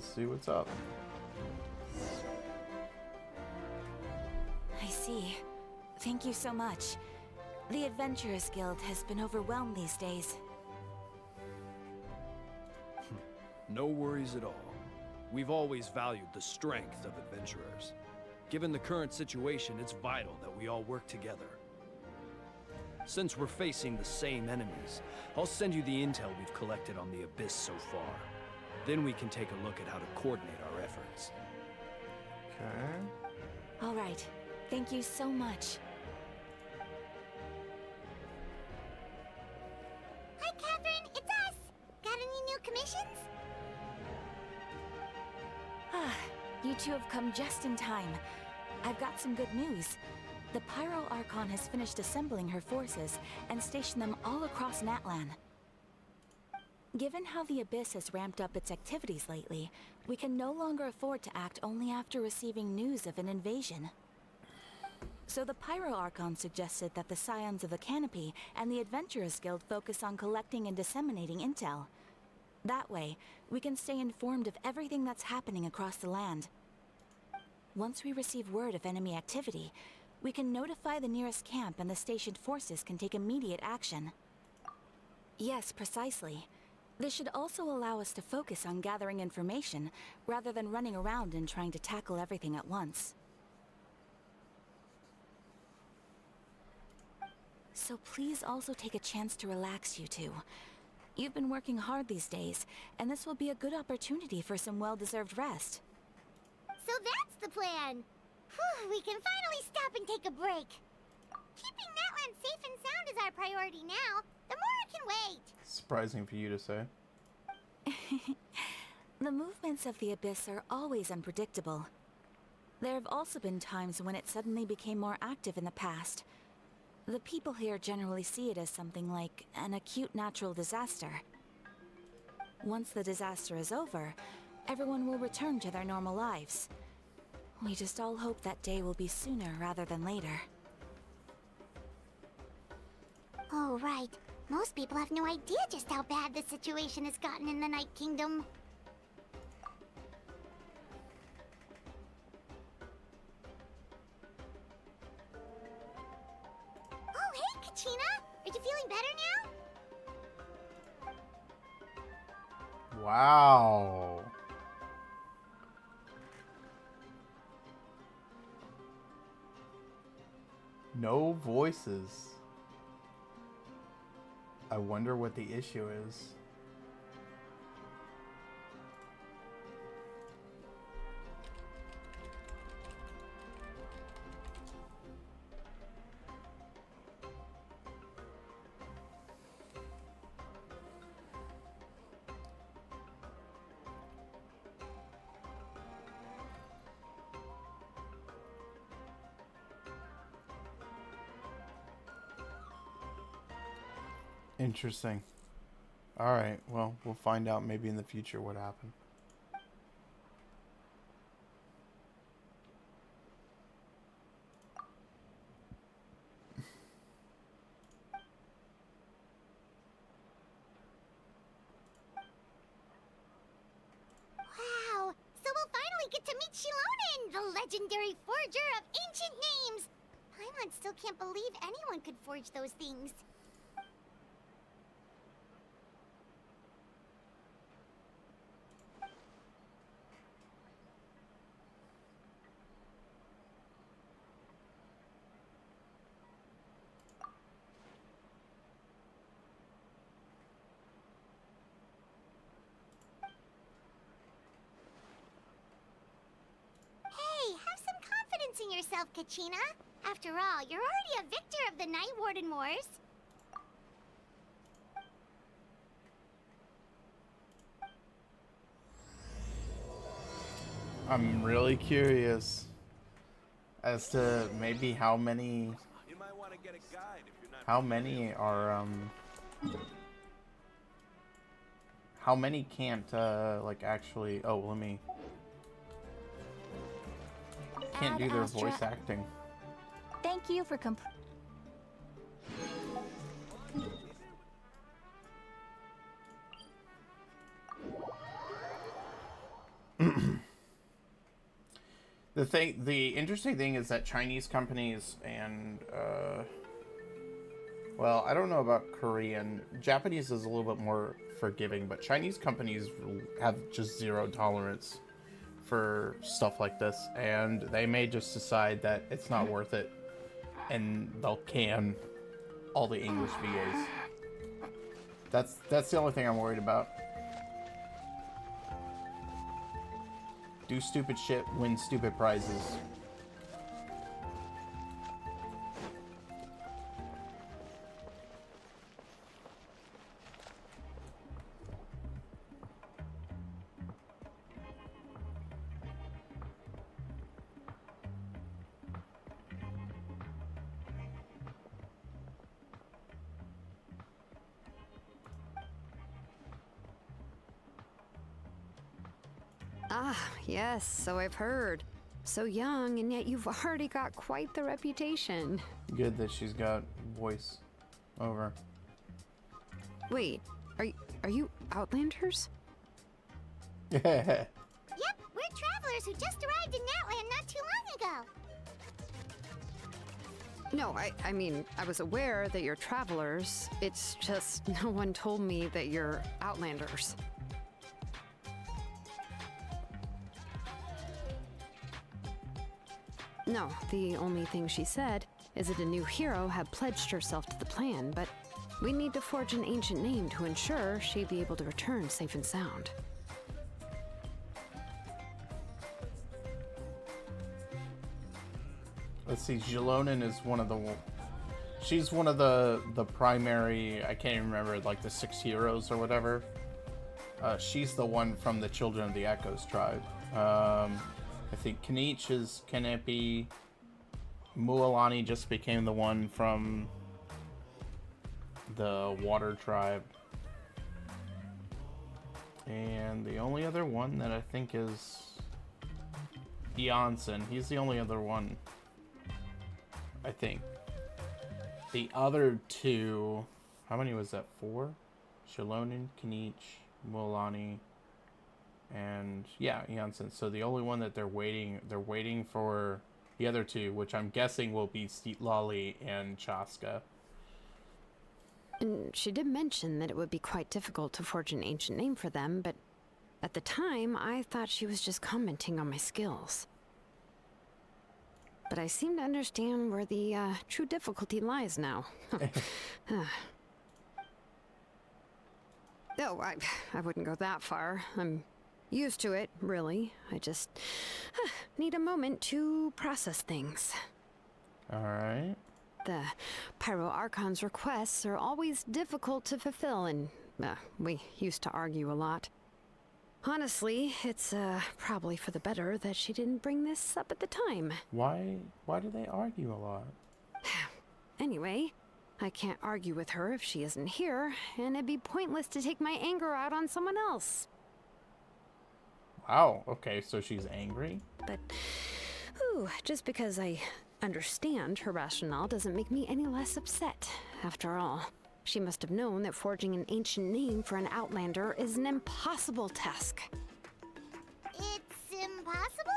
Let's see what's up. I see. Thank you so much. The Adventurers Guild has been overwhelmed these days. No worries at all. We've always valued the strength of adventurers. Given the current situation, it's vital that we all work together. Since we're facing the same enemies, I'll send you the intel we've collected on the Abyss so far. Then we can take a look at how to coordinate our efforts. Okay. All right. Thank you so much. Hi, Catherine. It's us. Got any new commissions? Ah, you two have come just in time. I've got some good news. The Pyro Archon has finished assembling her forces and stationed them all across Natlan. Given how the Abyss has ramped up its activities lately, we can no longer afford to act only after receiving news of an invasion. So the Pyro Archon suggested that the Scions of the Canopy and the Adventurers Guild focus on collecting and disseminating intel. That way, we can stay informed of everything that's happening across the land. Once we receive word of enemy activity, we can notify the nearest camp and the stationed forces can take immediate action. Yes, precisely. This should also allow us to focus on gathering information, rather than running around and trying to tackle everything at once. So please also take a chance to relax, you two. You've been working hard these days, and this will be a good opportunity for some well-deserved rest. So that's the plan. Whew, we can finally stop and take a break. Keeping Natlan safe and sound is our priority now. The more can wait. Surprising for you to say. The movements of the Abyss are always unpredictable. There have also been times when it suddenly became more active in the past. The people here generally see it as something like an acute natural disaster. Once the disaster is over, everyone will return to their normal lives. We just all hope that day will be sooner rather than later. Oh, right. Most people have no idea just how bad the situation has gotten in the Night Kingdom. Oh, hey, Kachina! Are you feeling better now? Wow. No voices. I wonder what the issue is. Interesting. Alright, well, we'll find out maybe in the future what happened. Wow! So we'll finally get to meet Shilonen, the legendary forger of ancient names! Paimon still can't believe anyone could forge those things. Hey, have some confidence in yourself, Kachina. After all, you're already a victor of the Night Warden Wars. I'm really curious as to maybe how many are how many can't like actually let me can't do their voice acting. Thank you for The interesting thing is that Chinese companies and well, I don't know about Korean. Japanese is a little bit more forgiving, but Chinese companies have just zero tolerance for stuff like this, and they may just decide that it's not worth it, and they'll can all the English VAs. That's the only thing I'm worried about. Do stupid shit, win stupid prizes. Ah, yes, so I've heard. So young, and yet you've already got quite the reputation. Good that she's got voice over. Wait, are you Outlanders? Yeah. Yep, we're travelers who just arrived in Natland not too long ago. No, I mean, I was aware that you're travelers. It's just no one told me that you're Outlanders. No, the only thing she said is that a new hero had pledged herself to the plan, but we need to forge an ancient name to ensure she'd be able to return safe and sound. Let's see, Jalonin is one of the... She's one of the primary... I can't even remember, like the 6 heroes or whatever. She's the one from the Children of the Echoes tribe. I think Kanich is Kanepi. Mualani just became the one from the Water tribe. And the only other one that I think is Janssen. He's the only other one, I think. The other two, how many was that? 4? Shalonin, Kanich, Mualani, and yeah, Janssen. So the only one that they're waiting for the other two, which I'm guessing will be Lolly and Chaska. And she did mention that it would be quite difficult to forge an ancient name for them, but at the time, I thought she was just commenting on my skills. But I seem to understand where the true difficulty lies now. No, I wouldn't go that far. I'm used to it, really. I just need a moment to process things. Alright. The Pyro Archon's requests are always difficult to fulfill, and we used to argue a lot. Honestly, it's probably for the better that she didn't bring this up at the time. Why do they argue a lot? Anyway, I can't argue with her if she isn't here, and it'd be pointless to take my anger out on someone else. Wow, okay, so she's angry? But, just because I understand her rationale doesn't make me any less upset. After all, she must have known that forging an ancient name for an Outlander is an impossible task. It's impossible?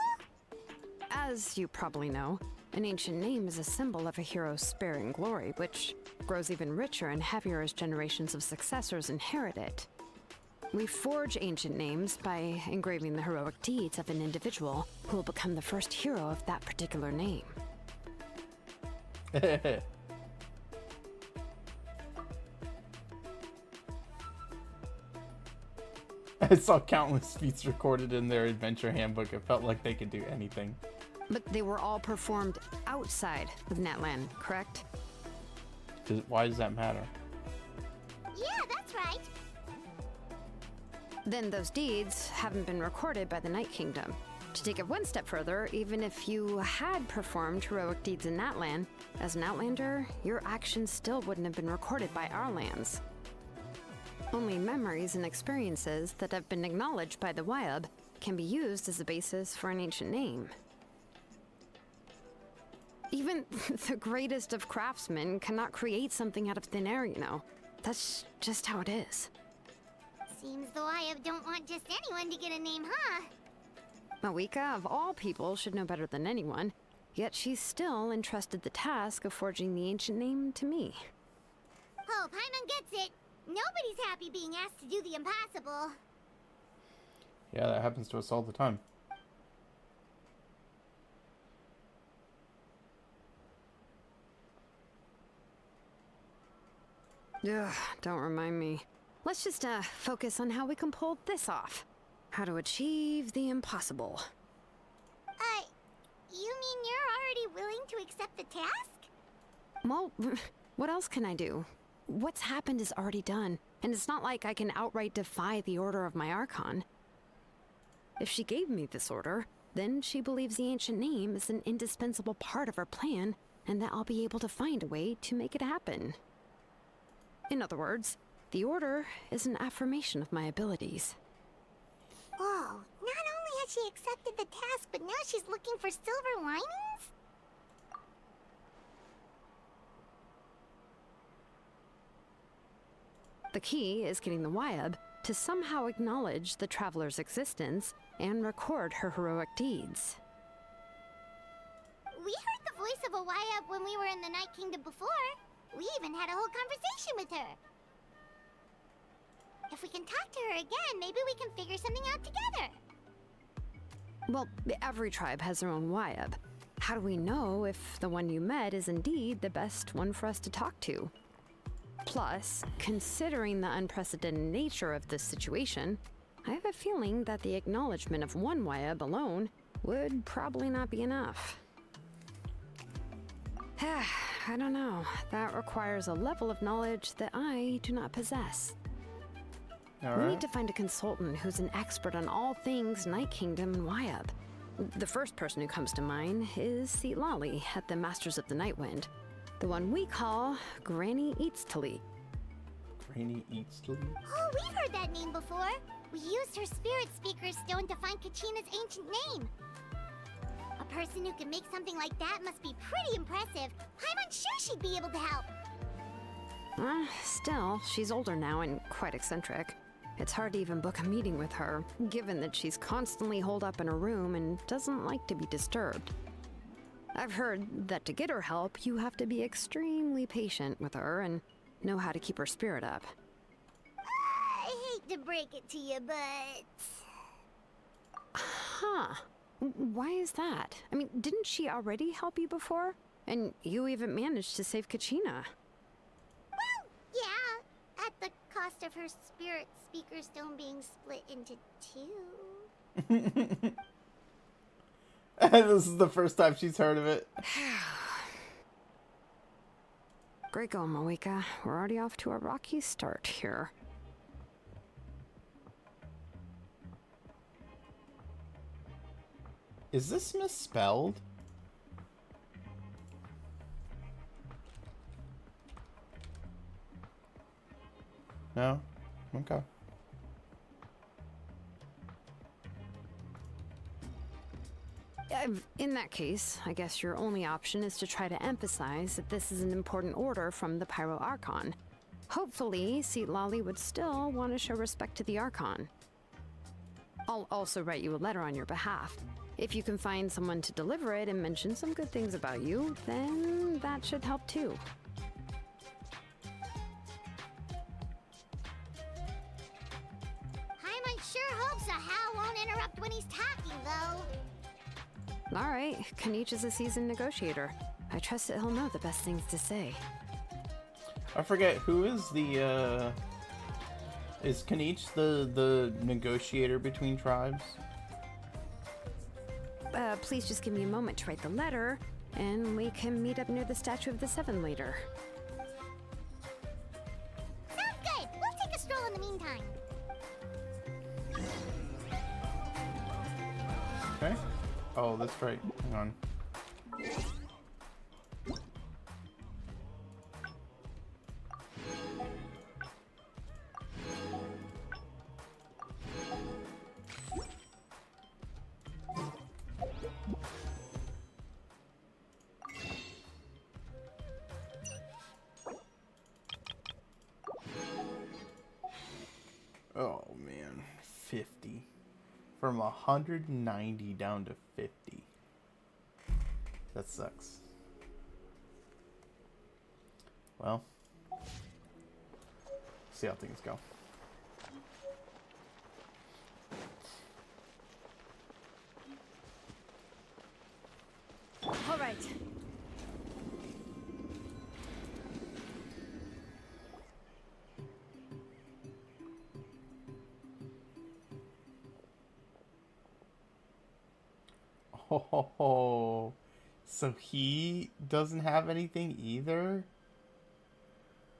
As you probably know, an ancient name is a symbol of a hero's spirit and glory, which grows even richer and heavier as generations of successors inherit it. We forge ancient names by engraving the heroic deeds of an individual who will become the first hero of that particular name. I saw countless feats recorded in their adventure handbook. It felt like they could do anything. But they were all performed outside of Natland, correct? Why does that matter? Yeah, that's right. Then those deeds haven't been recorded by the Night Kingdom. To take it one step further, even if you had performed heroic deeds in Natland, as an Outlander, your actions still wouldn't have been recorded by our lands. Only memories and experiences that have been acknowledged by the Wyab can be used as a basis for an ancient name. Even the greatest of craftsmen cannot create something out of thin air, you know. That's just how it is. Seems the Wyab don't want just anyone to get a name, huh? Mawika, of all people, should know better than anyone, yet she's still entrusted the task of forging the ancient name to me. Oh, Paimon gets it. Nobody's happy being asked to do the impossible. Yeah, that happens to us all the time. Ugh, don't remind me. Let's just, focus on how we can pull this off. How to achieve the impossible. You mean you're already willing to accept the task? Well, what else can I do? What's happened is already done, and it's not like I can outright defy the order of my Archon. If she gave me this order, then she believes the ancient name is an indispensable part of her plan, and that I'll be able to find a way to make it happen. In other words, the order is an affirmation of my abilities. Whoa, not only has she accepted the task, but now she's looking for silver linings? The key is getting the Wyab to somehow acknowledge the traveler's existence and record her heroic deeds. We heard the voice of a Wyab when we were in the Night Kingdom before. We even had a whole conversation with her. If we can talk to her again, maybe we can figure something out together. Well, every tribe has their own Wyab. How do we know if the one you met is indeed the best one for us to talk to? Plus, considering the unprecedented nature of this situation, I have a feeling that the acknowledgement of one Wyab alone would probably not be enough. I don't know. That requires a level of knowledge that I do not possess. All We right. need to find a consultant who's an expert on all things Night Kingdom and Wyab. The first person who comes to mind is Lali at the Masters of the Nightwind, the one we call Granny Eatstali. Granny Eatstali? Oh, we've heard that name before. We used her spirit speaker stone to find Kachina's ancient name. A person who can make something like that must be pretty impressive. I'm unsure she'd be able to help. Still, she's older now and quite eccentric. It's hard to even book a meeting with her, given that she's constantly holed up in her room and doesn't like to be disturbed. I've heard that to get her help, you have to be extremely patient with her and know how to keep her spirit up. I hate to break it to you, but... Huh. Why is that? I mean, didn't she already help you before? And you even managed to save Kachina. Well, yeah. At the cost of her spirit speaker stone being split into two. This is the first time she's heard of it. Great going, Mawika. We're already off to a rocky start here. Is this misspelled? No? Okay. In that case, I guess your only option is to try to emphasize that this is an important order from the Pyro Archon. Hopefully, Lali would still want to show respect to the Archon. I'll also write you a letter on your behalf. If you can find someone to deliver it and mention some good things about you, then that should help too. Paimon sure hopes a Hal won't interrupt when he's talking, though. All right, Kanich is a seasoned negotiator. I trust that he'll know the best things to say. I forget, who is the, is Kanich the negotiator between tribes? Please just give me a moment to write the letter, and we can meet up near the Statue of the Seven later. Sounds good. We'll take a stroll in the meantime. Okay. Oh, that's right. Hang on. Oh man, 50 From 190 down to 50. That sucks. Well, see how things go. All right. Oh, so he doesn't have anything either?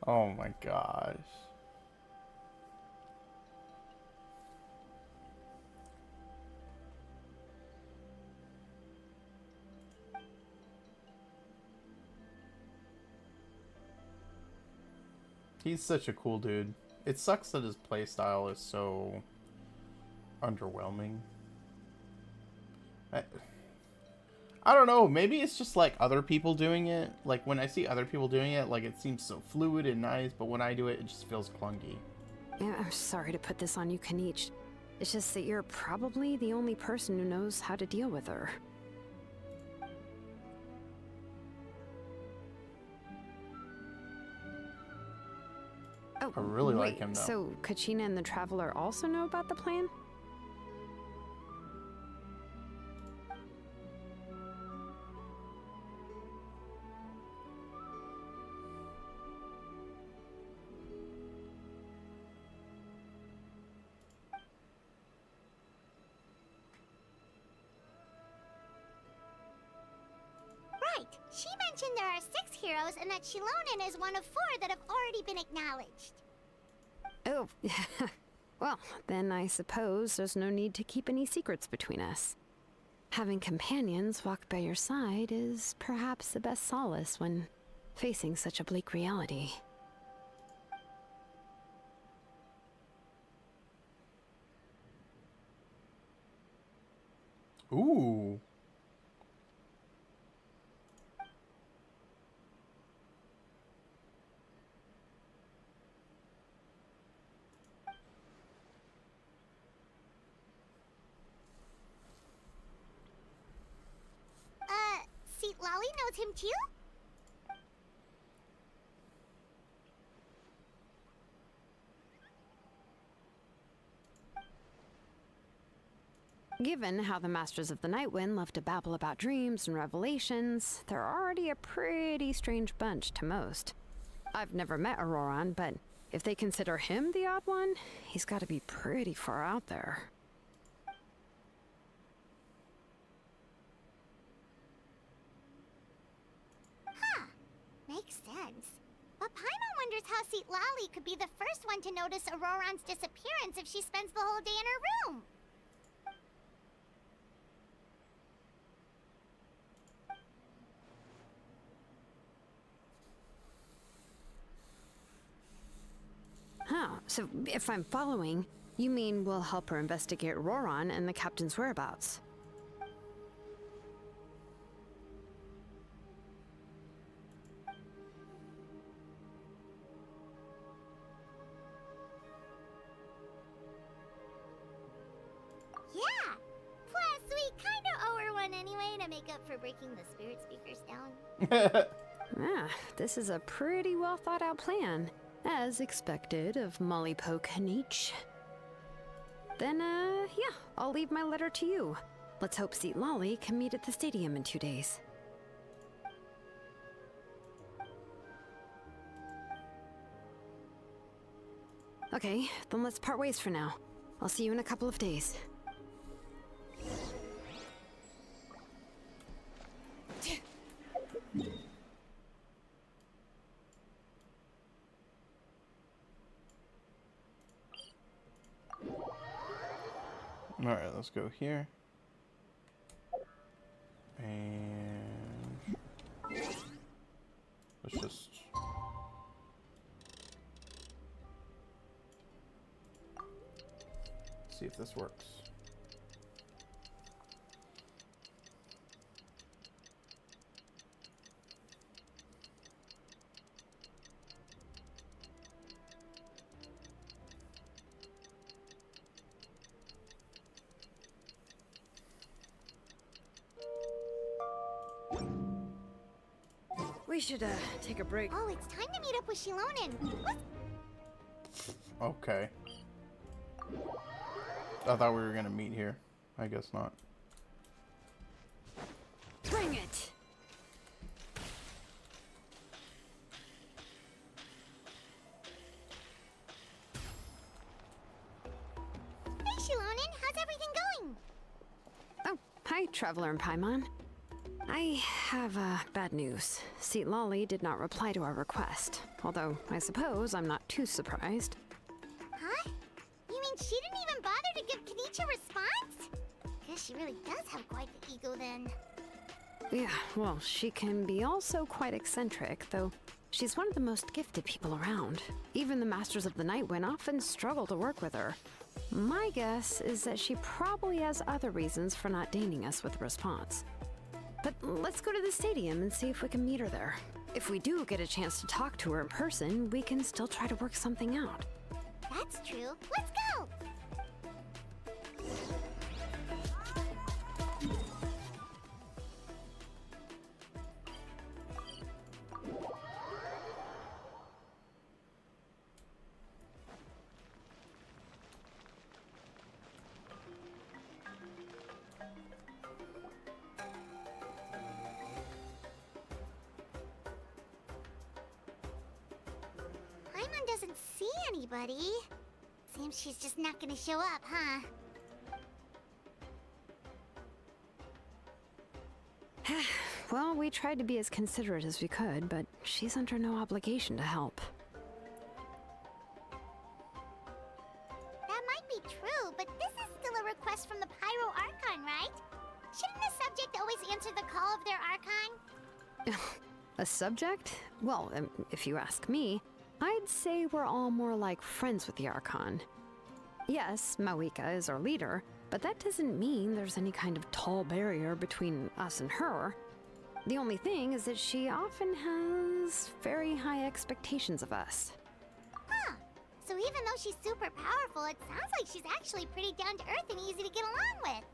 Oh my gosh. He's such a cool dude. It sucks that his playstyle is so underwhelming. I don't know, maybe it's just like other people doing it. Like when I see other people doing it, like it seems so fluid and nice, but when I do it, it just feels clunky. Yeah, I'm sorry to put this on you, Kanich. It's just that you're probably the only person who knows how to deal with her. Oh, I really like wait, him, though. So Kachina and the Traveler also know about the plan? Right. She mentioned there are 6 heroes and that Shilonen is one of 4 that have already been acknowledged. Oh, well, then I suppose there's no need to keep any secrets between us. Having companions walk by your side is perhaps the best solace when facing such a bleak reality. Ooh. See, Lolly knows him too? Given how the Masters of the Nightwind love to babble about dreams and revelations, they're already a pretty strange bunch to most. I've never met Auroran, but if they consider him the odd one, he's got to be pretty far out there. Huh. Makes sense. But Paimon wonders how Seat Lolly could be the first one to notice Auroran's disappearance if she spends the whole day in her room. Huh, so if I'm following, you mean we'll help her investigate Auroran and the captain's whereabouts? Yeah. Plus, we kind of owe her one anyway to make up for breaking the spirit speakers down. Ah, this is a pretty well thought out plan, as expected of Molly Poke Kanich. Then, yeah, I'll leave my letter to you. Let's hope Seat Lolly can meet at the stadium in 2 days. Okay, then let's part ways for now. I'll see you in a couple of days. Alright, let's go here. And let's just see if this works. We should, take a break. Oh, it's time to meet up with Shilonen. Let's... Okay. I thought we were gonna meet here. I guess not. Bring it! Hey, Shilonen, how's everything going? Oh, hi, Traveler and Paimon. I have, bad news. Seat Lolly did not reply to our request. Although, I suppose I'm not too surprised. Huh? You mean she didn't even bother to give Kenichi a response? Guess she really does have quite the ego then. Yeah, well, she can be also quite eccentric, though she's one of the most gifted people around. Even the Masters of the Nightwind often struggle to work with her. My guess is that she probably has other reasons for not deigning us with a response. But let's go to the stadium and see if we can meet her there. If we do get a chance to talk to her in person, we can still try to work something out. That's true. Let's go! Paimon doesn't see anybody. Seems she's just not gonna show up, huh? Well, we tried to be as considerate as we could, but she's under no obligation to help. That might be true, but this is still a request from the Pyro Archon, right? Shouldn't the subject always answer the call of their Archon? A subject? Well, if you ask me, I'd say we're all more like friends with the Archon. Yes, Mawika is our leader, but that doesn't mean there's any kind of tall barrier between us and her. The only thing is that she often has very high expectations of us. Huh. So even though she's super powerful, it sounds like she's actually pretty down to earth and easy to get along with.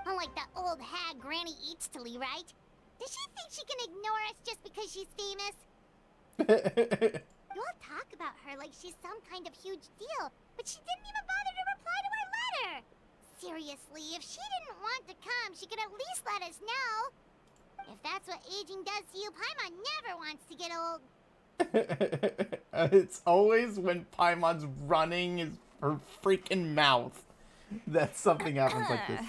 Unlike that old hag Granny Eatstily, right? Does she think she can ignore us just because she's famous? You all talk about her like she's some kind of huge deal, but she didn't even bother to reply to our letter! Seriously, if she didn't want to come, she could at least let us know. If that's what aging does to you, Paimon never wants to get old. It's always when Paimon's running her freaking mouth that something happens like this.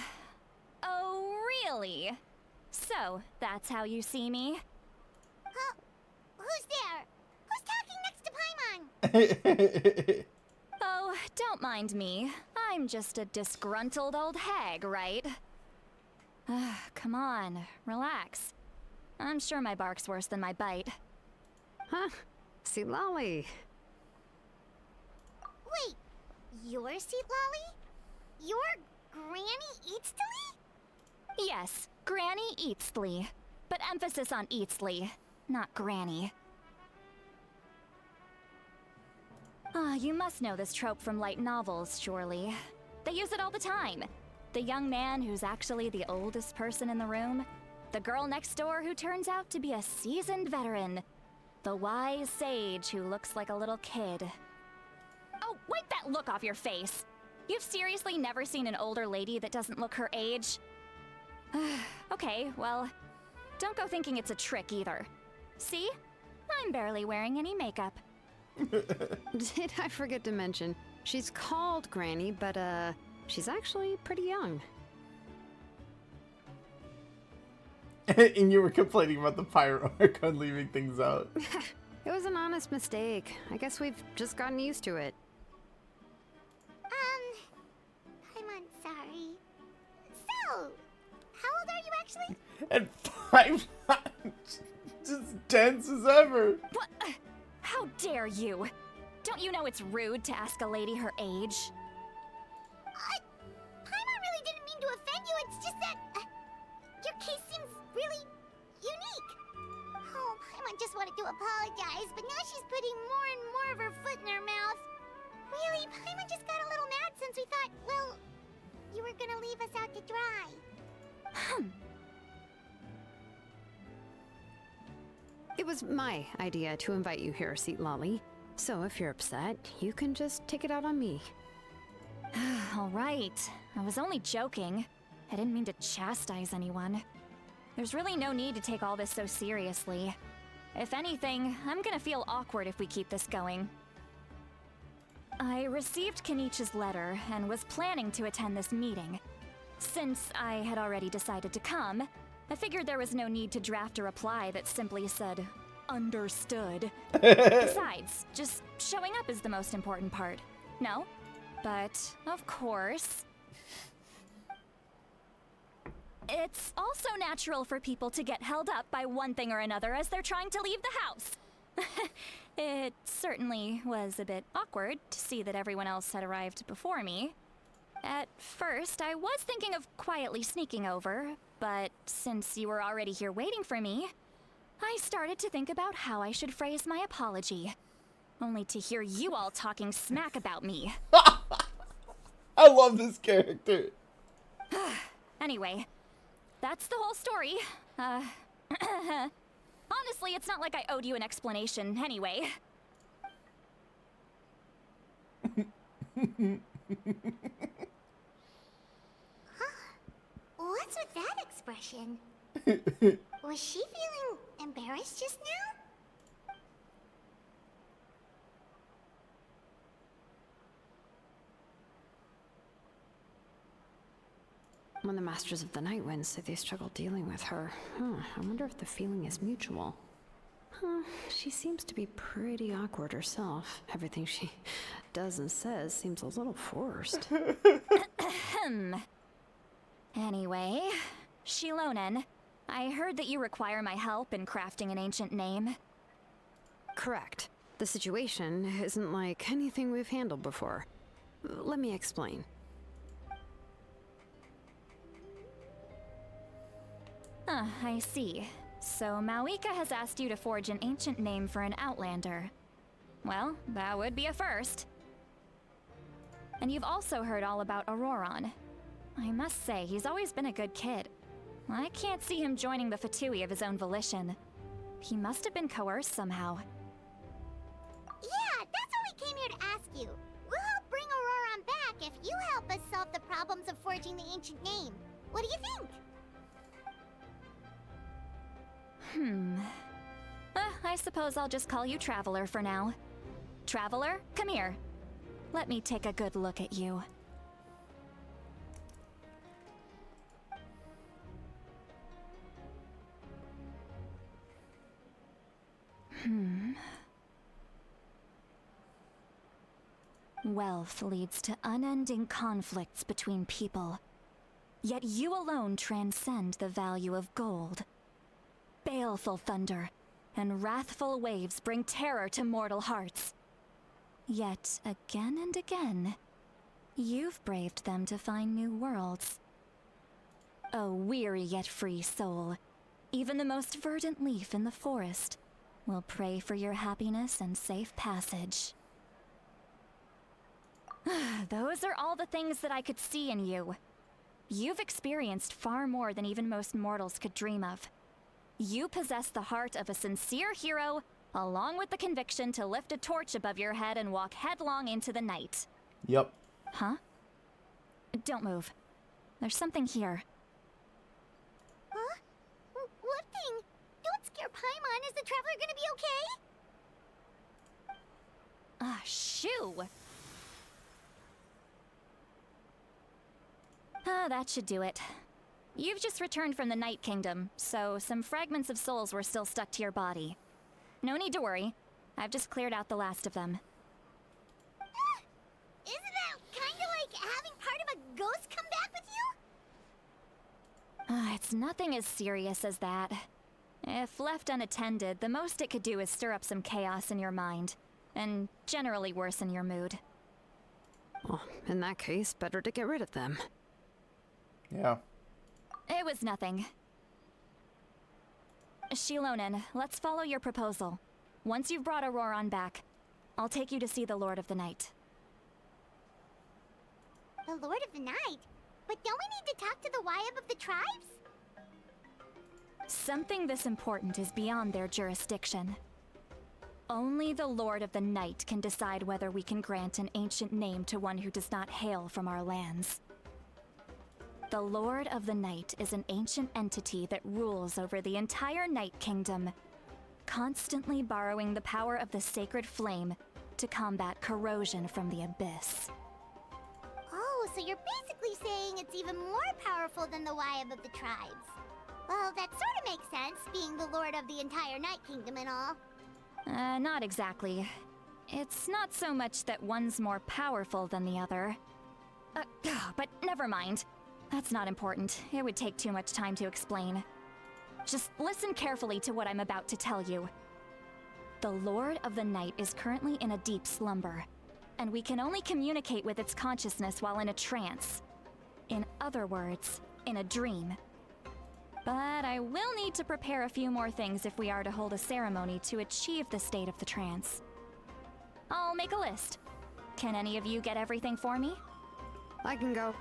Oh, really? So, that's how you see me? Huh? Who's there? Who's talking next to Paimon? Oh, don't mind me. I'm just a disgruntled old hag, right? Come on, relax. I'm sure my bark's worse than my bite. Huh? See Lolly. Wait, you're Seat Lolly? You're Granny Eatstily? Yes, Granny Eatstly. But emphasis on Eatstly, not Granny. You must know this trope from light novels, surely. They use it all the time. The young man who's actually the oldest person in the room. The girl next door who turns out to be a seasoned veteran. The wise sage who looks like a little kid. Oh, wipe that look off your face! You've seriously never seen an older lady that doesn't look her age? Okay, well, don't go thinking it's a trick either. See? I'm barely wearing any makeup. Did I forget to mention, she's called Granny, but she's actually pretty young. And you were complaining about the Pyro Archon leaving things out. It was an honest mistake. I guess we've just gotten used to it. Paimon, sorry. So, how old are you actually? And Paimon just dense as ever. What? How dare you? Don't you know it's rude to ask a lady her age? Paimon really didn't mean to offend you, it's just that your case seems really unique. Oh, Paimon just wanted to apologize, but now she's putting more and more of her foot in her mouth. Really, Paimon just got a little mad since we thought, well, you were gonna leave us out to dry. It was my idea to invite you here, Seat Lolly. So if you're upset, you can just take it out on me. All right. I was only joking. I didn't mean to chastise anyone. There's really no need to take all this so seriously. If anything, I'm gonna feel awkward if we keep this going. I received Kenichi's letter and was planning to attend this meeting. Since I had already decided to come, I figured there was no need to draft a reply that simply said, "Understood." Besides, just showing up is the most important part. No? But, of course... It's also natural for people to get held up by one thing or another as they're trying to leave the house. It certainly was a bit awkward to see that everyone else had arrived before me. At first, I was thinking of quietly sneaking over, but since you were already here waiting for me, I started to think about how I should phrase my apology. Only to hear you all talking smack about me. I love this character. Anyway, that's the whole story. Honestly, it's not like I owed you an explanation anyway. What's with that expression? Was she feeling embarrassed just now? When the Masters of the Night Wind say they struggle dealing with her, I wonder if the feeling is mutual. She seems to be pretty awkward herself. Everything she does and says seems a little forced. Anyway, Shilonen, I heard that you require my help in crafting an ancient name. Correct. The situation isn't like anything we've handled before. Let me explain. I see. So Mawika has asked you to forge an ancient name for an Outlander. Well, that would be a first. And you've also heard all about Auroron. I must say, he's always been a good kid. I can't see him joining the Fatui of his own volition. He must have been coerced somehow. Yeah, that's why we came here to ask you. We'll help bring Auroron back if you help us solve the problems of forging the ancient name. What do you think? I suppose I'll just call you Traveler for now. Traveler, come here. Let me take a good look at you. Wealth leads to unending conflicts between people. Yet you alone transcend the value of gold. Baleful thunder and wrathful waves bring terror to mortal hearts. Yet again and again, you've braved them to find new worlds. O weary yet free soul, even the most verdant leaf in the forest will pray for your happiness and safe passage. Those are all the things that I could see in you. You've experienced far more than even most mortals could dream of. You possess the heart of a sincere hero, along with the conviction to lift a torch above your head and walk headlong into the night. Yep. Huh? Don't move. There's something here. Huh? What thing? Don't scare Paimon. Is the Traveler gonna be okay? Shoo! That should do it. You've just returned from the Night Kingdom, so some fragments of souls were still stuck to your body. No need to worry. I've just cleared out the last of them. Isn't that kinda like having part of a ghost come back with you? It's nothing as serious as that. If left unattended, the most it could do is stir up some chaos in your mind, and generally worsen your mood. Well, in that case, better to get rid of them. Yeah. It was nothing. Shilonen, let's follow your proposal. Once you've brought Auroron back, I'll take you to see the Lord of the Night. The Lord of the Night? But don't we need to talk to the Wyab of the tribes? Something this important is beyond their jurisdiction. Only the Lord of the Night can decide whether we can grant an ancient name to one who does not hail from our lands. The Lord of the Night is an ancient entity that rules over the entire Night Kingdom, constantly borrowing the power of the sacred flame to combat corrosion from the abyss. Oh, so you're basically saying it's even more powerful than the Wyab of the tribes. Well, that sort of makes sense, being the lord of the entire Night Kingdom and all. Not exactly. It's not so much that one's more powerful than the other. But never mind. That's not important. It would take too much time to explain. Just listen carefully to what I'm about to tell you. The Lord of the Night is currently in a deep slumber, and we can only communicate with its consciousness while in a trance. In other words, in a dream. But I will need to prepare a few more things if we are to hold a ceremony to achieve the state of the trance. I'll make a list. Can any of you get everything for me? I can go.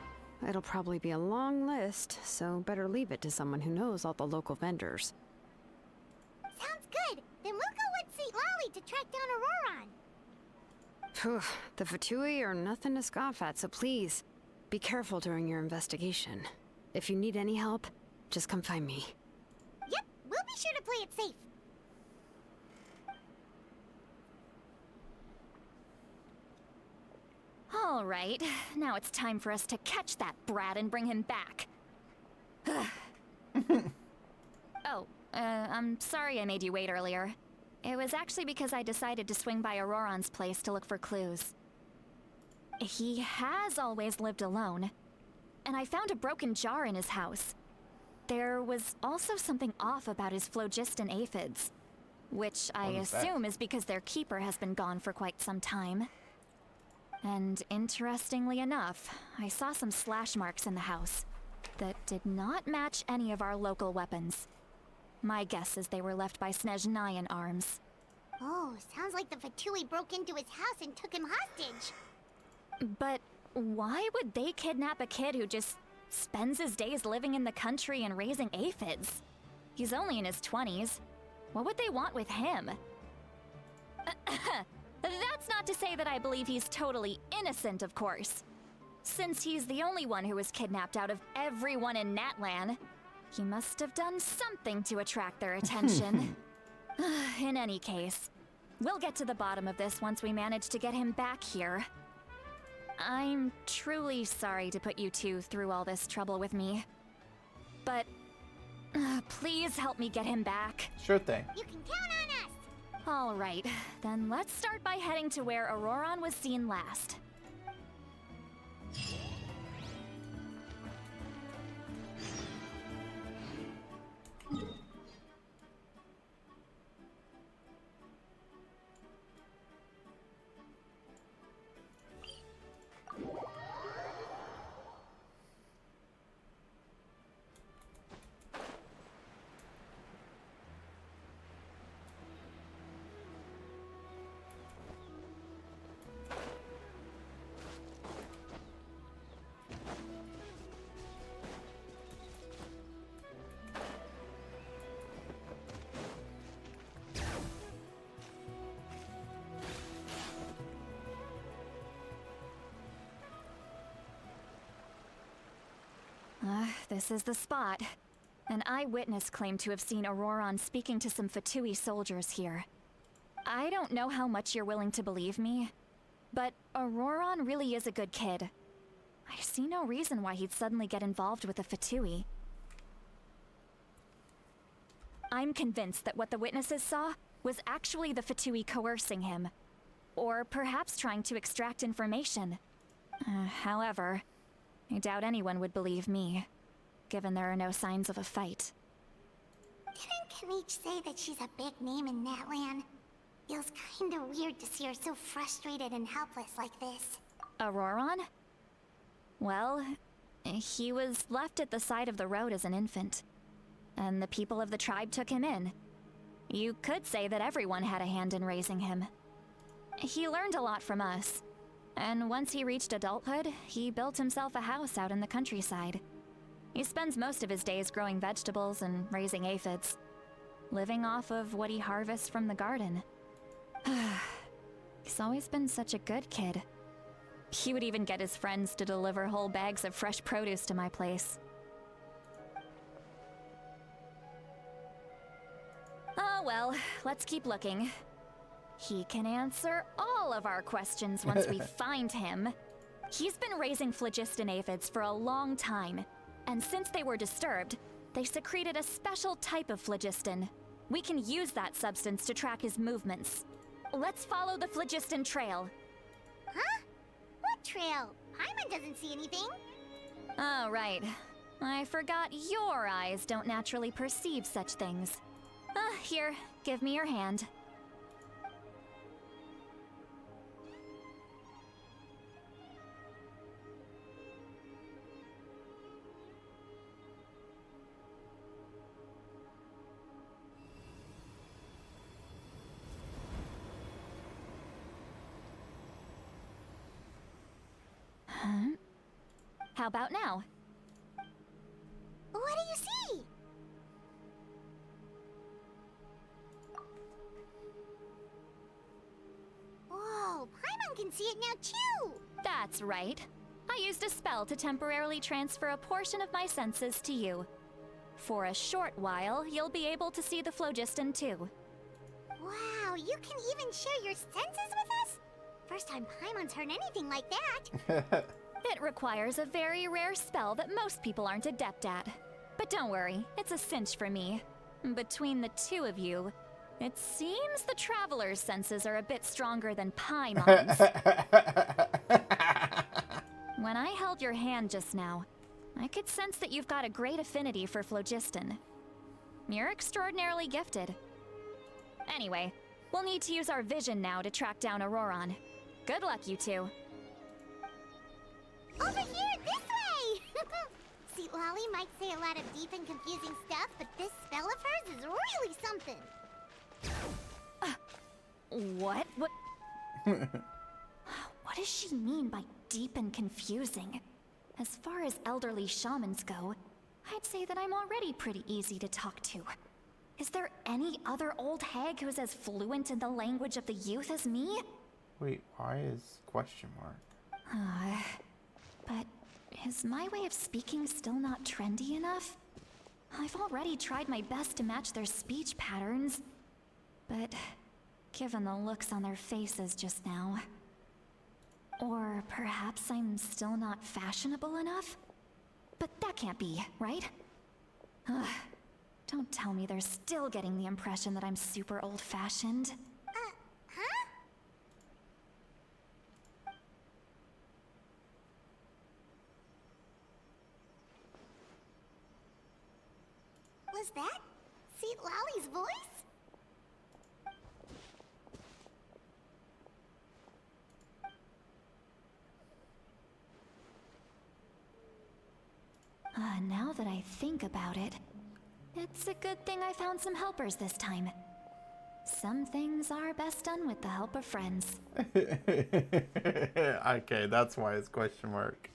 It'll probably be a long list, so better leave it to someone who knows all the local vendors. Sounds good. Then we'll go with St. Lolly to track down Auroron. Phew, the Fatui are nothing to scoff at, so please, be careful during your investigation. If you need any help, just come find me. Yep, we'll be sure to play it safe. All right, now it's time for us to catch that brat and bring him back. I'm sorry I made you wait earlier. It was actually because I decided to swing by Auroron's place to look for clues. He has always lived alone, and I found a broken jar in his house. There was also something off about his phlogiston aphids, which I assume is because their keeper has been gone for quite some time. And interestingly enough, I saw some slash marks in the house that did not match any of our local weapons. My guess is they were left by Snezhnayan arms. Oh, sounds like the Fatui broke into his house and took him hostage. But why would they kidnap a kid who just spends his days living in the country and raising aphids? He's only in his 20s. What would they want with him? That's not to say that I believe he's totally innocent, of course. Since he's the only one who was kidnapped out of everyone in Natlan, he must have done something to attract their attention. In any case, we'll get to the bottom of this once we manage to get him back here. I'm truly sorry to put you two through all this trouble with me. But please help me get him back. Sure thing. You can count on us. All right, then let's start by heading to where Auroron was seen last. This is the spot. An eyewitness claimed to have seen Auroron speaking to some Fatui soldiers here. I don't know how much you're willing to believe me, but Auroron really is a good kid. I see no reason why he'd suddenly get involved with the Fatui. I'm convinced that what the witnesses saw was actually the Fatui coercing him, or perhaps trying to extract information. However, I doubt anyone would believe me, given there are no signs of a fight. Didn't Kanich say that she's a big name in Natlan? Feels kinda weird to see her so frustrated and helpless like this. Auroron? Well, he was left at the side of the road as an infant, and the people of the tribe took him in. You could say that everyone had a hand in raising him. He learned a lot from us, and once he reached adulthood, he built himself a house out in the countryside. He spends most of his days growing vegetables and raising aphids, living off of what he harvests from the garden. He's always been such a good kid. He would even get his friends to deliver whole bags of fresh produce to my place. Oh well, let's keep looking. He can answer all of our questions once we find him. He's been raising phlogiston aphids for a long time, and since they were disturbed, they secreted a special type of phlogiston. We can use that substance to track his movements. Let's follow the phlogiston trail. Huh? What trail? Paimon doesn't see anything. Oh, right. I forgot your eyes don't naturally perceive such things. Here, give me your hand. How about now? What do you see? Whoa, Paimon can see it now too! That's right. I used a spell to temporarily transfer a portion of my senses to you. For a short while, you'll be able to see the phlogiston too. Wow, you can even share your senses with us? First time Paimon's heard anything like that. It requires a very rare spell that most people aren't adept at. But don't worry, it's a cinch for me. Between the two of you, it seems the Traveler's senses are a bit stronger than Paimon's. When I held your hand just now, I could sense that you've got a great affinity for phlogiston. You're extraordinarily gifted. Anyway, we'll need to use our vision now to track down Auroron. Good luck, you two. Over here, this way! See, Lolly might say a lot of deep and confusing stuff, but this spell of hers is really something. What? What? What does she mean by deep and confusing? As far as elderly shamans go, I'd say that I'm already pretty easy to talk to. Is there any other old hag who's as fluent in the language of the youth as me? Wait, why is question mark? But is my way of speaking still not trendy enough? I've already tried my best to match their speech patterns, but given the looks on their faces just now. Or perhaps I'm still not fashionable enough? But that can't be, right? Don't tell me they're still getting the impression that I'm super old-fashioned. Huh? Was that Seat Lolly's voice? Now that I think about it, it's a good thing I found some helpers this time. Some things are best done with the help of friends. Okay, that's why it's question mark.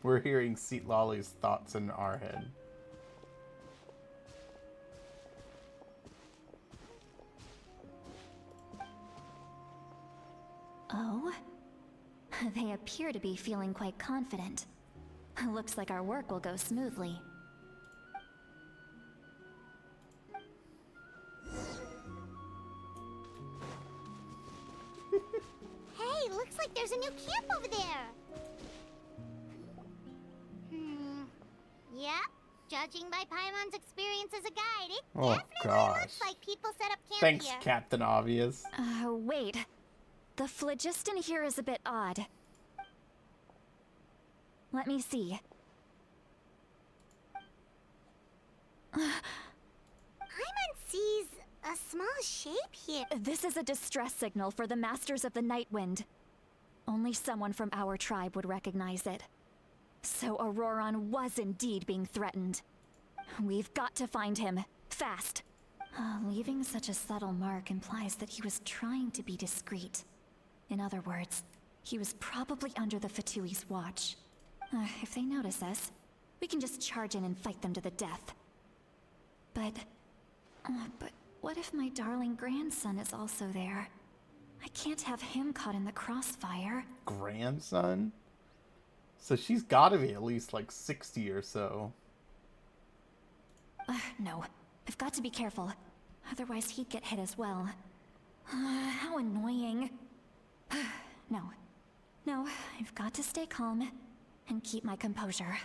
We're hearing Seat Lolly's thoughts in our head. Oh? They appear to be feeling quite confident. Looks like our work will go smoothly. Hey, looks like there's a new camp over there. Yep. Judging by Paimon's experience as a guide, it Oh, definitely gosh. looks like people set up camp Thanks, here. Captain Obvious. Wait. The phlogiston here is a bit odd. Let me see. Paimon sees a small shape here. This is a distress signal for the Masters of the Night Wind. Only someone from our tribe would recognize it. So Auroron was indeed being threatened. We've got to find him. Fast. Leaving such a subtle mark implies that he was trying to be discreet. In other words, he was probably under the Fatui's watch. If they notice us, we can just charge in and fight them to the death. But what if my darling grandson is also there? I can't have him caught in the crossfire. Grandson? So she's gotta be at least like 60 or so. No. I've got to be careful. Otherwise he'd get hit as well. How annoying. No, I've got to stay calm and keep my composure.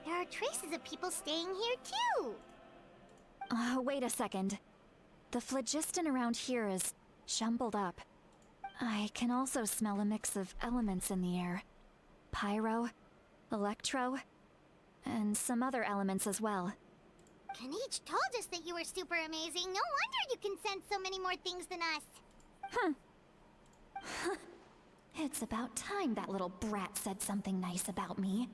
There are traces of people staying here too. Wait a second. The phlogiston around here is jumbled up. I can also smell a mix of elements in the air. Pyro, electro, and some other elements as well. Kanich told us that you were super amazing. No wonder you can sense so many more things than us. It's about time that little brat said something nice about me.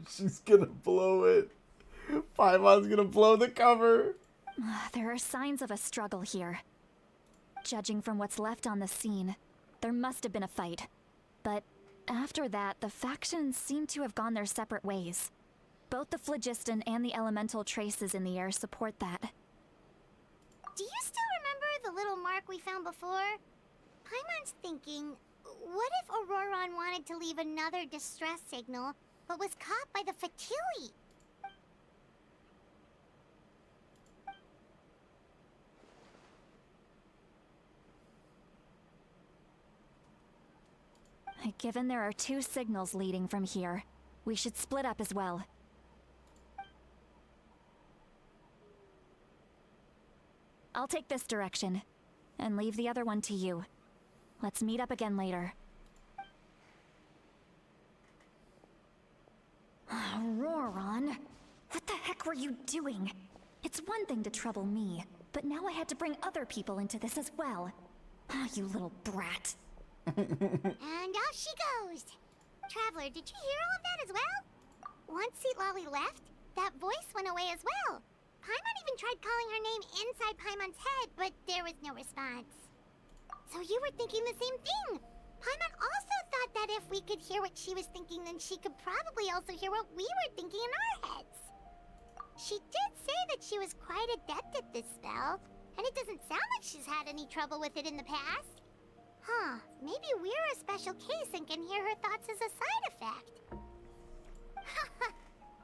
She's gonna blow it. Paimon's gonna blow the cover. There are signs of a struggle here. Judging from what's left on the scene, there must have been a fight. But after that, the factions seem to have gone their separate ways. Both the phlogiston and the elemental traces in the air support that. Do you still remember the little mark we found before? Paimon's thinking, what if Auroron wanted to leave another distress signal, but was caught by the Fatui? Given there are 2 signals leading from here, we should split up as well. I'll take this direction, and leave the other one to you. Let's meet up again later. Auroron, what the heck were you doing? It's one thing to trouble me, but now I had to bring other people into this as well. You little brat. And off she goes. Traveler, did you hear all of that as well? Once Lolly left, that voice went away as well. Paimon even tried calling her name inside Paimon's head, but there was no response. So you were thinking the same thing. Paimon also thought that if we could hear what she was thinking, then she could probably also hear what we were thinking in our heads. She did say that she was quite adept at this spell, and it doesn't sound like she's had any trouble with it in the past. Huh, maybe we're a special case and can hear her thoughts as a side effect.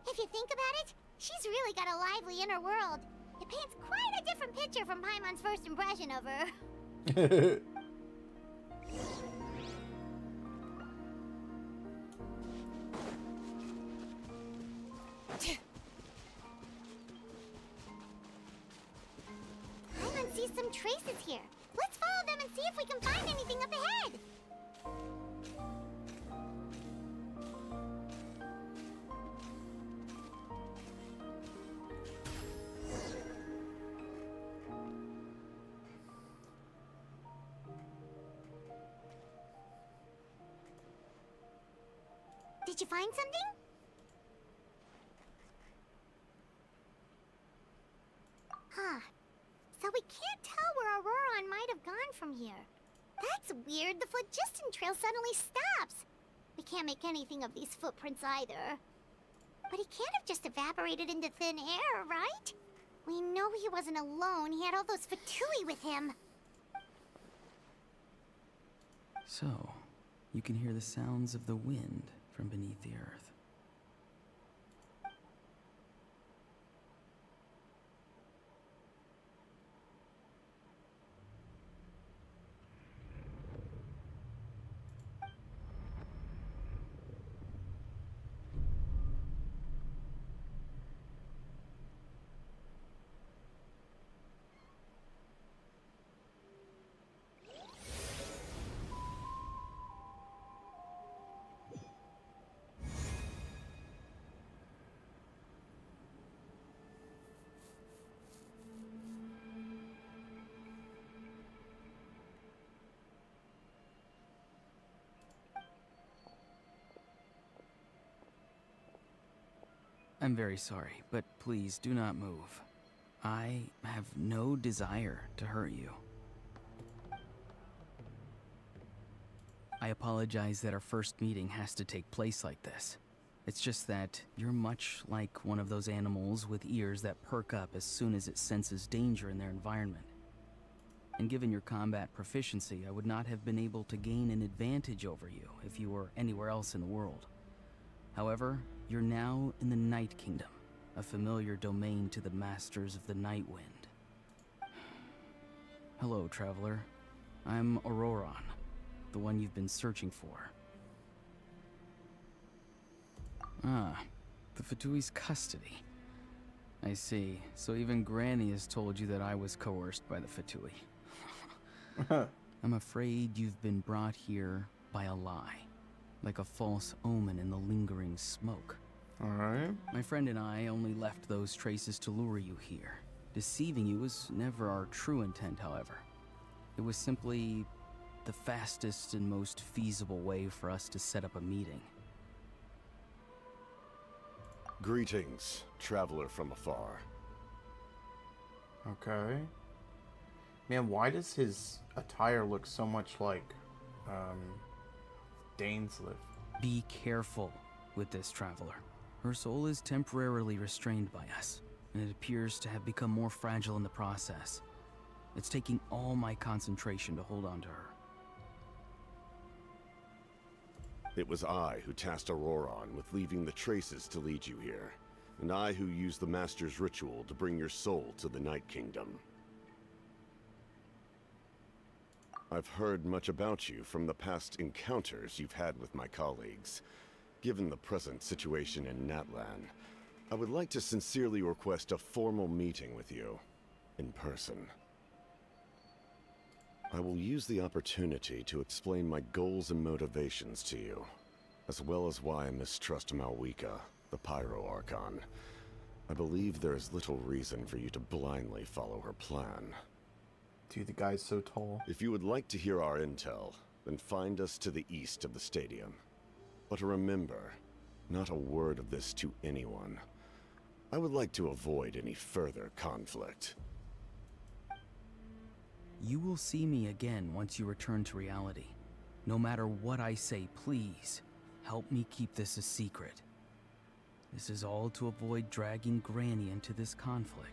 If you think about it, she's really got a lively inner world. It paints quite a different picture from Paimon's first impression of her. Paimon sees some traces here. Let's follow them and see if we can find anything up ahead. Did you find something? Huh. So we can't tell where Auroron might have gone from here. That's weird. The phlogiston trail suddenly stops. We can't make anything of these footprints either. But he can't have just evaporated into thin air, right? We know he wasn't alone. He had all those Fatui with him. So, you can hear the sounds of the wind from beneath the earth. I'm very sorry, but please do not move. I have no desire to hurt you. I apologize that our first meeting has to take place like this. It's just that you're much like one of those animals with ears that perk up as soon as it senses danger in their environment. And given your combat proficiency, I would not have been able to gain an advantage over you if you were anywhere else in the world. However, you're now in the Night Kingdom, a familiar domain to the masters of the Night Wind. Hello, traveler. I'm Auroron, the one you've been searching for. Ah, the Fatui's custody. I see. So even Granny has told you that I was coerced by the Fatui. I'm afraid you've been brought here by a lie, like a false omen in the lingering smoke. Alright. My friend and I only left those traces to lure you here. Deceiving you was never our true intent, however. It was simply the fastest and most feasible way for us to set up a meeting. Greetings, traveler from afar. Okay. Man, why does his attire look so much like Dainsleif? Be careful with this traveler. Her soul is temporarily restrained by us, and it appears to have become more fragile in the process. It's taking all my concentration to hold on to her. It was I who tasked Auroron with leaving the traces to lead you here, and I who used the Master's ritual to bring your soul to the Night Kingdom. I've heard much about you from the past encounters you've had with my colleagues. Given the present situation in Natlan, I would like to sincerely request a formal meeting with you, in person. I will use the opportunity to explain my goals and motivations to you, as well as why I mistrust Malwika, the Pyro Archon. I believe there is little reason for you to blindly follow her plan. Dude, the guy's so tall. If you would like to hear our intel, then find us to the east of the stadium. But remember, not a word of this to anyone. I would like to avoid any further conflict. You will see me again once you return to reality. No matter what I say, please, help me keep this a secret. This is all to avoid dragging Granny into this conflict.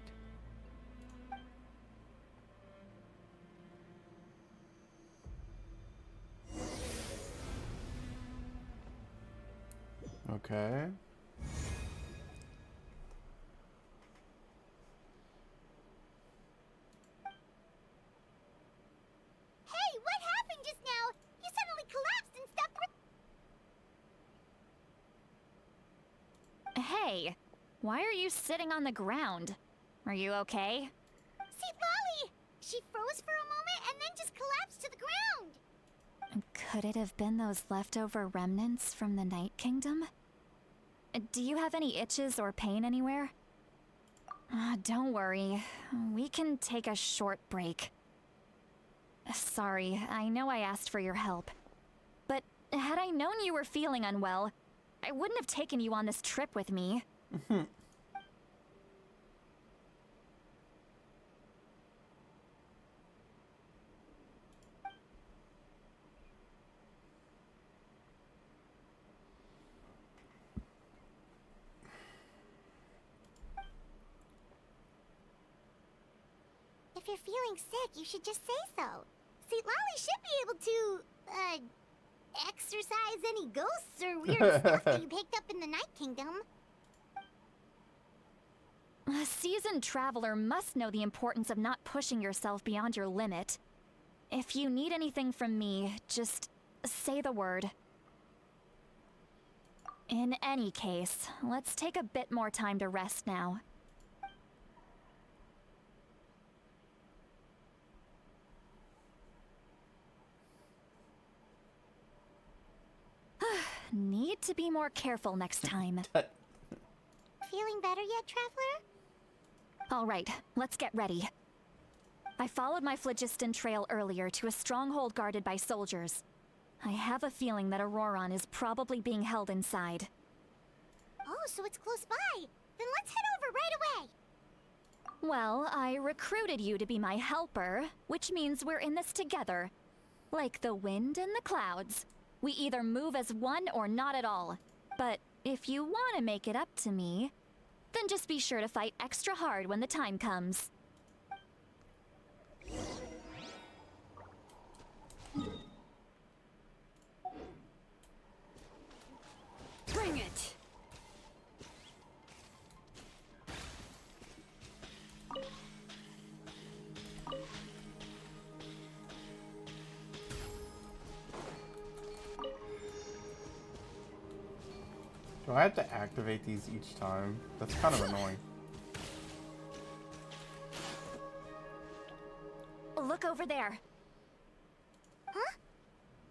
Okay. Hey, what happened just now? You suddenly collapsed and stopped Hey, why are you sitting on the ground? Are you okay? See, Lolly! She froze for a moment and then just collapsed to the ground! Could it have been those leftover remnants from the Night Kingdom? Do you have any itches or pain anywhere? Don't worry. We can take a short break. Sorry, I know I asked for your help. But had I known you were feeling unwell, I wouldn't have taken you on this trip with me. If you're feeling sick, you should just say so. See, Lolly should be able to, exorcise any ghosts or weird stuff that you picked up in the Night Kingdom. A seasoned traveler must know the importance of not pushing yourself beyond your limit. If you need anything from me, just say the word. In any case, let's take a bit more time to rest now. Need to be more careful next time. Feeling better yet, Traveler? All right, let's get ready. I followed my phlogiston trail earlier to a stronghold guarded by soldiers. I have a feeling that Auroron is probably being held inside. Oh, so it's close by. Then let's head over right away. Well, I recruited you to be my helper, which means we're in this together. Like the wind and the clouds. We either move as one or not at all. But if you want to make it up to me, then just be sure to fight extra hard when the time comes. Bring it! Do I have to activate these each time? That's kind of annoying. Look over there. Huh?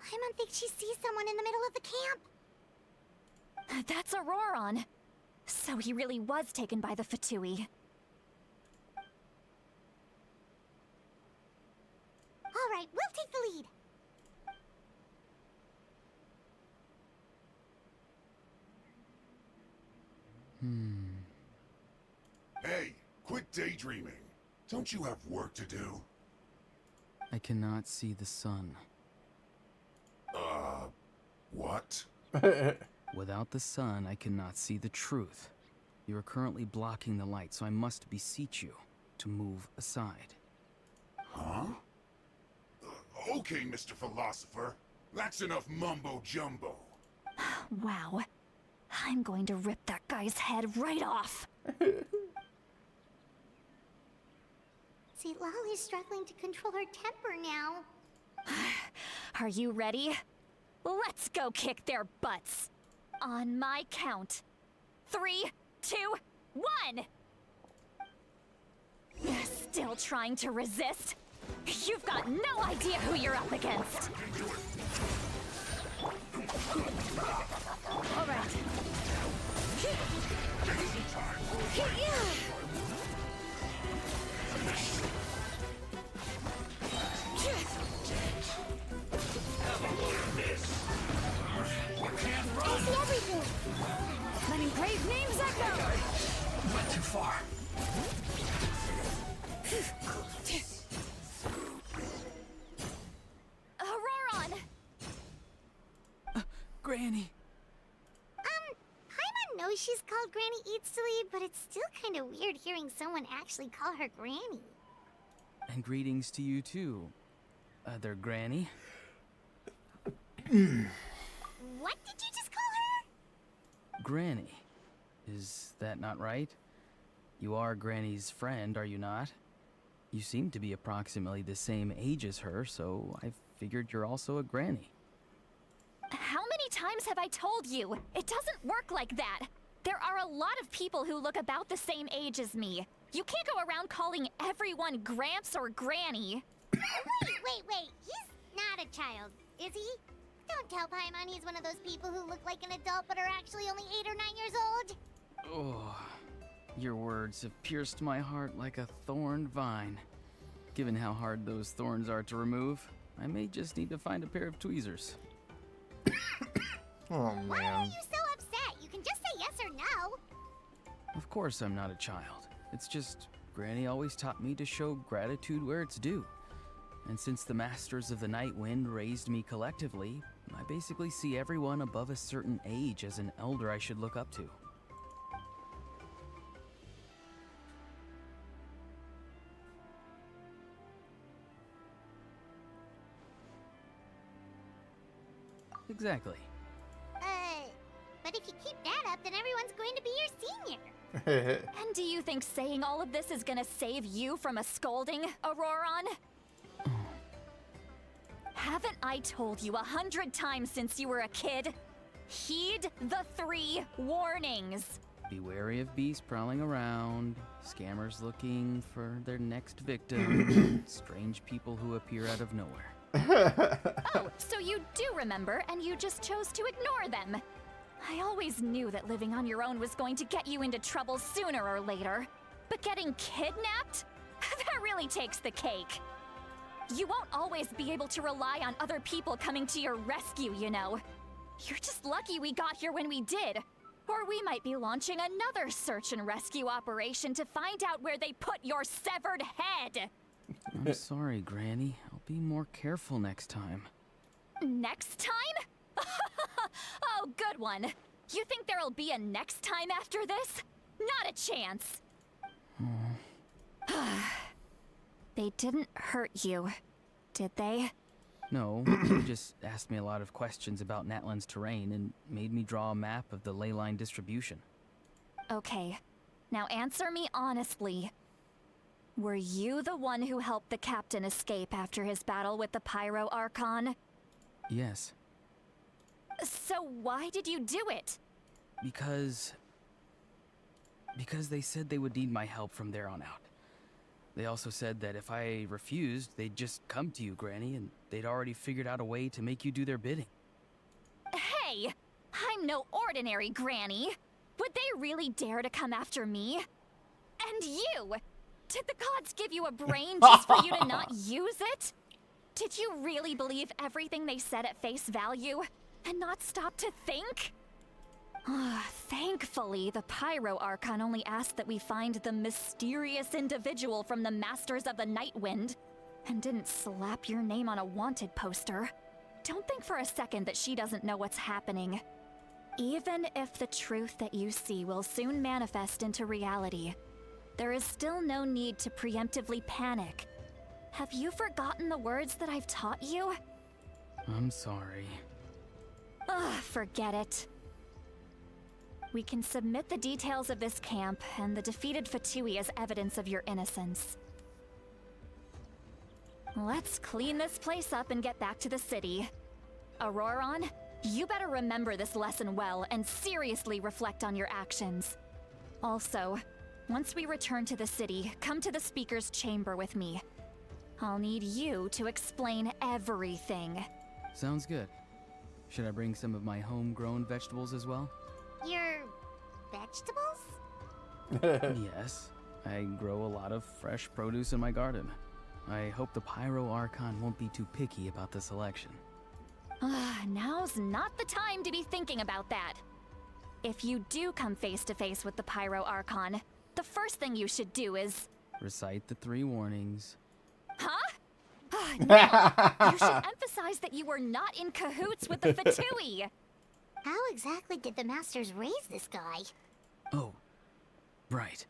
Paimon thinks she sees someone in the middle of the camp. That's Auroron. So he really was taken by the Fatui. All right, we'll take the lead. Hey, quit daydreaming. Don't you have work to do? I cannot see the sun. What? Without the sun, I cannot see the truth. You are currently blocking the light, so I must beseech you to move aside. Huh? Okay, Mr. Philosopher. That's enough mumbo-jumbo. Wow. I'm going to rip that guy's head right off. See, Lolly's struggling to control her temper now. Are you ready? Let's go kick their butts. On my count. 3, 2, 1! Still trying to resist? You've got no idea who you're up against. All right. I see everything. Letting brave names echo! Went too far. Auroron! Granny! Paimon knows she's called Granny Eats to Lead, but it's still kind of weird hearing someone actually call her Granny. And greetings to you too, other Granny. What did you just call her? Granny. Is that not right? You are Granny's friend, are you not? You seem to be approximately the same age as her, so I figured you're also a Granny. How many times have I told you? It doesn't work like that. There are a lot of people who look about the same age as me. You can't go around calling everyone Gramps or Granny. Wait. He's not a child, is he? Don't tell Paimon he's one of those people who look like an adult but are actually only 8 or 9 years old. Oh, your words have pierced my heart like a thorned vine. Given how hard those thorns are to remove, I may just need to find a pair of tweezers. Oh Why are man. you so upset? You can just say yes or no. Of course I'm not a child. It's just, Granny always taught me to show gratitude where it's due. And since the Masters of the Night Wind raised me collectively, I basically see everyone above a certain age as an elder I should look up to. Exactly. But if you keep that up, then everyone's going to be your senior. And do you think saying all of this is gonna save you from a scolding, Auroron? Haven't I told you 100 times since you were a kid? Heed the 3 warnings. Be wary of beasts prowling around, scammers looking for their next victim, strange people who appear out of nowhere. Oh, so you do remember, and you just chose to ignore them. I always knew that living on your own was going to get you into trouble sooner or later. But getting kidnapped? That really takes the cake. You won't always be able to rely on other people coming to your rescue, you know. You're just lucky we got here when we did. Or we might be launching another search and rescue operation to find out where they put your severed head. I'm sorry, Granny. I'll be more careful next time. Next time? Oh, good one. You think there'll be a next time after this? Not a chance. They didn't hurt you, did they? No, they just asked me a lot of questions about Natlan's terrain and made me draw a map of the ley line distribution. Okay, now answer me honestly. Were you the one who helped the captain escape after his battle with the Pyro Archon? Yes. So why did you do it? Because they said they would need my help from there on out. They also said that if I refused, they'd just come to you, Granny, and they'd already figured out a way to make you do their bidding. Hey! I'm no ordinary Granny! Would they really dare to come after me? And you! Did the gods give you a brain just for you to not use it? Did you really believe everything they said at face value, and not stop to think? Thankfully, the Pyro Archon only asked that we find the mysterious individual from the Masters of the Night Wind, and didn't slap your name on a wanted poster. Don't think for a second that she doesn't know what's happening. Even if the truth that you see will soon manifest into reality, there is still no need to preemptively panic. Have you forgotten the words that I've taught you? I'm sorry. Forget it. We can submit the details of this camp and the defeated Fatui as evidence of your innocence. Let's clean this place up and get back to the city. Auroron, you better remember this lesson well and seriously reflect on your actions. Also, once we return to the city, come to the speaker's chamber with me. I'll need you to explain everything. Sounds good. Should I bring some of my homegrown vegetables as well? Your vegetables? Yes. I grow a lot of fresh produce in my garden. I hope the Pyro Archon won't be too picky about the selection. Now's not the time to be thinking about that. If you do come face to face with the Pyro Archon, the first thing you should do is... Recite the 3 warnings. Huh? No, you should emphasize that you were not in cahoots with the Fatui. How exactly did the Masters raise this guy? Oh, right.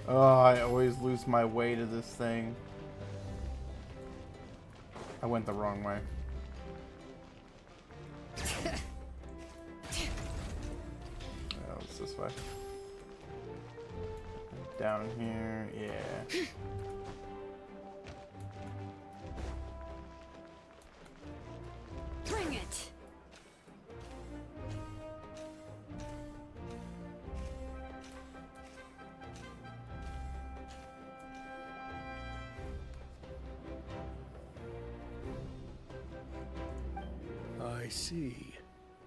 Oh, I always lose my way to this thing. I went the wrong way. Oh, it's this way. Down here, yeah. Bring it! I see.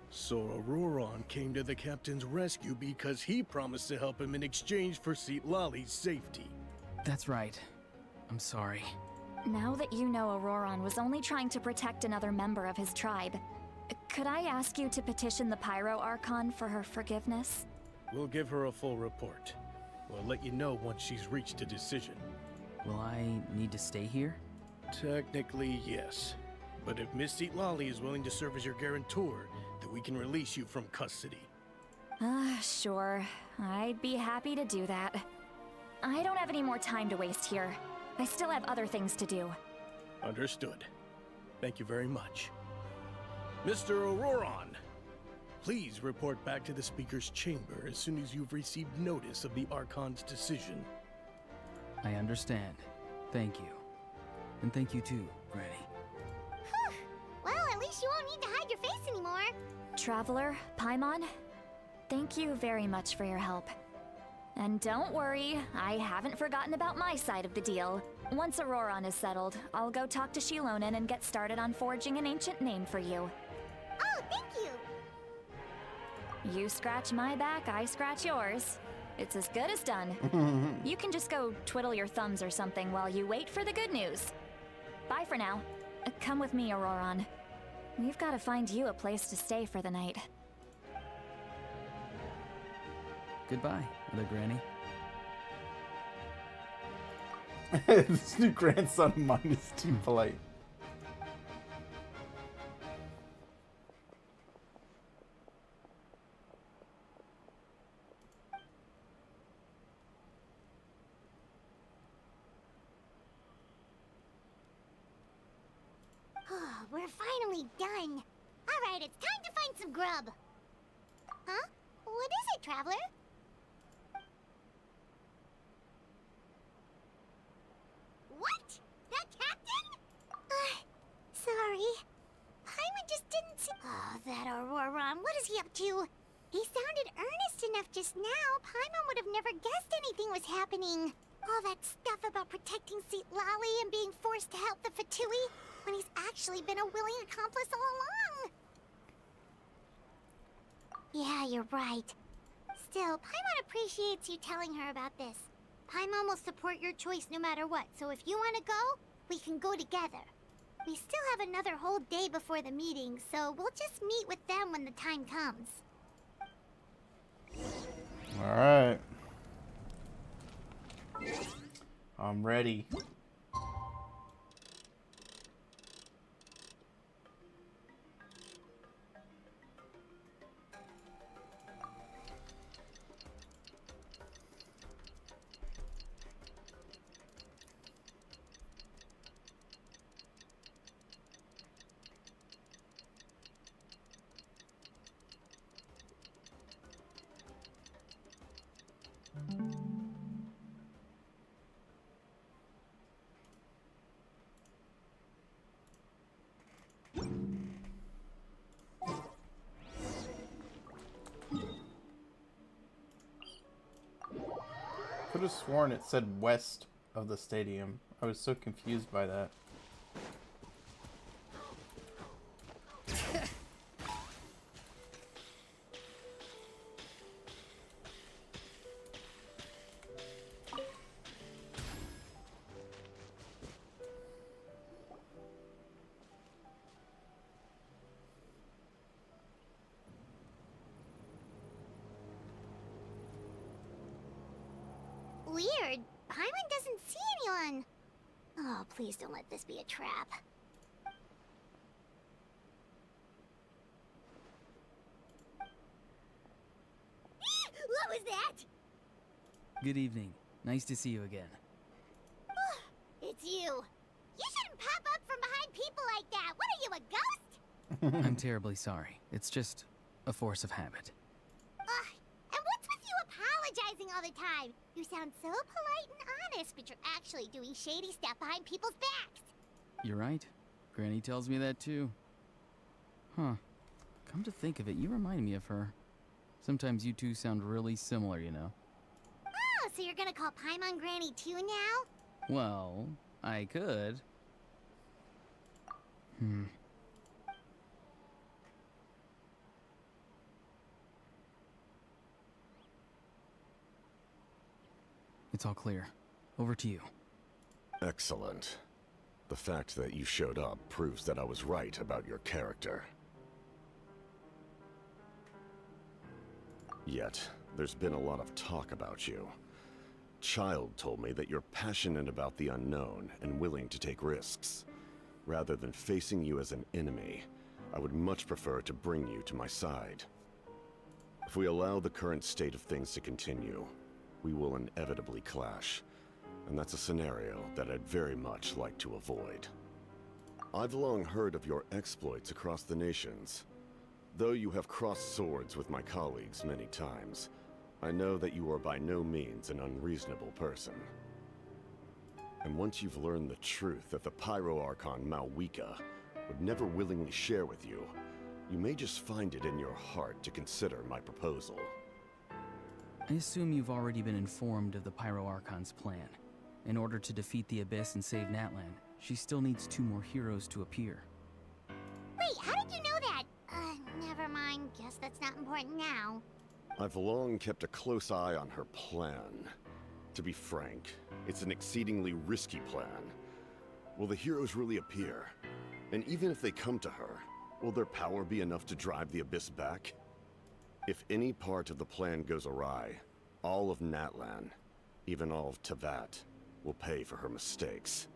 So Auroron came to the captain's rescue because he promised to help him in exchange for Lali's safety. That's right. I'm sorry. Now that you know Auroron was only trying to protect another member of his tribe, could I ask you to petition the Pyro Archon for her forgiveness? We'll give her a full report. We'll let you know once she's reached a decision. Will I need to stay here? Technically, yes. But if Miss Lali is willing to serve as your guarantor, then we can release you from custody. Sure. I'd be happy to do that. I don't have any more time to waste here. I still have other things to do. Understood. Thank you very much. Mr. Auroron, please report back to the Speaker's chamber as soon as you've received notice of the Archon's decision. I understand. Thank you. And thank you too, Granny. Whew. Well, at least you won't need to hide your face anymore. Traveler, Paimon, thank you very much for your help. And don't worry, I haven't forgotten about my side of the deal. Once Auroron is settled, I'll go talk to Shilonen and get started on forging an ancient name for you. Oh, thank you. You scratch my back, I scratch yours. It's as good as done. You can just go twiddle your thumbs or something while you wait for the good news. Bye for now. Come with me, Auroron. We've got to find you a place to stay for the night. Goodbye, Mother Granny. This new grandson of mine is too polite. Oh, we're finally done. All right, it's time to find some grub. Huh? What is it, Traveler? What? That captain? Sorry. Paimon just didn't see— Oh, that Auroron. What is he up to? He sounded earnest enough just now. Paimon would have never guessed anything was happening. All that stuff about protecting Seat Lally and being forced to help the Fatui when he's actually been a willing accomplice all along. Yeah, you're right. Still, Paimon appreciates you telling her about this. Paimon will support your choice no matter what, so if you want to go, we can go together. We still have another whole day before the meeting, so we'll just meet with them when the time comes. Alright. I'm ready. Could have sworn it said west of the stadium. I was so confused by that. Weird. Paimon doesn't see anyone. Oh, please don't let this be a trap. What was that? Good evening. Nice to see you again. It's you. You shouldn't pop up from behind people like that. What are you, a ghost? I'm terribly sorry. It's just a force of habit. And what's with you apologizing all the time? You sound so polite and honest, but you're actually doing shady stuff behind people's backs. You're right. Granny tells me that too. Huh. Come to think of it, you remind me of her. Sometimes you two sound really similar, you know. Oh, so you're gonna call Paimon Granny too now? Well, I could. It's all clear. Over to you. Excellent. The fact that you showed up proves that I was right about your character. Yet, there's been a lot of talk about you. Child told me that you're passionate about the unknown and willing to take risks. Rather than facing you as an enemy, I would much prefer to bring you to my side. If we allow the current state of things to continue, we will inevitably clash, and that's a scenario that I'd very much like to avoid. I've long heard of your exploits across the nations. Though you have crossed swords with my colleagues many times, I know that you are by no means an unreasonable person. And once you've learned the truth that the Pyro Archon Malwika would never willingly share with you, you may just find it in your heart to consider my proposal. I assume you've already been informed of the Pyro Archon's plan. In order to defeat the Abyss and save Natlan, she still needs 2 more heroes to appear. Wait, how did you know that? Never mind. Guess that's not important now. I've long kept a close eye on her plan. To be frank, it's an exceedingly risky plan. Will the heroes really appear? And even if they come to her, will their power be enough to drive the Abyss back? If any part of the plan goes awry, all of Natlan, even all of Teyvat, will pay for her mistakes.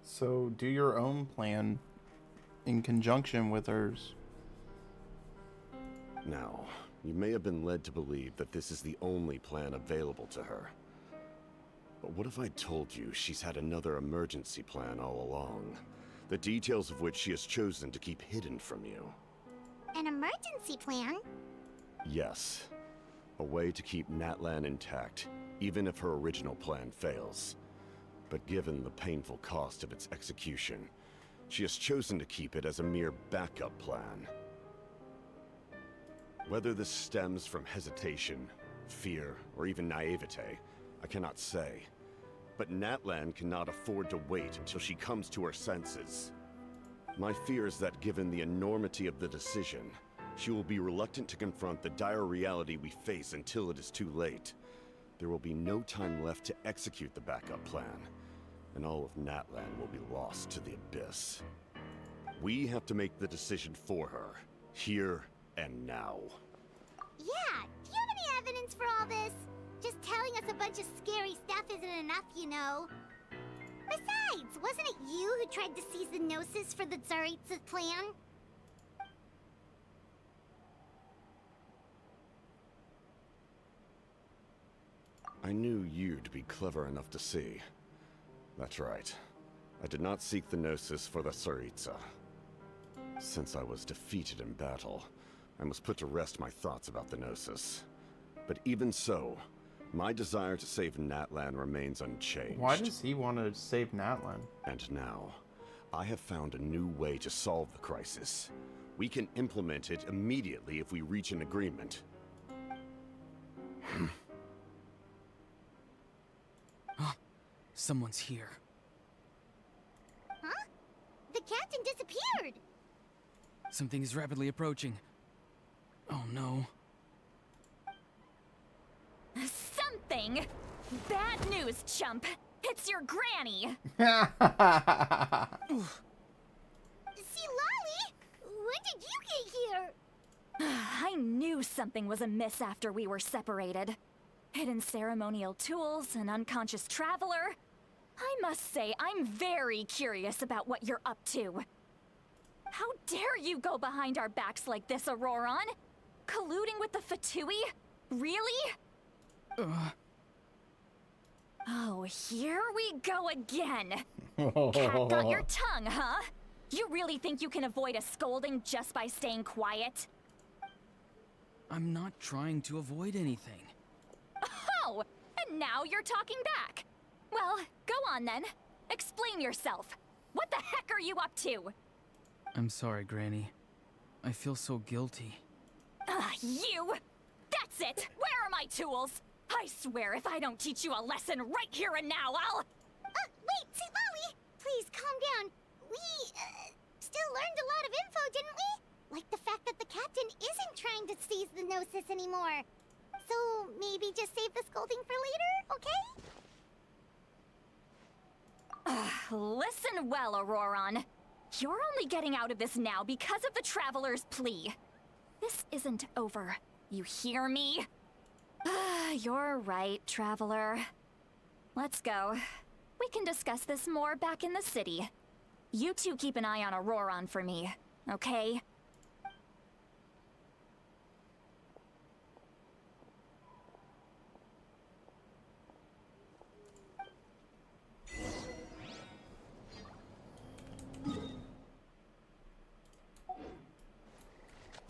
So do your own plan in conjunction with hers. Now, you may have been led to believe that this is the only plan available to her. But what if I told you she's had another emergency plan all along, the details of which she has chosen to keep hidden from you? An emergency plan? Yes. A way to keep Natlan intact, even if her original plan fails. But given the painful cost of its execution, she has chosen to keep it as a mere backup plan. Whether this stems from hesitation, fear, or even naivete, I cannot say. But Natlan cannot afford to wait until she comes to her senses. My fear is that given the enormity of the decision, she will be reluctant to confront the dire reality we face until it is too late. There will be no time left to execute the backup plan, and all of Natlan will be lost to the Abyss. We have to make the decision for her, here and now. Yeah, do you have any evidence for all this? Just telling us a bunch of scary stuff isn't enough, you know. Besides, wasn't it you who tried to seize the Gnosis for the Tsaritsa plan? I knew you to be clever enough to see. That's right. I did not seek the Gnosis for the Tsaritsa. Since I was defeated in battle, I must put to rest my thoughts about the Gnosis. But even so, my desire to save Natlan remains unchanged. Why does he want to save Natlan? And now, I have found a new way to solve the crisis. We can implement it immediately if we reach an agreement. Someone's here. Huh? The captain disappeared! Something is rapidly approaching. Oh no. Something? Bad news, chump. It's your granny. See, Lolly? When did you get here? I knew something was amiss after we were separated. Hidden ceremonial tools, an unconscious traveler. I must say, I'm very curious about what you're up to. How dare you go behind our backs like this, Auroron? Colluding with the Fatui? Really? Oh, here we go again. Cat got your tongue, huh? You really think you can avoid a scolding just by staying quiet? I'm not trying to avoid anything. Oh, and now you're talking back. Well, go on then. Explain yourself. What the heck are you up to? I'm sorry, Granny. I feel so guilty. You! That's it! Where are my tools? I swear if I don't teach you a lesson right here and now, I'll... Wait, see, Lolly! Please, calm down. We, still learned a lot of info, didn't we? Like the fact that the captain isn't trying to seize the Gnosis anymore. So, maybe just save the scolding for later, okay? Listen well, Auroron. You're only getting out of this now because of the Traveler's plea. This isn't over. You hear me? You're right, Traveler. Let's go. We can discuss this more back in the city. You two keep an eye on Auroron for me, okay?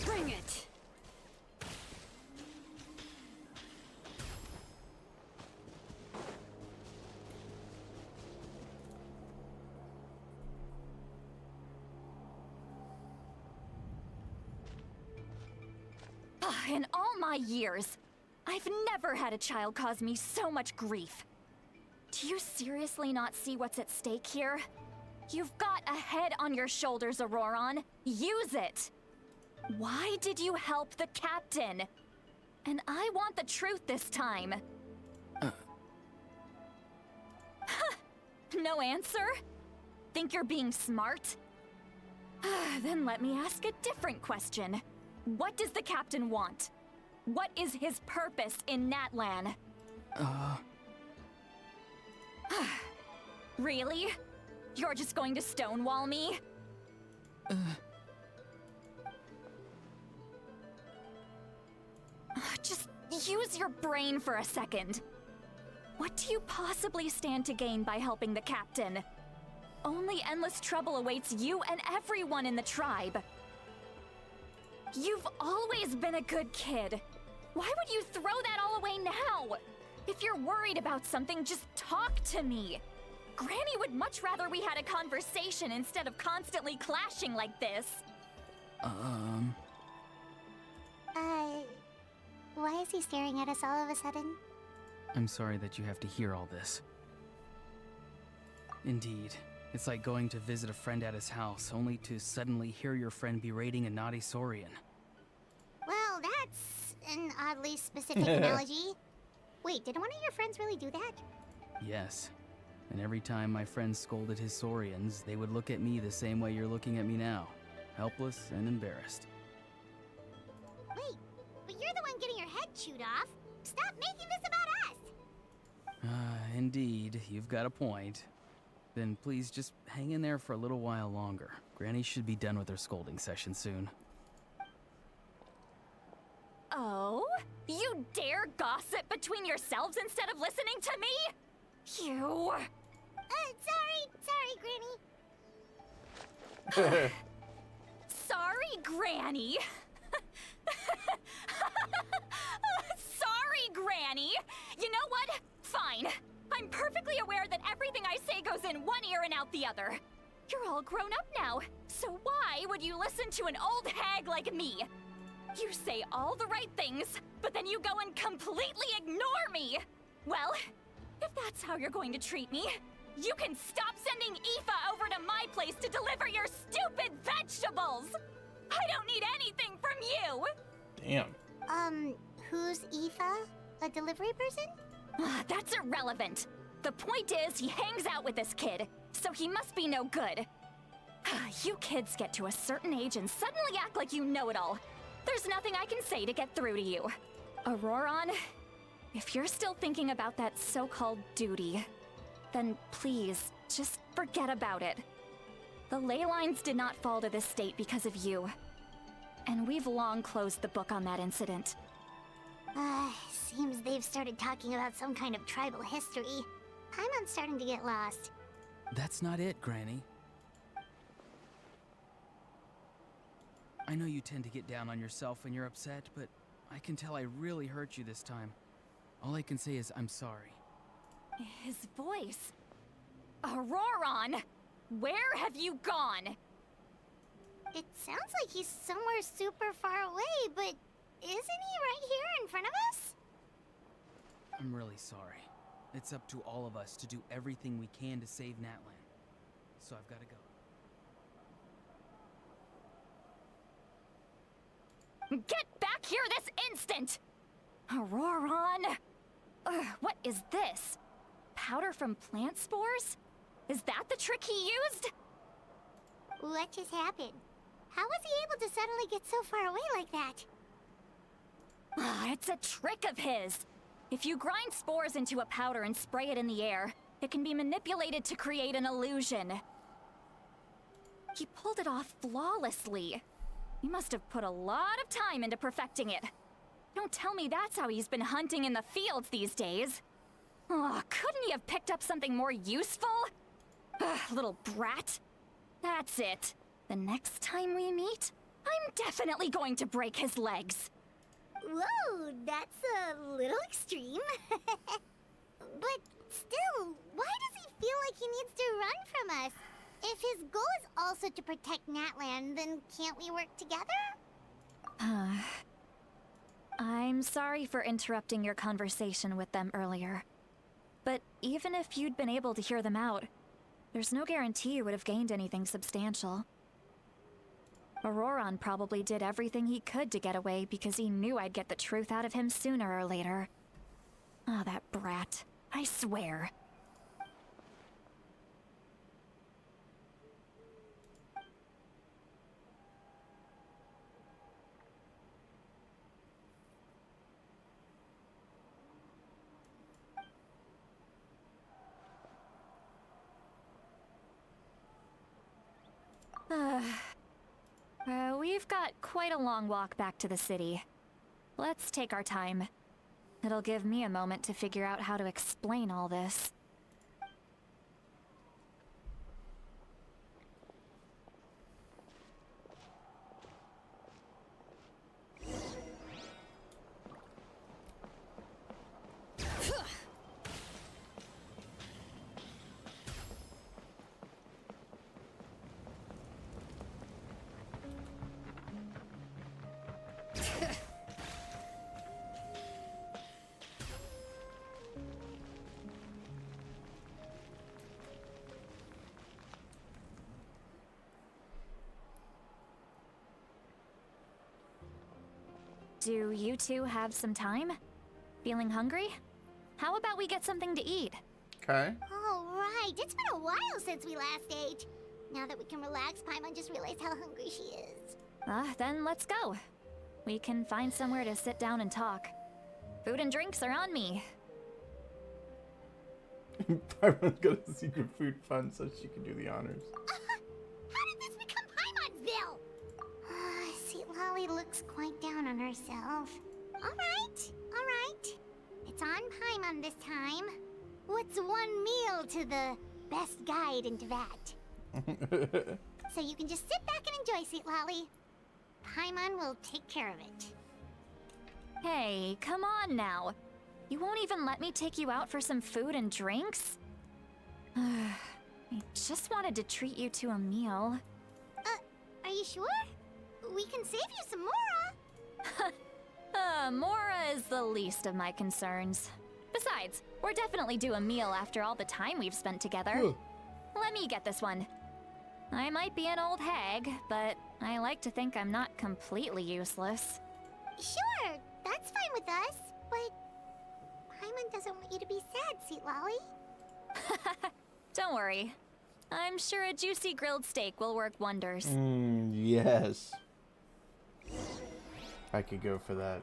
Bring it! In all my years, I've never had a child cause me so much grief. Do you seriously not see what's at stake here? You've got a head on your shoulders, Auroron. Use it! Why did you help the captain? And I want the truth this time. No answer? Think you're being smart? Then let me ask a different question. What does the captain want? What is his purpose in Natlan? Really? You're just going to stonewall me? Just use your brain for a second. What do you possibly stand to gain by helping the captain? Only endless trouble awaits you and everyone in the tribe. You've always been a good kid. Why would you throw that all away now? If you're worried about something, just talk to me. Granny would much rather we had a conversation instead of constantly clashing like this. Why is he staring at us all of a sudden? I'm sorry that you have to hear all this. Indeed. It's like going to visit a friend at his house, only to suddenly hear your friend berating a naughty Saurian. Well, that's an oddly specific analogy. Wait, did one of your friends really do that? Yes. And every time my friend scolded his Saurians, they would look at me the same way you're looking at me now. Helpless and embarrassed. Wait, but you're the one getting your head chewed off. Stop making this about us! Indeed, you've got a point. Then please just hang in there for a little while longer. Granny should be done with her scolding session soon. Oh? You dare gossip between yourselves instead of listening to me? You... Sorry, Granny. Sorry, Granny. Sorry, Granny. You know what? Fine. I'm perfectly aware that everything I say goes in one ear and out the other. You're all grown up now, so why would you listen to an old hag like me? You say all the right things, but then you go and completely ignore me. Well, if that's how you're going to treat me, you can stop sending Aoife over to my place to deliver your stupid vegetables! I don't need anything from you! Damn. Who's Aoife? A delivery person? That's irrelevant. The point is, he hangs out with this kid, so he must be no good. You kids get to a certain age and suddenly act like you know it all. There's nothing I can say to get through to you. Auroron, if you're still thinking about that so-called duty, then please, just forget about it. The ley lines did not fall to this state because of you. And we've long closed the book on that incident. Seems they've started talking about some kind of tribal history. I'm starting to get lost. That's not it, Granny. I know you tend to get down on yourself when you're upset, but I can tell I really hurt you this time. All I can say is I'm sorry. His voice. Auroron! Where have you gone? It sounds like he's somewhere super far away, but isn't he right here in front of us? I'm really sorry. It's up to all of us to do everything we can to save Natlan. So I've got to go. Get back here this instant! Auroron! What is this? Powder from plant spores? Is that the trick he used? What just happened? How was he able to suddenly get so far away like that? It's a trick of his. If you grind spores into a powder and spray it in the air, it can be manipulated to create an illusion. He pulled it off flawlessly. He must have put a lot of time into perfecting it. Don't tell me that's how he's been hunting in the fields these days. Oh, couldn't he have picked up something more useful? Little brat. That's it. The next time we meet, I'm definitely going to break his legs. Whoa, that's a little extreme. But still, why does he feel like he needs to run from us? If his goal is also to protect Natlan, then can't we work together? I'm sorry for interrupting your conversation with them earlier. But even if you'd been able to hear them out, there's no guarantee you would have gained anything substantial. Auroron probably did everything he could to get away because he knew I'd get the truth out of him sooner or later. Ah, that brat. I swear. We've got quite a long walk back to the city. Let's take our time. It'll give me a moment to figure out how to explain all this. Do you two have some time? Feeling hungry? How about we get something to eat? Okay. All right, it's been a while since we last ate. Now that we can relax, Paimon just realized how hungry she is. Then let's go. We can find somewhere to sit down and talk. Food and drinks are on me. Paimon's got a secret food fund so she can do the honors. How did this become Paimon's bill? Sweet Lolly looks quite down on herself. All right. It's on Paimon this time. What's one meal to the best guide into that? So you can just sit back and enjoy, Sweet Lolly. Paimon will take care of it. Hey, come on now. You won't even let me take you out for some food and drinks? I just wanted to treat you to a meal. Are you sure? We can save you some Mora. Mora is the least of my concerns. Besides, we're definitely due a meal after all the time we've spent together. Let me get this one. I might be an old hag, but I like to think I'm not completely useless. Sure, that's fine with us, but Paimon doesn't want you to be sad, Sweet Lolly. Don't worry. I'm sure a juicy grilled steak will work wonders. Yes. I could go for that.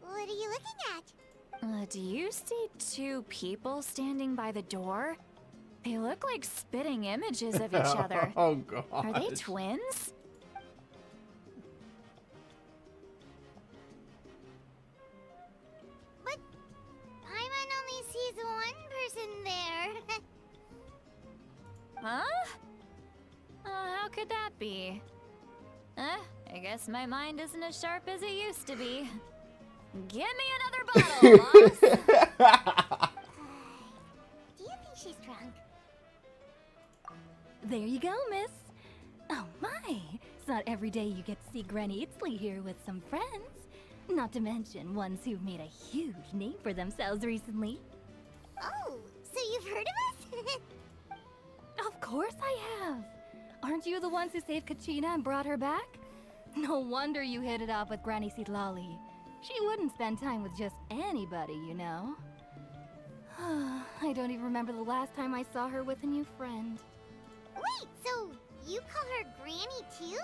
What are you looking at? Do you see two people standing by the door? They look like spitting images of each other. Oh god. Are they twins? But Paimon only sees one person there. Huh? How could that be? I guess my mind isn't as sharp as it used to be. Give me another bottle, boss! Do you think she's drunk? There you go, miss. Oh my, it's not every day you get to see Granny Itzley here with some friends. Not to mention ones who've made a huge name for themselves recently. Oh, so you've heard of us? Of course I have. Aren't you the ones who saved Kachina and brought her back? No wonder you hit it off with Granny Sitlali. She wouldn't spend time with just anybody, you know. I don't even remember the last time I saw her with a new friend. Wait, so you call her Granny too?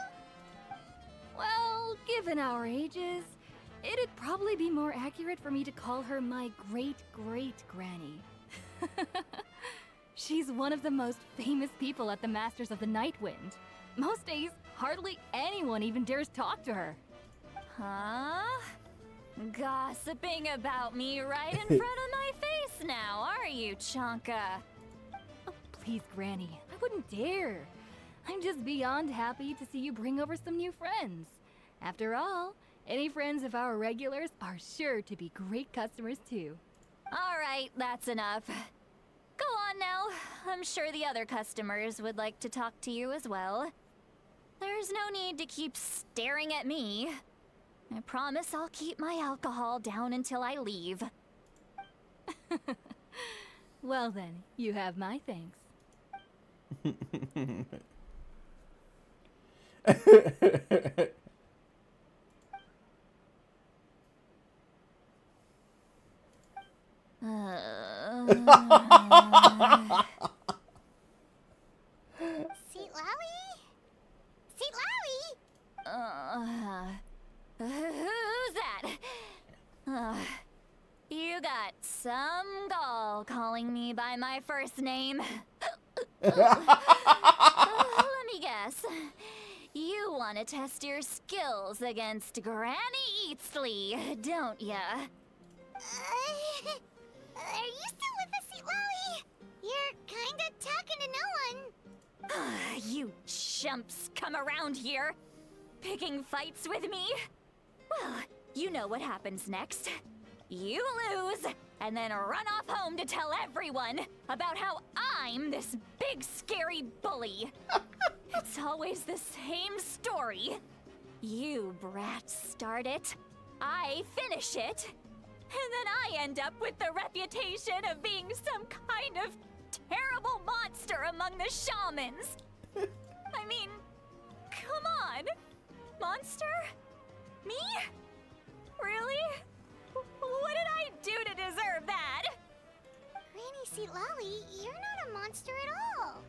Well, given our ages, it'd probably be more accurate for me to call her my great-great-granny. She's one of the most famous people at the Masters of the Night Wind. Most days, hardly anyone even dares talk to her. Huh? Gossiping about me right in front of my face now, are you, Chonka? Oh, please, Granny, I wouldn't dare. I'm just beyond happy to see you bring over some new friends. After all, any friends of our regulars are sure to be great customers too. All right, that's enough. Go on now. I'm sure the other customers would like to talk to you as well. There's no need to keep staring at me. I promise I'll keep my alcohol down until I leave. Well then, you have my thanks. Seat Lowy? Seat Lowy? Who's that? You got some gall calling me by my first name. Let me guess. You want to test your skills against Granny Eatsley, don't ya? Are you still with us, Seat Lowy? You're kinda talking to no one. You chumps come around here, picking fights with me? Well, you know what happens next. You lose, and then run off home to tell everyone about how I'm this big scary bully. It's always the same story. You brats start it, I finish it, and then I end up with the reputation of being some kind of terrible monster among the shamans. I mean, come on. Monster? Me? Really? What did I do to deserve that? Granny Seat Lowy, you're not a monster at all.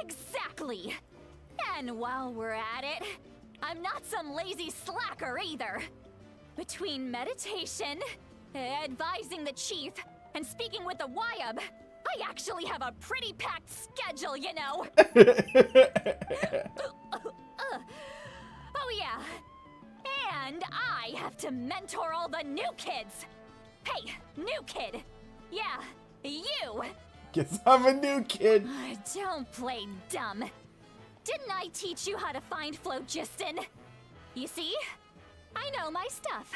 Exactly. And while we're at it, I'm not some lazy slacker either. Between meditation, advising the chief, and speaking with the Wyab, I actually have a pretty packed schedule, you know. Oh yeah. And I have to mentor all the new kids. Hey, new kid. Yeah, you. Guess I'm a new kid. Don't play dumb. Didn't I teach you how to find phlogiston? You see? I know my stuff.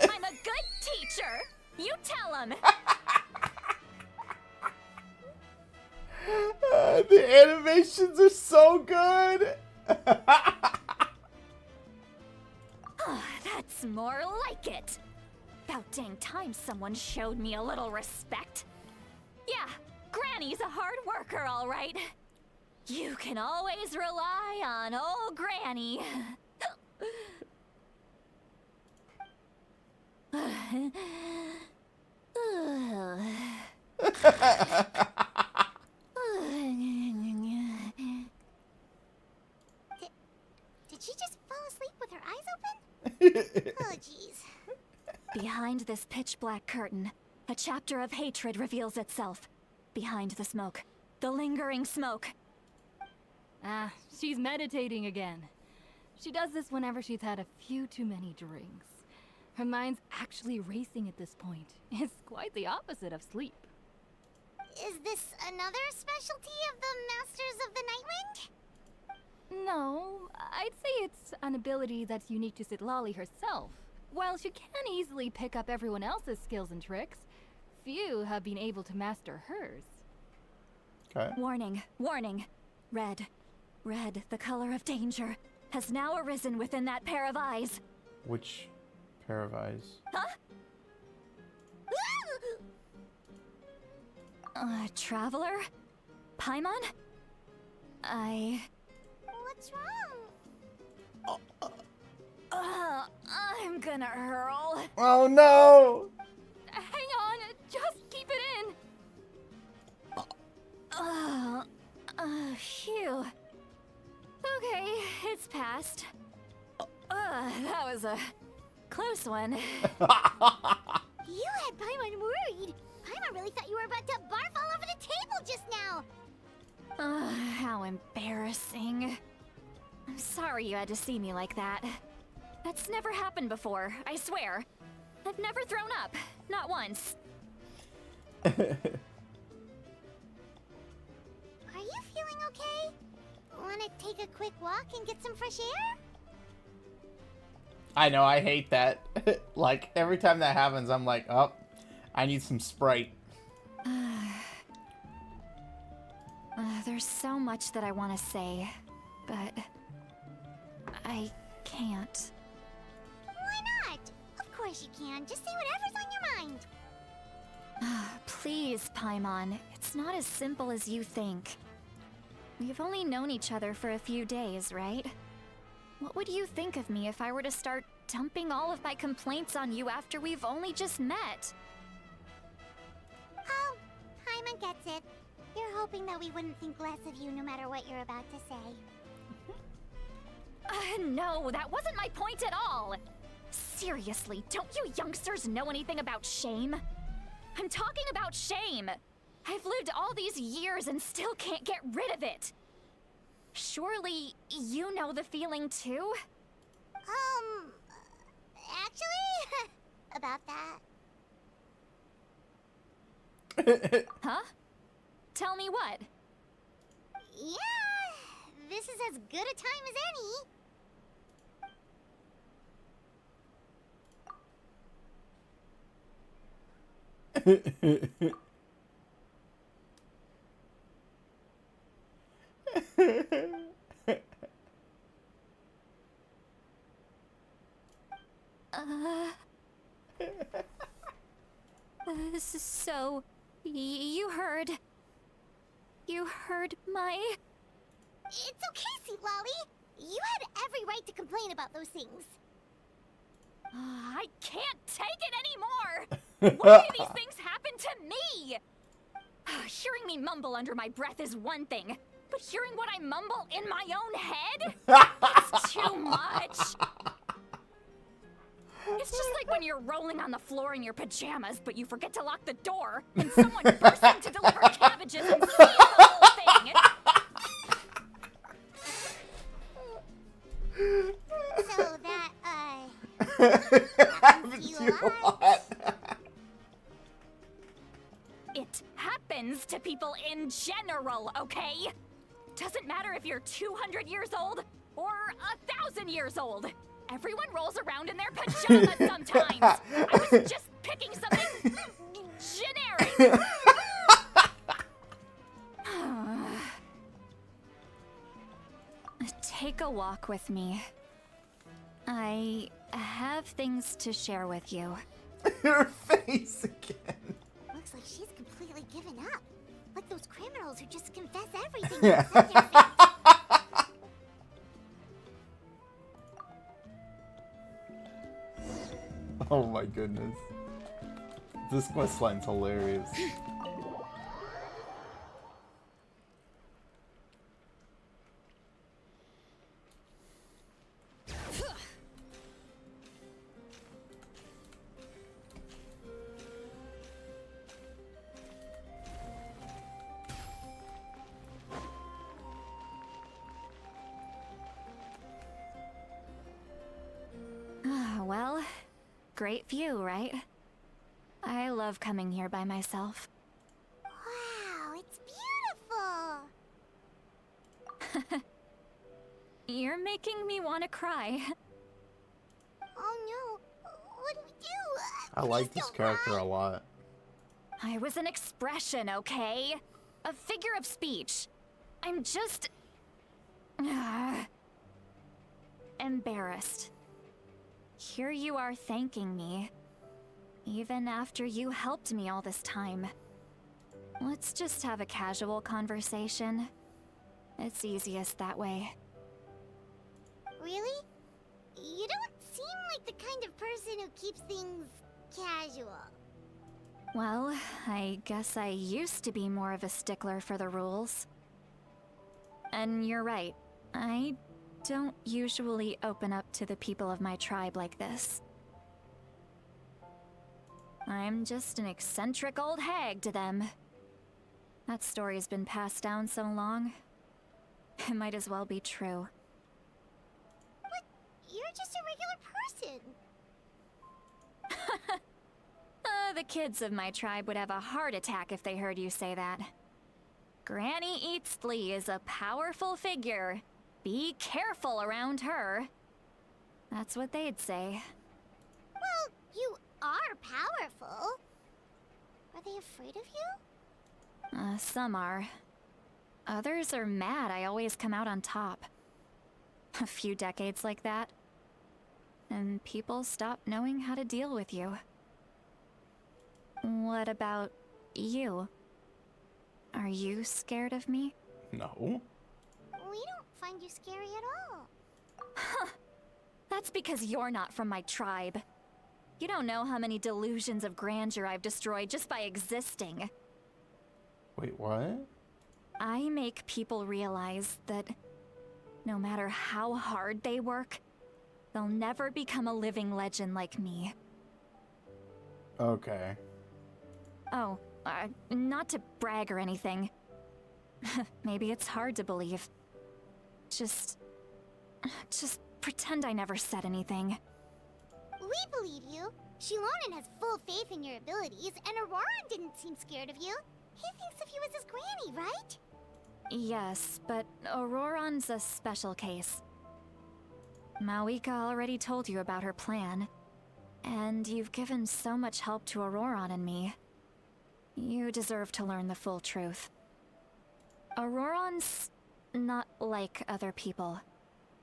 I'm a good teacher. You tell him. The animations are so good. That's more like it. About dang time someone showed me a little respect. Yeah, Granny's a hard worker, all right. You can always rely on old Granny. Did she just fall asleep with her eyes open? Oh, jeez. Behind this pitch-black curtain, a chapter of hatred reveals itself. Behind the smoke, the lingering smoke. Ah, she's meditating again. She does this whenever she's had a few too many drinks. Her mind's actually racing at this point. It's quite the opposite of sleep. Is this another specialty of the Masters of the Nightwind? No, I'd say it's an ability that's unique to Citlali herself. While she can easily pick up everyone else's skills and tricks, few have been able to master hers. Okay. Warning, warning. Red, red, the color of danger, has now arisen within that pair of eyes. Which pair of eyes? Huh? Traveler? Paimon? What's wrong? I'm gonna hurl. Oh no! Hang on, just keep it in. Phew. Okay, it's passed. That was a close one. You had Paimon worried. I really thought you were about to barf all over the table just now. How embarrassing. I'm sorry you had to see me like that. That's never happened before, I swear. I've never thrown up. Not once. Are you feeling okay? Want to take a quick walk and get some fresh air? I know, I hate that. Like, every time that happens, I'm like, oh, I need some Sprite. There's so much that I want to say, but I can't. Why not? Of course you can. Just say whatever's on your mind. Please, Paimon. It's not as simple as you think. We've only known each other for a few days, right? What would you think of me if I were to start dumping all of my complaints on you after we've only just met? Oh, Paimon gets it. You're hoping that we wouldn't think less of you no matter what you're about to say. No, that wasn't my point at all! Seriously, don't you youngsters know anything about shame? I'm talking about shame! I've lived all these years and still can't get rid of it! Surely, you know the feeling too? Actually, about that. Huh? Tell me what? Yeah, this is as good a time as So, you heard my... It's okay, Sweet Lolly. You had every right to complain about those things. I can't take it anymore! Why do these things happen to me? Hearing me mumble under my breath is one thing, but hearing what I mumble in my own head? It's too much! It's just like when you're rolling on the floor in your pajamas, but you forget to lock the door, and someone bursts in to deliver cabbages and sees the whole thing! So that, happens to you a lot. It happens to people in general, okay? Doesn't matter if you're 200 years old or 1,000 years old. Everyone rolls around in their pajamas sometimes. I was just picking something generic. Take a walk with me. I have things to share with you. Her face again. Looks like she's completely given up. Like those criminals who just confess everything and accept their fate. Oh my goodness. This questline's hilarious. Well, great view, right? I love coming here by myself. Wow, it's beautiful. You're making me want to cry. Oh no, what do we do? I like this character a lot. I was an expression, okay? A figure of speech. I'm just... embarrassed. Here you are thanking me. Even after you helped me all this time. Let's just have a casual conversation. It's easiest that way. Really? You don't seem like the kind of person who keeps things casual. Well, I guess I used to be more of a stickler for the rules. And you're right. I don't usually open up to the people of my tribe like this. I'm just an eccentric old hag to them. That story's been passed down so long, it might as well be true. But you're just a regular person. The kids of my tribe would have a heart attack if they heard you say that. Granny Eatsley is a powerful figure. Be careful around her. That's what they'd say. Well, you are powerful. Are they afraid of you? Some are. Others are mad I always come out on top. A few decades like that, and people stop knowing how to deal with you. What about you? Are you scared of me? No. We don't find you scary at all. That's because you're not from my tribe. You don't know how many delusions of grandeur I've destroyed just by existing. Wait, what? I make people realize that no matter how hard they work, they'll never become a living legend like me. Okay. Oh, not to brag or anything. Maybe it's hard to believe. Just pretend I never said anything. We believe you. Shilonen has full faith in your abilities, and Auroran didn't seem scared of you. He thinks of you as his granny, right? Yes, but Auroran's a special case. Mawika already told you about her plan, and you've given so much help to Auroran and me. You deserve to learn the full truth. Auroran's not like other people.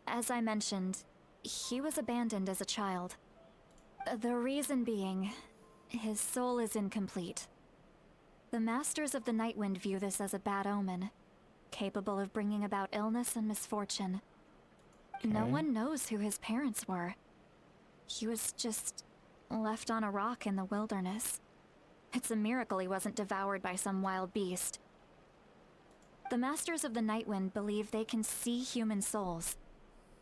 As I mentioned, he was abandoned as a child. The reason being, his soul is incomplete. The Masters of the Nightwind view this as a bad omen, capable of bringing about illness and misfortune. No Okay. one knows who his parents were. He was just left on a rock in the wilderness. It's a miracle he wasn't devoured by some wild beast. The Masters of the Nightwind believe they can see human souls,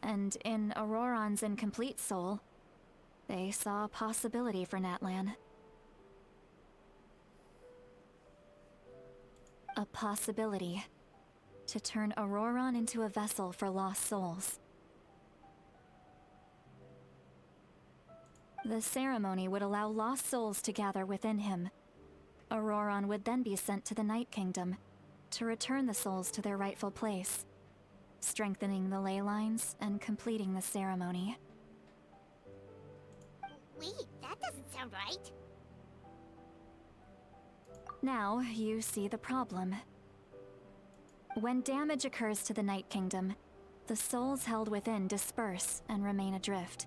and in Auroran's incomplete soul, they saw a possibility for Natlan. A possibility to turn Auroran into a vessel for lost souls. The ceremony would allow lost souls to gather within him. Auroran would then be sent to the Night Kingdom to return the souls to their rightful place, strengthening the ley lines and completing the ceremony. Wait, that doesn't sound right. Now, you see the problem. When damage occurs to the Night Kingdom, the souls held within disperse and remain adrift,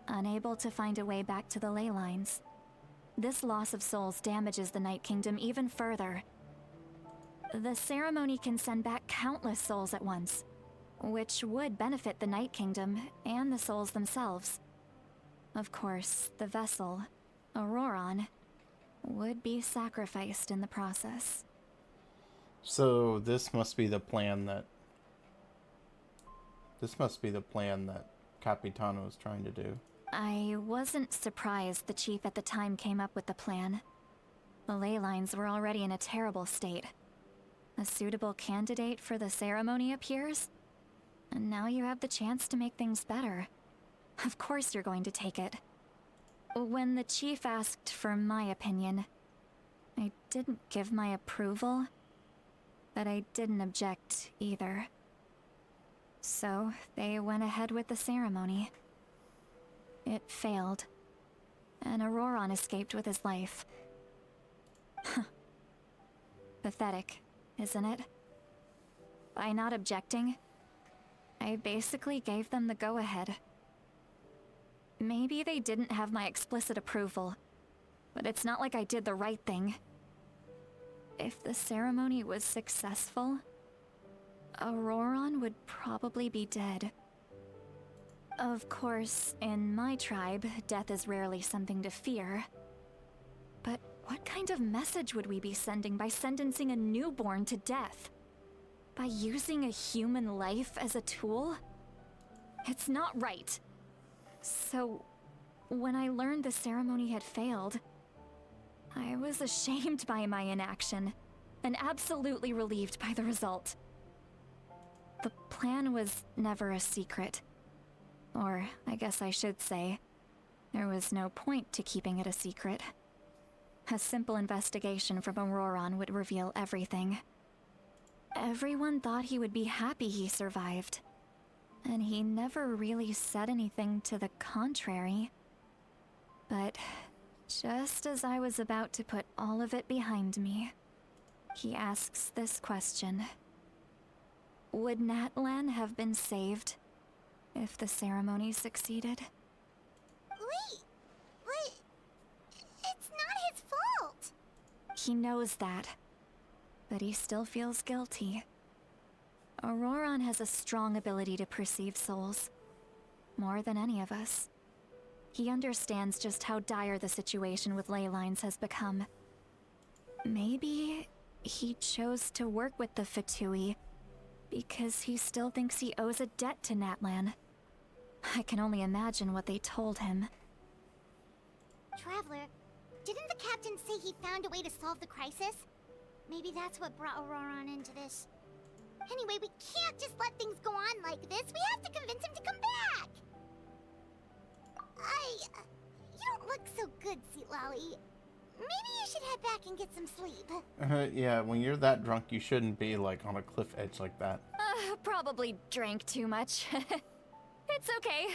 unable to find a way back to the ley lines. This loss of souls damages the Night Kingdom even further. The ceremony can send back countless souls at once, which would benefit the Night Kingdom and the souls themselves. Of course, the vessel, Auroran, would be sacrificed in the process. So this must be the plan that... This must be the plan that Capitano was trying to do. I wasn't surprised the chief at the time came up with the plan. The ley lines were already in a terrible state. A suitable candidate for the ceremony appears, and now you have the chance to make things better. Of course you're going to take it. When the chief asked for my opinion, I didn't give my approval, but I didn't object either. So they went ahead with the ceremony. It failed, and Auroran escaped with his life. Pathetic, isn't it? By not objecting, I basically gave them the go-ahead. Maybe they didn't have my explicit approval, but it's not like I did the right thing. If the ceremony was successful, Auroran would probably be dead. Of course, in my tribe, death is rarely something to fear. But what kind of message would we be sending by sentencing a newborn to death? By using a human life as a tool? It's not right. So, when I learned the ceremony had failed, I was ashamed by my inaction, and absolutely relieved by the result. The plan was never a secret. Or, I guess I should say, there was no point to keeping it a secret. A simple investigation from Auroron would reveal everything. Everyone thought he would be happy he survived. And he never really said anything to the contrary. But just as I was about to put all of it behind me, he asks this question. Would Natlan have been saved if the ceremony succeeded? Wait, but it's not his fault. He knows that, but he still feels guilty. Auroron has a strong ability to perceive souls, more than any of us. He understands just how dire the situation with ley lines has become. Maybe he chose to work with the Fatui because he still thinks he owes a debt to Natlan. I can only imagine what they told him. Traveler, didn't the captain say he found a way to solve the crisis? Maybe that's what brought Auroron into this. Anyway, we can't just let things go on like this. We have to convince him to come back. You don't look so good, Sweet Lolly. Maybe you should head back and get some sleep. Yeah, when you're that drunk, you shouldn't be, like, on a cliff edge like that. Probably drank too much. It's okay.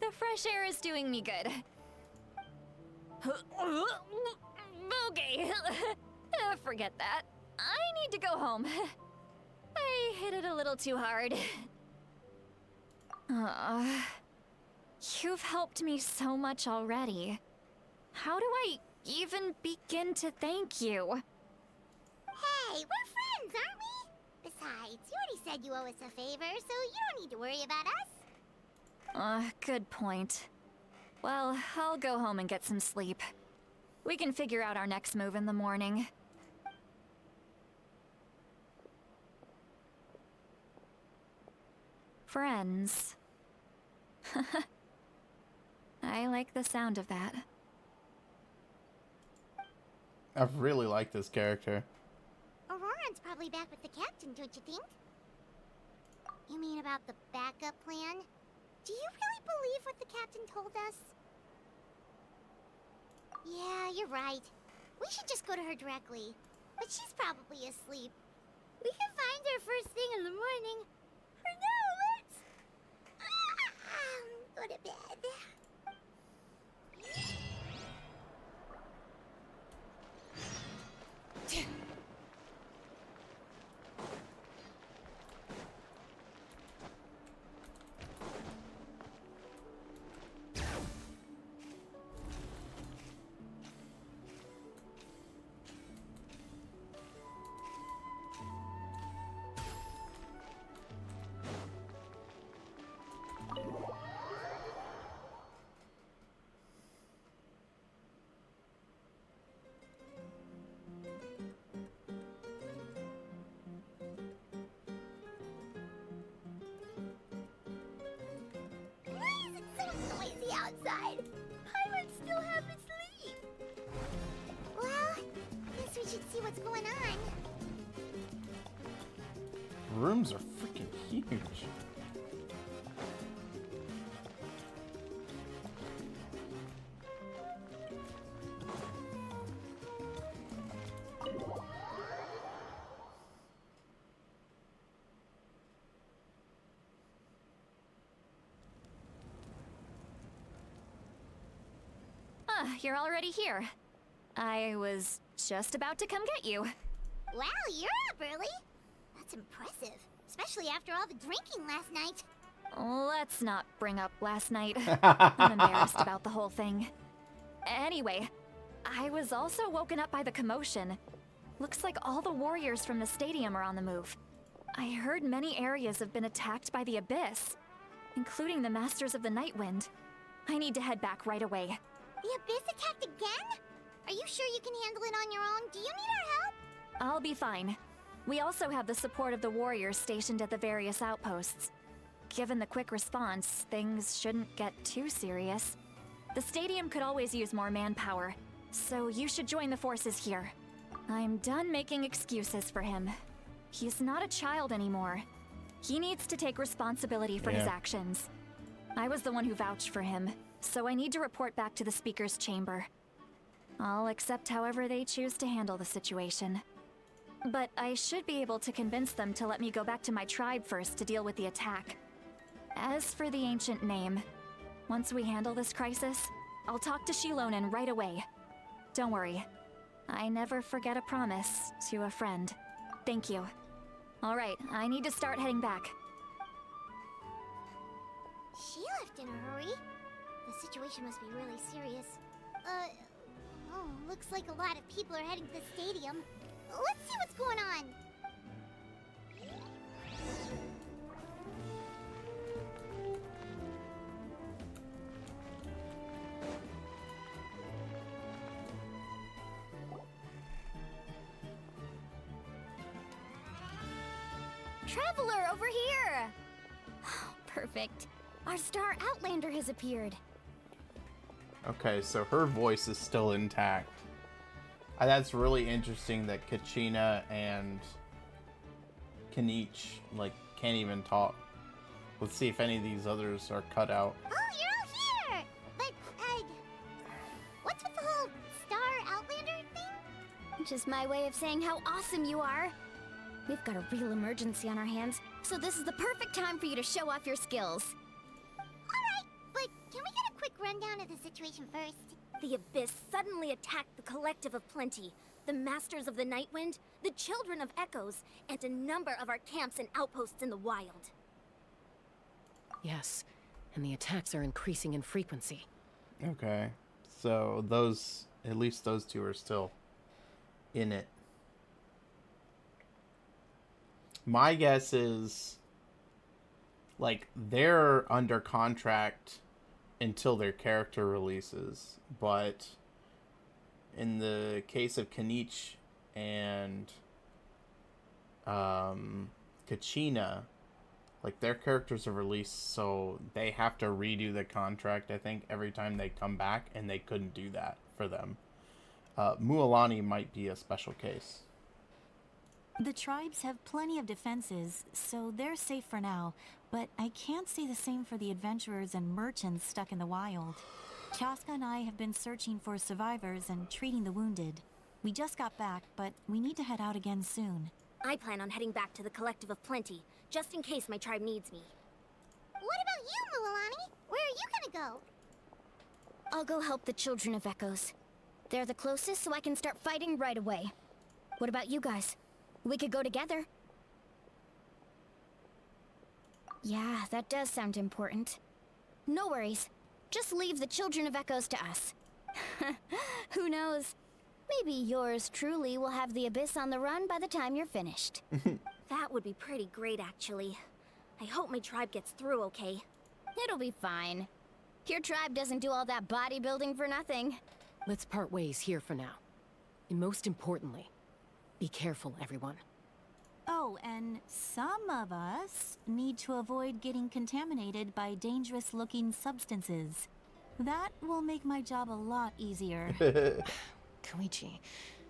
The fresh air is doing me good. Okay. Forget that. I need to go home. I hit it a little too hard. You've helped me so much already. How do I even begin to thank you? Hey, we're friends, aren't we? Besides, you already said you owe us a favor, so you don't need to worry about us. Good point. Well, I'll go home and get some sleep. We can figure out our next move in the morning. Friends. I like the sound of that. I really like this character. Auroron's probably back with the captain, don't you think? You mean about the backup plan? Do you really believe what the captain told us? Yeah, you're right. We should just go to her directly. But she's probably asleep. We can find her first thing in the morning. For now, let's... go to bed. Outside. Pirates still haven't sleep. Well, guess we should see what's going on. Rooms are freaking huge. You're already here. I was just about to come get you. Wow, you're up early. That's impressive, especially after all the drinking last night. Let's not bring up last night. I'm embarrassed about the whole thing. Anyway, I was also woken up by the commotion. Looks like all the warriors from the stadium are on the move. I heard many areas have been attacked by the Abyss, including the Masters of the Nightwind. I need to head back right away. The Abyss attacked again? Are you sure you can handle it on your own? Do you need our help? I'll be fine. We also have the support of the warriors stationed at the various outposts. Given the quick response, things shouldn't get too serious. The stadium could always use more manpower, So you should join the forces here. I'm done making excuses for him. He's not a child anymore. He needs to take responsibility for his actions. I was the one who vouched for him, so I need to report back to the Speaker's chamber. I'll accept however they choose to handle the situation. But I should be able to convince them to let me go back to my tribe first to deal with the attack. As for the ancient name, once we handle this crisis, I'll talk to Shilonen right away. Don't worry. I never forget a promise to a friend. Thank you. Alright, I need to start heading back. She left in a hurry. The situation must be really serious. Oh, looks like a lot of people are heading to the stadium. Let's see what's going on. Traveler, over here! Oh, perfect. Our star Outlander has appeared. Okay, so her voice is still intact. That's really interesting that Kachina and Kinich, like, can't even talk. Let's see if any of these others are cut out. Oh, you're all here! But, what's with the whole Star Outlander thing? Just my way of saying how awesome you are. We've got a real emergency on our hands, so this is the perfect time for you to show off your skills. Alright, but can we get a quick rundown of the situation first? The Abyss suddenly attacked the Collective of Plenty, the Masters of the Nightwind, the Children of Echoes, and a number of our camps and outposts in the wild. Yes, and the attacks are increasing in frequency. Okay, so those, at least those two are still in it. My guess is, like, they're under contract until their character releases, but in the case of Kinich and Kachina, like, their characters are released, so they have to redo the contract, I think, every time they come back, and they couldn't do that for them. Mualani might be a special case. The tribes have plenty of defenses, so they're safe for now, but I can't say the same for the adventurers and merchants stuck in the wild. Chaska and I have been searching for survivors and treating the wounded. We just got back, but we need to head out again soon. I plan on heading back to the Collective of Plenty, just in case my tribe needs me. What about you, Mualani? Where are you gonna go? I'll go help the Children of Echoes. They're the closest, so I can start fighting right away. What about you guys? We could go together. Yeah, that does sound important. No worries. Just leave the Children of Echoes to us. Who knows? Maybe yours truly will have the Abyss on the run by the time you're finished. That would be pretty great, actually. I hope my tribe gets through okay. It'll be fine. Your tribe doesn't do all that bodybuilding for nothing. Let's part ways here for now. And most importantly, be careful, everyone. Oh, and some of us need to avoid getting contaminated by dangerous-looking substances. That will make my job a lot easier. Koichi,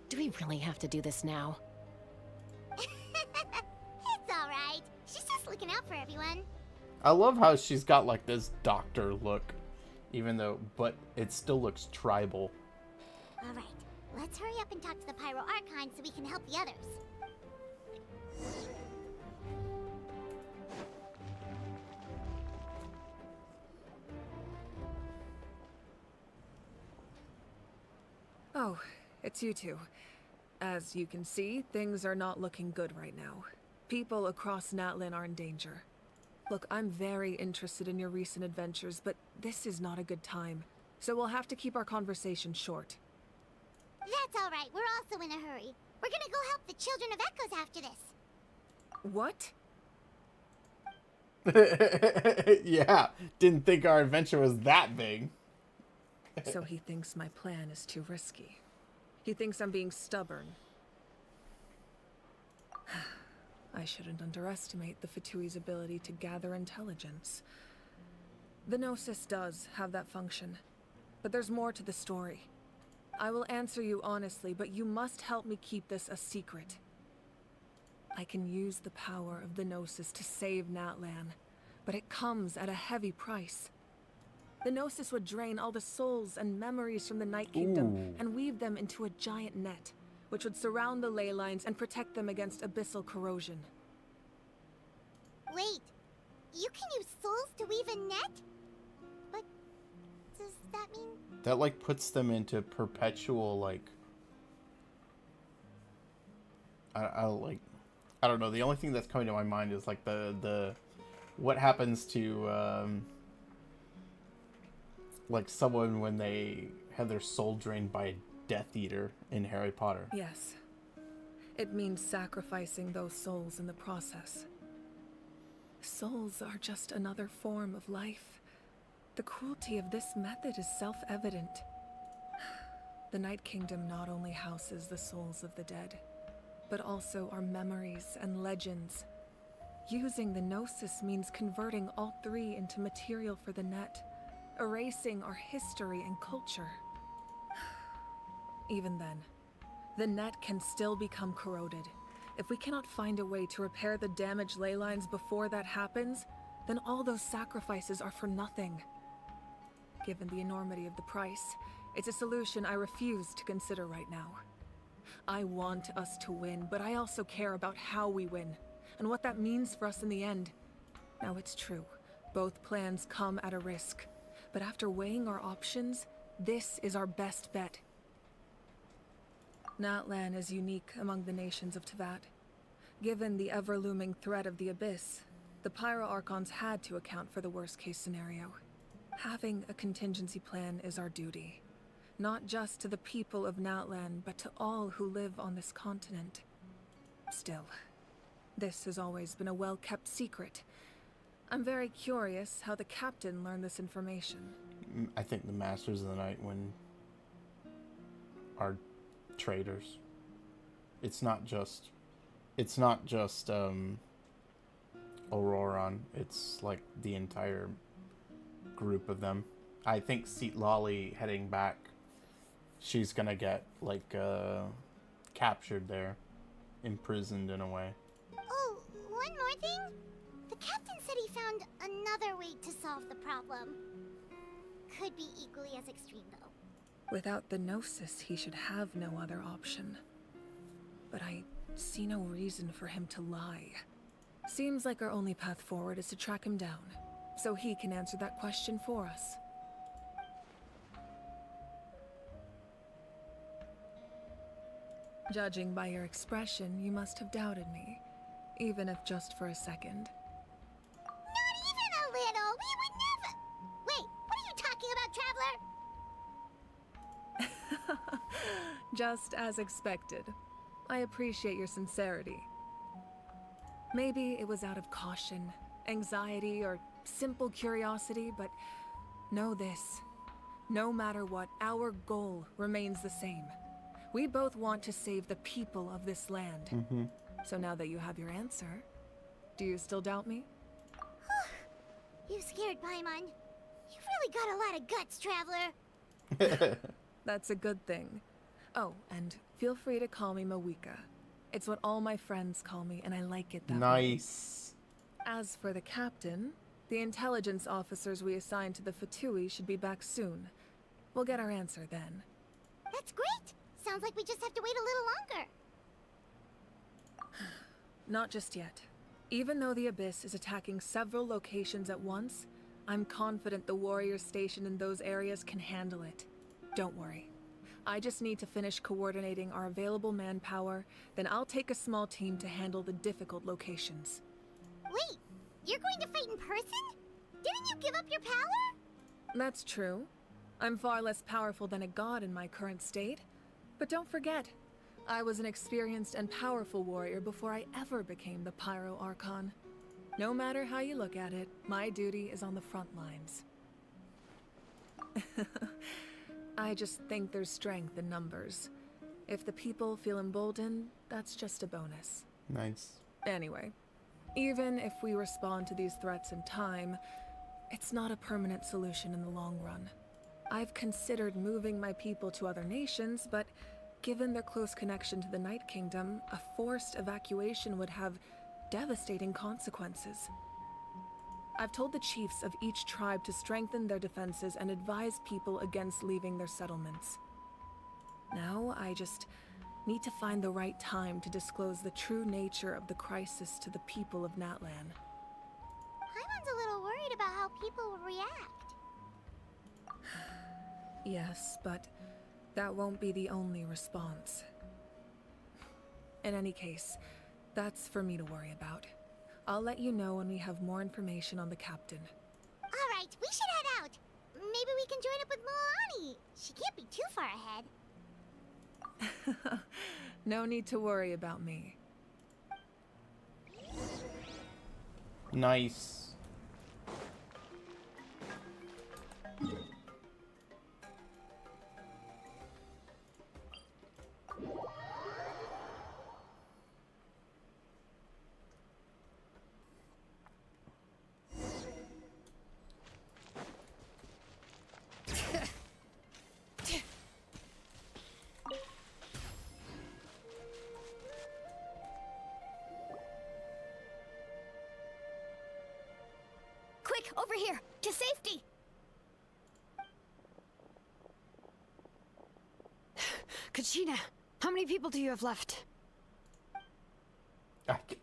do we really have to do this now? It's alright. She's just looking out for everyone. I love how she's got, like, this doctor look, even though, but it still looks tribal. Alright, let's hurry up and talk to the Pyro Archon so we can help the others. Oh, it's you two. As you can see, things are not looking good right now. People across Natlin are in danger. Look, I'm very interested in your recent adventures, but this is not a good time. So we'll have to keep our conversation short. That's alright, we're also in a hurry. We're gonna go help the Children of Echoes after this. What? Yeah, didn't think our adventure was that big. So he thinks my plan is too risky. He thinks I'm being stubborn. I shouldn't underestimate the Fatui's ability to gather intelligence. The Gnosis does have that function, but there's more to the story. I will answer you honestly, but you must help me keep this a secret. I can use the power of the Gnosis to save Natlan, but it comes at a heavy price. The Gnosis would drain all the souls and memories from the Night Kingdom and weave them into a giant net, which would surround the ley lines and protect them against abyssal corrosion. Wait, you can use souls to weave a net? But does that mean... That, like, puts them into perpetual, like... I don't know, the only thing that's coming to my mind is, like, the what happens to, like, someone when they have their soul drained by a Death Eater in Harry Potter. Yes. It means sacrificing those souls in the process. Souls are just another form of life. The cruelty of this method is self-evident. The Night Kingdom not only houses the souls of the dead, but also our memories and legends. Using the Gnosis means converting all three into material for the net, erasing our history and culture. Even then, the net can still become corroded. If we cannot find a way to repair the damaged ley lines before that happens, then all those sacrifices are for nothing. Given the enormity of the price, it's a solution I refuse to consider right now. I want us to win, but I also care about how we win, and what that means for us in the end. Now, it's true, both plans come at a risk, but after weighing our options, this is our best bet. Natlan is unique among the nations of Teyvat. Given the ever-looming threat of the Abyss, the Pyro Archons had to account for the worst-case scenario. Having a contingency plan is our duty. Not just to the people of Natlan, but to all who live on this continent. Still, this has always been a well-kept secret. I'm very curious how the captain learned this information. I think the Masters of the Nightwind are traitors. It's not just Auroron. It's like the entire group of them. I think Lolly heading back, she's gonna get like captured there, imprisoned in a way. Oh, one more thing. The captain said he found another way to solve the problem. Could be equally as extreme though. Without the Gnosis, he should have no other option. But I see no reason for him to lie. Seems like our only path forward is to track him down, so he can answer that question for us. Judging by your expression, you must have doubted me, even if just for a second. Not even a little! We would never... Wait, what are you talking about, Traveler? Just as expected. I appreciate your sincerity. Maybe it was out of caution, anxiety, or simple curiosity, but know this. No matter what, our goal remains the same. We both want to save the people of this land. So now that you have your answer, do you still doubt me? You scared Paimon. You've really got a lot of guts, Traveler. That's a good thing. Oh, and feel free to call me Mawika. It's what all my friends call me, and I like it that way. Nice. As for the captain, the intelligence officers we assigned to the Fatui should be back soon. We'll get our answer then. That's great! Sounds like we just have to wait a little longer. Not just yet. Even though the Abyss is attacking several locations at once, I'm confident the warriors stationed in those areas can handle it. Don't worry. I just need to finish coordinating our available manpower, then I'll take a small team to handle the difficult locations. Wait, you're going to fight in person? Didn't you give up your power? That's true. I'm far less powerful than a god in my current state. But don't forget, I was an experienced and powerful warrior before I ever became the Pyro Archon. No matter how you look at it, my duty is on the front lines. I just think there's strength in numbers. If the people feel emboldened, that's just a bonus. Nice. Anyway, even if we respond to these threats in time, it's not a permanent solution in the long run. I've considered moving my people to other nations, but given their close connection to the Night Kingdom, a forced evacuation would have devastating consequences. I've told the chiefs of each tribe to strengthen their defenses and advise people against leaving their settlements. Now, I just need to find the right time to disclose the true nature of the crisis to the people of Natlan. Paimon's a little worried about how people will react. Yes, but that won't be the only response. In any case, that's for me to worry about. I'll let you know when we have more information on the captain. Alright, we should head out. Maybe we can join up with Milani. She can't be too far ahead. No need to worry about me. Nice. Quick, over here! To safety! Kachina, how many people do you have left?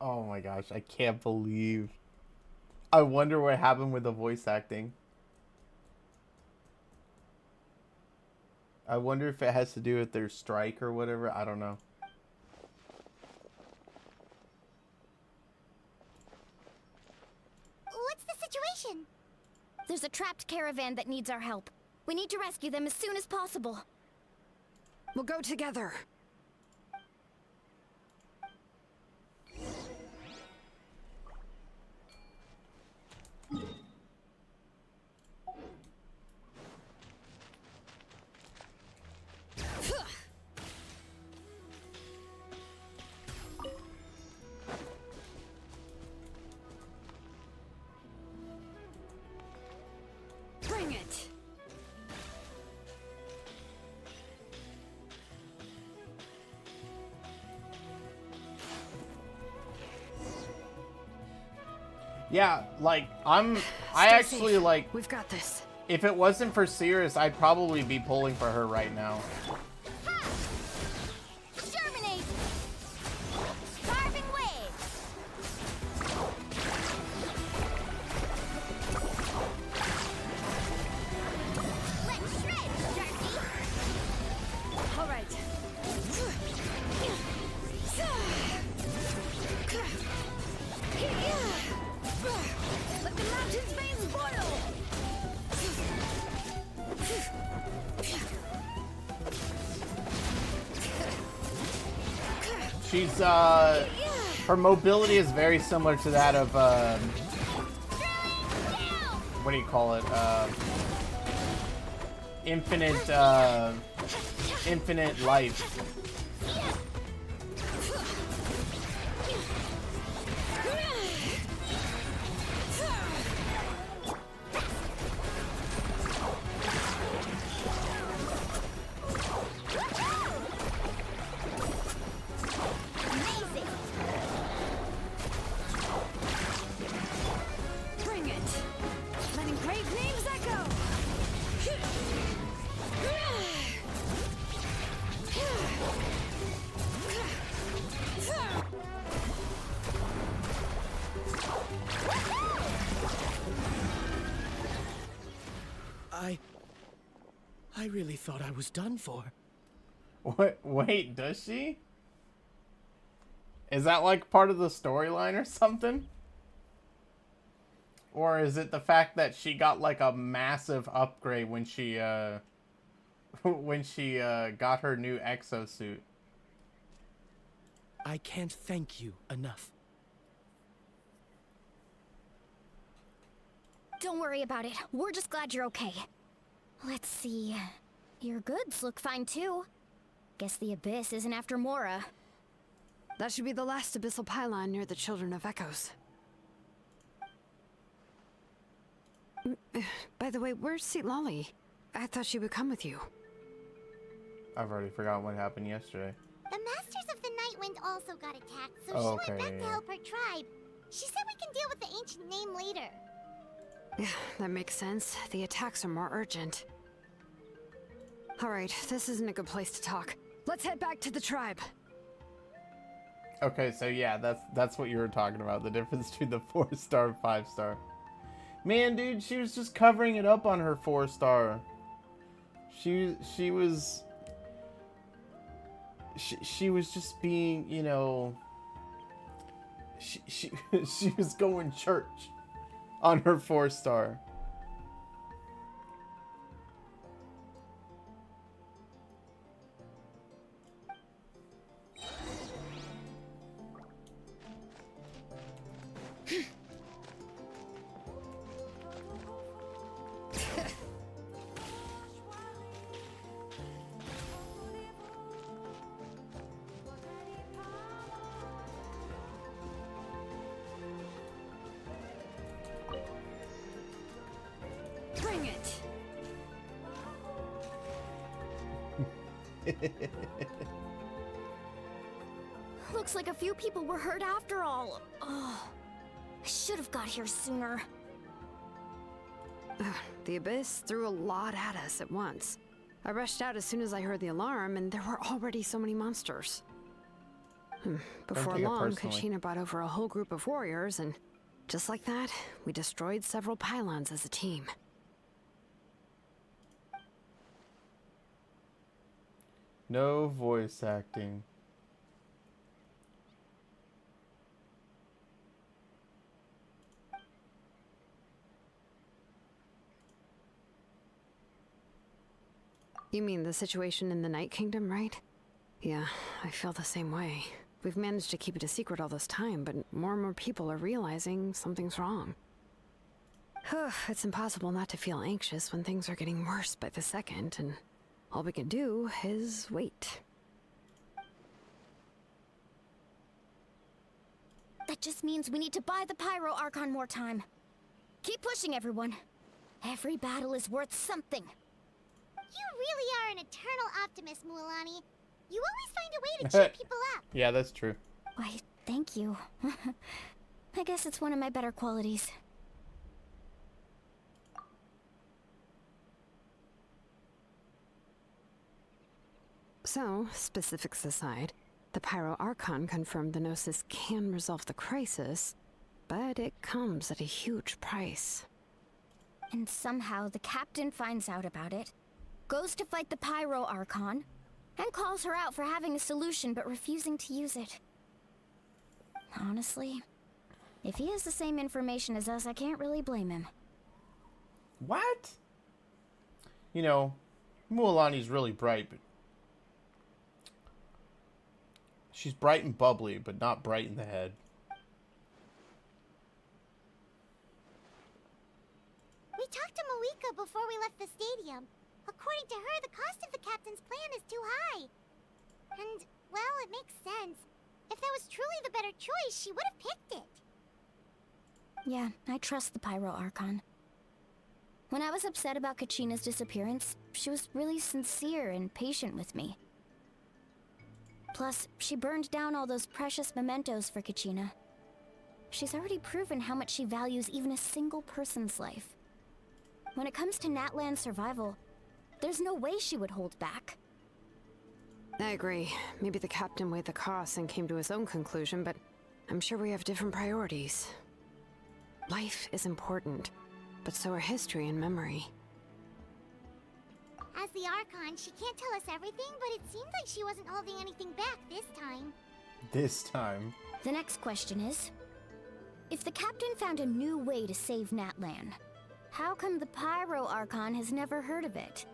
Oh my gosh, I can't believe. I wonder what happened with the voice acting. I wonder if it has to do with their strike or whatever. I don't know. What's the situation? There's a trapped caravan that needs our help. We need to rescue them as soon as possible. We'll go together. Bring it. Yeah, like I Stay actually safe. like. We've got this. If it wasn't for Cirrus, I'd probably be pulling for her right now. Germinate! Carving waves! Let's shred, Darky! All right. Let the mountain's veins boil! She's her mobility is very similar to that of what do you call it? Infinite life. Bring it. Letting great names echo. I really thought I was done for. What? Wait, does she? Is that like part of the storyline or something? Or is it the fact that she got like a massive upgrade when she got her new exosuit? I can't thank you enough. Don't worry about it. We're just glad you're okay. Let's see. Your goods look fine too. Guess the Abyss isn't after Mora. That should be the last abyssal pylon near the Children of Echoes. By the way, where's Lolly? I thought she would come with you. I've already forgotten what happened yesterday. The Masters of the Nightwind also got attacked, so Oh, she went okay, back to yeah. help her tribe. She said we can deal with the ancient name later. Yeah, that makes sense. The attacks are more urgent. Alright, this isn't a good place to talk. Let's head back to the tribe. Okay, so yeah, that's what you were talking about. The difference between the 4-star and 5-star. Man, dude, she was just covering it up on her 4-star. She was just being, you know, she was going church on her 4-star. Bring it! Looks like a few people were hurt after all. Oh, I should have got here sooner. The Abyss threw a lot at us at once. I rushed out as soon as I heard the alarm, and there were already so many monsters. Before take it long, personally. Kachina brought over a whole group of warriors, and just like that, we destroyed several pylons as a team. No voice acting. You mean the situation in the Night Kingdom, right? Yeah, I feel the same way. We've managed to keep it a secret all this time, but more and more people are realizing something's wrong. It's impossible not to feel anxious when things are getting worse by the second, and all we can do is wait. That just means we need to buy the Pyro Archon more time. Keep pushing, everyone. Every battle is worth something. You really are an eternal optimist, Mualani. You always find a way to cheer people up. Yeah, that's true. Why, thank you. I guess it's one of my better qualities. So, specifics aside, the Pyro Archon confirmed the Gnosis can resolve the crisis, but it comes at a huge price. And somehow the captain finds out about it, goes to fight the Pyro Archon, and calls her out for having a solution but refusing to use it. Honestly, if he has the same information as us, I can't really blame him. What? You know, Mualani's really bright, but she's bright and bubbly, but not bright in the head. We talked to Moika before we left the stadium. According to her, the cost of the captain's plan is too high. And, well, it makes sense. If that was truly the better choice, she would have picked it. Yeah, I trust the Pyro Archon. When I was upset about Kachina's disappearance, she was really sincere and patient with me. Plus, she burned down all those precious mementos for Kachina. She's already proven how much she values even a single person's life. When it comes to Natlan's survival, there's no way she would hold back. I agree. Maybe the captain weighed the costs and came to his own conclusion, but I'm sure we have different priorities. Life is important, but so are history and memory. As the Archon, she can't tell us everything, but it seems like she wasn't holding anything back this time. This time. The next question is, if the captain found a new way to save Natlan, how come the Pyro Archon has never heard of it?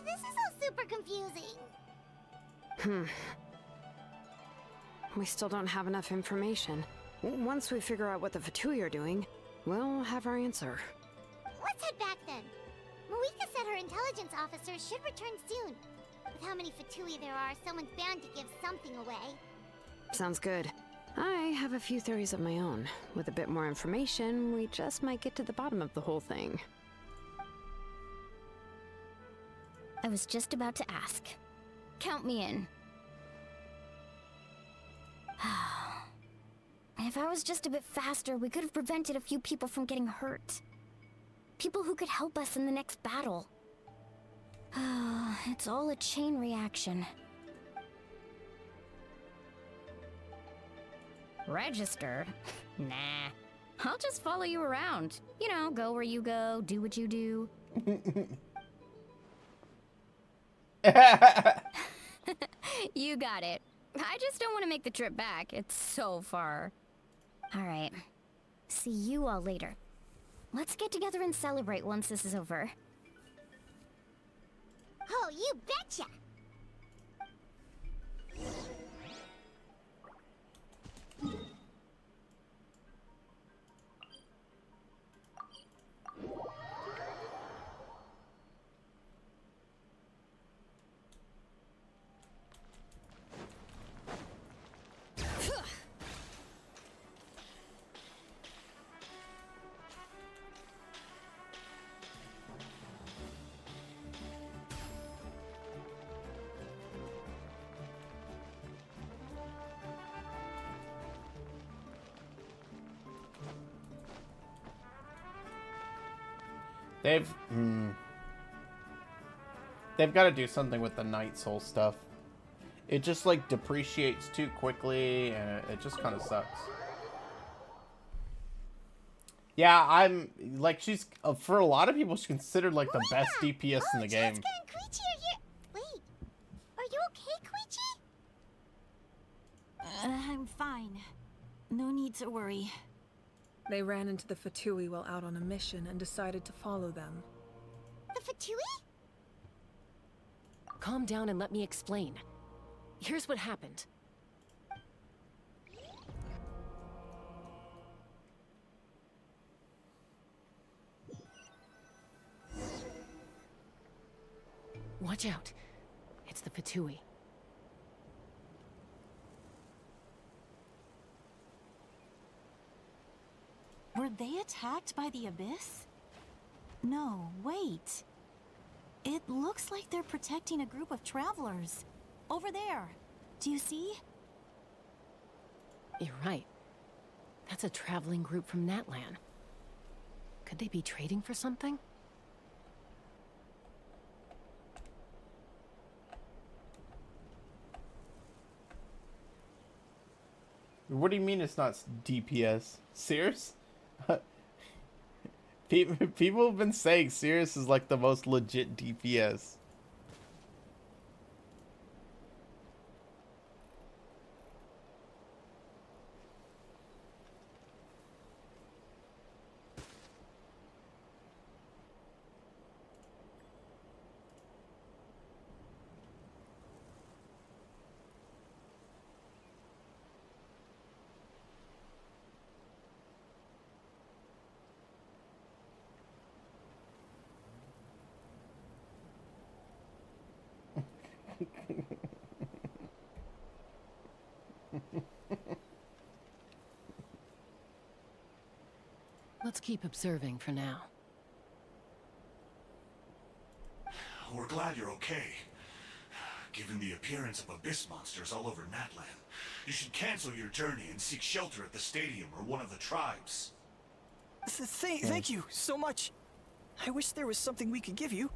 This is all super confusing. We still don't have enough information. Once we figure out what the Fatui are doing, we'll have our answer. Let's head back then. Moika said her intelligence officers should return soon. With how many Fatui there are, someone's bound to give something away. Sounds good. I have a few theories of my own. With a bit more information, we just might get to the bottom of the whole thing. I was just about to ask. Count me in. If I was just a bit faster, we could have prevented a few people from getting hurt. People who could help us in the next battle. It's all a chain reaction. Registered? Nah. I'll just follow you around. You know, go where you go, do what you do. You got it. I just don't want to make the trip back. It's so far. Alright. See you all later. Let's get together and celebrate once this is over. Oh, you betcha! They've got to do something with the Night Soul stuff. It just like depreciates too quickly, and it just kind of sucks. Yeah, I'm like she's for a lot of people she's considered like the best DPS in the game. Jessica and Koichi are here. Wait, are you okay, Koichi? I'm fine. No need to worry. They ran into the Fatui while out on a mission and decided to follow them. The Fatui? Calm down and let me explain. Here's what happened. Watch out. It's the Fatui. Were they attacked by the Abyss? No, wait. It looks like they're protecting a group of travelers. Over there. Do you see? You're right. That's a traveling group from Natlan. Could they be trading for something? What do you mean it's not DPS? Serious? People have been saying Sirius is like the most legit DPS. Let's keep observing for now. We're glad you're okay. Given the appearance of abyss monsters all over Natlan, you should cancel your journey and seek shelter at the stadium or one of the tribes. Thank you so much. I wish there was something we could give you.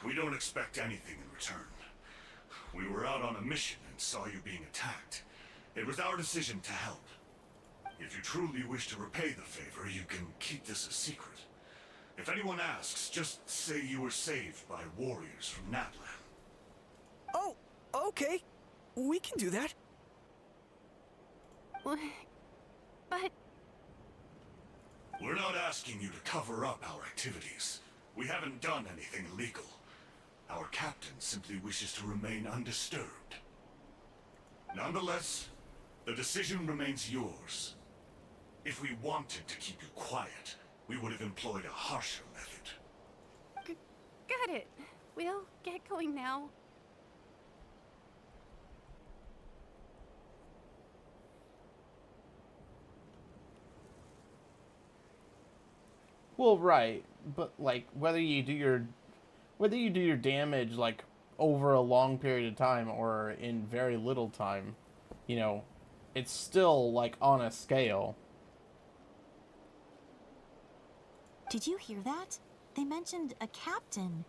We don't expect anything in return. We were out on a mission and saw you being attacked. It was our decision to help. If you truly wish to repay the favor, you can keep this a secret. If anyone asks, just say you were saved by warriors from Natlan. Oh, okay. We can do that. But... We're not asking you to cover up our activities. We haven't done anything illegal. Our captain simply wishes to remain undisturbed. Nonetheless, the decision remains yours. If we wanted to keep you quiet, we would have employed a harsher method. Got it. We'll get going now. Well, right, but like whether you do your damage like over a long period of time or in very little time, you know, it's still like on a scale. Did you hear that? They mentioned a captain.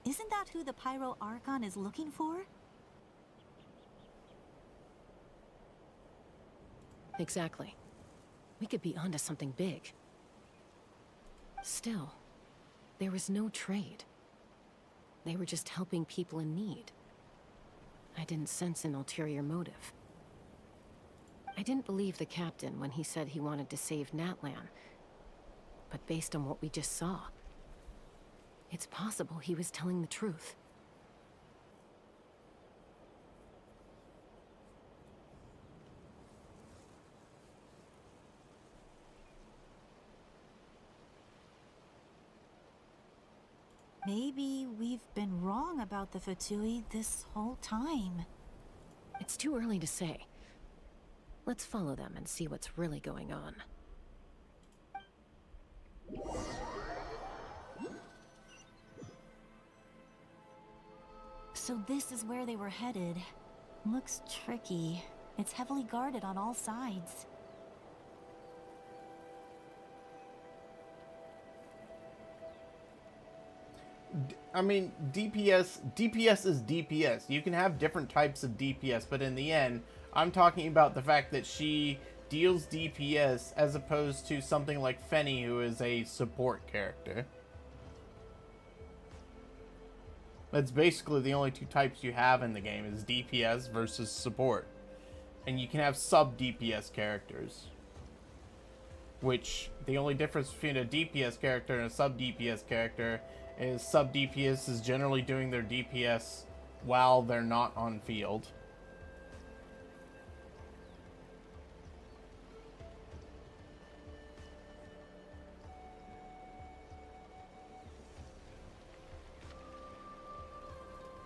Isn't that who the Pyro Archon is looking for? Exactly. We could be onto something big. Still, there was no trade. They were just helping people in need. I didn't sense an ulterior motive. I didn't believe the captain when he said he wanted to save Natlan. But based on what we just saw, it's possible he was telling the truth. Maybe we've been wrong about the Fatui this whole time. It's too early to say. Let's follow them and see what's really going on. So this is where they were headed. Looks tricky. It's heavily guarded on all sides. I mean, DPS is DPS. You can have different types of DPS, but in the end, I'm talking about the fact that she deals DPS as opposed to something like Fenny, who is a support character. That's basically the only two types you have in the game, is DPS versus support. And you can have sub-DPS characters. Which, the only difference between a DPS character and a sub-DPS character is sub-DPS is generally doing their DPS while they're not on field.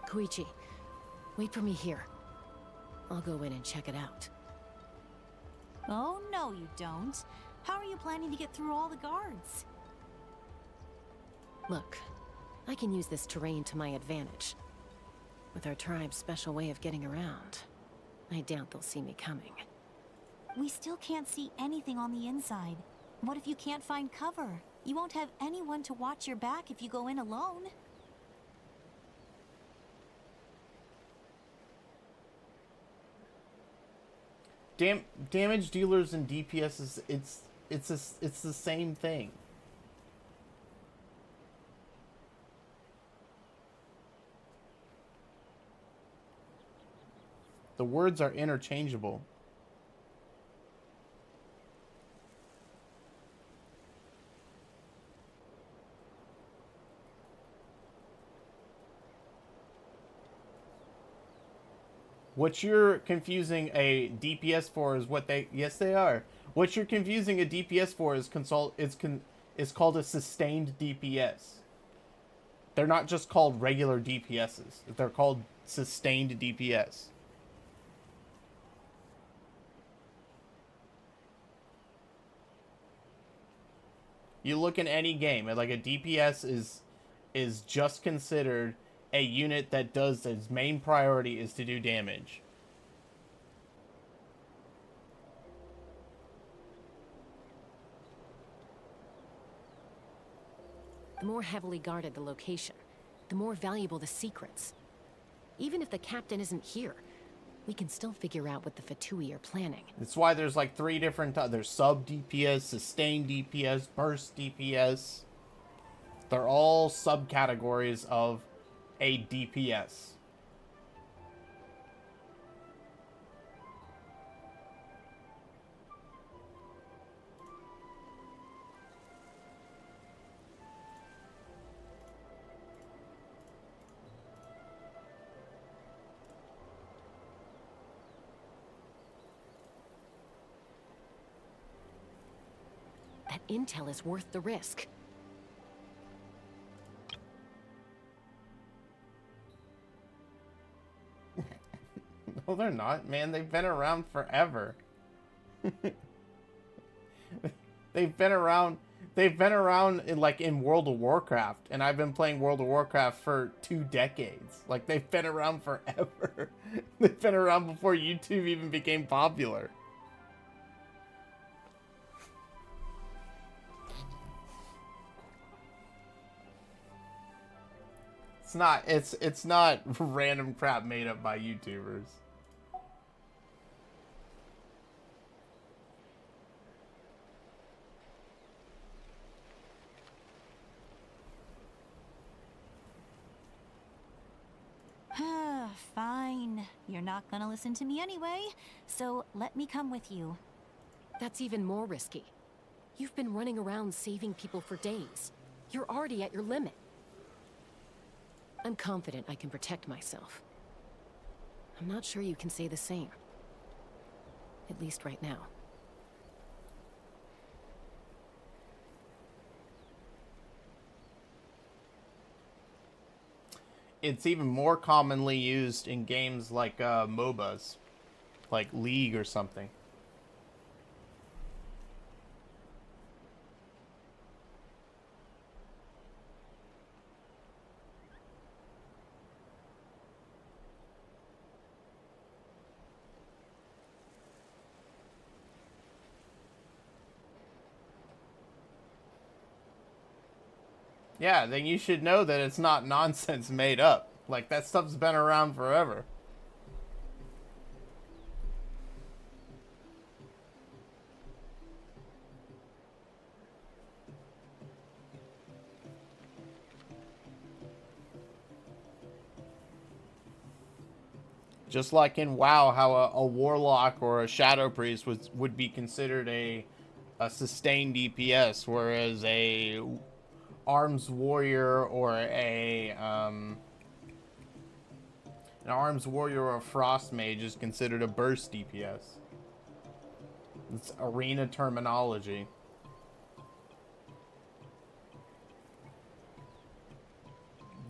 Koichi, wait for me here. I'll go in and check it out. Oh, no you don't. How are you planning to get through all the guards? Look, I can use this terrain to my advantage. With our tribe's special way of getting around, I doubt they'll see me coming. We still can't see anything on the inside. What if you can't find cover? You won't have anyone to watch your back if you go in alone. Damage dealers and DPS is it's the same thing. The words are interchangeable. What you're confusing a DPS for is what they... Yes, they are. What you're confusing a DPS for is called a sustained DPS. They're not just called regular DPSs. They're called sustained DPS. You look in any game, like a DPS is just considered a unit that does its main priority is to do damage. The more heavily guarded the location, the more valuable the secrets. Even if the captain isn't here, we can still figure out what the Fatui are planning. That's why there's like 3 different there's sub DPS, sustained DPS, burst DPS. They're all subcategories of a DPS. intel is worth the risk. No, they're not, man. They've been around forever. They've been around in, like, in World of Warcraft, and I've been playing World of Warcraft for 2 decades. Like, they've been around forever. They've been around before YouTube even became popular. It's not random crap made up by YouTubers. Fine. You're not gonna listen to me anyway, so let me come with you. That's even more risky. You've been running around saving people for days. You're already at your limit. I'm confident I can protect myself. I'm not sure you can say the same. At least right now. It's even more commonly used in games like MOBAs, like League or something. Yeah, then you should know that it's not nonsense made up. Like, that stuff's been around forever. Just like in WoW, how a warlock or a shadow priest would be considered a sustained DPS, whereas a arms warrior or an arms warrior or a frost mage is considered a burst DPS. It's arena terminology.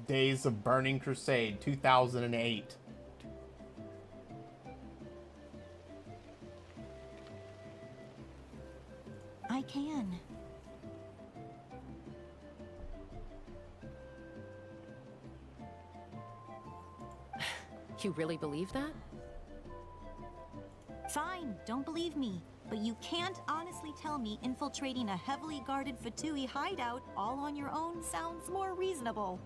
Days of Burning Crusade, 2008. I can. You really believe that? Fine, don't believe me. But you can't honestly tell me infiltrating a heavily guarded Fatui hideout all on your own sounds more reasonable.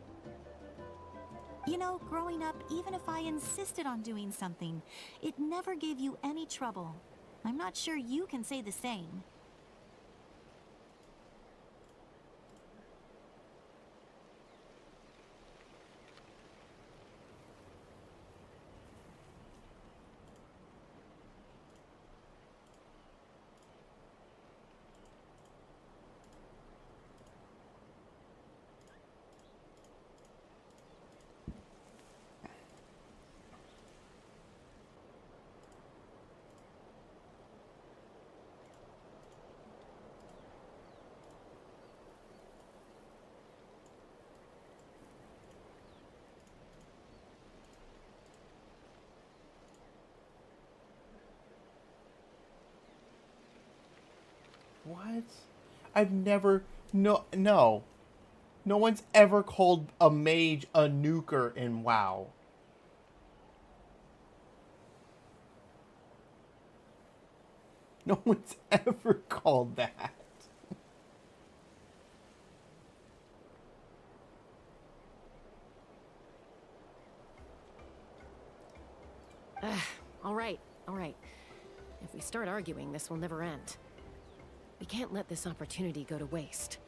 You know, growing up, even if I insisted on doing something, it never gave you any trouble. I'm not sure you can say the same. What? I've never... No. No one's ever called a mage a nuker in WoW. No one's ever called that. All right. If we start arguing, this will never end. We can't let this opportunity go to waste.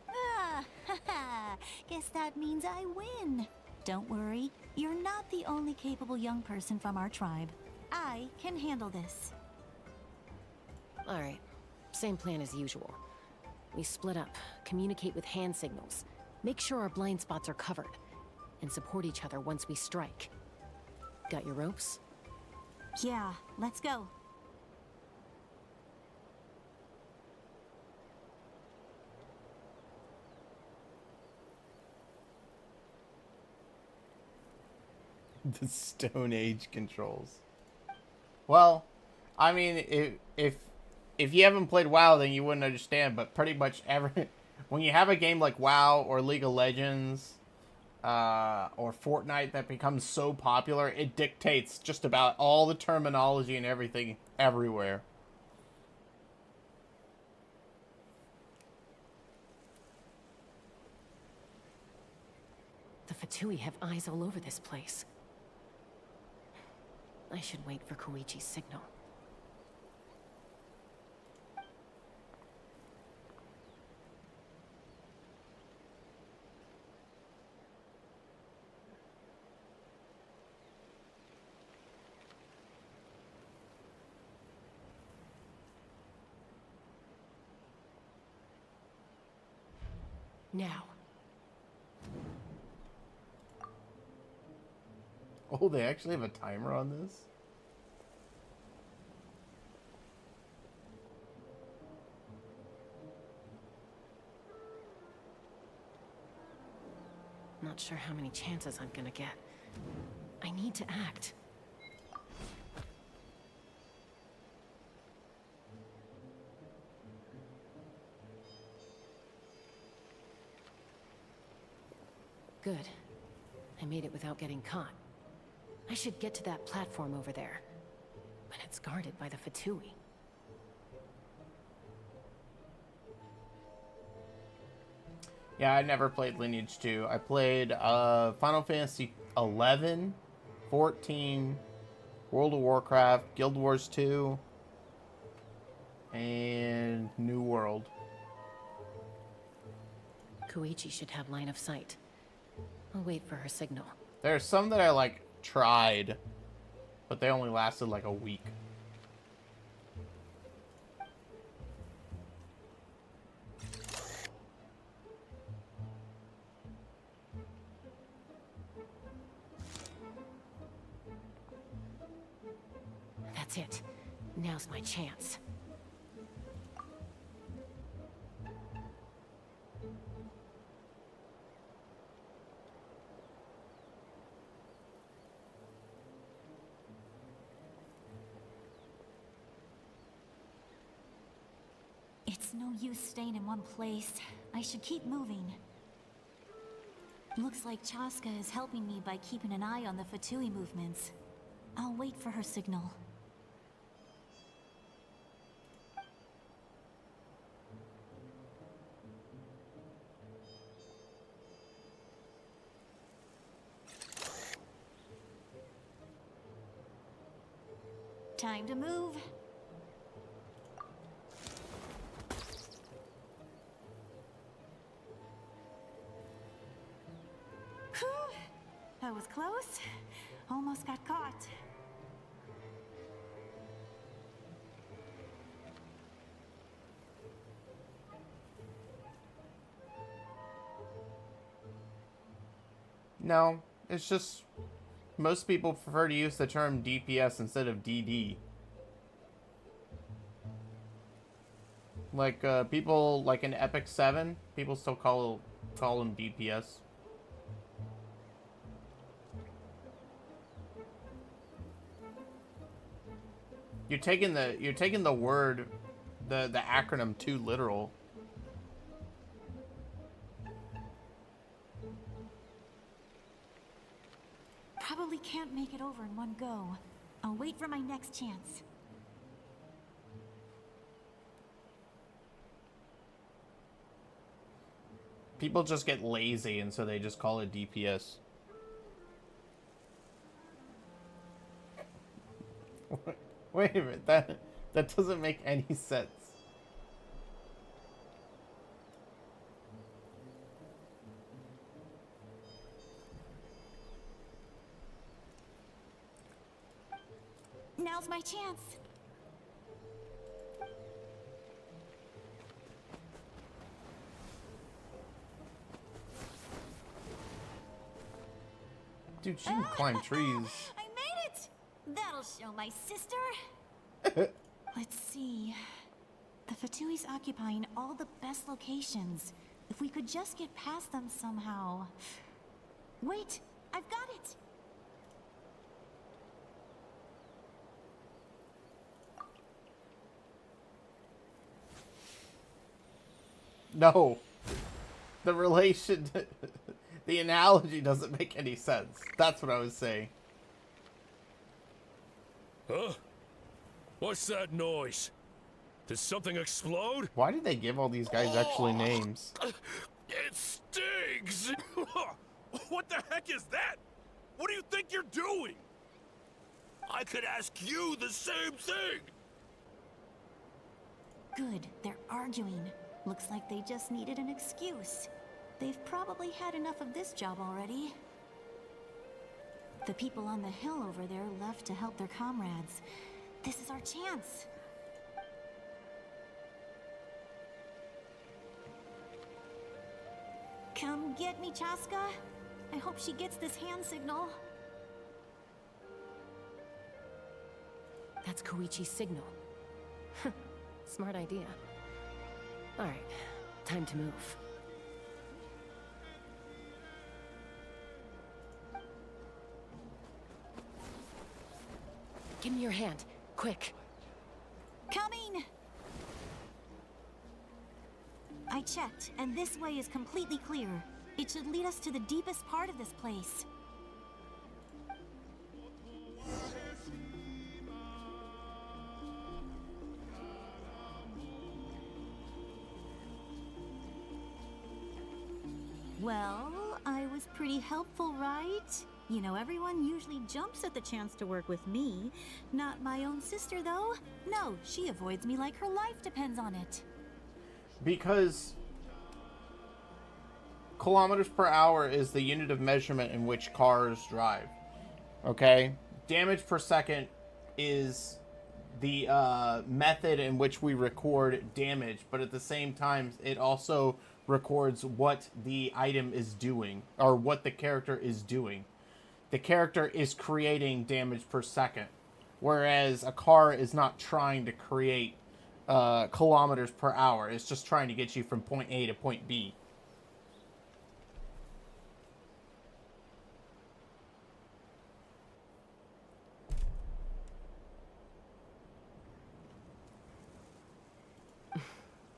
Ah, haha. Guess that means I win. Don't worry, you're not the only capable young person from our tribe. I can handle this. All right. Same plan as usual. We split up, communicate with hand signals, make sure our blind spots are covered, and support each other once we strike. Got your ropes? Yeah, let's go. The Stone Age controls. Well, I mean, if you haven't played WoW, then you wouldn't understand. But pretty much when you have a game like WoW or League of Legends, or Fortnite that becomes so popular, it dictates just about all the terminology and everything everywhere. The Fatui have eyes all over this place. I should wait for Koichi's signal. Now. Oh, they actually have a timer on this? Not sure how many chances I'm gonna get. I need to act. Good. I made it without getting caught. I should get to that platform over there. But it's guarded by the Fatui. Yeah, I never played Lineage 2. I played Final Fantasy 11, 14, World of Warcraft, Guild Wars 2, and New World. Koichi should have line of sight. I'll wait for her signal. There are some that I, like, tried, but they only lasted, like, a week. That's it. Now's my chance. It's no use staying in one place. I should keep moving. Looks like Chaska is helping me by keeping an eye on the Fatui movements. I'll wait for her signal. Time to move. Whew. That was close. Almost got caught. No, it's just most people prefer to use the term DPS instead of DD. Like people like in Epic 7, people still call them DPS. You're taking the word, the acronym too literal. Probably can't make it over in one go. I'll wait for my next chance. People just get lazy and so they just call it DPS. Wait a minute, that doesn't make any sense. Now's my chance. Dude, she can climb trees. I made it! That'll show my sister. Let's see. The Fatui's occupying all the best locations. If we could just get past them somehow. Wait, I've got it! No. The relation... the analogy doesn't make any sense. That's what I was saying. Huh? What's that noise? Did something explode? Why did they give all these guys actually names? It stings! What the heck is that? What do you think you're doing? I could ask you the same thing! Good, they're arguing. Looks like they just needed an excuse. They've probably had enough of this job already. The people on the hill over there left to help their comrades. This is our chance. Come get me, Chaska. I hope she gets this hand signal. That's Koichi's signal. Smart idea. Alright, time to move. Give me your hand, quick. Coming! I checked, and this way is completely clear. It should lead us to the deepest part of this place. Well, I was pretty helpful, right? You know, everyone usually jumps at the chance to work with me. Not my own sister, though. No, she avoids me like her life depends on it. Because kilometers per hour is the unit of measurement in which cars drive. Okay? Damage per second is the method in which we record damage, but at the same time, it also records what the item is doing, or what the character is doing. The character is creating damage per second, whereas a car is not trying to create kilometers per hour. It's just trying to get you from point A to point B.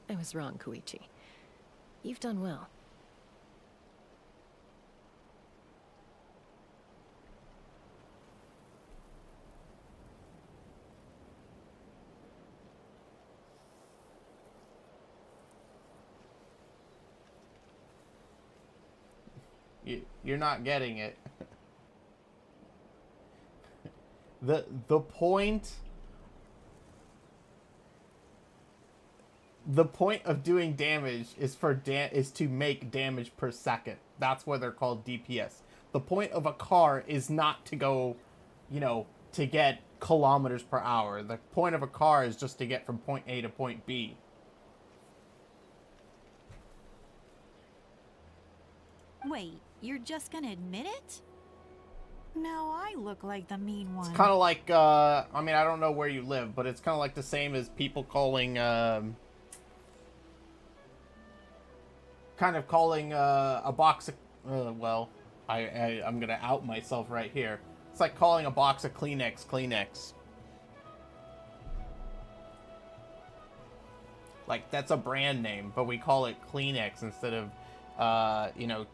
I was wrong, Koichi. You've done well. You're not getting it. The point of doing damage is to make damage per second. That's why they're called DPS. The point of a car is not to go, to get kilometers per hour. The point of a car is just to get from point A to point B. Wait, you're just gonna admit it? Now I look like the mean one. It's kind of like, I don't know where you live, but it's kind of like the same as people calling, a box of, I'm gonna out myself right here. It's like calling a box of Kleenex. Like, that's a brand name, but we call it Kleenex instead of,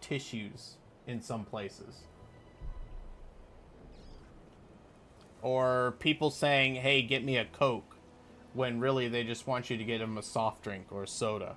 tissues in some places. Or people saying, hey, get me a Coke, when really they just want you to get them a soft drink or a soda.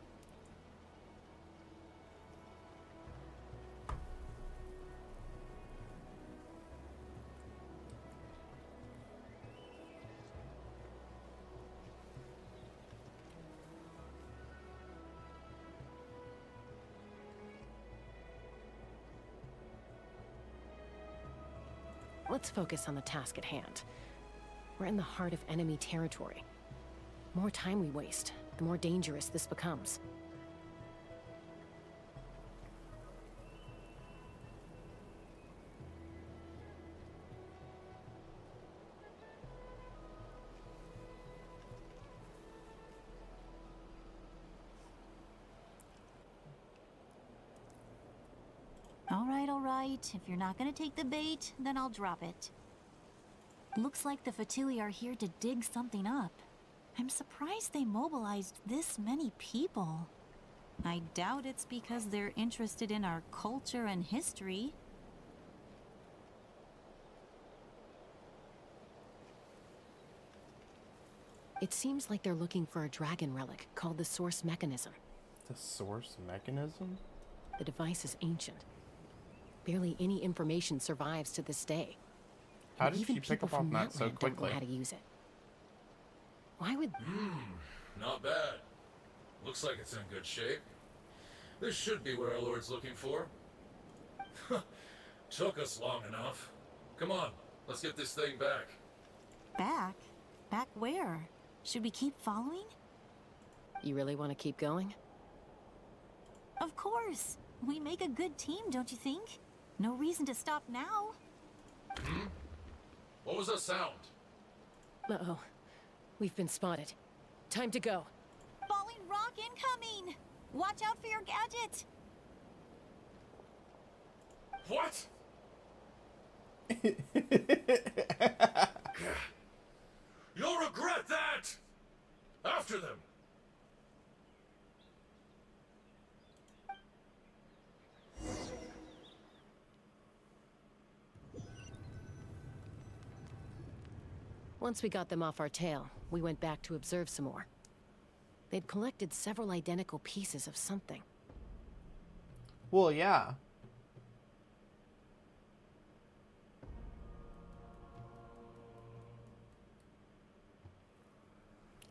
Let's focus on the task at hand. We're in the heart of enemy territory. The more time we waste, the more dangerous this becomes. All right. If you're not gonna take the bait, then I'll drop it. Looks like the Fatui are here to dig something up. I'm surprised they mobilized this many people. I doubt it's because they're interested in our culture and history. It seems like they're looking for a dragon relic called the Source Mechanism. The Source Mechanism? The device is ancient. Barely any information survives to this day. How And did even she pick people up on from that so Natlan don't know quickly? how to use it. Why would... Not bad. Looks like it's in good shape. This should be what our Lord's looking for. Took us long enough. Come on, let's get this thing back. Back? Back where? Should we keep following? You really want to keep going? Of course. We make a good team, don't you think? No reason to stop now. What was that sound? Uh-oh. We've been spotted. Time to go. Falling rock incoming! Watch out for your gadget! What? You'll regret that! After them! Once we got them off our tail, we went back to observe some more. They'd collected several identical pieces of something. Well, yeah.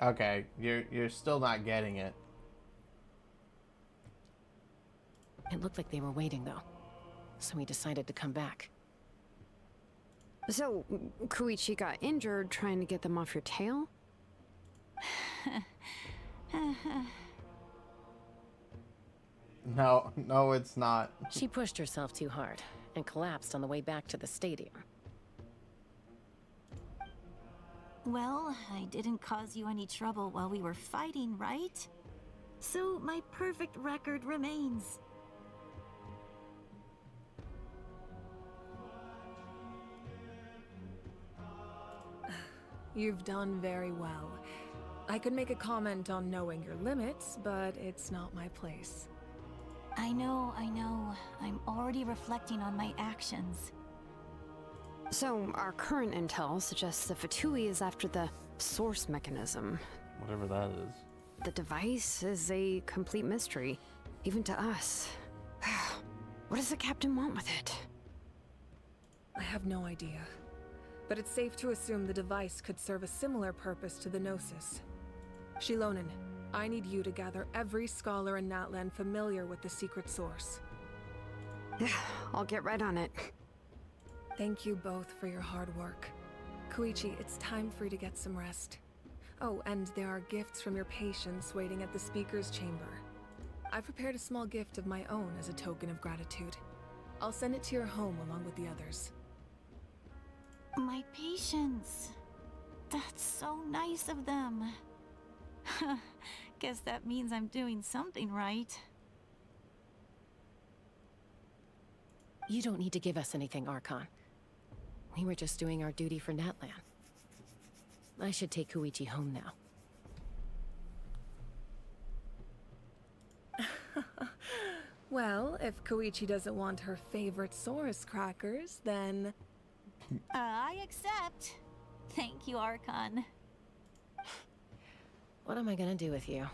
Okay, you're still not getting it. It looked like they were waiting, though. So we decided to come back. So, Koichi got injured trying to get them off your tail? No, it's not. She pushed herself too hard and collapsed on the way back to the stadium. Well, I didn't cause you any trouble while we were fighting, right? So my perfect record remains. You've done very well. I could make a comment on knowing your limits, but it's not my place. I know. I'm already reflecting on my actions. So, our current intel suggests that Fatui is after the Source Mechanism. Whatever that is. The device is a complete mystery, even to us. What does the captain want with it? I have no idea. But it's safe to assume the device could serve a similar purpose to the Gnosis. Shilonen, I need you to gather every scholar in Natlan familiar with the secret source. I'll get right on it. Thank you both for your hard work. Koichi, it's time for you to get some rest. Oh, and there are gifts from your patients waiting at the speaker's chamber. I've prepared a small gift of my own as a token of gratitude. I'll send it to your home along with the others. My patience. That's so nice of them. Guess that means I'm doing something right. You don't need to give us anything, Archon. We were just doing our duty for Natlan. I should take Koichi home now. Well, if Koichi doesn't want her favorite Saurus crackers, then... I accept. Thank you, Archon. What am I gonna do with you?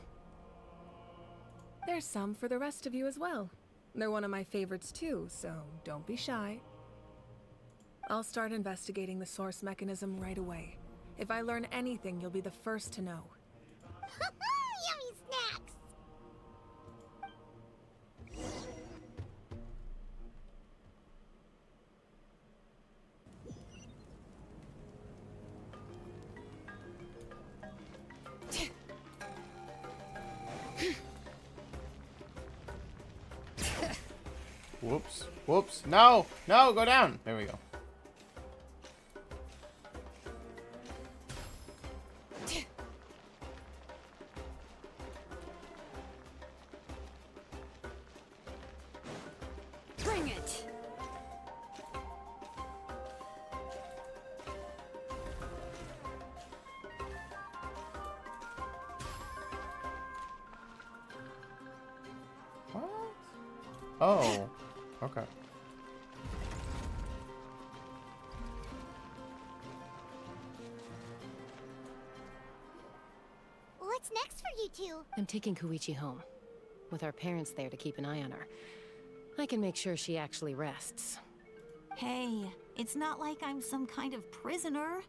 There's some for the rest of you as well. They're one of my favorites too, so don't be shy. I'll start investigating the source mechanism right away. If I learn anything, you'll be the first to know. Yummy snacks! Whoops. Whoops. No! No! Go down! There we go. Bring it! Oh, okay. What's next for you two? I'm taking Koichi home. With our parents there to keep an eye on her. I can make sure she actually rests. Hey, it's not like I'm some kind of prisoner.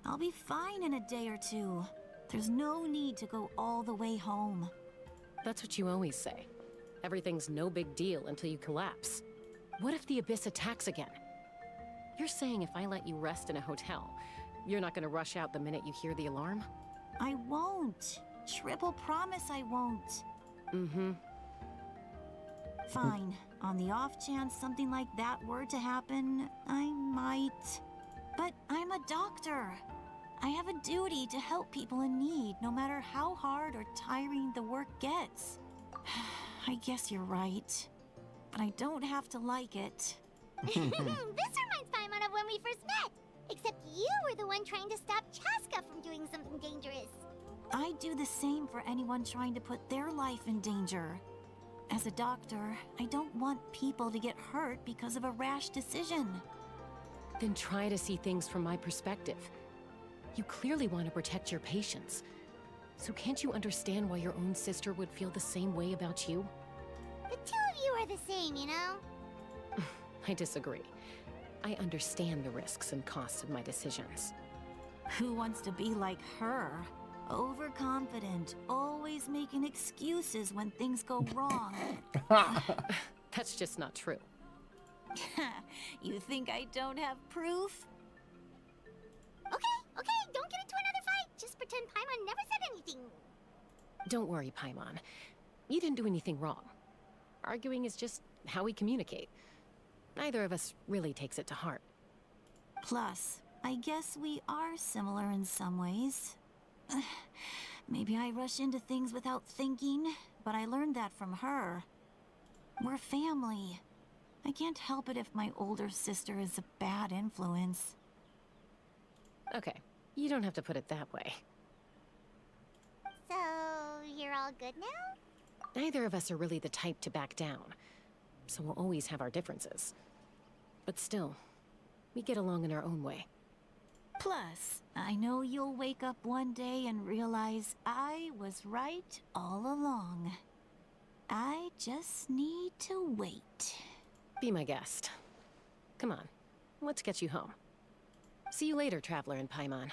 I'll be fine in a day or two. There's no need to go all the way home. That's what you always say. Everything's no big deal until you collapse. What if the Abyss attacks again? You're saying if I let you rest in a hotel, you're not gonna rush out the minute you hear the alarm? I won't. Triple promise I won't. Mm-hmm. Fine. On the off chance something like that were to happen, I might. But I'm a doctor. I have a duty to help people in need, no matter how hard or tiring the work gets. I guess you're right. But I don't have to like it. This reminds Paimon of when we first met. Except you were the one trying to stop Chaska from doing something dangerous. I'd do the same for anyone trying to put their life in danger. As a doctor, I don't want people to get hurt because of a rash decision. Then try to see things from my perspective. You clearly want to protect your patients. So can't you understand why your own sister would feel the same way about you? The two of you are the same, you know? I disagree. I understand the risks and costs of my decisions. Who wants to be like her? Overconfident, always making excuses when things go wrong. That's just not true. You think I don't have proof? Okay, don't get into another fight. Just pretend Paimon never said anything. Don't worry, Paimon. You didn't do anything wrong. Arguing is just how we communicate. Neither of us really takes it to heart. Plus, I guess we are similar in some ways. Maybe I rush into things without thinking, but I learned that from her. We're family. I can't help it if my older sister is a bad influence. Okay, you don't have to put it that way. So, you're all good now? Neither of us are really the type to back down, so we'll always have our differences. But still, we get along in our own way. Plus, I know you'll wake up one day and realize I was right all along. I just need to wait. Be my guest. Come on, let's get you home. See you later, Traveler and Paimon.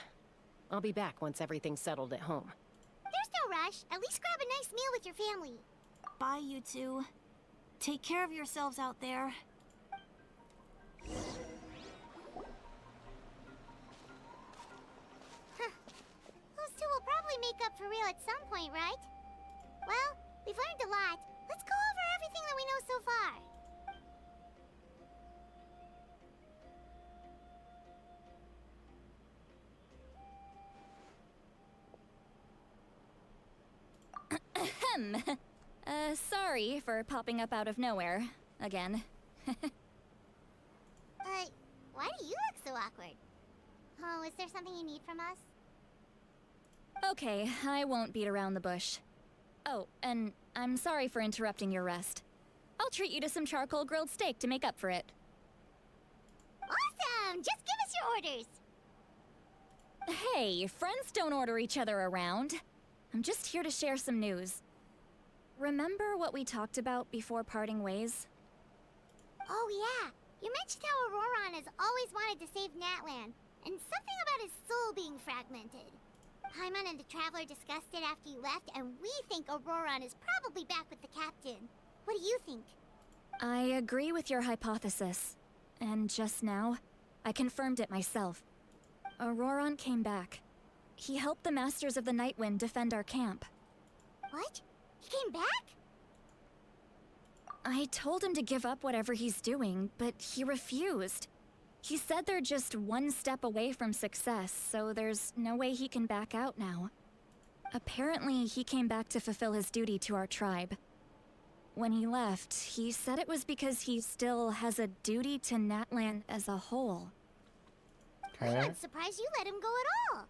I'll be back once everything's settled at home. There's no rush. At least grab a nice meal with your family. Bye, you two. Take care of yourselves out there. Those two will probably make up for real at some point, right? Well, we've learned a lot. Let's go over everything that we know so far. Sorry for popping up out of nowhere. Again. Why do you look so awkward? Oh, is there something you need from us? Okay, I won't beat around the bush. Oh, and I'm sorry for interrupting your rest. I'll treat you to some charcoal grilled steak to make up for it. Awesome! Just give us your orders! Hey, friends don't order each other around. I'm just here to share some news. Remember what we talked about before parting ways? Oh yeah, you mentioned how Auroron has always wanted to save Natlan, and something about his soul being fragmented. Paimon and the Traveler discussed it after you left, and we think Auroron is probably back with the Captain. What do you think? I agree with your hypothesis. And just now, I confirmed it myself. Auroron came back. He helped the Masters of the Nightwind defend our camp. What? He came back? I told him to give up whatever he's doing, but he refused. He said they're just one step away from success, so there's no way he can back out now. Apparently, he came back to fulfill his duty to our tribe. When he left, he said it was because he still has a duty to Natlan as a whole. I'm surprised you let him go at all.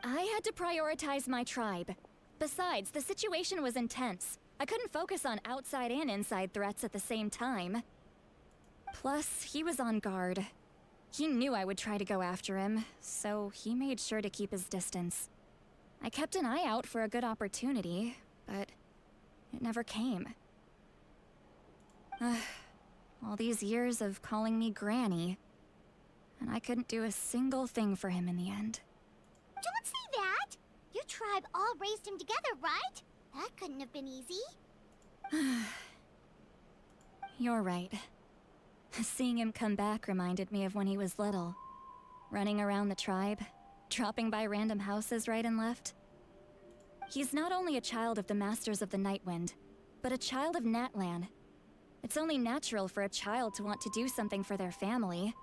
I had to prioritize my tribe. Besides, the situation was intense. I couldn't focus on outside and inside threats at the same time. Plus, he was on guard. He knew I would try to go after him, so he made sure to keep his distance. I kept an eye out for a good opportunity, but it never came. All these years of calling me Granny, and I couldn't do a single thing for him in the end. Don't say that! Your tribe all raised him together, right? That couldn't have been easy. You're right. Seeing him come back reminded me of when he was little. Running around the tribe, dropping by random houses right and left. He's not only a child of the Masters of the Nightwind, but a child of Natlan. It's only natural for a child to want to do something for their family.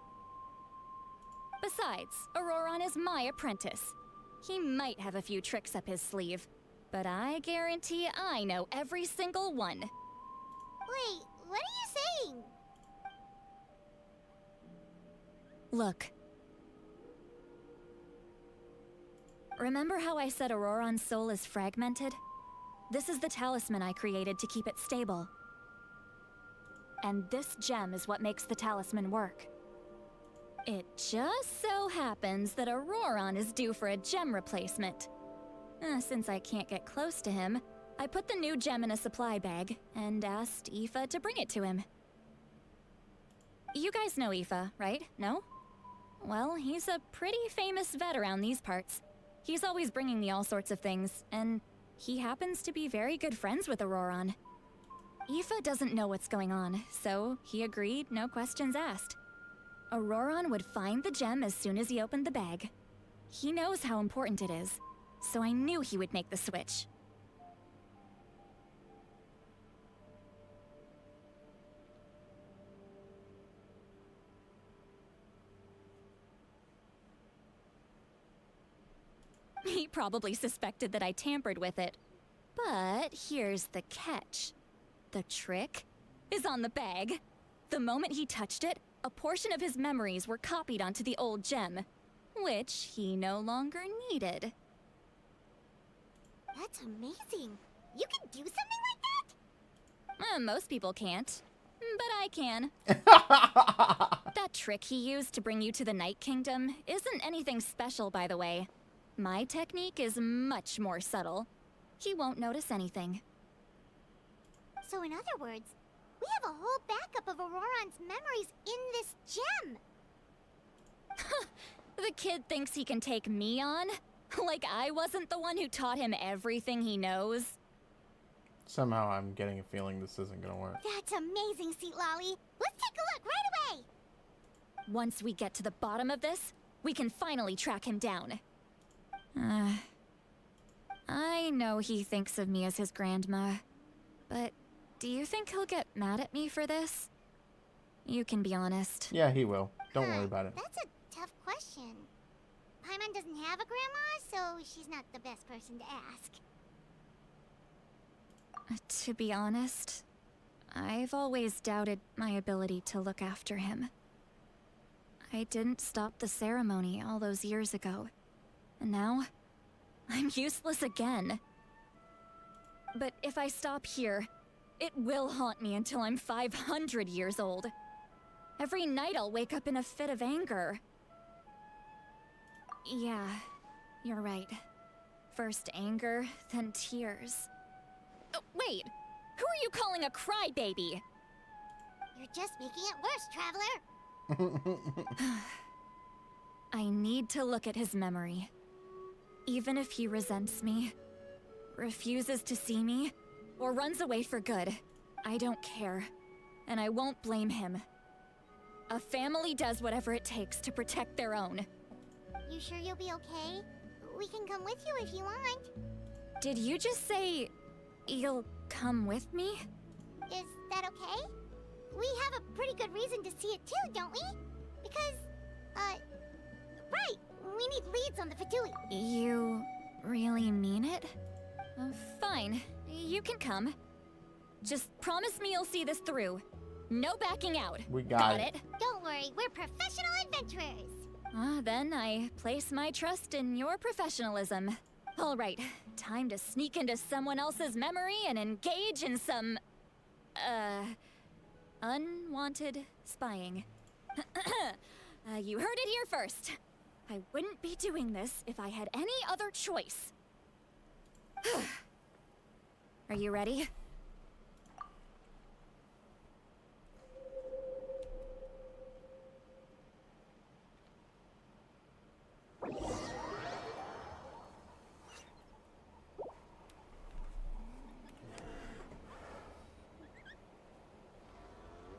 Besides, Auroron is my apprentice. He might have a few tricks up his sleeve, but I guarantee I know every single one. Wait, what are you saying? Look. Remember how I said Auroron's soul is fragmented? This is the talisman I created to keep it stable. And this gem is what makes the talisman work. It just so happens that Auroron is due for a gem replacement. Since I can't get close to him, I put the new gem in a supply bag and asked Aoife to bring it to him. You guys know Aoife, right? No? Well, he's a pretty famous vet around these parts. He's always bringing me all sorts of things, and he happens to be very good friends with Auroron. Aoife doesn't know what's going on, so he agreed, no questions asked. Auroron would find the gem as soon as he opened the bag. He knows how important it is, so I knew he would make the switch. He probably suspected that I tampered with it. But here's the catch. The trick is on the bag. The moment he touched it, a portion of his memories were copied onto the old gem, which he no longer needed. That's amazing. You can do something like that? Most people can't, but I can. That trick he used to bring you to the Night Kingdom isn't anything special, by the way. My technique is much more subtle. He won't notice anything. So in other words, we have a whole backup of Auroron's memories in this gem. The kid thinks he can take me on? Like I wasn't the one who taught him everything he knows? Somehow I'm getting a feeling this isn't gonna work. That's amazing, Seat Lolly. Let's take a look right away. Once we get to the bottom of this, we can finally track him down. I know he thinks of me as his grandma, but do you think he'll get mad at me for this? You can be honest. Yeah, he will. Don't worry about it. That's a tough question. Paimon doesn't have a grandma, so she's not the best person to ask. To be honest, I've always doubted my ability to look after him. I didn't stop the ceremony all those years ago, and now I'm useless again. But if I stop here, it will haunt me until I'm 500 years old. Every night I'll wake up in a fit of anger. Yeah, you're right. First anger, then tears. Oh, wait! Who are you calling a crybaby? You're just making it worse, Traveler. I need to look at his memory. Even if he resents me, refuses to see me, or runs away for good, I don't care, and I won't blame him. A family does whatever it takes to protect their own. You sure you'll be okay? We can come with you if you want. Did you just say you'll come with me? Is that okay? We have a pretty good reason to see it too, don't we? Because, right, we need leads on the Fatui. You really mean it? Fine, you can come. Just promise me you'll see this through. No backing out. We got it. Don't worry, we're professional adventurers. Then I place my trust in your professionalism. All right, time to sneak into someone else's memory and engage in some, unwanted spying. You heard it here first. I wouldn't be doing this if I had any other choice. Are you ready?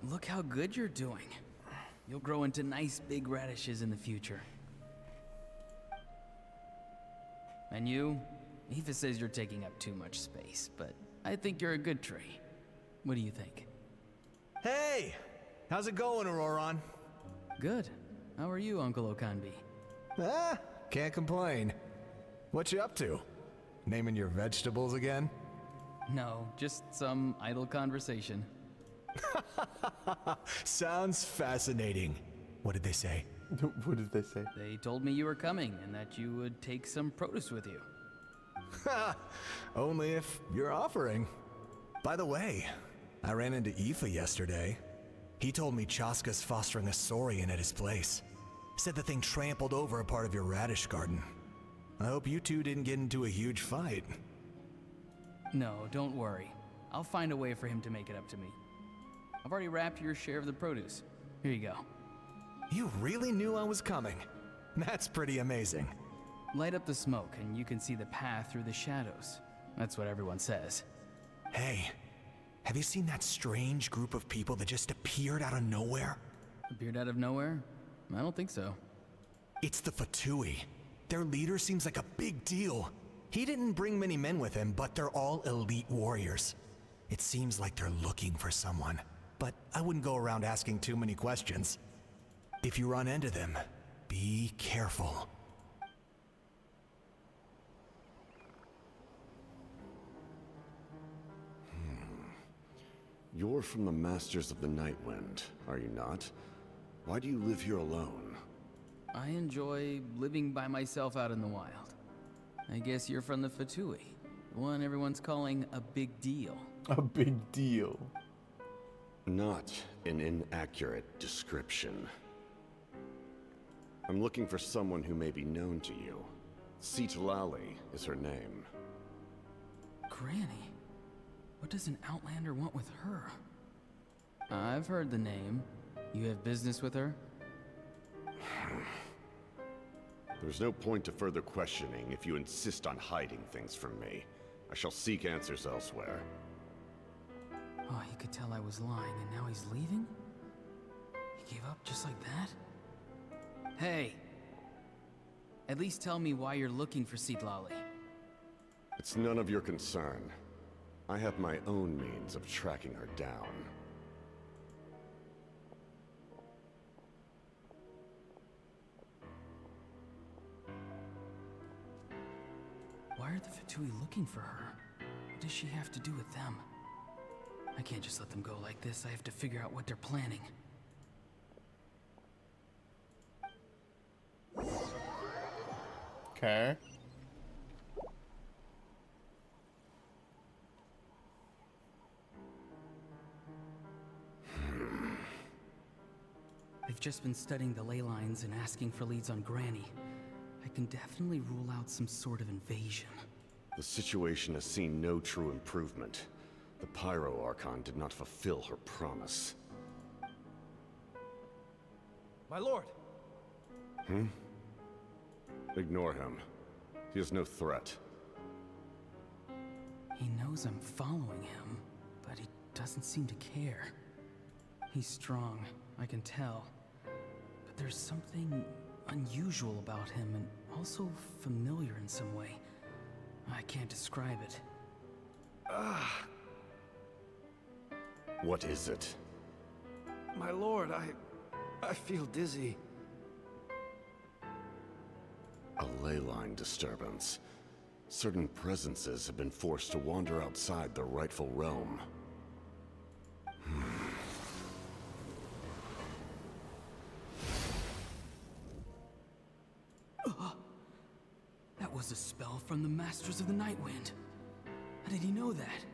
Look how good you're doing. You'll grow into nice big radishes in the future. And you? Aoife says you're taking up too much space, but I think you're a good tree. What do you think? Hey! How's it going, Auroron? Good. How are you, Uncle Okanbi? Can't complain. What you up to? Naming your vegetables again? No, just some idle conversation. Sounds fascinating. What did they say? What did they say? They told me you were coming and that you would take some produce with you. Ha! Only if you're offering. By the way, I ran into Aoife yesterday. He told me Chaska's fostering a saurian at his place. Said the thing trampled over a part of your radish garden. I hope you two didn't get into a huge fight. No, don't worry. I'll find a way for him to make it up to me. I've already wrapped your share of the produce. Here you go. You really knew I was coming. That's pretty amazing. Light up the smoke and you can see the path through the shadows. That's what everyone says. Hey, have you seen that strange group of people that just appeared out of nowhere? Appeared out of nowhere? I don't think so. It's the Fatui. Their leader seems like a big deal. He didn't bring many men with him, but they're all elite warriors. It seems like they're looking for someone, but I wouldn't go around asking too many questions. If you run into them, be careful. You're from the Masters of the Nightwind, are you not? Why do you live here alone? I enjoy living by myself out in the wild. I guess you're from the Fatui, the one everyone's calling a big deal. A big deal. Not an inaccurate description. I'm looking for someone who may be known to you. Citlali is her name. Granny? What does an Outlander want with her? I've heard the name. You have business with her? There's no point to further questioning if you insist on hiding things from me. I shall seek answers elsewhere. Oh, he could tell I was lying and now he's leaving? He gave up just like that? Hey! At least tell me why you're looking for Citlali. It's none of your concern. I have my own means of tracking her down. Why are the Fatui looking for her? What does she have to do with them? I can't just let them go like this. I have to figure out what they're planning. Okay. They've just been studying the ley lines and asking for leads on Granny. I can definitely rule out some sort of invasion. The situation has seen no true improvement. The Pyro Archon did not fulfill her promise. My lord! Ignore him. He is no threat. He knows I'm following him, but he doesn't seem to care. He's strong, I can tell. But there's something unusual about him and also familiar in some way. I can't describe it. What is it? My lord, I feel dizzy. A ley line disturbance. Certain presences have been forced to wander outside their rightful realm. That That was a spell from the Masters of the Nightwind. How did he know that?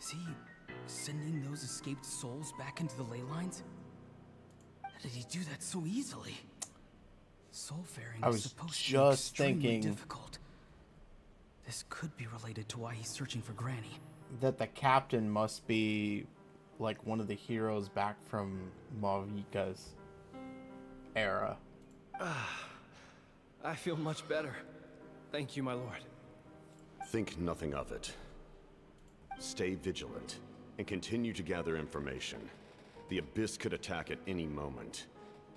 Is he sending those escaped souls back into the ley lines? How did he do that so easily? Soulfaring I is was supposed to be just extremely thinking difficult. This could be related to why he's searching for Granny. that the captain must be like one of the heroes back from Malvika's era. I feel much better. Thank you, my lord. Think nothing of it. Stay vigilant and continue to gather information. The Abyss could attack at any moment.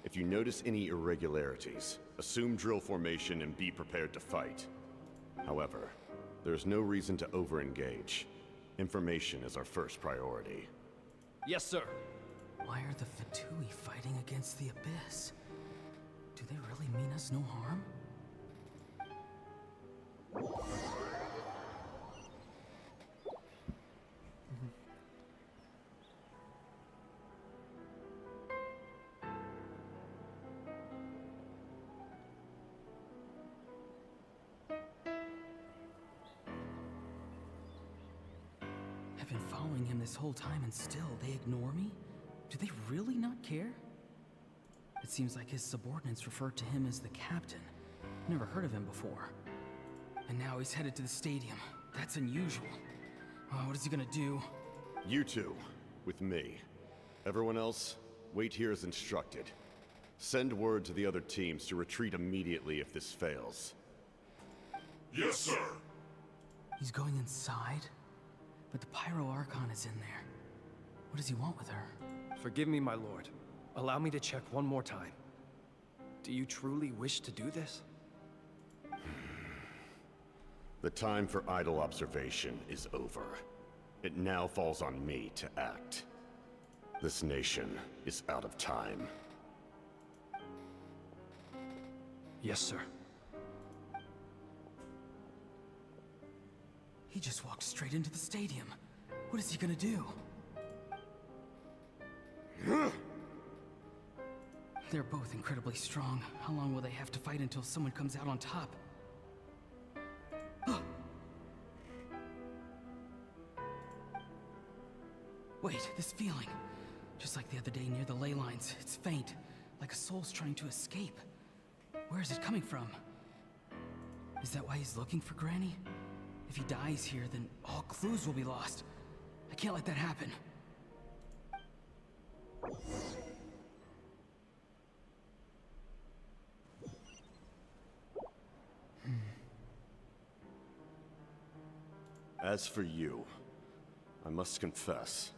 If you notice any irregularities, assume drill formation and be prepared to fight. However, there's no reason to over-engage. Information is our first priority. Yes, sir. Why are the Fatui fighting against the Abyss? Do they really mean us no harm? I've been following him this whole time and still they ignore me? Do they really not care? It seems like his subordinates refer to him as the captain. Never heard of him before. And now he's headed to the stadium. That's unusual. Oh, what is he gonna do? You two, with me. Everyone else, wait here as instructed. Send word to the other teams to retreat immediately if this fails. Yes, sir. He's going inside? But the Pyro Archon is in there. What does he want with her? Forgive me, my lord. Allow me to check one more time. Do you truly wish to do this? The time for idle observation is over. It now falls on me to act. This nation is out of time. Yes, sir. He just walked straight into the stadium. What is he gonna do? They're both incredibly strong. How long will they have to fight until someone comes out on top? Wait, this feeling. Just like the other day near the ley lines. It's faint, like a soul's trying to escape. Where is it coming from? Is that why he's looking for Granny? If he dies here, then all clues will be lost. I can't let that happen. As for you, I must confess,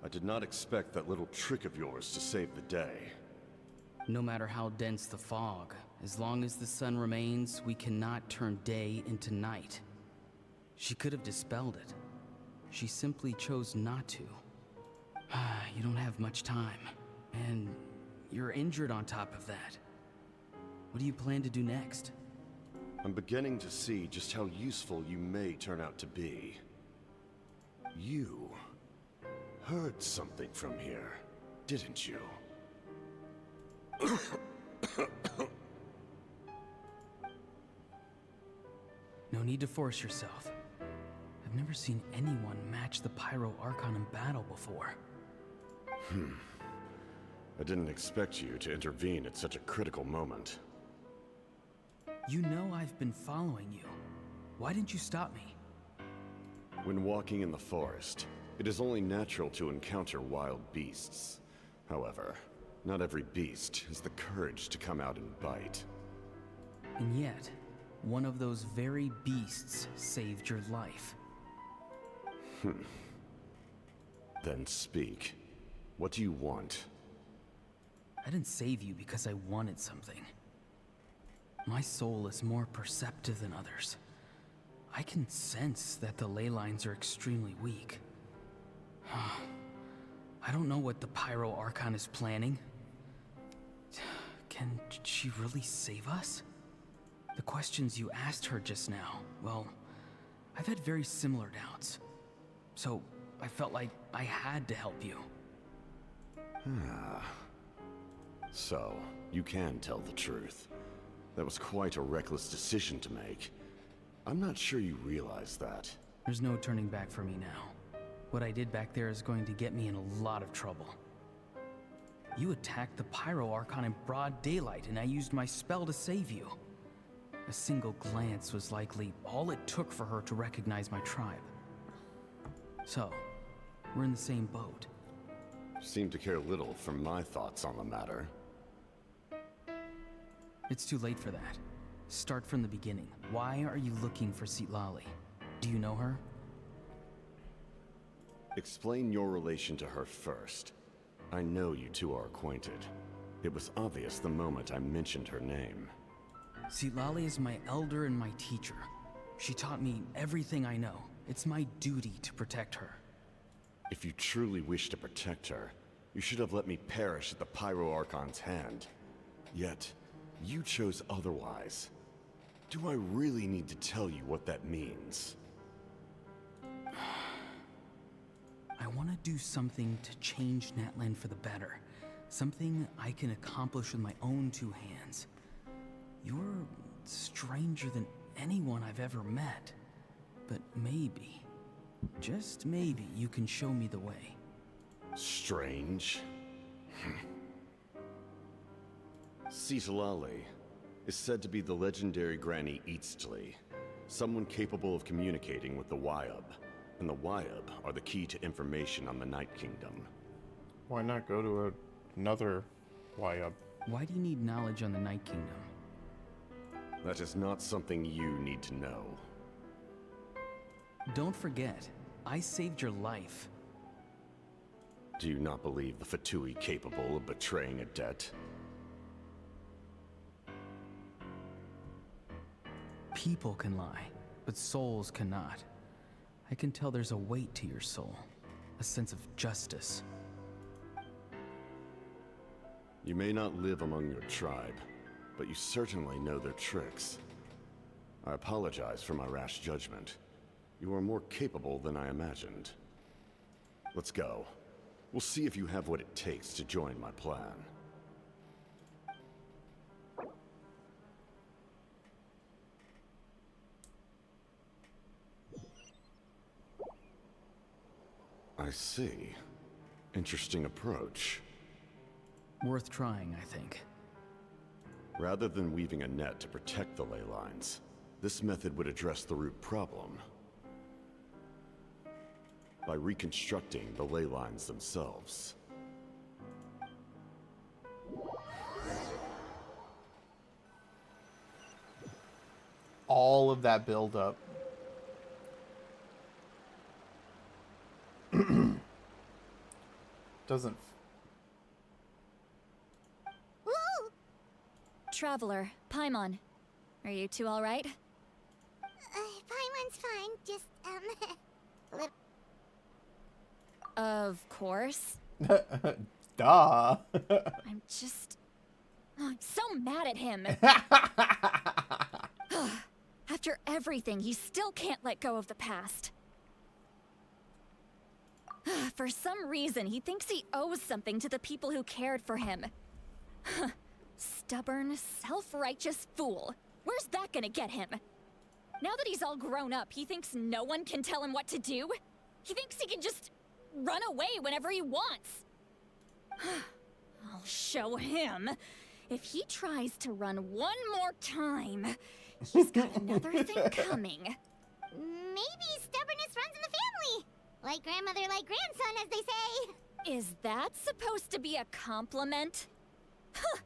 I did not expect that little trick of yours to save the day. No matter how dense the fog, as long as the sun remains, we cannot turn day into night. She could have dispelled it. She simply chose not to. You don't have much time, and you're injured on top of that. What do you plan to do next? I'm beginning to see just how useful you may turn out to be. You heard something from here, didn't you? No need to force yourself. I've never seen anyone match the Pyro Archon in battle before. I didn't expect you to intervene at such a critical moment. You know I've been following you. Why didn't you stop me? When walking in the forest, it is only natural to encounter wild beasts. However, not every beast has the courage to come out and bite. And yet, one of those very beasts saved your life. Then speak. What do you want? I didn't save you because I wanted something. My soul is more perceptive than others. I can sense that the ley lines are extremely weak. I don't know what the Pyro Archon is planning. Can she really save us? The questions you asked her just now, well, I've had very similar doubts. So, I felt like I had to help you. So, you can tell the truth. That was quite a reckless decision to make. I'm not sure you realize that. There's no turning back for me now. What I did back there is going to get me in a lot of trouble. You attacked the Pyro Archon in broad daylight, and I used my spell to save you. A single glance was likely all it took for her to recognize my tribe. So, we're in the same boat. Seem to care little for my thoughts on the matter. It's too late for that. Start from the beginning. Why are you looking for Citlali? Do you know her? Explain your relation to her first. I know you two are acquainted. It was obvious the moment I mentioned her name. Citlali is my elder and my teacher. She taught me everything I know. It's my duty to protect her. If you truly wish to protect her, you should have let me perish at the Pyro Archon's hand. Yet, you chose otherwise. Do I really need to tell you what that means? I want to do something to change Natlan for the better. Something I can accomplish with my own two hands. You're stranger than anyone I've ever met. But maybe, just maybe, you can show me the way. Strange? Citlali is said to be the legendary Granny Eastly, someone capable of communicating with the Wyub. And the Wyub are the key to information on the Night Kingdom. Why not go to another Wyub? Why do you need knowledge on the Night Kingdom? That is not something you need to know. Don't forget, I saved your life. Do you not believe the Fatui capable of betraying a debt? People can lie, but souls cannot. I can tell there's a weight to your soul, a sense of justice. You may not live among your tribe, but you certainly know their tricks. I apologize for my rash judgment. You are more capable than I imagined. Let's go. We'll see if you have what it takes to join my plan. I see. Interesting approach. Worth trying, I think. Rather than weaving a net to protect the ley lines, this method would address the root problem by reconstructing the ley lines themselves. All of that build-up. Doesn't. Woo! Traveler, Paimon. Are you two alright? Paimon's fine, just, little... Of course. Duh. I'm just... Oh, I'm so mad at him. After everything, he still can't let go of the past. For some reason, he thinks he owes something to the people who cared for him. Stubborn, self-righteous fool. Where's that gonna get him? Now that he's all grown up, he thinks no one can tell him what to do? He thinks he can just run away whenever he wants. I'll show him. If he tries to run one more time, he's got another thing coming. Maybe stubbornness runs in the family. Like grandmother, like grandson, as they say. Is that supposed to be a compliment? Huh,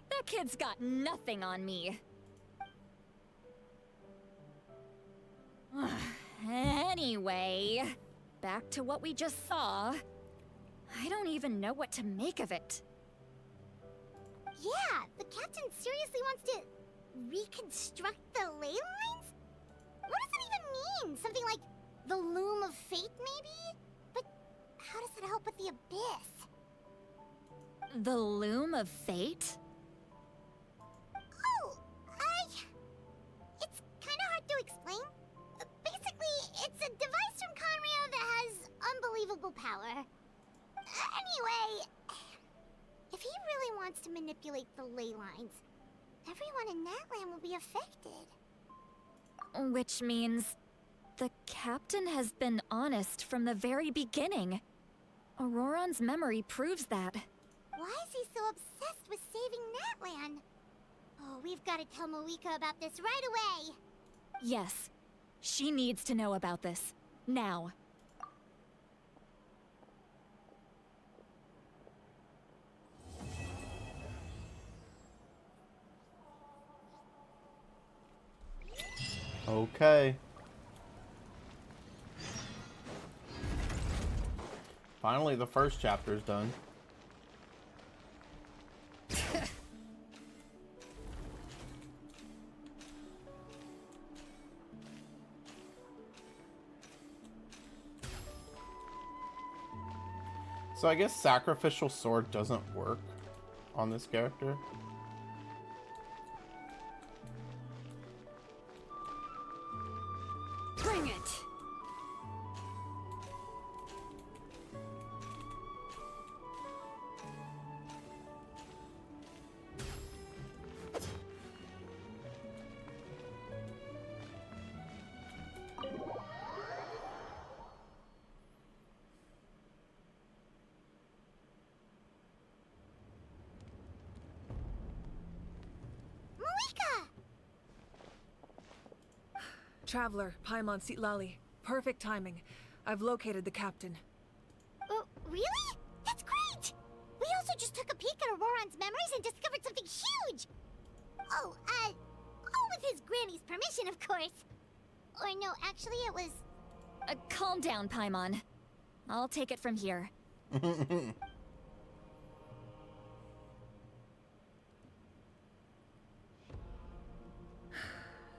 that kid's got nothing on me. Anyway, back to what we just saw. I don't even know what to make of it. Yeah, the captain seriously wants to reconstruct the ley lines? What does it even mean? Something like the loom of fate, maybe? But how does it help with the abyss? The loom of fate? Oh, it's kind of hard to explain. Basically, it's a device from Conrio that has unbelievable power. Anyway, if he really wants to manipulate the ley lines, everyone in Natlan will be affected. Which means the captain has been honest from the very beginning. Auroron's memory proves that. Why is he so obsessed with saving Natlan? Oh, we've got to tell Moika about this right away. Yes, she needs to know about this. Now. Okay. Finally, the first chapter's done. So I guess sacrificial sword doesn't work on this character. Bring it! Traveler, Paimon Sitlali. Perfect timing. I've located the captain. Oh, really? That's great! We also just took a peek at Auroron's memories and discovered something huge! Oh, all with his granny's permission, of course. Or no, actually it was... Calm down, Paimon. I'll take it from here.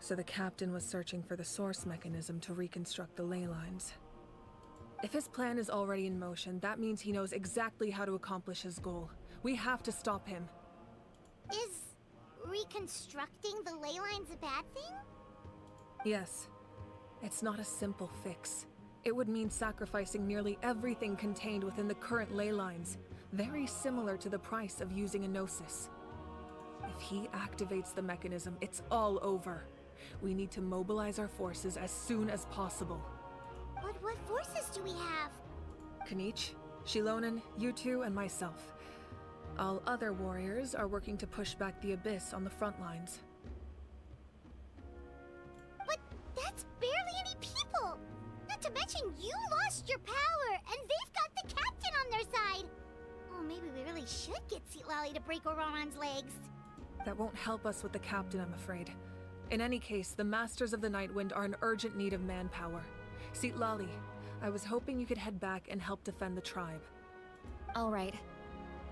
So the captain was searching for the source mechanism to reconstruct the ley lines. If his plan is already in motion, that means he knows exactly how to accomplish his goal. We have to stop him. Is reconstructing the ley lines a bad thing? Yes. It's not a simple fix. It would mean sacrificing nearly everything contained within the current ley lines, very similar to the price of using a Gnosis. If he activates the mechanism, it's all over. We need to mobilize our forces as soon as possible. But what forces do we have? Kanich, Shilonen, you two, and myself. All other warriors are working to push back the Abyss on the front lines. But that's barely any people! Not to mention you lost your power, and they've got the captain on their side! Oh, maybe we really should get Sitlali to break Auroron's legs. That won't help us with the captain, I'm afraid. In any case, the Masters of the Nightwind are in urgent need of manpower. Sitlali, I was hoping you could head back and help defend the tribe. All right.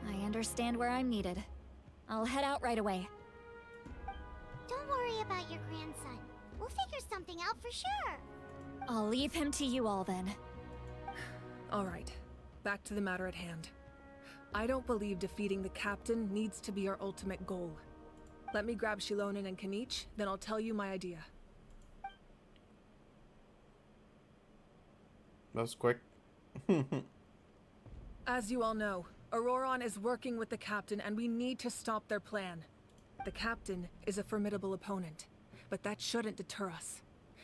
I understand where I'm needed. I'll head out right away. Don't worry about your grandson. We'll figure something out for sure. I'll leave him to you all then. All right. Back to the matter at hand. I don't believe defeating the captain needs to be our ultimate goal. Let me grab Shilonen and Kanich, then I'll tell you my idea. That was quick. As you all know, Auroron is working with the captain and we need to stop their plan. The captain is a formidable opponent, but that shouldn't deter us.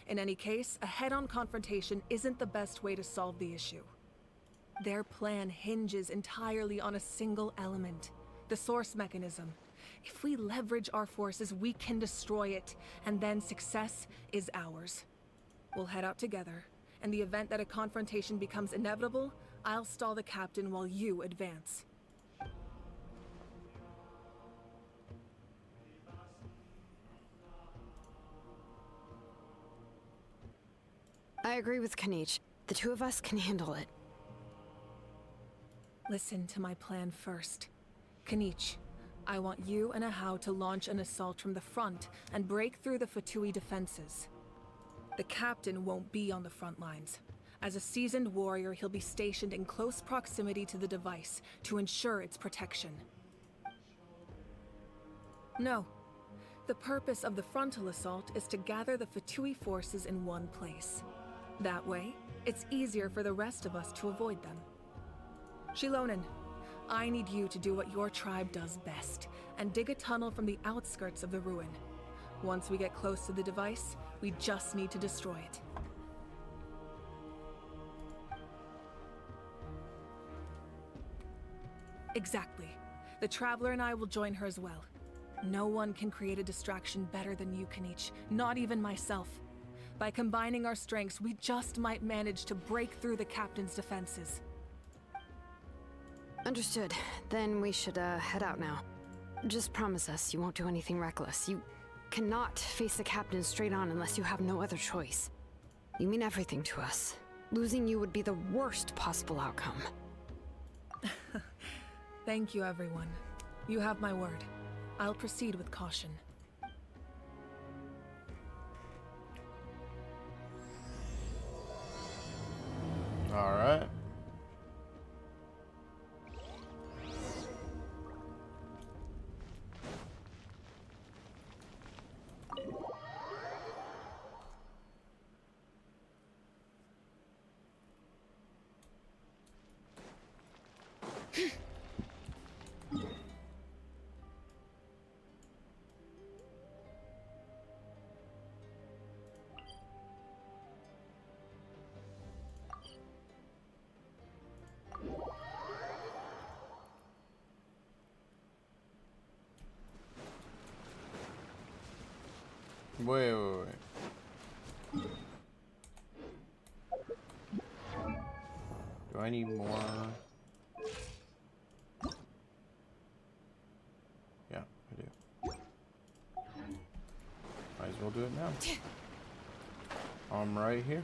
In any case, a head-on confrontation isn't the best way to solve the issue. Their plan hinges entirely on a single element, the source mechanism. If we leverage our forces, we can destroy it, and then success is ours. We'll head out together. In the event that a confrontation becomes inevitable, I'll stall the captain while you advance. I agree with Kanich. The two of us can handle it. Listen to my plan first. Kanich, I want you and Ahau to launch an assault from the front and break through the Fatui defenses. The captain won't be on the front lines. As a seasoned warrior, he'll be stationed in close proximity to the device to ensure its protection. No. The purpose of the frontal assault is to gather the Fatui forces in one place. That way, it's easier for the rest of us to avoid them. Shilonen, I need you to do what your tribe does best, and dig a tunnel from the outskirts of the ruin. Once we get close to the device, we just need to destroy it. Exactly. The Traveler and I will join her as well. No one can create a distraction better than you, Kenichi, not even myself. By combining our strengths, we just might manage to break through the Captain's defenses. Understood. Then we should head out now. Just promise us you won't do anything reckless. You cannot face the Captain straight on unless you have no other choice. You mean everything to us. Losing you would be the worst possible outcome. Thank you, everyone. You have my word. I'll proceed with caution. All right. Wait. Do I need more? Yeah, I do. Might as well do it now. I'm right here.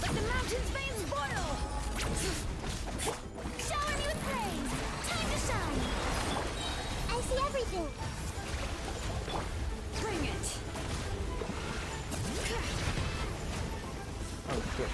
Let the mountain's veins boil! Shower me with praise! Time to shine! I see everything! Bring it! Oh, good.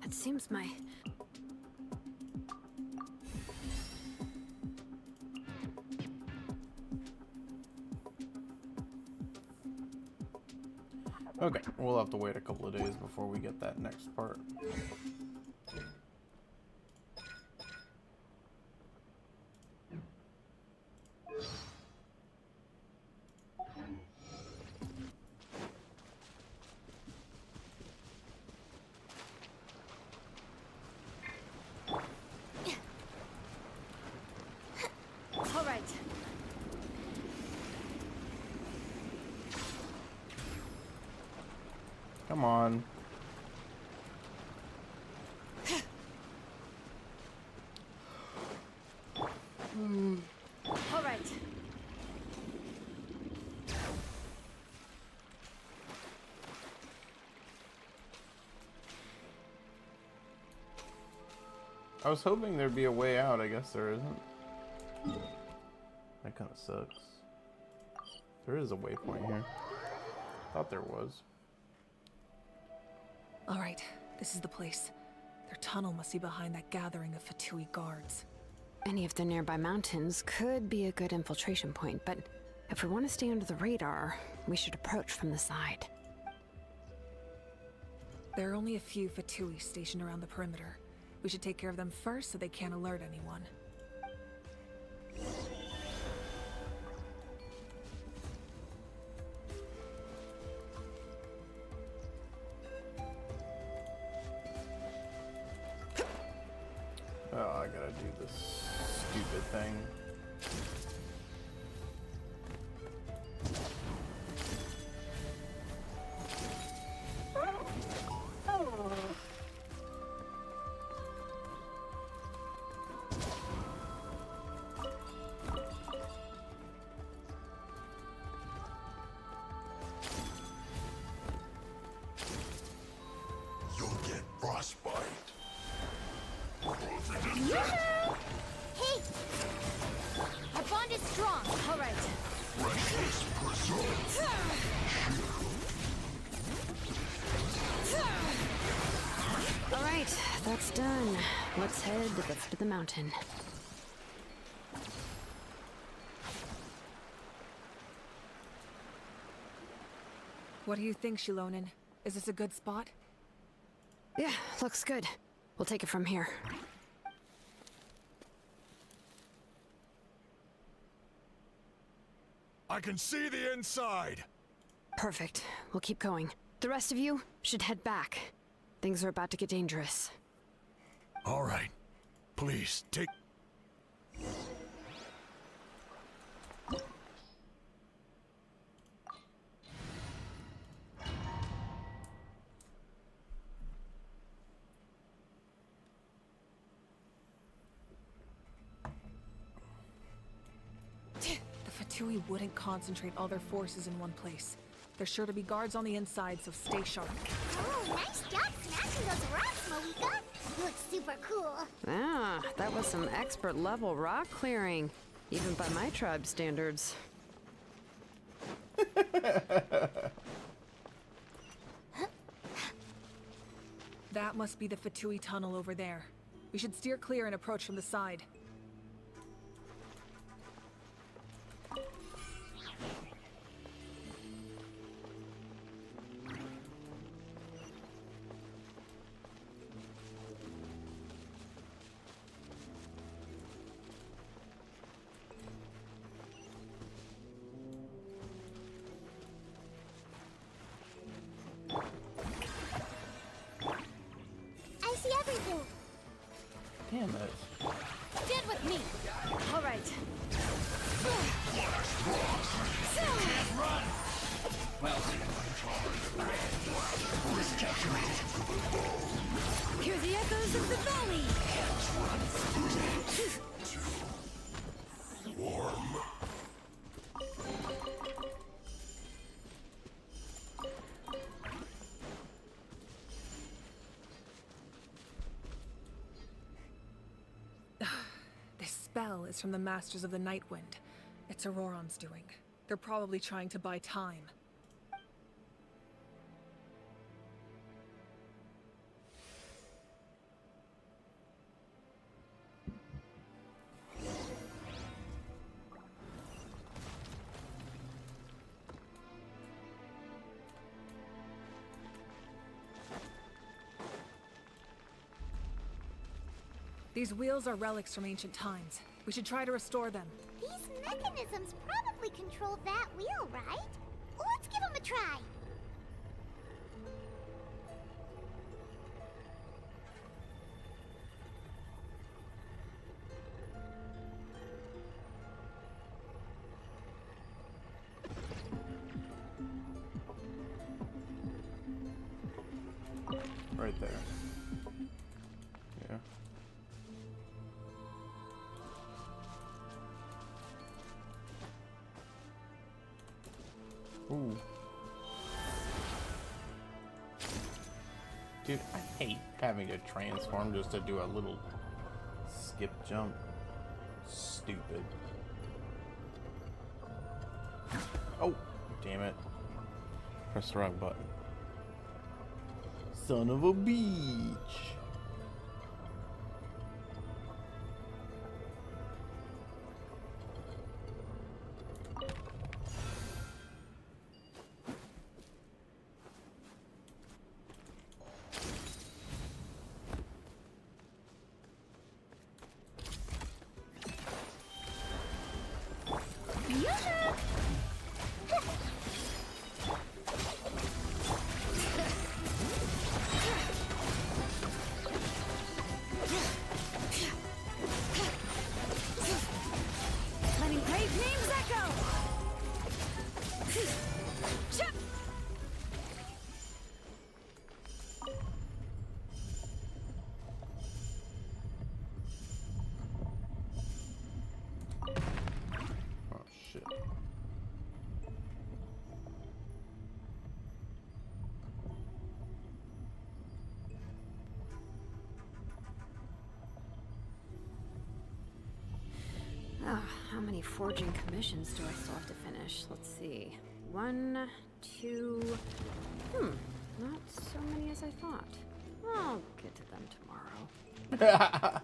It seems my... Okay, we'll have to wait a couple of days before we get that next part. All right. Come on. All right. I was hoping there'd be a way out. I guess there isn't. That kind of sucks. There is a waypoint here. Thought there was. All right, this is the place. Their tunnel must be behind that gathering of Fatui guards. Any of the nearby mountains could be a good infiltration point, but if we want to stay under the radar, we should approach from the side. There are only a few Fatui stationed around the perimeter. We should take care of them first so they can't alert anyone. Oh, I gotta do this stupid thing. You'll get frostbite. Hey! Our bond is strong. All right. Restless preserve. All right, that's done. Let's head to the foot of the mountain. What do you think, Shilonen? Is this a good spot? Yeah, looks good. We'll take it from here. I can see the inside! Perfect. We'll keep going. The rest of you should head back. Things are about to get dangerous. All right. Please, take... The Fatui wouldn't concentrate all their forces in one place. There's sure to be guards on the inside, so stay sharp. Oh, nice job smashing those rocks, Moika. You look super cool. Ah, that was some expert level rock clearing. Even by my tribe standards. That must be the Fatui tunnel over there. We should steer clear and approach from the side. I see everything. Damn it. Stand with me. All right. Hear the echoes of the valley. This spell is from the Masters of the Night Wind. It's Auroron's doing. They're probably trying to buy time. These wheels are relics from ancient times. We should try to restore them. These mechanisms probably control that wheel, right? Let's give them a try. Right there. Yeah. Ooh. Dude, I hate having to transform just to do a little skip jump. Stupid. Oh, damn it. Press the wrong button. Son of a beach. many forging commissions do I still have to finish? Let's see. 1, 2... not so many as I thought. I'll get to them tomorrow.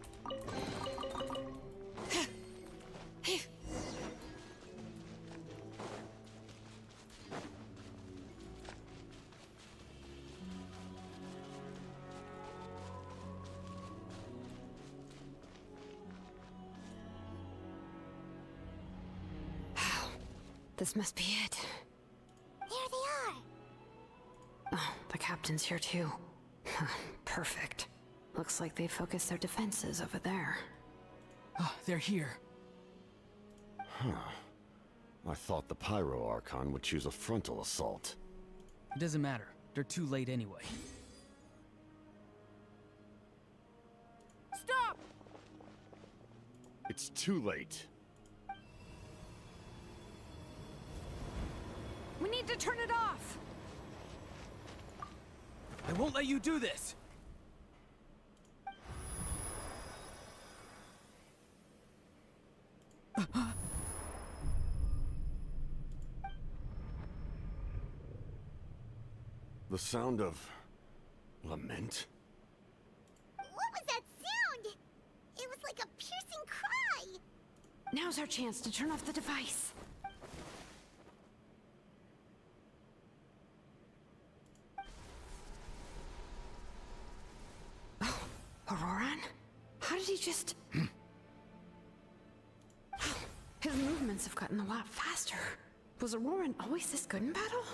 This must be it. There they are! Oh, the captain's here too. Perfect. Looks like they focused their defenses over there. Oh, they're here. Huh. I thought the Pyro Archon would choose a frontal assault. It doesn't matter. They're too late anyway. Stop! It's too late. We need to turn it off! I won't let you do this! The sound of... lament? What was that sound? It was like a piercing cry! Now's our chance to turn off the device. Oh, Auroran? How did he just... His movements have gotten a lot faster. Was Auroran always this good in battle?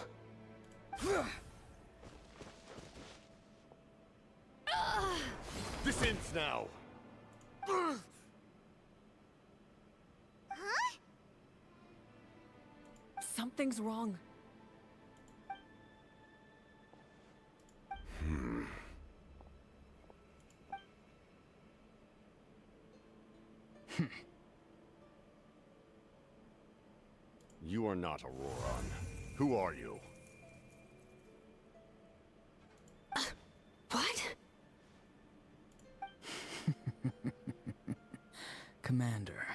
This ends now! Huh? Something's wrong. You are not Auroran. Who are you? What? Commander.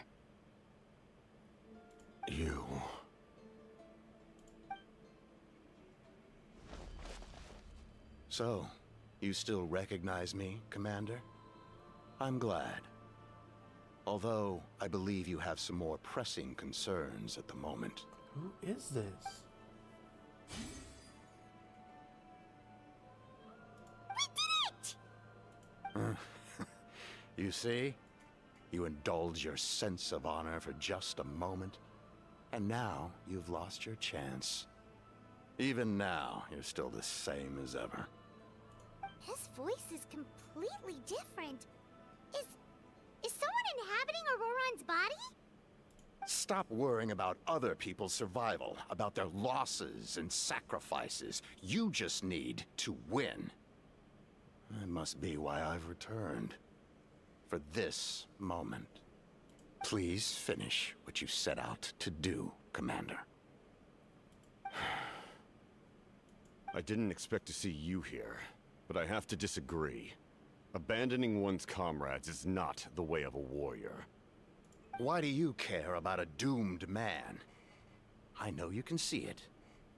You... So, you still recognize me, Commander? I'm glad. Although, I believe you have some more pressing concerns at the moment. Who is this? You see? You indulge your sense of honor for just a moment, and now you've lost your chance. Even now, you're still the same as ever. His voice is completely different. Is someone inhabiting Auroran's body? Stop worrying about other people's survival, about their losses and sacrifices. You just need to win. That must be why I've returned. For this moment. Please finish what you set out to do, Commander. I didn't expect to see you here, but I have to disagree. Abandoning one's comrades is not the way of a warrior. Why do you care about a doomed man? I know you can see it.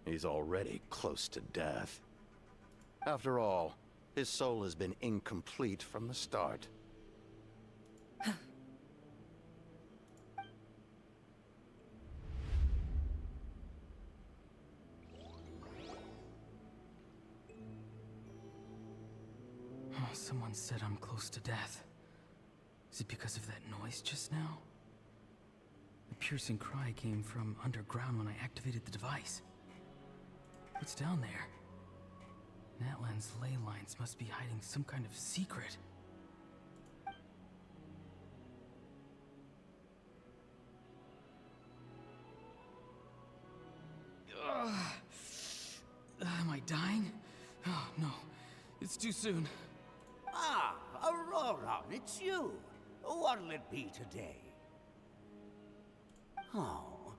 He's already close to death. After all, his soul has been incomplete from the start. Someone said I'm close to death. Is it because of that noise just now? The piercing cry came from underground when I activated the device. What's down there? Natlan's ley lines must be hiding some kind of secret. Am I dying? Oh, no. It's too soon. Ah, Auroran, it's you. What'll it be today? Oh,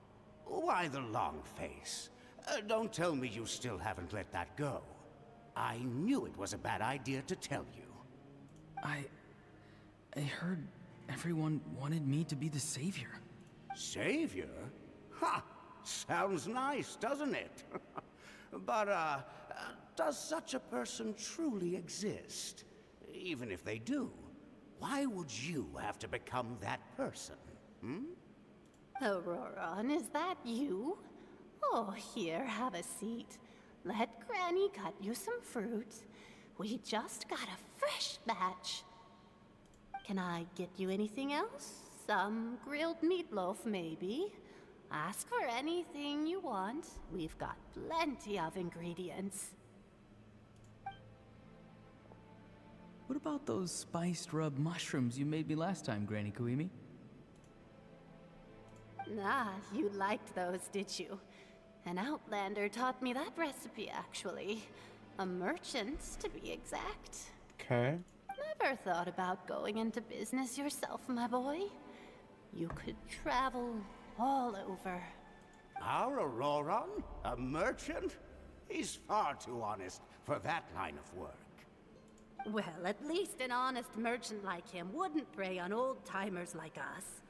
why the long face? Don't tell me you still haven't let that go. I knew it was a bad idea to tell you. I heard everyone wanted me to be the savior. Savior? Ha! Sounds nice, doesn't it? But, does such a person truly exist? Even if they do, why would you have to become that person? Auroron, is that you? Oh, here, have a seat. Let Granny cut you some fruit. We just got a fresh batch. Can I get you anything else? Some grilled meatloaf, maybe? Ask for anything you want. We've got plenty of ingredients. What about those spiced rub mushrooms you made me last time, Granny Kuimi? Ah, you liked those, did you? An outlander taught me that recipe, actually. A merchant, to be exact. Okay. Never thought about going into business yourself, my boy? You could travel all over. Our Auroron? A merchant? He's far too honest for that line of work. Well, at least an honest merchant like him wouldn't prey on old-timers like us.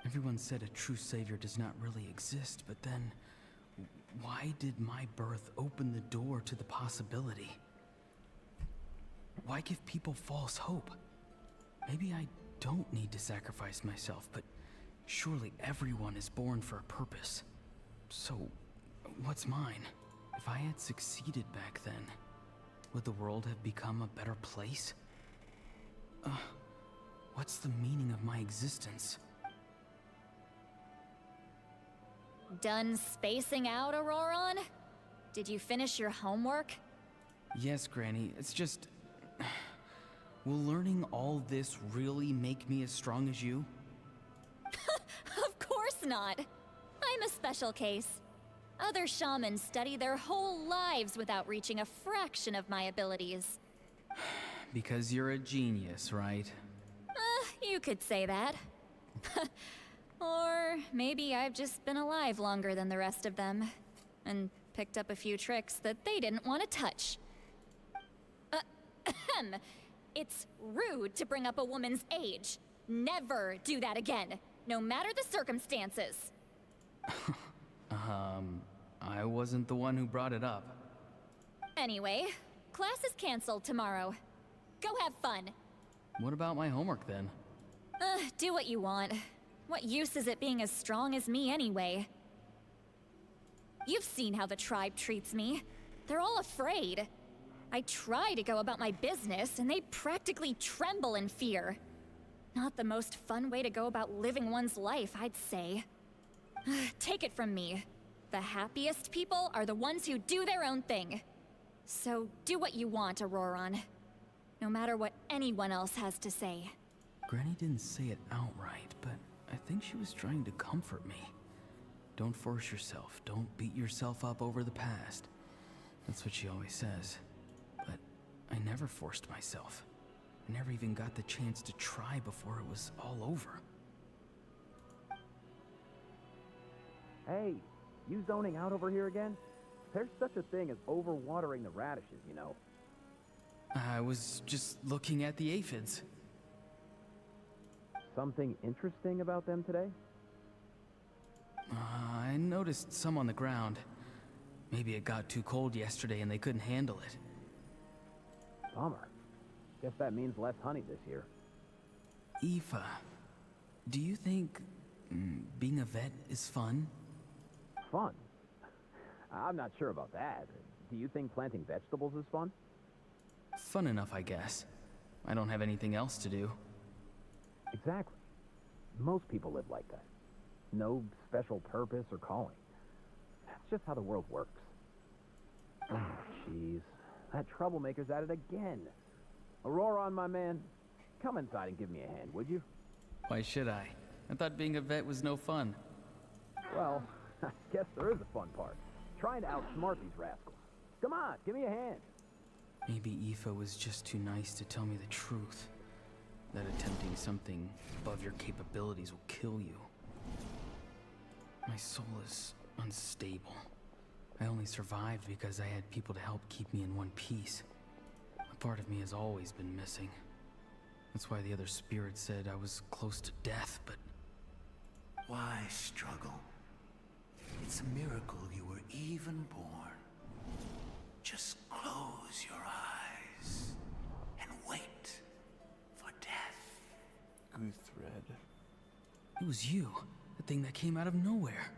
Everyone said a true savior does not really exist, but then why did my birth open the door to the possibility? Why give people false hope? Maybe I don't need to sacrifice myself, but surely everyone is born for a purpose. So, what's mine? If I had succeeded back then, would the world have become a better place? What's the meaning of my existence? Done spacing out, Auroron? Did you finish your homework? Yes, Granny, it's just... Will learning all this really make me as strong as you? Of course not. I'm a special case. Other shamans study their whole lives without reaching a fraction of my abilities. Because you're a genius, right? You could say that. Or maybe I've just been alive longer than the rest of them, and picked up a few tricks that they didn't want to touch. It's rude to bring up a woman's age. Never do that again, no matter the circumstances. I wasn't the one who brought it up. Anyway, class is canceled tomorrow. Go have fun. What about my homework then? Do what you want. What use is it being as strong as me anyway? You've seen how the tribe treats me. They're all afraid. I try to go about my business, and they practically tremble in fear. Not the most fun way to go about living one's life, I'd say. Take it from me. The happiest people are the ones who do their own thing. So do what you want, Auroron. No matter what anyone else has to say. Granny didn't say it outright, but I think she was trying to comfort me. Don't force yourself. Don't beat yourself up over the past. That's what she always says. But I never forced myself. I never even got the chance to try before it was all over. Hey, you zoning out over here again? There's such a thing as overwatering the radishes, you know. I was just looking at the aphids. Something interesting about them today? I noticed some on the ground. Maybe it got too cold yesterday and they couldn't handle it. Bummer. Guess that means less honey this year. Aoife, do you think being a vet is fun? Fun? I'm not sure about that. Do you think planting vegetables is fun? Fun enough, I guess. I don't have anything else to do. Exactly. Most people live like that. No special purpose or calling. That's just how the world works. Oh, jeez. That troublemaker's at it again. Auroron, my man, come inside and give me a hand, would you? Why should I? I thought being a vet was no fun. Well, I guess there is a fun part. Trying to outsmart these rascals. Come on, give me a hand. Maybe Aoife was just too nice to tell me the truth. That attempting something above your capabilities will kill you. My soul is unstable. I only survived because I had people to help keep me in one piece. A part of me has always been missing. That's why the other spirit said I was close to death, but... Why struggle? It's a miracle you were even born. Just close your eyes and wait for death. Guthred. It was you, the thing that came out of nowhere.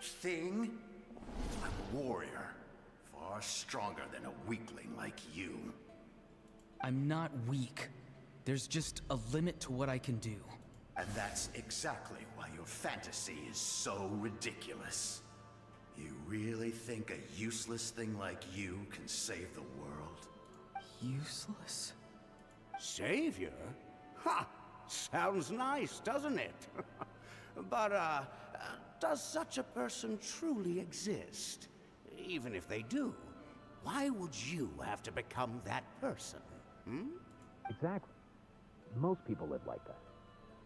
Thing? I'm a warrior, far stronger than a weakling like you. I'm not weak. There's just a limit to what I can do. And that's exactly why your fantasy is so ridiculous. You really think a useless thing like you can save the world? Useless? Savior? Ha! Sounds nice, doesn't it? But, does such a person truly exist? Even if they do, why would you have to become that person? Hmm? Exactly. Most people live like that.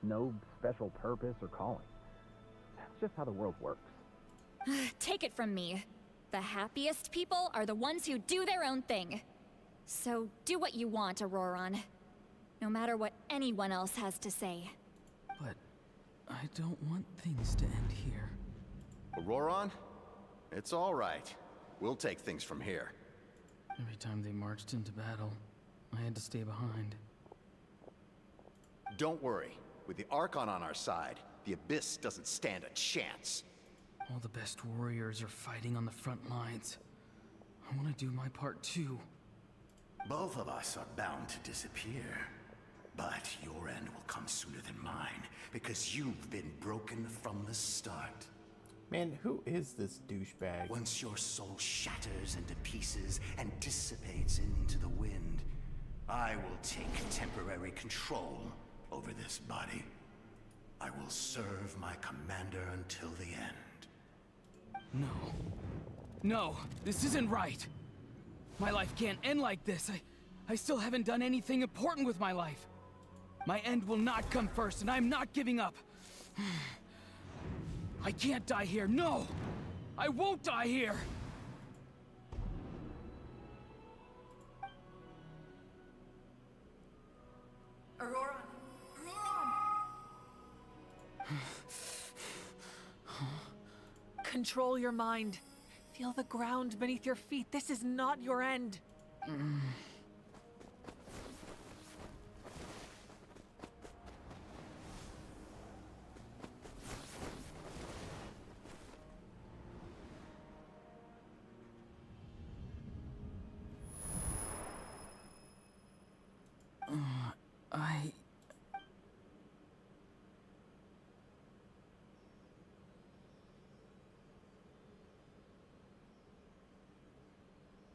No special purpose or calling. That's just how the world works. Take it from me. The happiest people are the ones who do their own thing. So do what you want, Auroron. No matter what anyone else has to say. But I don't want things to end here. Auroron? It's all right. We'll take things from here. Every time they marched into battle, I had to stay behind. Don't worry. With the Archon on our side, the Abyss doesn't stand a chance. All the best warriors are fighting on the front lines. I want to do my part too. Both of us are bound to disappear. But your end will come sooner than mine, because you've been broken from the start. Man, who is this douchebag? Once your soul shatters into pieces and dissipates into the wind, I will take temporary control over this body. I will serve my commander until the end. No. No, this isn't right. My life can't end like this. I still haven't done anything important with my life. My end will not come first, and I'm not giving up. I can't die here. No! I won't die here! Auroron! Control your mind. Feel the ground beneath your feet. This is not your end.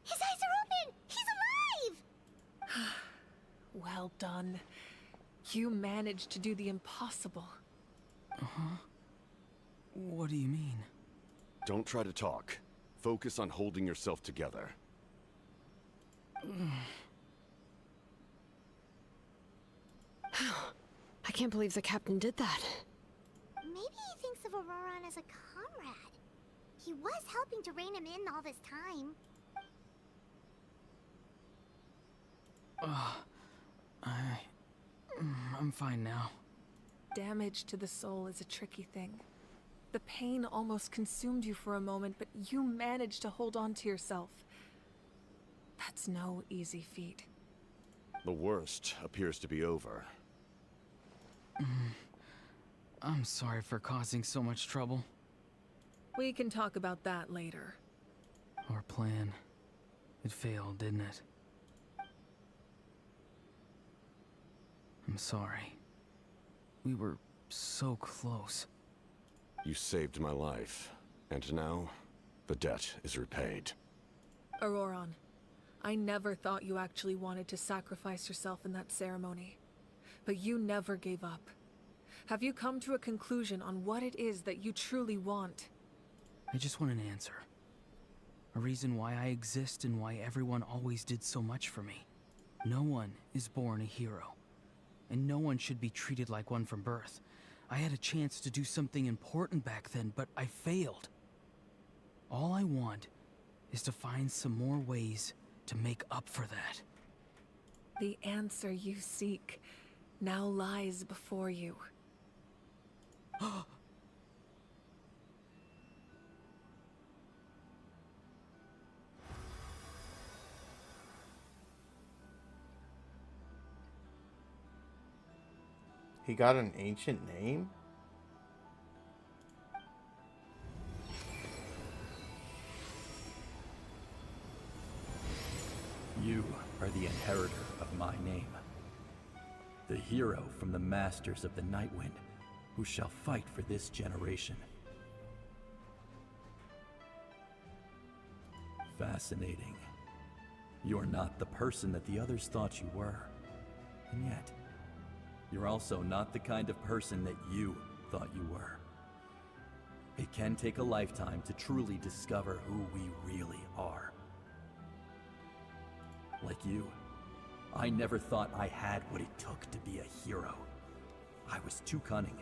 His eyes are open! He's alive! Well done. You managed to do the impossible. Uh-huh. What do you mean? Don't try to talk. Focus on holding yourself together. I can't believe the captain did that. Maybe he thinks of Auroron as a comrade. He was helping to rein him in all this time. I'm fine now. Damage to the soul is a tricky thing. The pain almost consumed you for a moment, but you managed to hold on to yourself. That's no easy feat. The worst appears to be over. I'm sorry for causing so much trouble. We can talk about that later. Our plan. It failed, didn't it? I'm sorry. We were so close. You saved my life, and now the debt is repaid. Auroron, I never thought you actually wanted to sacrifice yourself in that ceremony. But you never gave up. Have you come to a conclusion on what it is that you truly want? I just want an answer. A reason why I exist and why everyone always did so much for me. No one is born a hero. And no one should be treated like one from birth. I had a chance to do something important back then, but I failed. All I want is to find some more ways to make up for that. The answer you seek now lies before you. He got an ancient name? You are the inheritor of my name. The hero from the masters of the Nightwind, who shall fight for this generation. Fascinating. You're not the person that the others thought you were. And yet, you're also not the kind of person that you thought you were. It can take a lifetime to truly discover who we really are. Like you, I never thought I had what it took to be a hero. I was too cunning,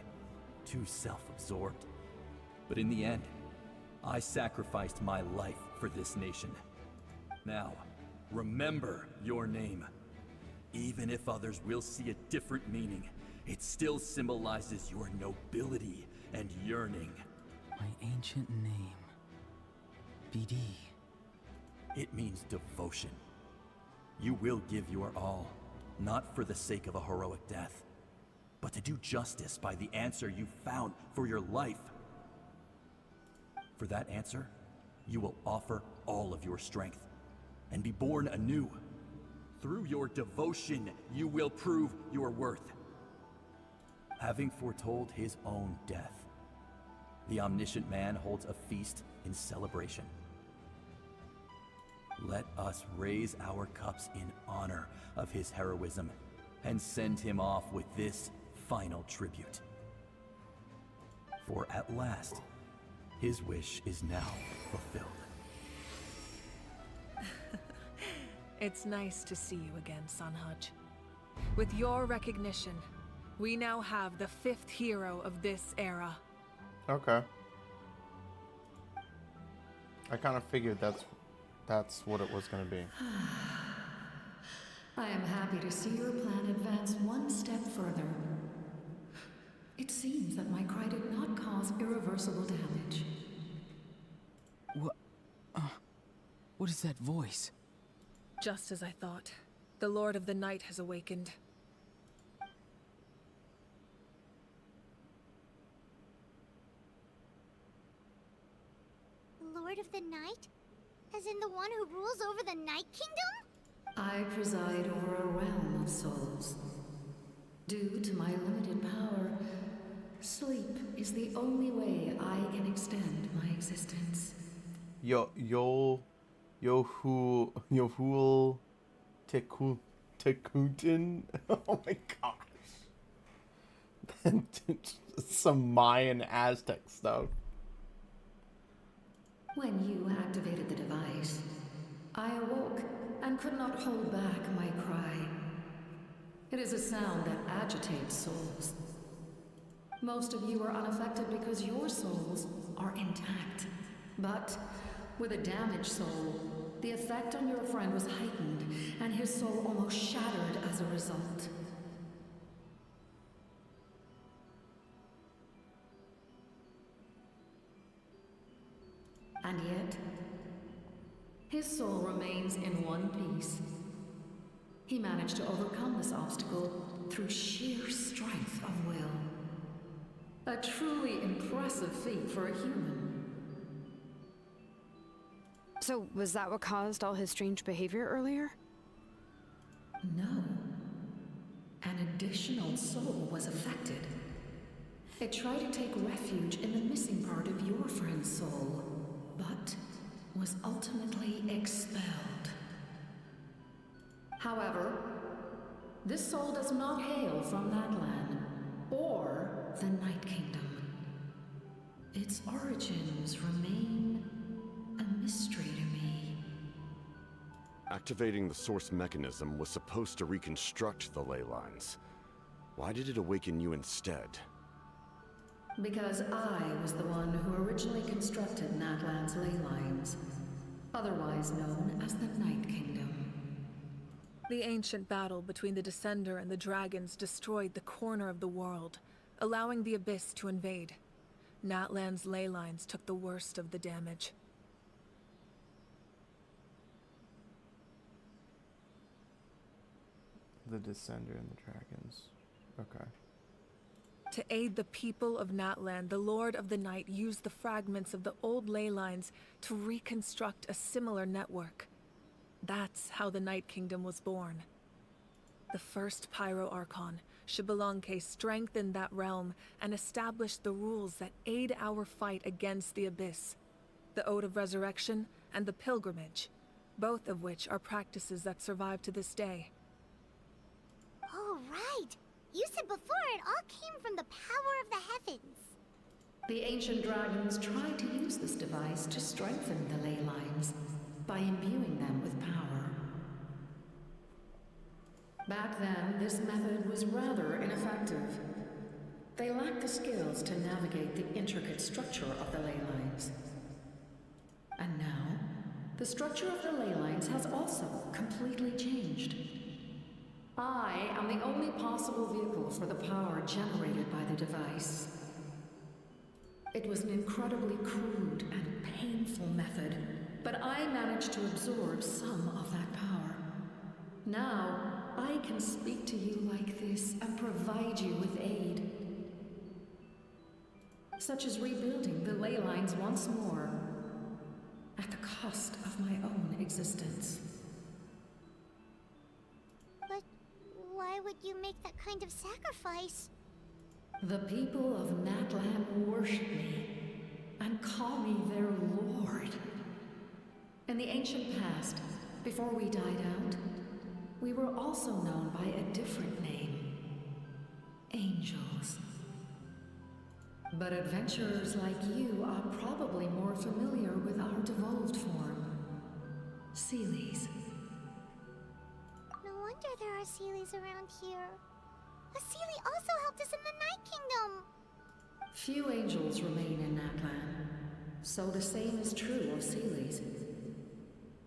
too self-absorbed. But in the end, I sacrificed my life for this nation. Now, remember your name. Even if others will see a different meaning, it still symbolizes your nobility and yearning. My ancient name. BD. It means devotion. You will give your all, not for the sake of a heroic death, but to do justice by the answer you found for your life. For that answer, you will offer all of your strength and be born anew. Through your devotion, you will prove your worth. Having foretold his own death, the omniscient man holds a feast in celebration. Let us raise our cups in honor of his heroism and send him off with this final tribute. For at last, his wish is now fulfilled. It's nice to see you again, Sanhaj. With your recognition, we now have the 5th hero of this era. Okay. I kind of figured that's what it was going to be. I am happy to see your plan advance one step further. It seems that my cry did not cause irreversible damage. What is that voice? Just as I thought. The Lord of the Night has awakened. Lord of the Night? As in the one who rules over the Night Kingdom? I preside over a realm of souls. Due to my limited power, sleep is the only way I can extend my existence. Yohul Tekutin? Oh my gosh. Some Mayan Aztec stuff. When you activated the device, I awoke and could not hold back my cry. It is a sound that agitates souls. Most of you are unaffected because your souls are intact. But with a damaged soul, the effect on your friend was heightened, and his soul almost shattered as a result. And yet, his soul remains in one piece. He managed to overcome this obstacle through sheer strength of will. A truly impressive feat for a human. So, was that what caused all his strange behavior earlier? No. An additional soul was affected. It tried to take refuge in the missing part of your friend's soul, but was ultimately expelled. However, this soul does not hail from that land, or the Night Kingdom. Its origins remain a mystery to me. Activating the source mechanism was supposed to reconstruct the ley lines. Why did it awaken you instead? Because I was the one who originally constructed Natlan's ley lines, otherwise known as the Night Kingdom. The ancient battle between the Descender and the dragons destroyed the corner of the world, allowing the Abyss to invade. Natlan's ley lines took the worst of the damage. The Descender and the dragons. Okay. To aid the people of Natlan, the Lord of the Night used the fragments of the old ley lines to reconstruct a similar network. That's how the Night Kingdom was born. The first Pyro Archon, Xbalanque, strengthened that realm and established the rules that aid our fight against the Abyss. The Ode of Resurrection and the Pilgrimage, both of which are practices that survive to this day. Oh, right! You said before it all came from the power of the heavens. The ancient dragons tried to use this device to strengthen the ley lines by imbuing them with power. Back then, this method was rather ineffective. They lacked the skills to navigate the intricate structure of the ley lines. And now, the structure of the ley lines has also completely changed. I am the only possible vehicle for the power generated by the device. It was an incredibly crude and painful method, but I managed to absorb some of that power. Now, I can speak to you like this and provide you with aid. Such as rebuilding the ley lines once more, at the cost of my own existence. But why would you make that kind of sacrifice? The people of Natlan worship me and call me their lord. In the ancient past, before we died out, we were also known by a different name. Angels. But adventurers like you are probably more familiar with our devolved form. Seelies. No wonder there are Seelies around here. A Seelie also helped us in the Night Kingdom. Few angels remain in Natlan, so the same is true of Seelies.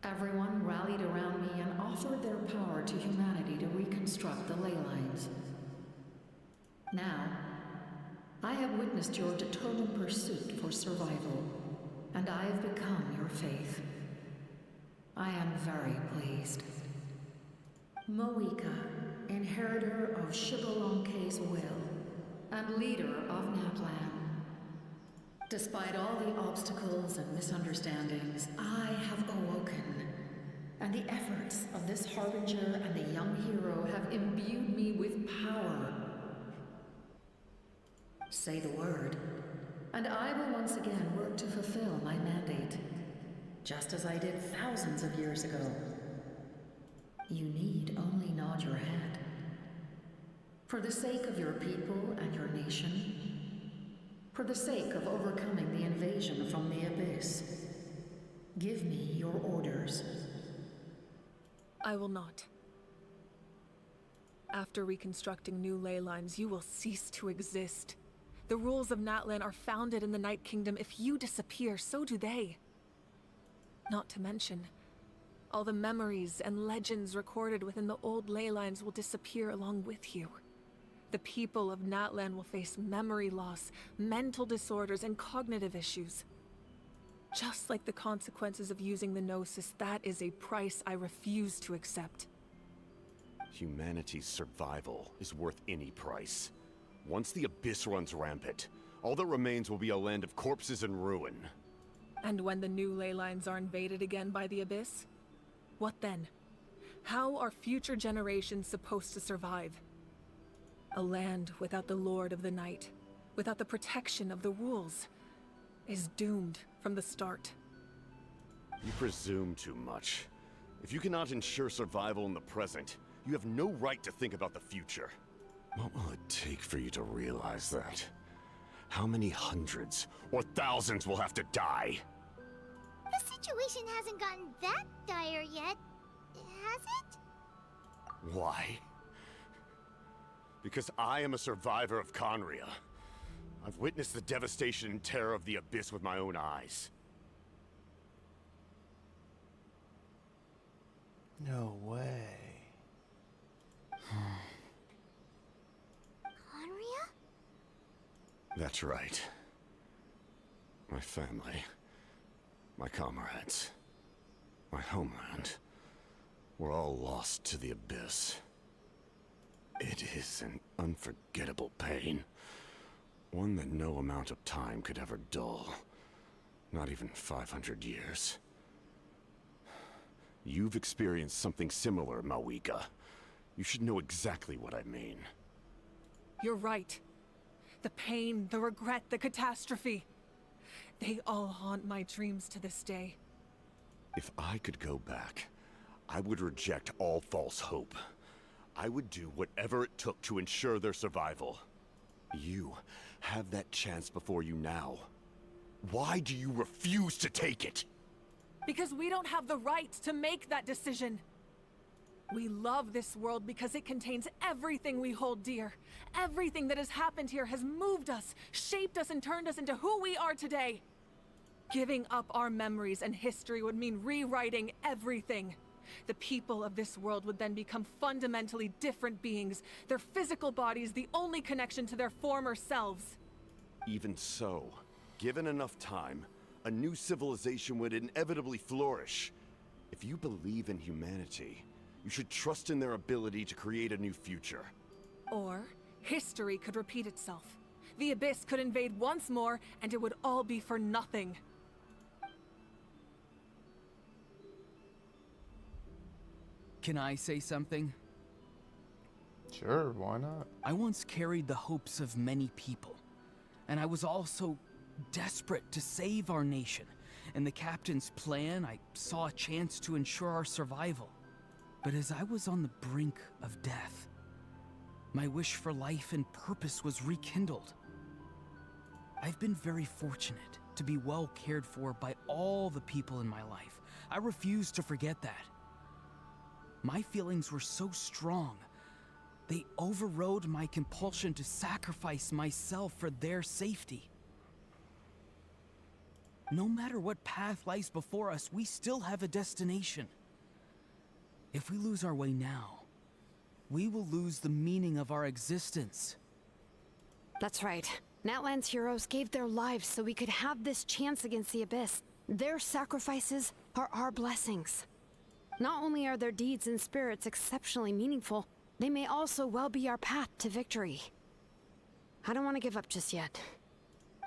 Everyone rallied around me and offered their power to humanity to reconstruct the ley lines. Now, I have witnessed your determined pursuit for survival, and I have become your faith. I am very pleased. Moika, inheritor of Xbalanque's will, and leader of Natlan. Despite all the obstacles and misunderstandings, I have awoken, and the efforts of this harbinger and the young hero have imbued me with power. Say the word, and I will once again work to fulfill my mandate, just as I did thousands of years ago. You need only nod your head. For the sake of your people and your nation, for the sake of overcoming the invasion from the Abyss, give me your orders. I will not. After reconstructing new ley lines, you will cease to exist. The rules of Natlan are founded in the Night Kingdom. If you disappear, so do they. Not to mention, all the memories and legends recorded within the old ley lines will disappear along with you. The people of Natlan will face memory loss, mental disorders, and cognitive issues. Just like the consequences of using the Gnosis, that is a price I refuse to accept. Humanity's survival is worth any price. Once the Abyss runs rampant, all that remains will be a land of corpses and ruin. And when the new ley lines are invaded again by the Abyss? What then? How are future generations supposed to survive? A land without the Lord of the Night, without the protection of the rules, is doomed from the start. You presume too much. If you cannot ensure survival in the present, you have no right to think about the future. What will it take for you to realize that? How many hundreds or thousands will have to die? The situation hasn't gotten that dire yet, has it? Why? Because I am a survivor of Conria. I've witnessed the devastation and terror of the Abyss with my own eyes. No way. That's right. My family, my comrades, my homeland, were all lost to the abyss. It is an unforgettable pain. One that no amount of time could ever dull. Not even 500 years. You've experienced something similar, Mawika. You should know exactly what I mean. You're right. The pain, the regret, the catastrophe. They all haunt my dreams to this day. If I could go back, I would reject all false hope. I would do whatever it took to ensure their survival. You have that chance before you now. Why do you refuse to take it? Because we don't have the right to make that decision. We love this world because it contains everything we hold dear. Everything that has happened here has moved us, shaped us, and turned us into who we are today. Giving up our memories and history would mean rewriting everything. The people of this world would then become fundamentally different beings, their physical bodies the only connection to their former selves. Even so, given enough time, a new civilization would inevitably flourish. If you believe in humanity, you should trust in their ability to create a new future. Or, history could repeat itself. The Abyss could invade once more, and it would all be for nothing. Can I say something? Sure, why not? I once carried the hopes of many people, and I was also desperate to save our nation. In the captain's plan, I saw a chance to ensure our survival. But as I was on the brink of death, my wish for life and purpose was rekindled. I've been very fortunate to be well cared for by all the people in my life. I refuse to forget that. My feelings were so strong, they overrode my compulsion to sacrifice myself for their safety. No matter what path lies before us, we still have a destination. If we lose our way now, we will lose the meaning of our existence. That's right. Natlan's heroes gave their lives so we could have this chance against the Abyss. Their sacrifices are our blessings. Not only are their deeds and spirits exceptionally meaningful, they may also well be our path to victory. I don't want to give up just yet.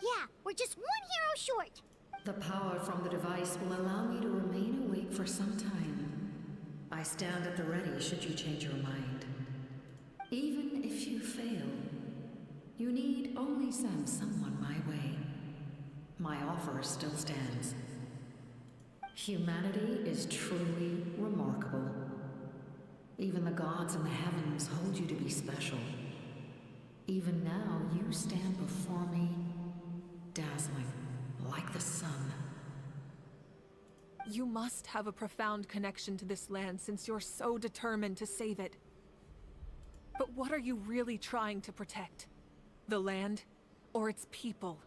Yeah, we're just one hero short. The power from the device will allow me to remain awake for some time. I stand at the ready should you change your mind. Even if you fail, you need only send someone my way. My offer still stands. Humanity is truly remarkable. Even the gods in the heavens hold you to be special. Even now, you stand before me, dazzling, like the sun. You must have a profound connection to this land since you're so determined to save it. But what are you really trying to protect? The land, or its people?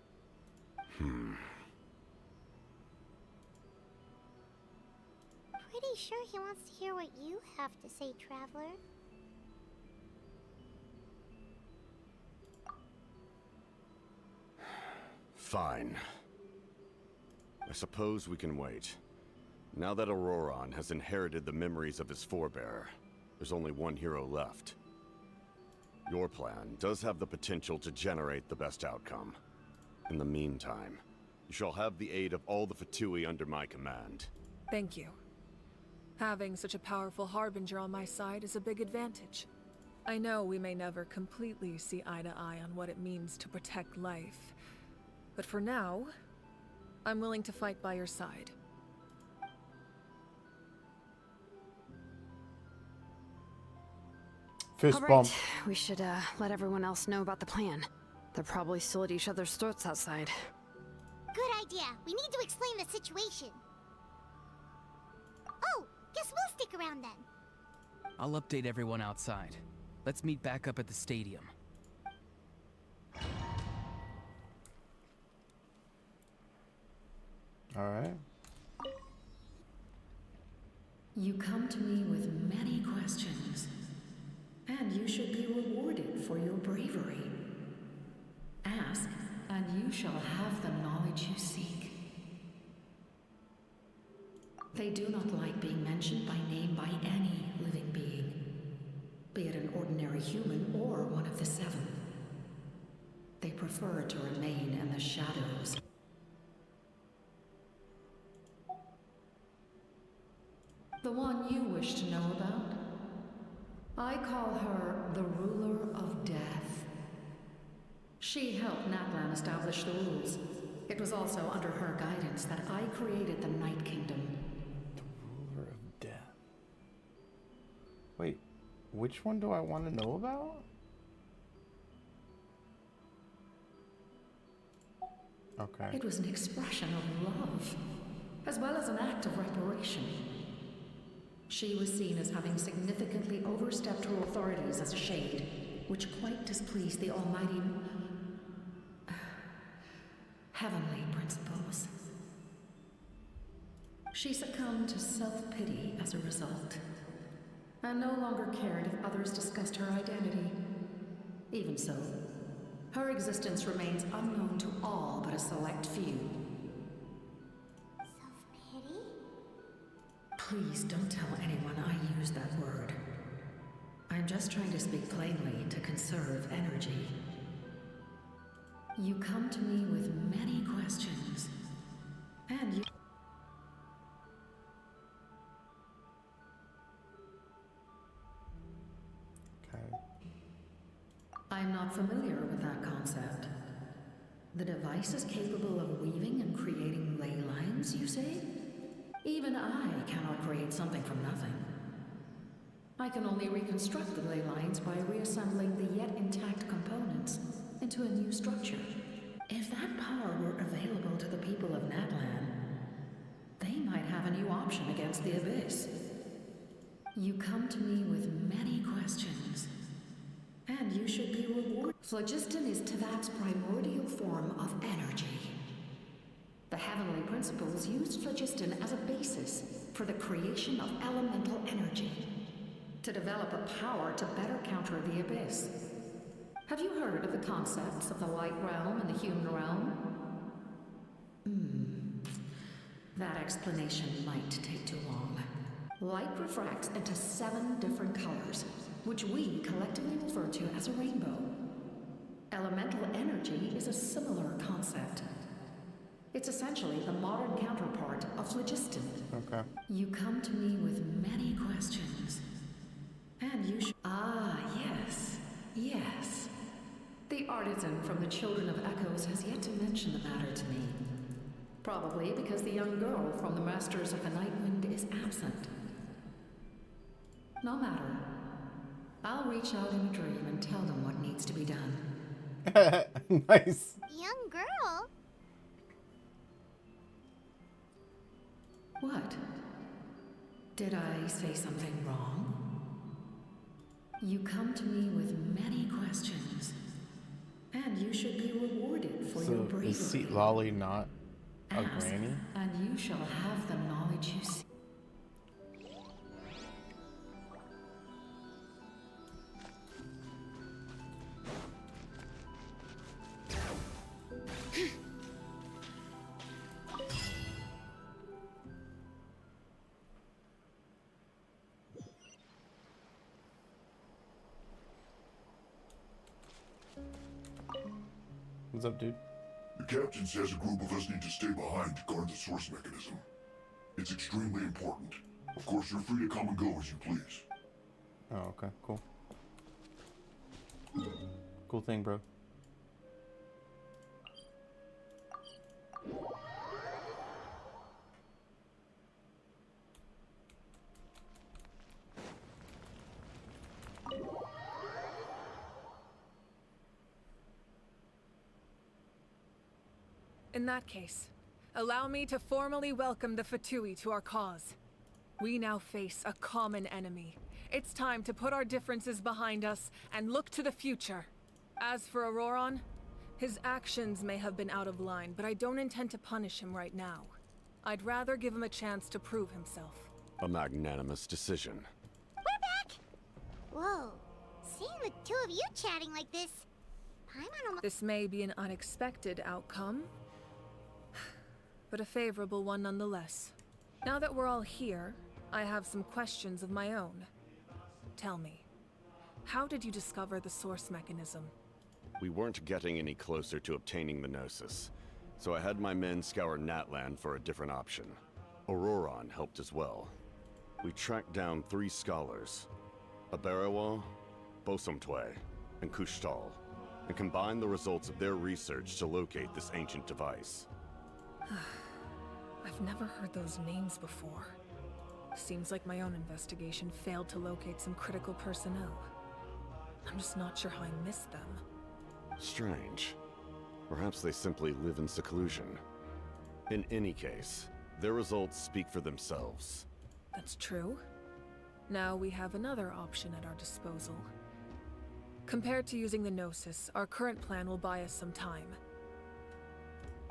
Pretty sure he wants to hear what you have to say, Traveler. Fine. I suppose we can wait. Now that Auroron has inherited the memories of his forebearer, there's only one hero left. Your plan does have the potential to generate the best outcome. In the meantime, you shall have the aid of all the Fatui under my command. Thank you. Having such a powerful harbinger on my side is a big advantage. I know we may never completely see eye to eye on what it means to protect life, but for now, I'm willing to fight by your side. Fist All right, bump. we should let everyone else know about the plan. They're probably still at each other's throats outside. Good idea. We need to explain the situation. Oh, guess we'll stick around then. I'll update everyone outside. Let's meet back up at the stadium. All right. You come to me with many questions, and you should be rewarded for your bravery. Ask, and you shall have the knowledge you seek. They do not like being mentioned by name by any living being, be it an ordinary human or one of the seven. They prefer to remain in the shadows. The one you wish to know about? I call her the Ruler of Death. She helped Natlan establish the rules. It was also under her guidance that I created the Night Kingdom. The Ruler of Death. Wait, which one do I want to know about? Okay. It was an expression of love, as well as an act of reparation. She was seen as having significantly overstepped her authorities as a shade, which quite displeased the almighty heavenly principles. She succumbed to self-pity as a result, and no longer cared if others discussed her identity. Even so, her existence remains unknown to all but a select few. Self-pity? Please don't tell anyone I used that word. I'm just trying to speak plainly to conserve energy. You come to me with many questions, and you... Okay. I'm not familiar with that concept. The device is capable of weaving and creating ley lines, you say? Even I cannot create something from nothing. I can only reconstruct the ley lines by reassembling the yet intact components into a new structure. If that power were available to the people of Natlan, they might have a new option against the Abyss. You come to me with many questions, and you should be rewarded. Phlogiston is Teyvat's primordial form of energy. The heavenly principles used phlogiston as a basis for the creation of elemental energy, to develop a power to better counter the Abyss. Have you heard of the concepts of the light realm and the human realm? That explanation might take too long. Light refracts into 7 different colors, which we collectively refer to as a rainbow. Elemental energy is a similar concept. It's essentially the modern counterpart of phlogiston. Okay. You come to me with many questions, and you should... Ah, yes. Yes. The artisan from the Children of Echoes has yet to mention the matter to me. Probably because the young girl from the Masters of the Nightwind is absent. No matter. I'll reach out in a dream and tell them what needs to be done. Nice. Young girl? What? Did I say something wrong? You come to me with many questions, and you should be rewarded for your bravery. Is Seat Lolly not a Ask, granny? and you shall have the knowledge you seek. What's up, dude? The captain says a group of us need to stay behind to guard the source mechanism. It's extremely important. Of course, you're free to come and go as you please. Oh, okay, cool. Cool thing, bro. In that case, allow me to formally welcome the Fatui to our cause. We now face a common enemy. It's time to put our differences behind us and look to the future. As for Auroron, his actions may have been out of line, but I don't intend to punish him right now. I'd rather give him a chance to prove himself. A magnanimous decision. We're back! Whoa, seeing the two of you chatting like this, Paimon almost— This may be an unexpected outcome, but a favorable one nonetheless. Now that we're all here, I have some questions of my own. Tell me, how did you discover the source mechanism? We weren't getting any closer to obtaining the Gnosis, so I had my men scour Natlan for a different option. Auroron helped as well. We tracked down 3 scholars, Aberawa, Bosomtwe, and Kushtal, and combined the results of their research to locate this ancient device. I've never heard those names before. Seems like my own investigation failed to locate some critical personnel. I'm just not sure how I missed them. Strange. Perhaps they simply live in seclusion. In any case, their results speak for themselves. That's true. Now we have another option at our disposal. Compared to using the Gnosis, our current plan will buy us some time.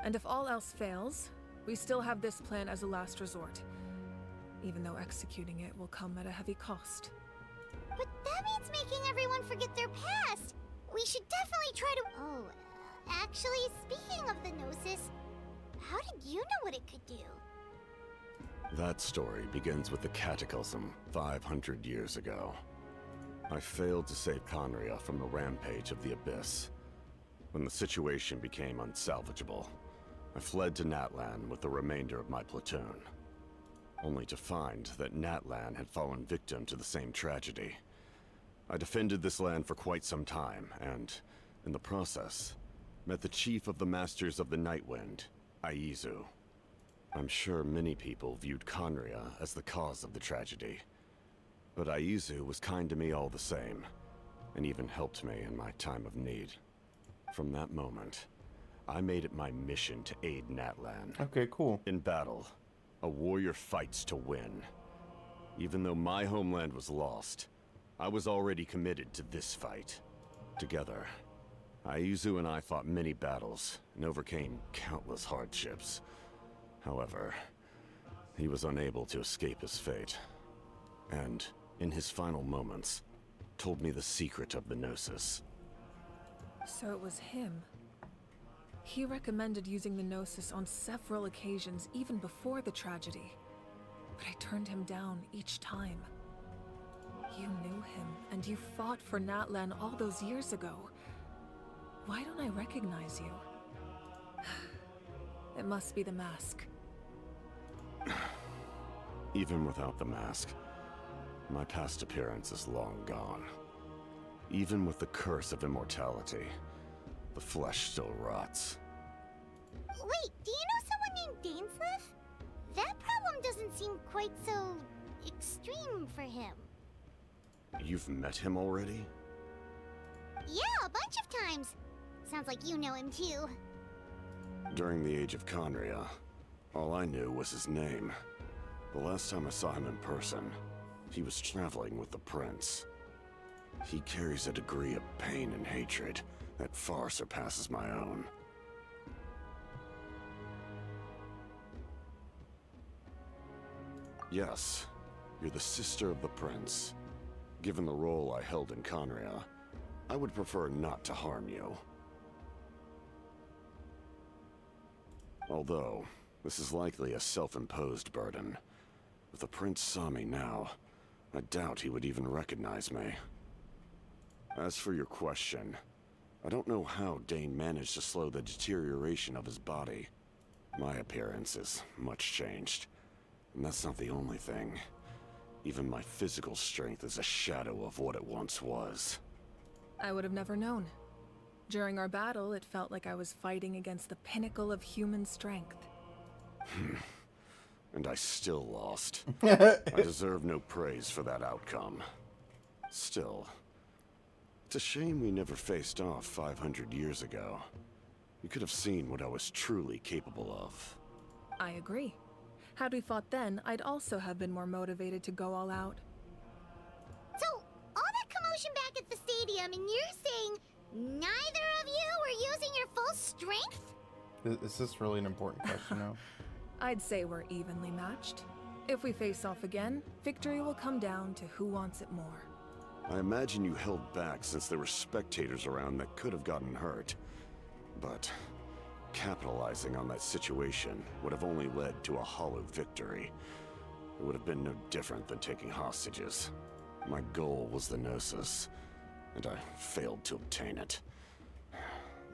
And if all else fails, we still have this plan as a last resort, even though executing it will come at a heavy cost. But that means making everyone forget their past! We should definitely try to— Oh, actually, speaking of the Gnosis, how did you know what it could do? That story begins with the Cataclysm 500 years ago. I failed to save Conria from the rampage of the Abyss. When the situation became unsalvageable, I fled to Natlan with the remainder of my platoon, only to find that Natlan had fallen victim to the same tragedy. I defended this land for quite some time, and, in the process, met the chief of the Masters of the Nightwind, Aizu. I'm sure many people viewed Conria as the cause of the tragedy, but Aizu was kind to me all the same, and even helped me in my time of need. From that moment, I made it my mission to aid Natlan. Okay, cool. In battle, a warrior fights to win. Even though my homeland was lost, I was already committed to this fight. Together, Aizu and I fought many battles and overcame countless hardships. However, he was unable to escape his fate, and, in his final moments, told me the secret of the Gnosis. So it was him. He recommended using the Gnosis on several occasions, even before the tragedy. But I turned him down each time. You knew him, and you fought for Natlan all those years ago. Why don't I recognize you? It must be the mask. Even without the mask, my past appearance is long gone. Even with the curse of immortality, the flesh still rots. Wait, do you know someone named Dainsleif? That problem doesn't seem quite so extreme for him. You've met him already? Yeah, a bunch of times. Sounds like you know him too. During the Age of Conria, all I knew was his name. The last time I saw him in person, he was traveling with the Prince. He carries a degree of pain and hatred that far surpasses my own. Yes, you're the sister of the Prince. Given the role I held in Conria, I would prefer not to harm you. Although, this is likely a self-imposed burden. If the Prince saw me now, I doubt he would even recognize me. As for your question, I don't know how Dane managed to slow the deterioration of his body. My appearance is much changed, and that's not the only thing. Even my physical strength is a shadow of what it once was. I would have never known. During our battle, it felt like I was fighting against the pinnacle of human strength. And I still lost. I deserve no praise for that outcome. Still, it's a shame we never faced off 500 years ago. You could have seen what I was truly capable of. I agree. Had we fought then, I'd also have been more motivated to go all out. So, all that commotion back at the stadium, and you're saying neither of you were using your full strength? Is this really an important question now? I'd say we're evenly matched. If we face off again, victory will come down to who wants it more. I imagine you held back since there were spectators around that could have gotten hurt. But capitalizing on that situation would have only led to a hollow victory. It would have been no different than taking hostages. My goal was the Gnosis, and I failed to obtain it.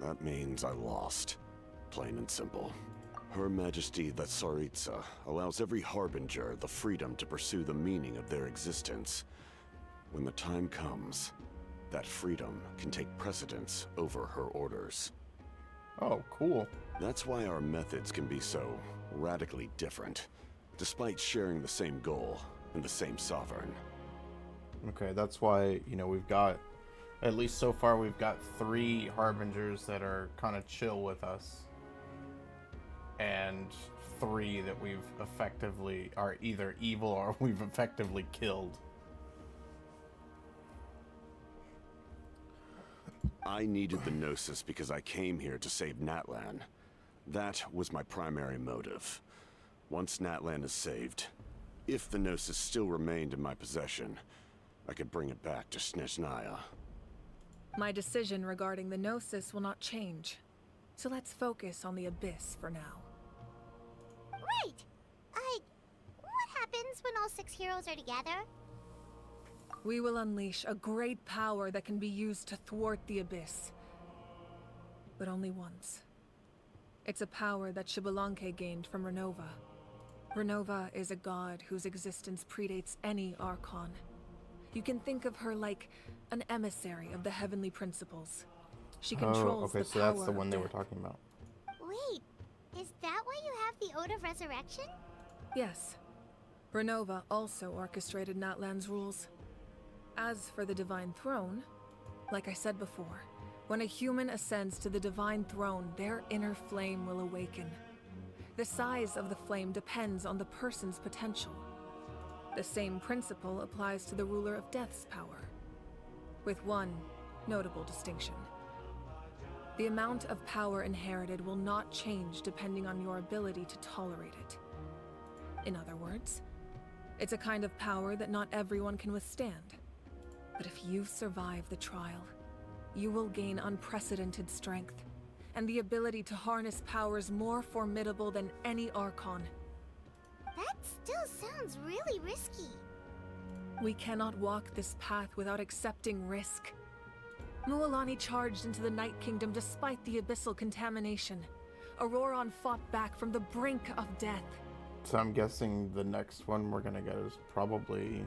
That means I lost, plain and simple. Her Majesty the Tsaritsa allows every Harbinger the freedom to pursue the meaning of their existence. When the time comes, that freedom can take precedence over her orders. Oh, cool. That's why our methods can be so radically different, despite sharing the same goal and the same sovereign. Okay, that's why, you know, we've got, at least so far, we've got 3 Harbingers that are kind of chill with us. And 3 that we've effectively, are either evil or we've effectively killed. I needed the Gnosis because I came here to save Natlan. That was my primary motive. Once Natlan is saved, if the Gnosis still remained in my possession, I could bring it back to Snezhnaya. My decision regarding the Gnosis will not change. So let's focus on the Abyss for now. Right! What happens when all 6 heroes are together? We will unleash a great power that can be used to thwart the Abyss. But only once. It's a power that Xbalanque gained from Renova. Renova is a god whose existence predates any Archon. You can think of her like an emissary of the heavenly principles. She controls okay, the so power that's the one of they were death. talking about. Wait, is that why you have the Ode of Resurrection? Yes. Renova also orchestrated Natlan's rules. As for the Divine Throne, like I said before, when a human ascends to the Divine Throne, their inner flame will awaken. The size of the flame depends on the person's potential. The same principle applies to the Ruler of Death's power, with one notable distinction. The amount of power inherited will not change depending on your ability to tolerate it. In other words, it's a kind of power that not everyone can withstand. But if you survive the trial, you will gain unprecedented strength, and the ability to harness powers more formidable than any Archon. That still sounds really risky. We cannot walk this path without accepting risk. Mualani charged into the Night Kingdom despite the abyssal contamination. Auroron fought back from the brink of death. So I'm guessing the next one we're gonna get is probably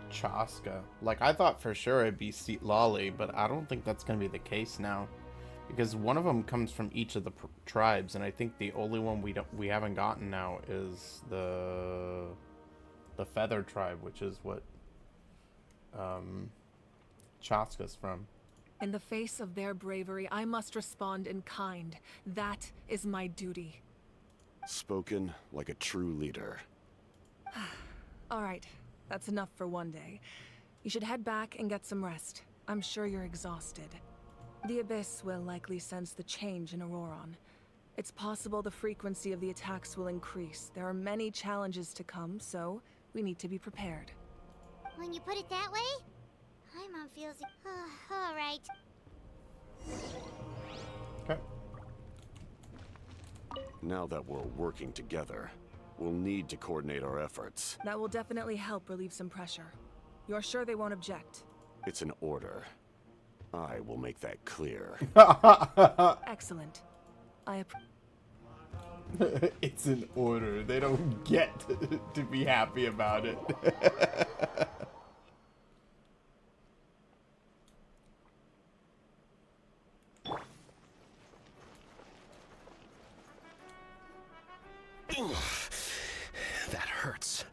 Chaska. Like, I thought for sure it'd be Lolly, but I don't think that's gonna be the case now, because one of them comes from each of the tribes, and I think the only one we haven't gotten now is the Feather tribe, which is what Chaska's from. In the face of their bravery, I must respond in kind. That is my duty. Spoken like a true leader. All right, that's enough for one day. You should head back and get some rest. I'm sure you're exhausted. The Abyss will likely sense the change in Auroron. It's possible the frequency of the attacks will increase. There are many challenges to come, so we need to be prepared. When you put it that way, Paimon feels... all right. Okay. Now that we're working together, we'll need to coordinate our efforts. That will definitely help relieve some pressure. You're sure they won't object? It's an order. I will make that clear. Excellent. It's an order. They don't get to be happy about it. That hurts.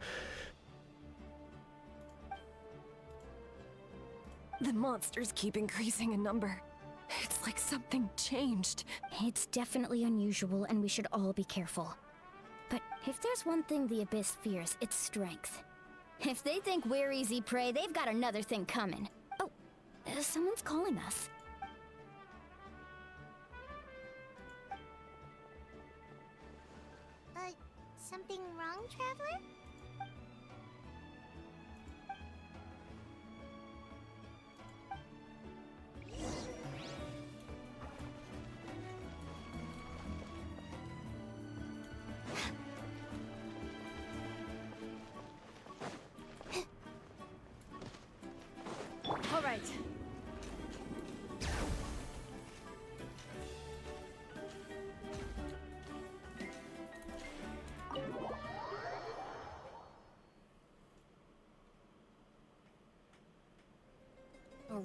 The monsters keep increasing in number. It's like something changed. It's definitely unusual, and we should all be careful. But if there's one thing the Abyss fears, it's strength. If they think we're easy prey, they've got another thing coming. Oh, someone's calling us. Something wrong, Traveler?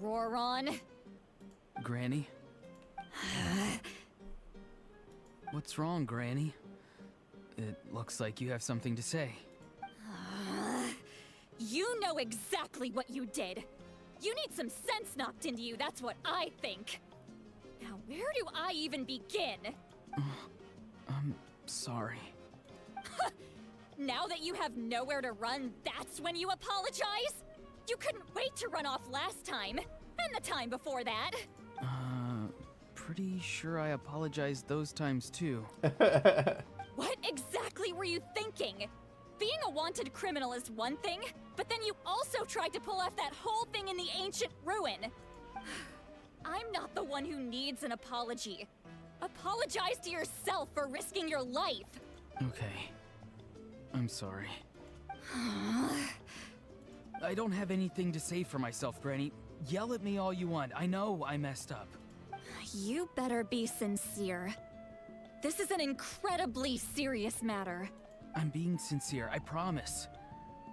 Roron. Granny? What's wrong, Granny? It looks like you have something to say. You know exactly what you did. You need some sense knocked into you, that's what I think. Now, where do I even begin? I'm sorry. Now that you have nowhere to run, that's when you apologize? You couldn't wait to run off last time, and the time before that. Pretty sure I apologized those times too. What exactly were you thinking? Being a wanted criminal is one thing, but then you also tried to pull off that whole thing in the ancient ruin. I'm not the one who needs an apology. Apologize to yourself for risking your life. Okay. I'm sorry. I don't have anything to say for myself, Granny. Yell at me all you want. I know I messed up. You better be sincere. This is an incredibly serious matter. I'm being sincere, I promise.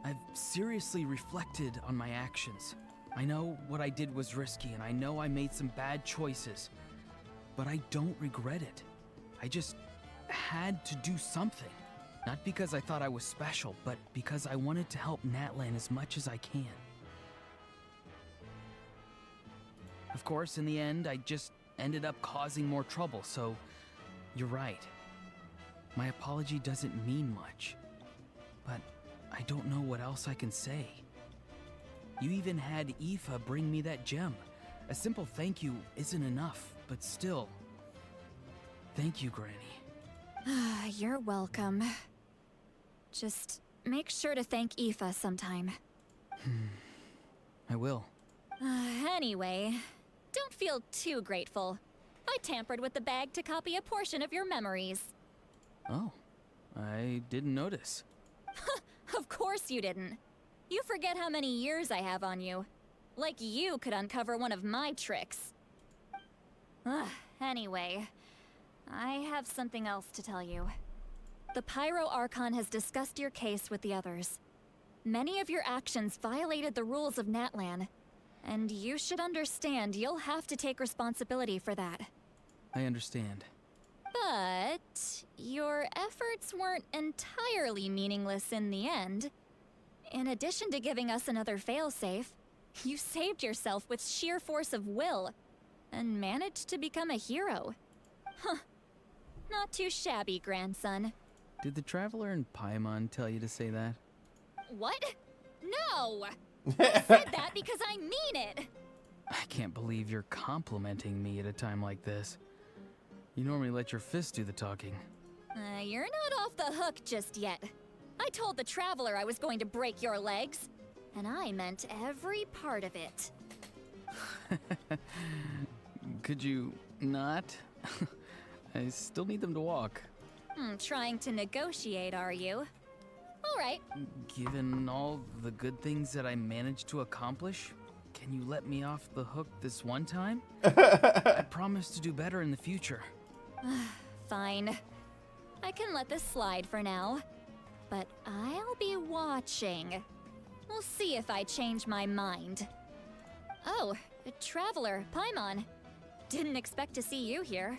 I've seriously reflected on my actions. I know what I did was risky, and I know I made some bad choices. But I don't regret it. I just had to do something. Not because I thought I was special, but because I wanted to help Natlan as much as I can. Of course, in the end, I just ended up causing more trouble, so you're right. My apology doesn't mean much, but I don't know what else I can say. You even had Aoife bring me that gem. A simple thank you isn't enough, but still. Thank you, Granny. You're welcome. Just make sure to thank Aoife sometime. I will. Anyway, don't feel too grateful. I tampered with the bag to copy a portion of your memories. Oh, I didn't notice. Of course you didn't. You forget how many years I have on you. Like you could uncover one of my tricks. Anyway, I have something else to tell you. The Pyro Archon has discussed your case with the others. Many of your actions violated the rules of Natlan, and you should understand you'll have to take responsibility for that. I understand. But your efforts weren't entirely meaningless in the end. In addition to giving us another failsafe, you saved yourself with sheer force of will and managed to become a hero. Huh. Not too shabby, grandson. Did the Traveler in Paimon tell you to say that? What? No! I said that because I mean it! I can't believe you're complimenting me at a time like this. You normally let your fist do the talking. You're not off the hook just yet. I told the Traveler I was going to break your legs, and I meant every part of it. Could you not? I still need them to walk. Trying to negotiate, are you? All right. Given all the good things that I managed to accomplish, can you let me off the hook this one time? I promise to do better in the future. Fine. I can let this slide for now. But I'll be watching. We'll see if I change my mind. Oh, Traveler, Paimon. Didn't expect to see you here.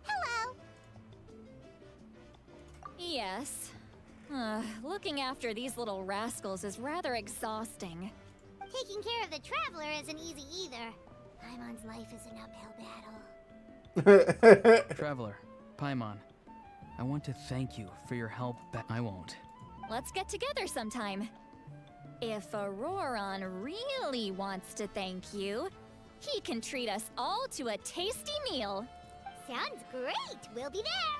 Hello! Yes. Looking after these little rascals is rather exhausting. Taking care of the Traveler isn't easy either. Paimon's life is an uphill battle. Traveler, Paimon, I want to thank you for your help, but I won't. Let's get together sometime. If Auroron really wants to thank you, he can treat us all to a tasty meal. Sounds great! We'll be there!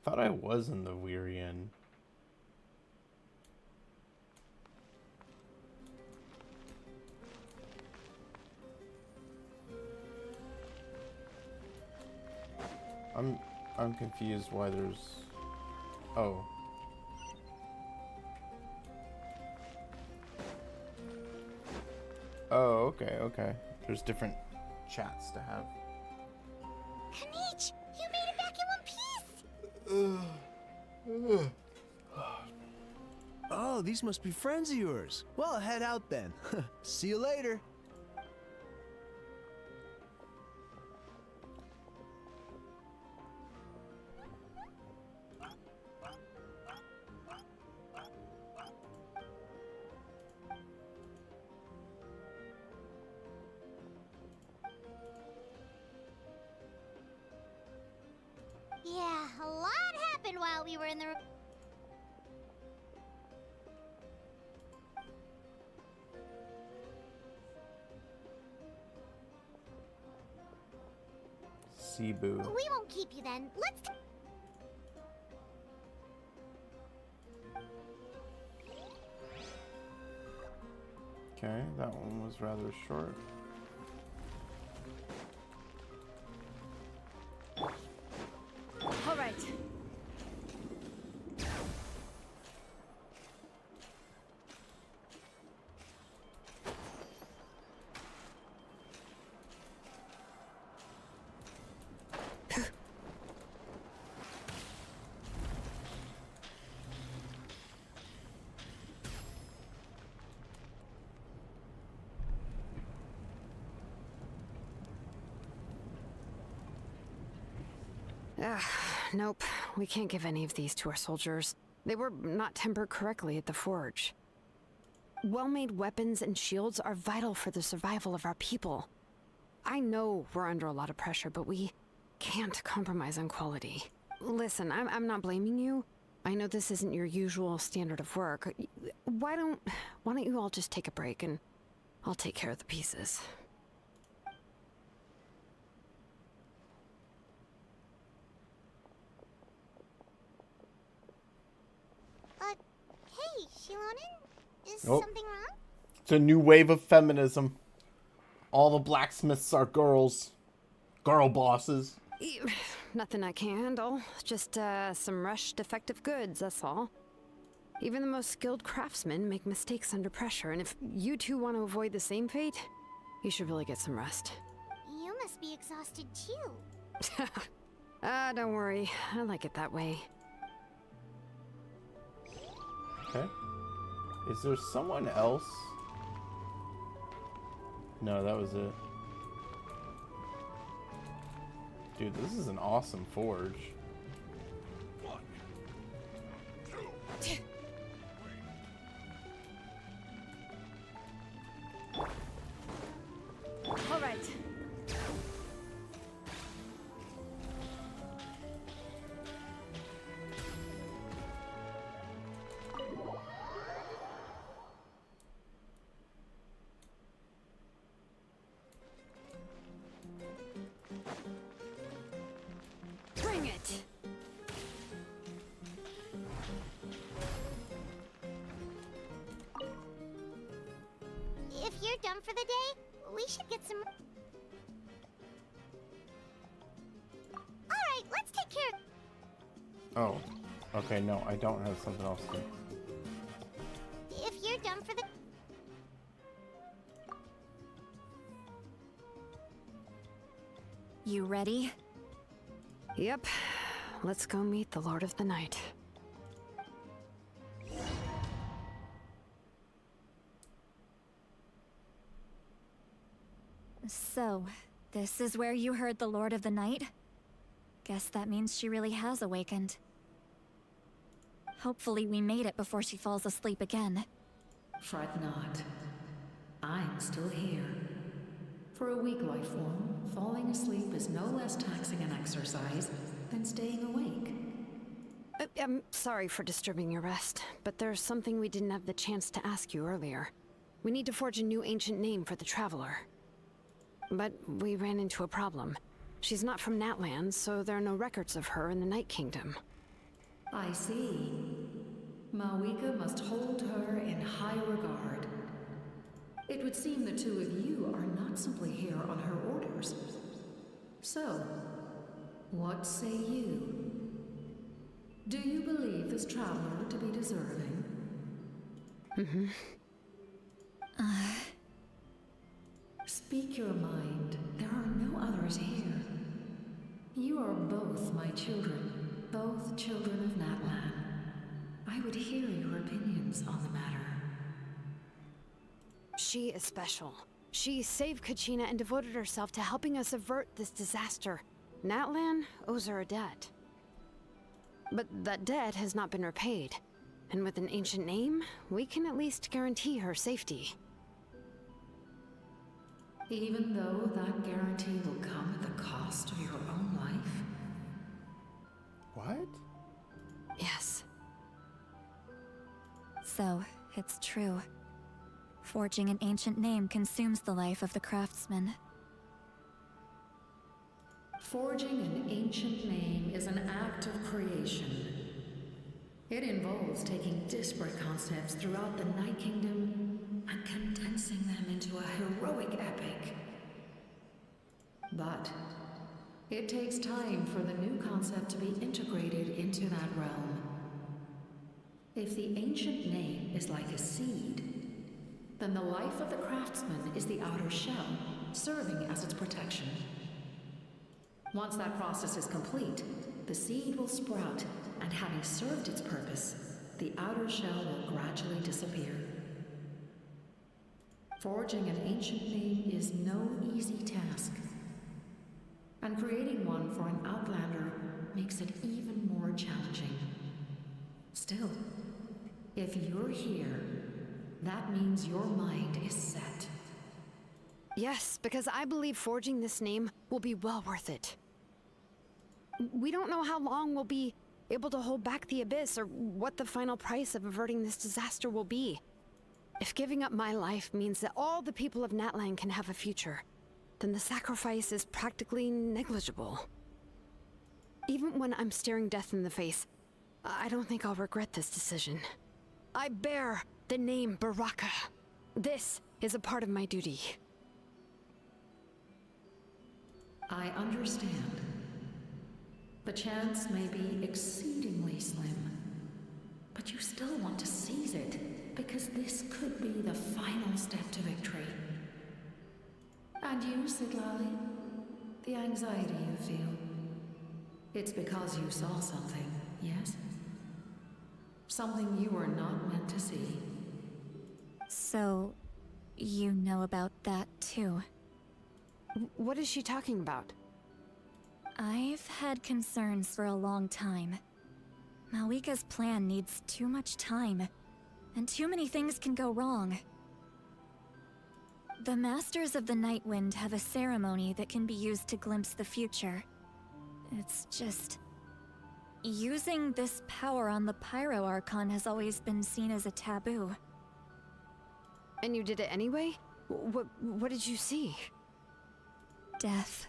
Thought I was in the Weirian. I'm confused why there's... Oh. Oh, okay, okay. There's different chats to have. Kanich! You made it back in one Oh, these must be friends of yours. Well, head out then. See you later. Yeah, a lot happened while we were in the room. Cebu. We won't keep you then. Let's. Okay, that one was rather short. All right. Nope, we can't give any of these to our soldiers. They were not tempered correctly at the forge. Well-made weapons and shields are vital for the survival of our people. I know we're under a lot of pressure, but we can't compromise on quality. Listen, I'm not blaming you. I know this isn't your usual standard of work. Why don't you all just take a break and I'll take care of the pieces. Hey, Shilonen? Is Oh. something wrong? It's a new wave of feminism. All the blacksmiths are girls. Girl bosses. Nothing I can handle. Just some rushed defective goods, that's all. Even the most skilled craftsmen make mistakes under pressure, and if you two want to avoid the same fate, you should really get some rest. You must be exhausted too. Don't worry. I like it that way. Okay. Is there someone else? No, that was it. Dude, this is an awesome forge. All right. Bring it. If you're done for the day, we should get some. Alright, let's take care of. Oh. Okay, no, I don't have something else to do. If you're done for the. You ready? Yep. Let's go meet the Lord of the Night. So, this is where you heard the Lord of the Night? Guess that means she really has awakened. Hopefully we made it before she falls asleep again. Fret not. I'm still here. For a weak life form, falling asleep is no less taxing an exercise than staying awake. I'm sorry for disturbing your rest, but there's something we didn't have the chance to ask you earlier. We need to forge a new ancient name for the Traveler. But we ran into a problem. She's not from Natland, so there are no records of her in the Night Kingdom. I see. Mawika must hold her in high regard. It would seem the two of you are not simply here on her orders. So, what say you? Do you believe this traveler to be deserving? Mm-hmm. Speak your mind. There are no others here. You are both my children. both children of Natlan, I would hear your opinions on the matter. She is special. She saved Kachina and devoted herself to helping us avert this disaster. Natlan owes her a debt. But that debt has not been repaid. And with an ancient name, we can at least guarantee her safety. Even though that guarantee will come at the cost of your own life? What? Yes. So, it's true. Forging an ancient name consumes the life of the craftsman. Forging an ancient name is an act of creation. It involves taking disparate concepts throughout the Night Kingdom and condensing them into a heroic epic. But it takes time for the new concept to be integrated into that realm. If the ancient name is like a seed, then the life of the craftsman is the outer shell, serving as its protection. Once that process is complete, the seed will sprout, and having served its purpose, the outer shell will gradually disappear. Forging an ancient name is no easy task, and creating one for an outlander makes it even more challenging. Still, if you're here, that means your mind is set. Yes, because I believe forging this name will be well worth it. We don't know how long we'll be able to hold back the Abyss or what the final price of averting this disaster will be. If giving up my life means that all the people of Natlan can have a future, then the sacrifice is practically negligible. Even when I'm staring death in the face, I don't think I'll regret this decision. I bear the name Baraka. This is a part of my duty. I understand. The chance may be exceedingly slim, but you still want to seize it, because this could be the final step to victory. And you, Siglali, the anxiety you feel, it's because you saw something, yes? Something you were not meant to see. So, you know about that too? What is she talking about? I've had concerns for a long time. Malika's plan needs too much time, and too many things can go wrong. The Masters of the Night Wind have a ceremony that can be used to glimpse the future. It's just... using this power on the Pyro Archon has always been seen as a taboo. And you did it anyway? What did you see? Death.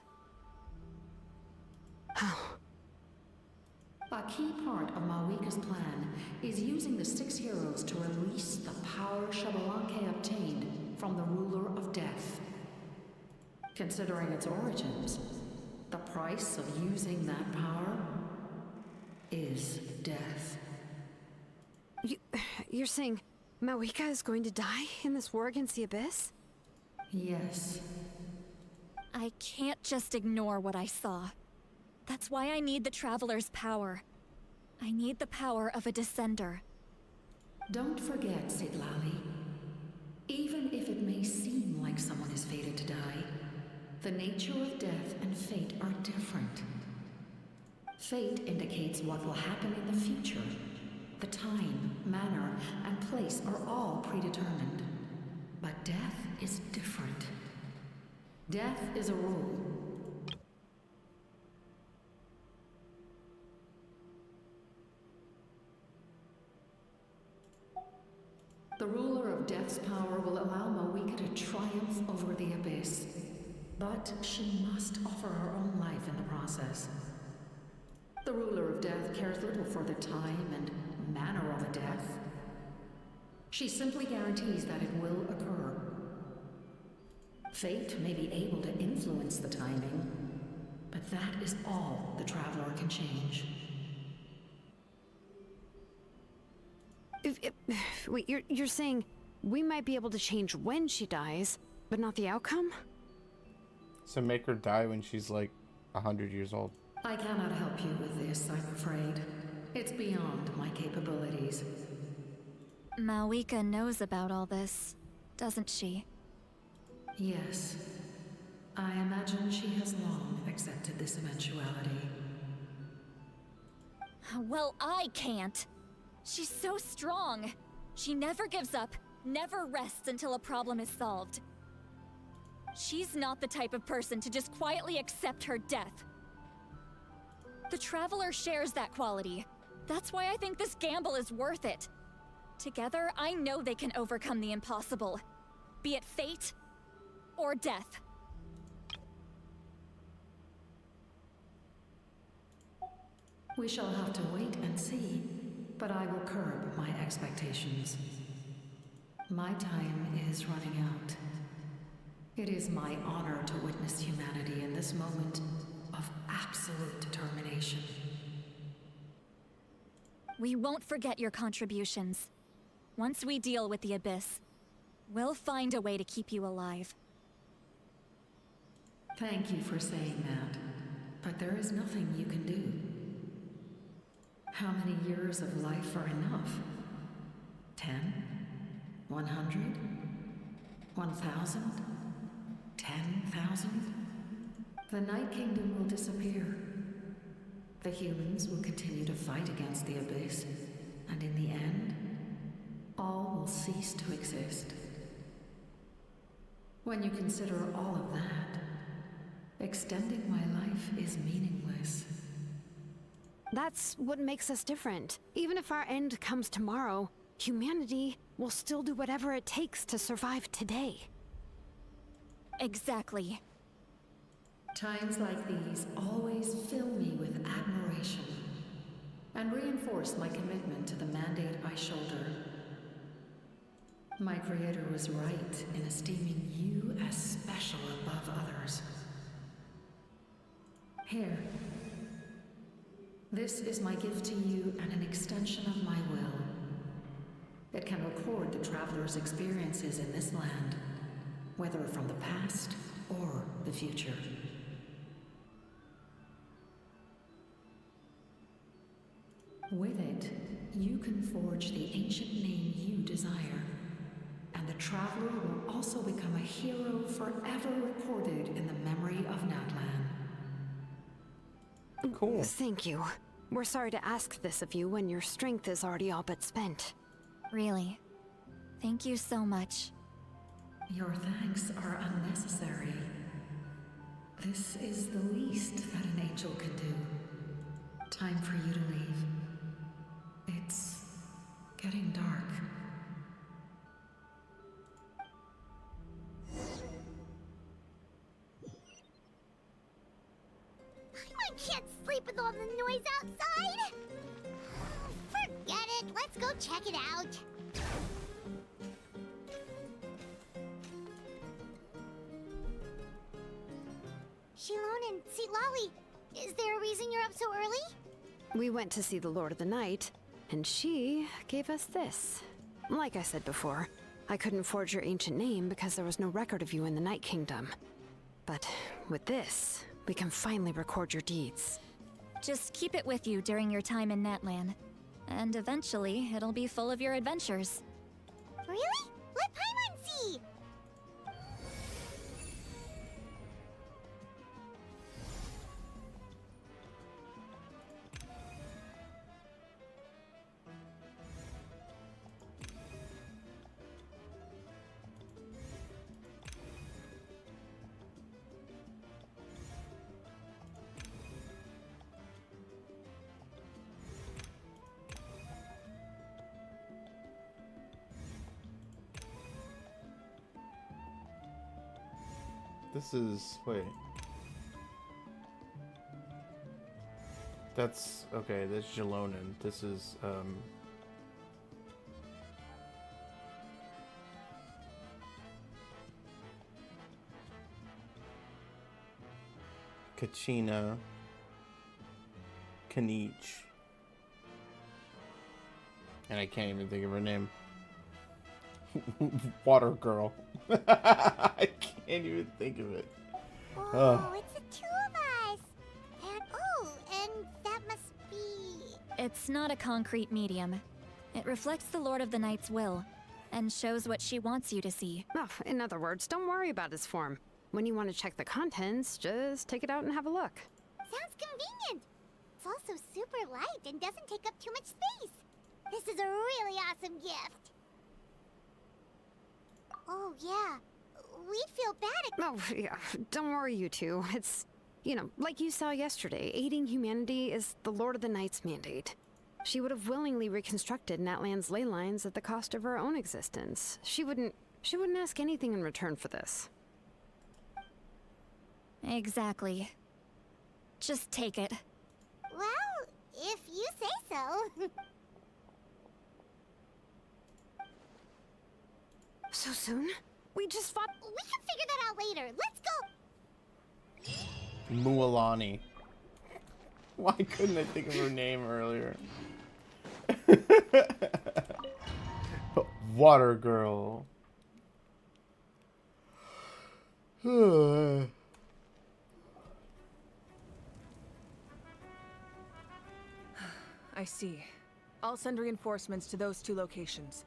How? A key part of Malika's plan is using the 6 heroes to release the power Xbalanque obtained from the ruler of death. Considering its origins, the price of using that power is death. You're saying Malika is going to die in this war against the Abyss? Yes. I can't just ignore what I saw. That's why I need the Traveler's power. I need the power of a Descender. Don't forget, Siglali. Even if it may seem like someone is fated to die, the nature of death and fate are different. Fate indicates what will happen in the future. The time, manner, and place are all predetermined. But death is different. Death is a rule. The ruler of Death's power will allow Malika to triumph over the Abyss. But she must offer her own life in the process. The ruler of Death cares little for the time and manner of a death. She simply guarantees that it will occur. Fate may be able to influence the timing, but that is all the Traveler can change. Wait, you're saying we might be able to change when she dies, but not the outcome? So make her die when she's like 100 years old. I cannot help you with this, I'm afraid. It's beyond my capabilities. Malwika knows about all this, doesn't she? Yes. I imagine she has long accepted this eventuality. Well, I can't. She's so strong. She never gives up, never rests until a problem is solved. She's not the type of person to just quietly accept her death. The Traveler shares that quality. That's why I think this gamble is worth it. Together, I know they can overcome the impossible. Be it fate or death. We shall have to wait and see, but I will curb my expectations. My time is running out. It is my honor to witness humanity in this moment of absolute determination. We won't forget your contributions. Once we deal with the Abyss, we'll find a way to keep you alive. Thank you for saying that, but there is nothing you can do. How many years of life are enough? 10? 100? 1,000? 10,000? The Night Kingdom will disappear. The humans will continue to fight against the Abyss, and in the end, all will cease to exist. When you consider all of that, extending my life is meaningless. That's what makes us different. Even if our end comes tomorrow, humanity will still do whatever it takes to survive today. Exactly. Times like these always fill me with admiration and reinforce my commitment to the mandate I shoulder. My creator was right in esteeming you as special above others. Here. This is my gift to you and an extension of my will. It can record the traveler's experiences in this land, whether from the past or the future. With it, you can forge the ancient name you desire, and the traveler will also become a hero forever recorded in the memory of Natlan. Cool. Thank you. We're sorry to ask this of you when your strength is already all but spent. Really. Thank you so much. Your thanks are unnecessary. This is the least that an angel can do. Time for you to leave. It's getting dark. I can't sleep with all the noise outside. Forget it. Let's go check it out. Shilon and Lolly, is there a reason you're up so early? We went to see the Lord of the Night, and she gave us this. Like I said before, I couldn't forge your ancient name because there was no record of you in the Night Kingdom. But with this, we can finally record your deeds. Just keep it with you during your time in Natlan. And eventually, it'll be full of your adventures. Really? Let Paimon see! This is... wait. That's... okay, that's Jalonin. This is, Kachina. Kanich. And I can't even think of her name. Water girl. I can't even think of it. Oh, it's the two of us. And oh, It's not a concrete medium. It reflects the Lord of the Night's will, and shows what she wants you to see. Oh, in other words, don't worry about its form. When you want to check the contents, just take it out and have a look. Sounds convenient. It's also super light and doesn't take up too much space. This is a really awesome gift. Oh, yeah. We'd feel bad if... Oh, yeah. Don't worry, you two. It's, you know, like you saw yesterday, aiding humanity is the Lord of the Night's mandate. She would have willingly reconstructed Natlan's ley lines at the cost of her own existence. She wouldn't ask anything in return for this. Exactly. Just take it. Well, if you say so. So soon? We just fought... We can figure that out later. Let's go! Mualani. Why couldn't I think of her name earlier? Water girl. I see. I'll send reinforcements to those 2 locations.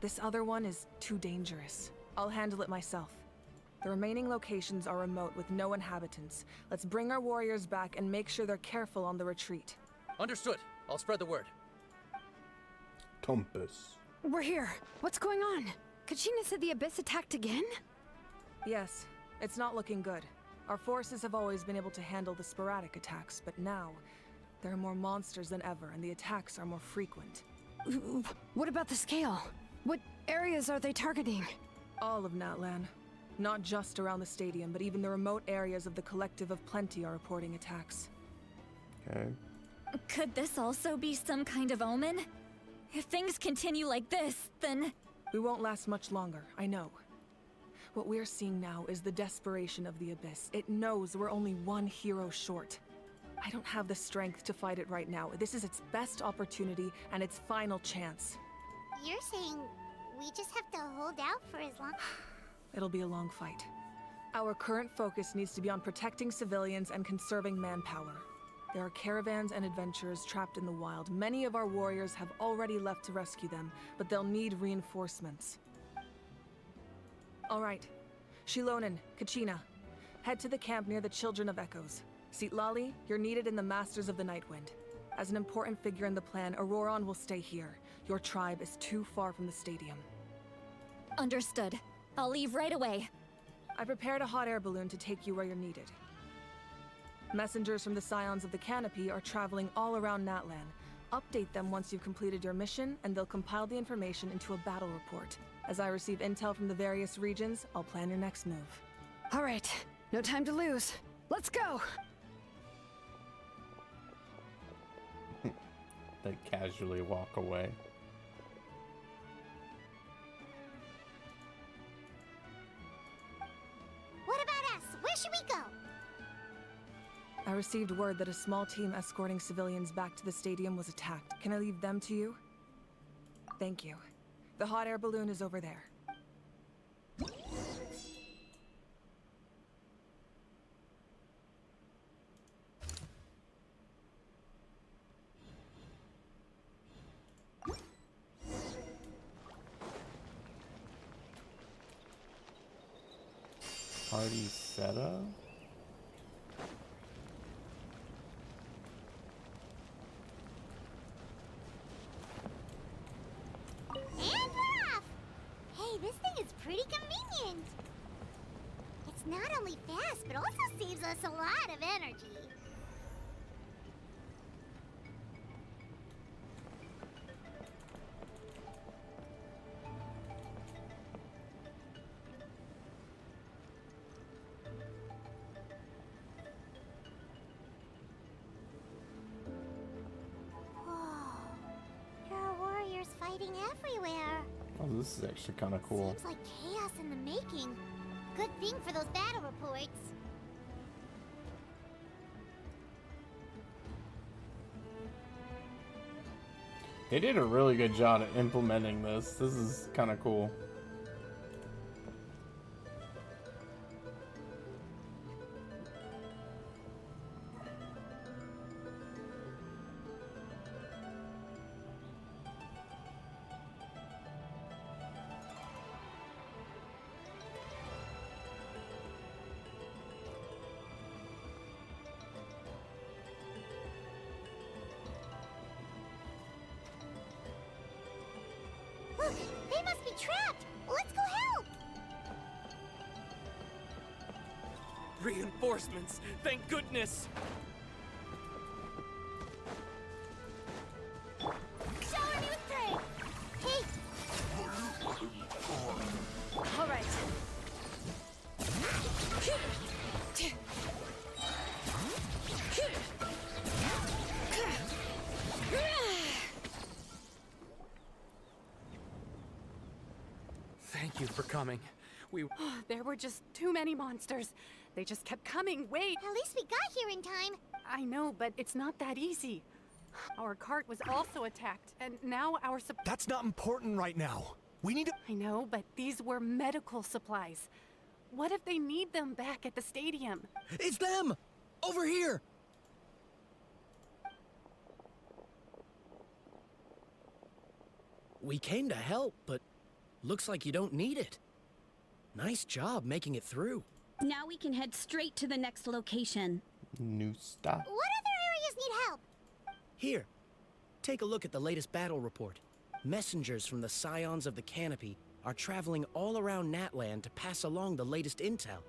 This other one is too dangerous. I'll handle it myself. The remaining locations are remote with no inhabitants. Let's bring our warriors back and make sure they're careful on the retreat. Understood. I'll spread the word. Compass. We're here. What's going on? Kachina said the Abyss attacked again? Yes, it's not looking good. Our forces have always been able to handle the sporadic attacks, but now there are more monsters than ever, and the attacks are more frequent. What about the scale? What areas are they targeting? All of Natlan. Not just around the stadium, but even the remote areas of the Collective of Plenty are reporting attacks. Okay. Could this also be some kind of omen? If things continue like this, then... We won't last much longer, I know. What we're seeing now is the desperation of the Abyss. It knows we're only one hero short. I don't have the strength to fight it right now. This is its best opportunity and its final chance. You're saying we just have to hold out for as long... It'll be a long fight. Our current focus needs to be on protecting civilians and conserving manpower. There are caravans and adventurers trapped in the wild. Many of our warriors have already left to rescue them, but they'll need reinforcements. All right. Shilonen, Kachina, head to the camp near the Children of Echoes. Sitlali, you're needed in the Masters of the Nightwind. As an important figure in the plan, Auroron will stay here. Your tribe is too far from the stadium. Understood. I'll leave right away. I prepared a hot air balloon to take you where you're needed. Messengers from the Scions of the Canopy are traveling all around Natlan. Update them once you've completed your mission, and they'll compile the information into a battle report. As I receive intel from the various regions, I'll plan your next move. All right. No time to lose. Let's go! They casually walk away. What about us? Where should we go? I received word that a small team escorting civilians back to the stadium was attacked. Can I leave them to you? Thank you. The hot air balloon is over there. Party setup? And we're off! Hey, this thing is pretty convenient. It's not only fast, but also saves us a lot of energy. Fighting everywhere. Oh, this is actually kind of cool. Seems like chaos in the making. Good thing for those battle reports. They did a really good job at implementing this. This is kind of cool. Look, they must be trapped! Let's go help! Reinforcements! Thank goodness! Shower me with prey! Hey! All right. Thank you for coming. There were just too many monsters. They just kept coming. Wait. At least we got here in time. I know, but it's not that easy. Our cart was also attacked, and now our That's not important right now. We need to... I know, but these were medical supplies. What if they need them back at the stadium? It's them! Over here! We came to help, but looks like you don't need it. Nice job making it through. Now we can head straight to the next location. New stuff. What other areas need help? Here, take a look at the latest battle report. Messengers from the Scions of the Canopy are traveling all around Natlan to pass along the latest intel.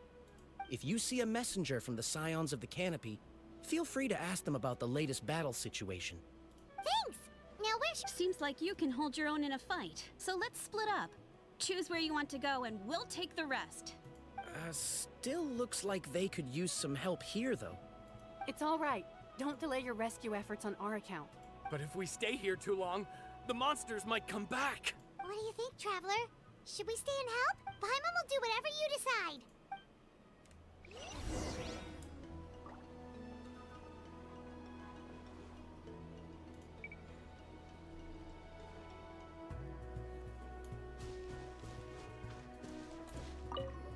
If you see a messenger from the Scions of the Canopy, feel free to ask them about the latest battle situation. Thanks! Now where should... Seems like you can hold your own in a fight, so let's split up. Choose where you want to go and we'll take the rest. Still looks like they could use some help here, though. It's all right. Don't delay your rescue efforts on our account. But if we stay here too long, the monsters might come back. What do you think, Traveler? Should we stay and help? Paimon will do whatever you decide.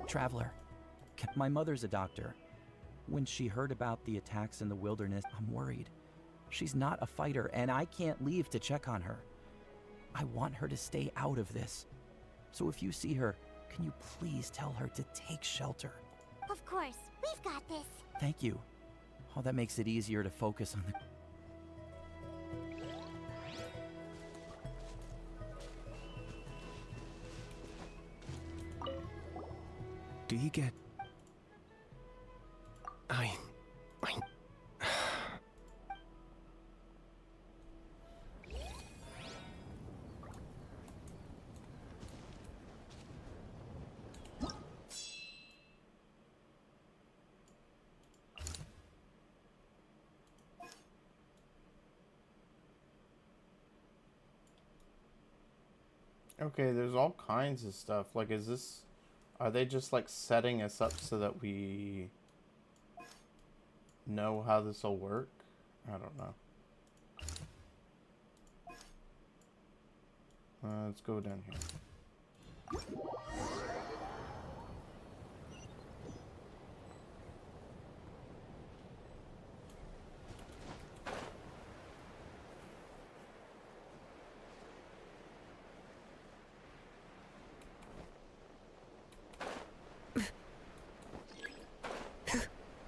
Traveler, my mother's a doctor. When she heard about the attacks in the wilderness, I'm worried. She's not a fighter, and I can't leave to check on her. I want her to stay out of this. So if you see her, can you please tell her to take shelter? Of course, we've got this. Thank you. Oh, that makes it easier to focus on the... Do you get... I... Okay, there's all kinds of stuff. Like, is this... Are they just, like, setting us up so that we know how this will work? I don't know. Let's go down here.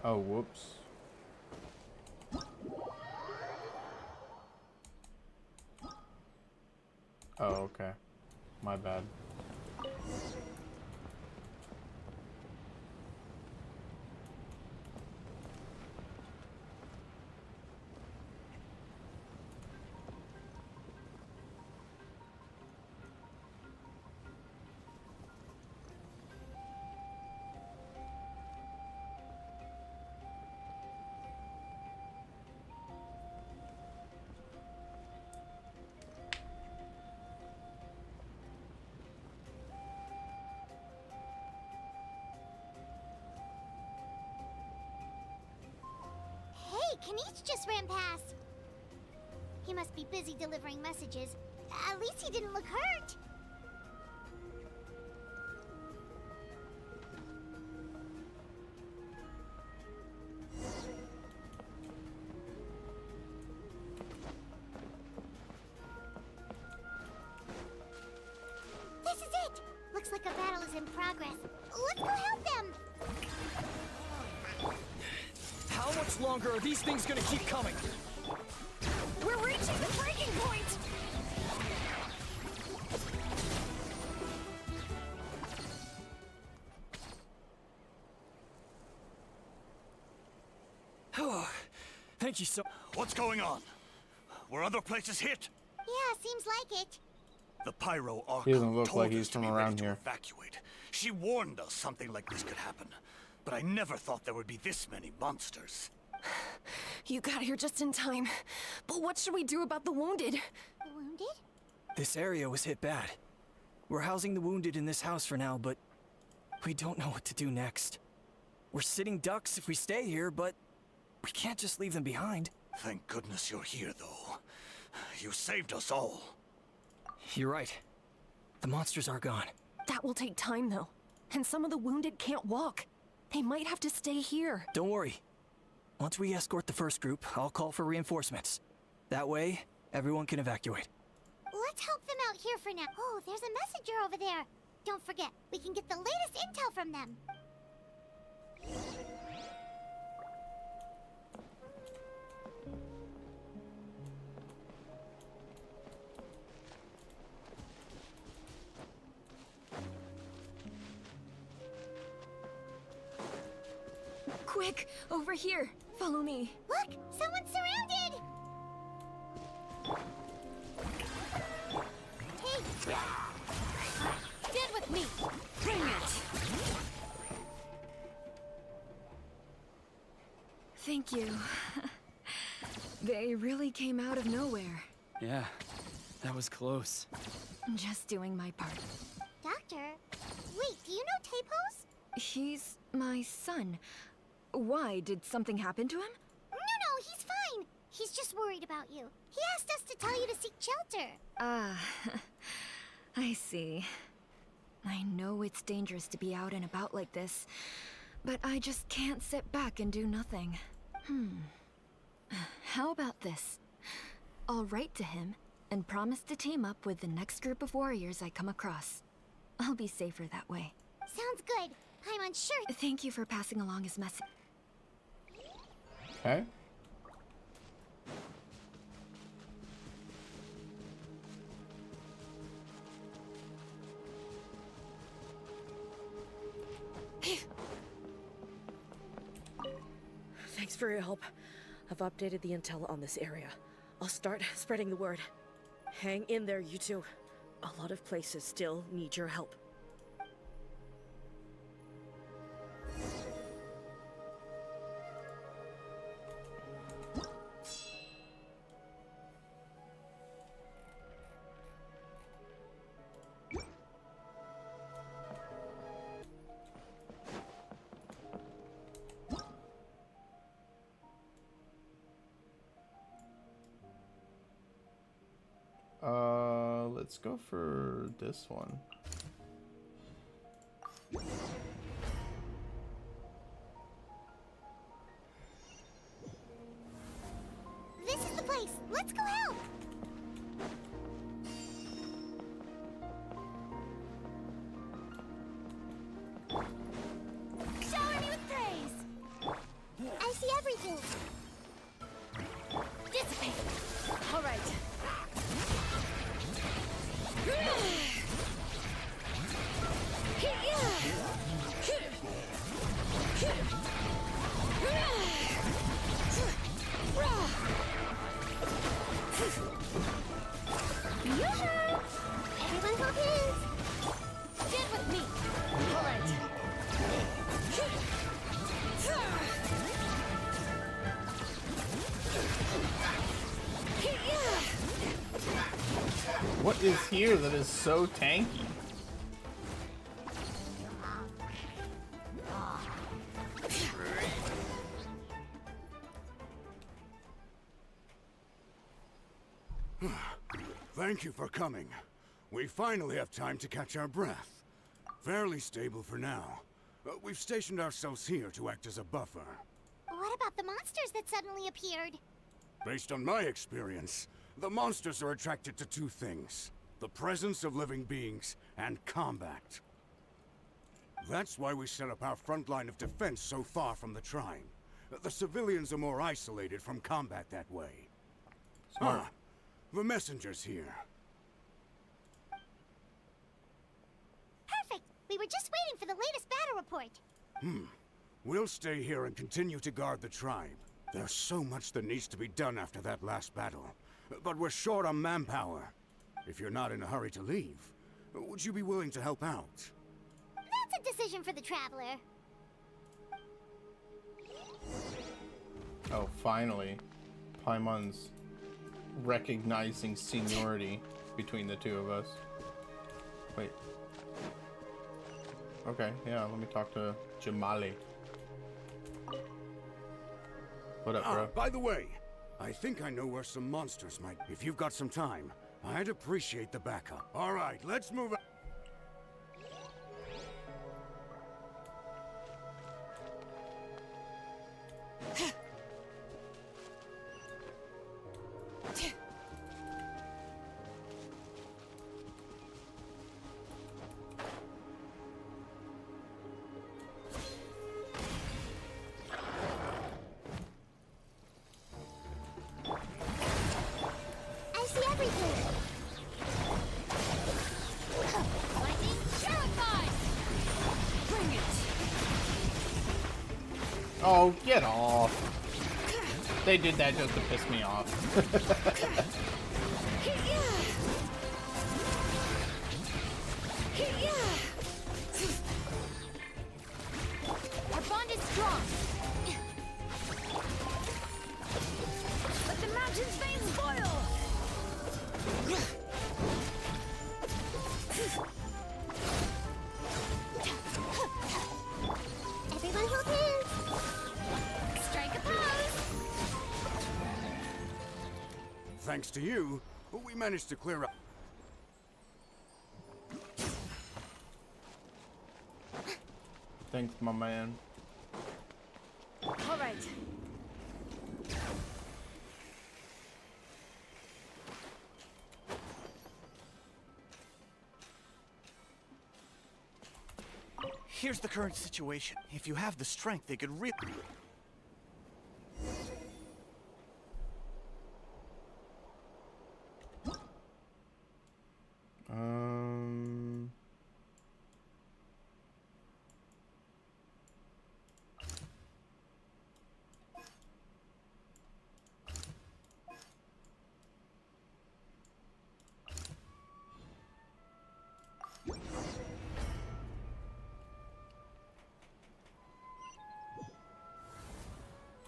Oh, whoops. Oh, okay. My bad. Kanichi just ran past. He must be busy delivering messages. At least he didn't look hurt. This is it! Looks like a battle is in progress. Let's go help them! How much longer are these things gonna keep coming? We're reaching the breaking point! Thank you so... What's going on? Were other places hit? Yeah, seems like it. The Pyro Archon He doesn't look told like us he's to from be around ready to here. evacuate. She warned us something like this could happen. But I never thought there would be this many monsters. You got here just in time. But what should we do about the wounded? The wounded? This area was hit bad. We're housing the wounded in this house for now, but we don't know what to do next. We're sitting ducks if we stay here, but we can't just leave them behind. Thank goodness you're here, though. You saved us all. You're right. The monsters are gone. That will take time, though. And some of the wounded can't walk. They might have to stay here. Don't worry. Once we escort the first group, I'll call for reinforcements. That way, everyone can evacuate. Let's help them out here for now. Oh, there's a messenger over there. Don't forget, we can get the latest intel from them. Quick, over here. Follow me. Look, someone's surrounded! Hey! Stand with me! Bring it! Thank you. They really came out of nowhere. Yeah, that was close. Just doing my part. Doctor, wait, do you know Tapos? He's my son. Why? Did something happen to him? No, he's fine. He's just worried about you. He asked us to tell you to seek shelter. Ah, I see. I know it's dangerous to be out and about like this, but I just can't sit back and do nothing. How about this? I'll write to him and promise to team up with the next group of warriors I come across. I'll be safer that way. Sounds good. I'm unsure. Thank you for passing along his message. Okay. Thanks for your help. I've updated the intel on this area. I'll start spreading the word. Hang in there, you two. A lot of places still need your help. Let's go for this one. This is the place. Let's go help. Shower me with praise. I see everything. Dissipate! All right. Everyone hold hands. Stand with me. All right. What is here that is so tanky? Thank you for coming. We finally have time to catch our breath. Fairly stable for now. We've stationed ourselves here to act as a buffer. What about the monsters that suddenly appeared? Based on my experience, the monsters are attracted to two things: the presence of living beings and combat. That's why we set up our front line of defense so far from the tribe. The civilians are more isolated from combat that way. Smart. The messenger's here. Perfect. We were just waiting for the latest battle report. We'll stay here and continue to guard the tribe. There's so much that needs to be done after that last battle. But we're short on manpower. If you're not in a hurry to leave, would you be willing to help out? That's a decision for the Traveler. Oh, finally. Paimon's recognizing seniority between the two of us. Wait. Okay, yeah, let me talk to Jamali. What up, bro? By the way, I think I know where some monsters might be. If you've got some time, I'd appreciate the backup. All right, let's move on. I see everything. Lightning terrified. Bring it. Oh, get off. They did that just to piss me off. Our bond is strong. Let the mountain's veins boil. Everyone hold hands. Strike a pose. Thanks to you, we managed to clear up. Thanks, my man. All right. Here's the current situation. If you have the strength, they could really...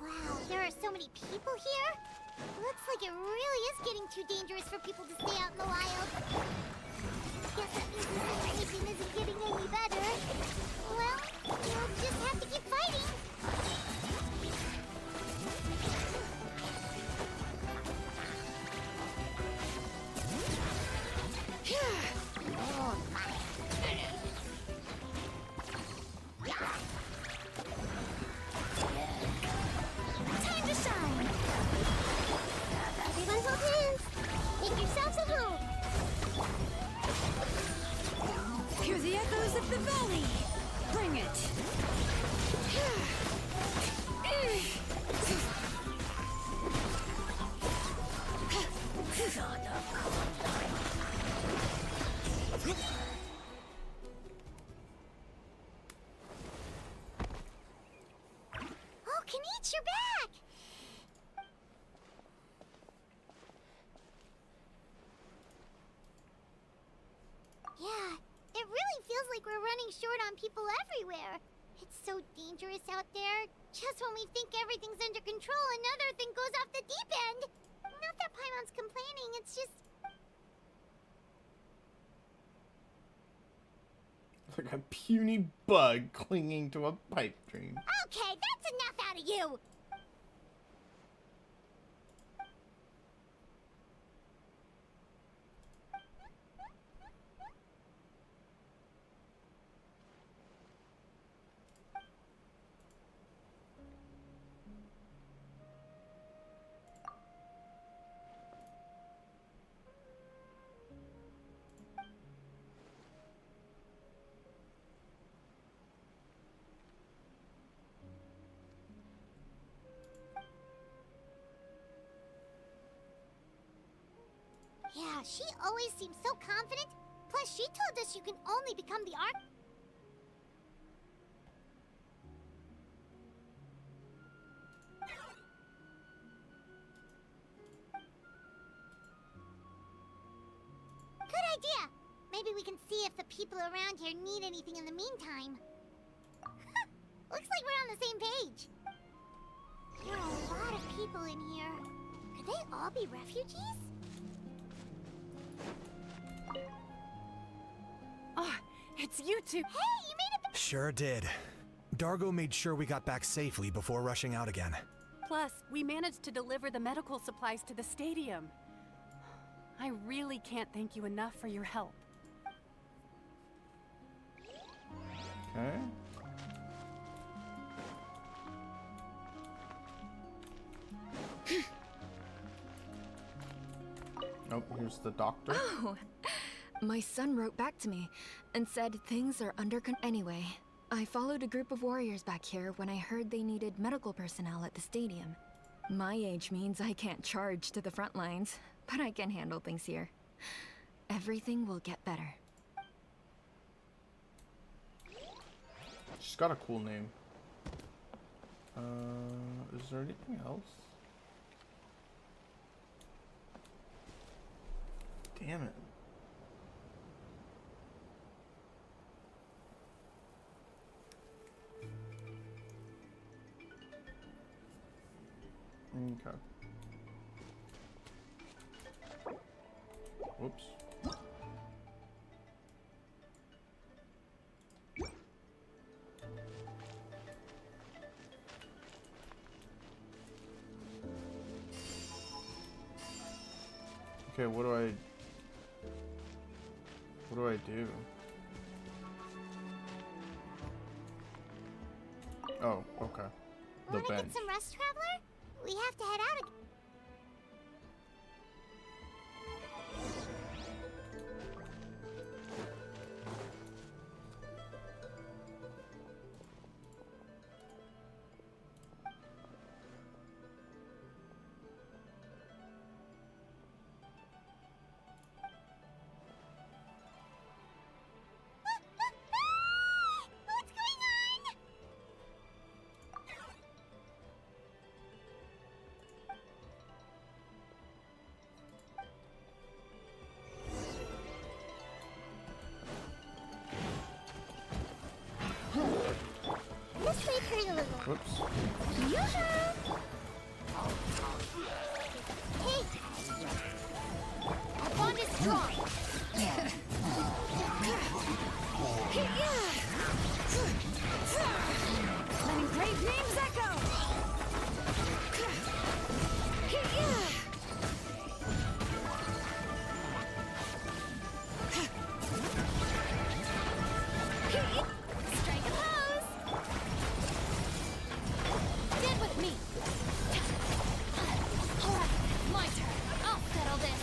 Wow, there are so many people here. Looks like it really is getting too dangerous for people to stay out in the wild. Guess that means the situation isn't getting any better. Well, we'll just have to keep fighting. Oh my. Time to shine! Everyone hold hands! Make yourselves at home! Hear the echoes of the valley! Bring it! Oh, Kanich, you're back! Yeah, it really feels like we're running short on people everywhere. It's so dangerous out there. Just when we think everything's under control, another thing goes off the deep end. Not that Paimon's complaining, it's just... Like a puny bug clinging to a pipe dream. Okay, that's enough out of you! Yeah, she always seems so confident. Plus, she told us you can only become the arc. we can see if the people around here need anything in the meantime. Looks like we're on the same page. There are a lot of people in here. Could they all be refugees? Oh, it's you two. Hey, you made it. Sure did. Dargo made sure we got back safely before rushing out again. Plus, we managed to deliver the medical supplies to the stadium. I really can't thank you enough for your help. Okay. Oh, here's the doctor. Oh, my son wrote back to me and said things are under anyway. I followed a group of warriors back here when I heard they needed medical personnel at the stadium. My age means I can't charge to the front lines, but I can handle things here. Everything will get better. She's got a cool name. Is there anything else? Damn it. Okay. Whoops. Okay, what do I do? Oh, okay. The Wanna bench. get some rest, traveler? We have to head out again. What's going on? This way, pretty little. Whoops. Yoo-hoo! Hey! Our bond is strong. Letting brave names echo! Strike a pose. Stand with me. All right, my turn. I'll settle this.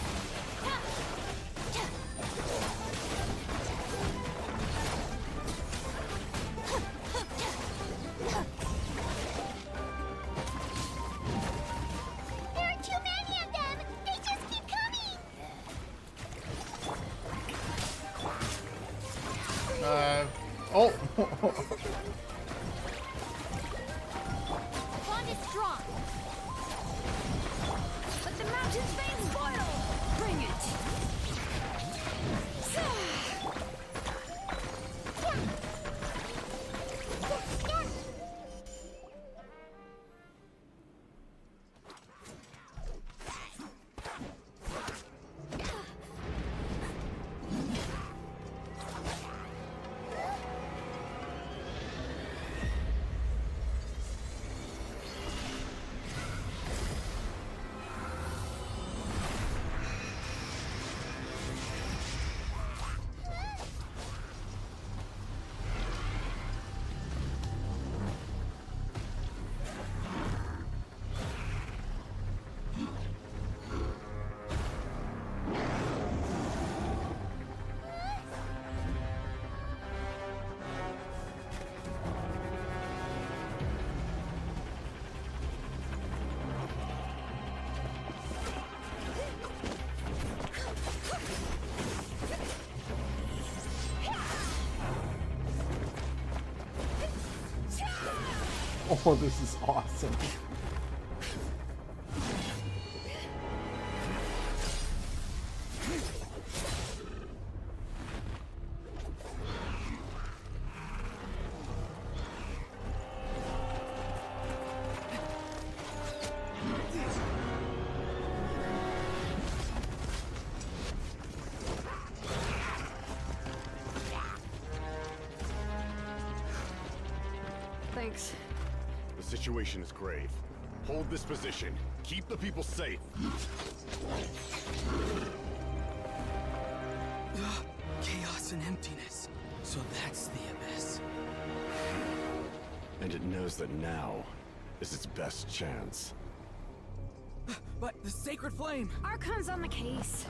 There are too many of them. They just keep coming. Oh. Bond is strong. Let the mountain's veins boil! Bring it! Oh, this is awesome. situation is grave. Hold this position. Keep the people safe. Chaos and emptiness. So that's the abyss. And it knows that now is its best chance. But the sacred flame! Archon's on the case.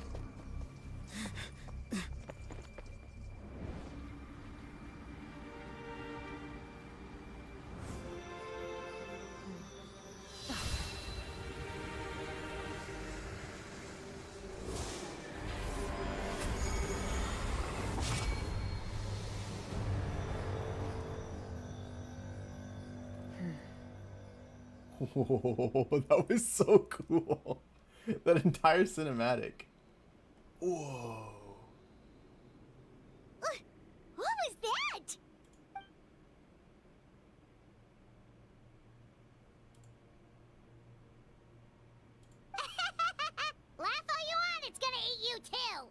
Whoa, that was so cool. That entire cinematic. Whoa. What was that? Laugh all you want, it's gonna eat you too.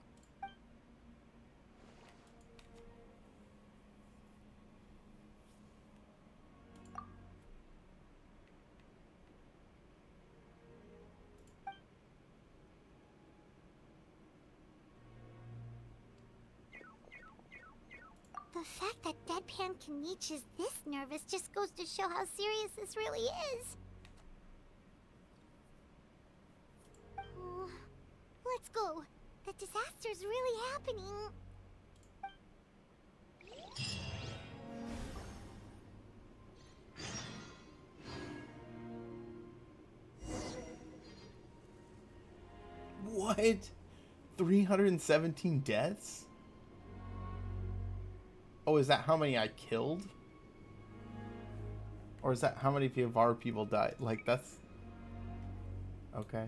The fact that Deadpan Kenichi is this nervous just goes to show how serious this really is. Oh, let's go. The disaster's really happening. What? 317 deaths? Oh, is that how many I killed? Or is that how many of our people died? Like, that's... Okay.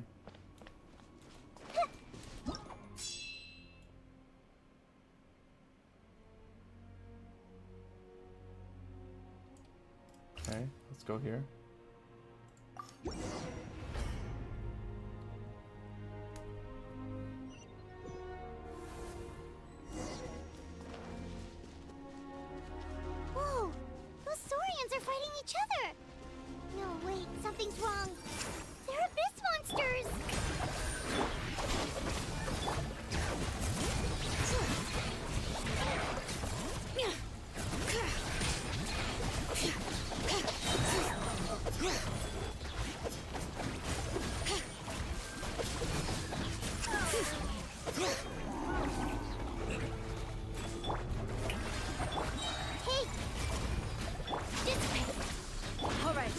Okay, let's go here. Whoa! Those Saurians are fighting each other! No, wait, something's wrong. They're abyss monsters! Hey! This way! All right.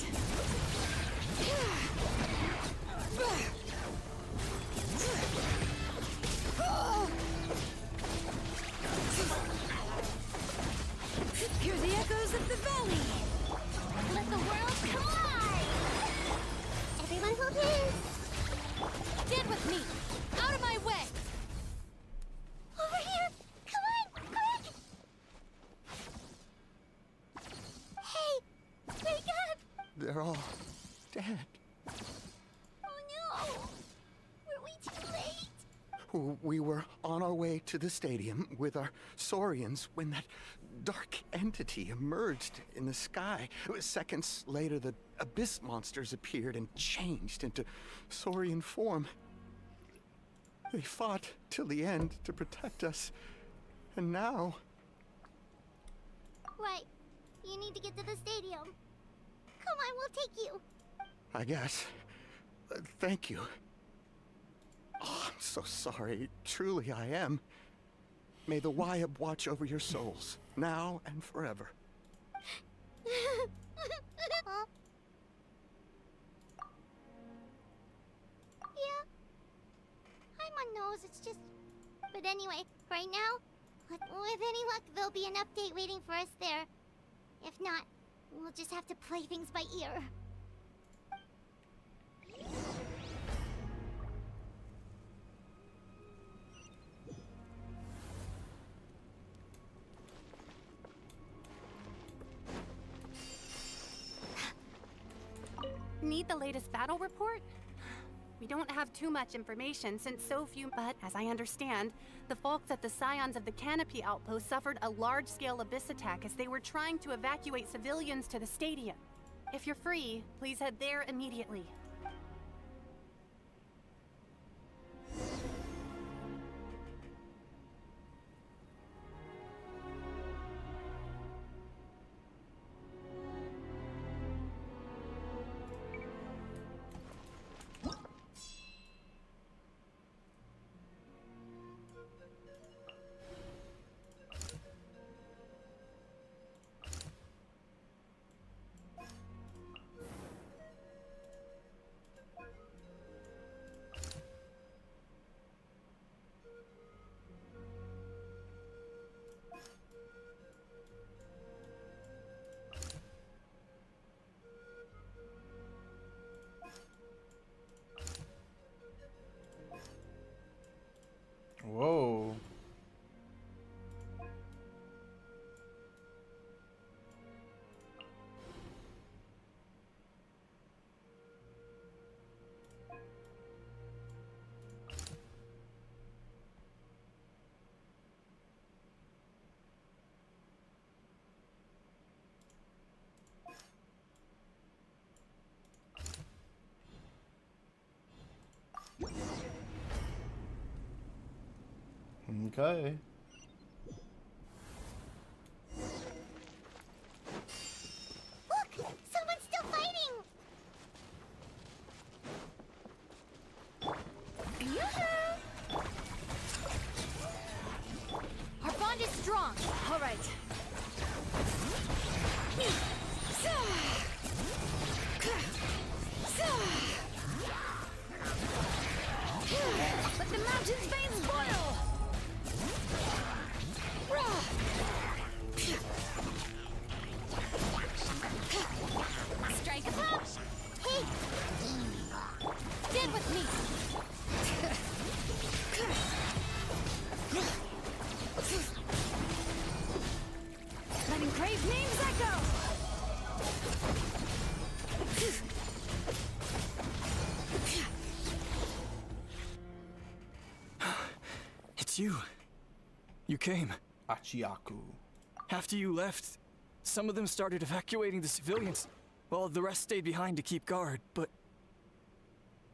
Hear the echoes of the valley. Let the world collide! Everyone hold his! Get with me! Out of my way! Over here! Come on, quick! Hey! Wake up! They're all dead. Oh no! Were we too late? We were on our way to the stadium with our Saurians when that dark entity emerged in the sky. Seconds later, the abyss monsters appeared and changed into Saurian form. They fought till the end to protect us. And now... Right. You need to get to the stadium. Come on, we'll take you. I guess. Thank you. Oh, I'm so sorry. Truly, I am. May the Wyab watch over your souls, now and forever. Huh? Yeah. I'm on nose, it's just... But anyway, right now, with any luck, there'll be an update waiting for us there. If not, we'll just have to play things by ear. Need the latest battle report? We don't have too much information since so few, but as I understand, the folks at the Scions of the Canopy Outpost suffered a large-scale abyss attack as they were trying to evacuate civilians to the stadium. If you're free, please head there immediately. Whoa. Okay. Look! Someone's still fighting! Yoo-hoo! Our bond is strong. All right. Let the mountain's veins boil! Strike up! Hey! Stand with me! Letting Crave names echo! It's you. You came. Achiaku. After you left, some of them started evacuating the civilians, while the rest stayed behind to keep guard, but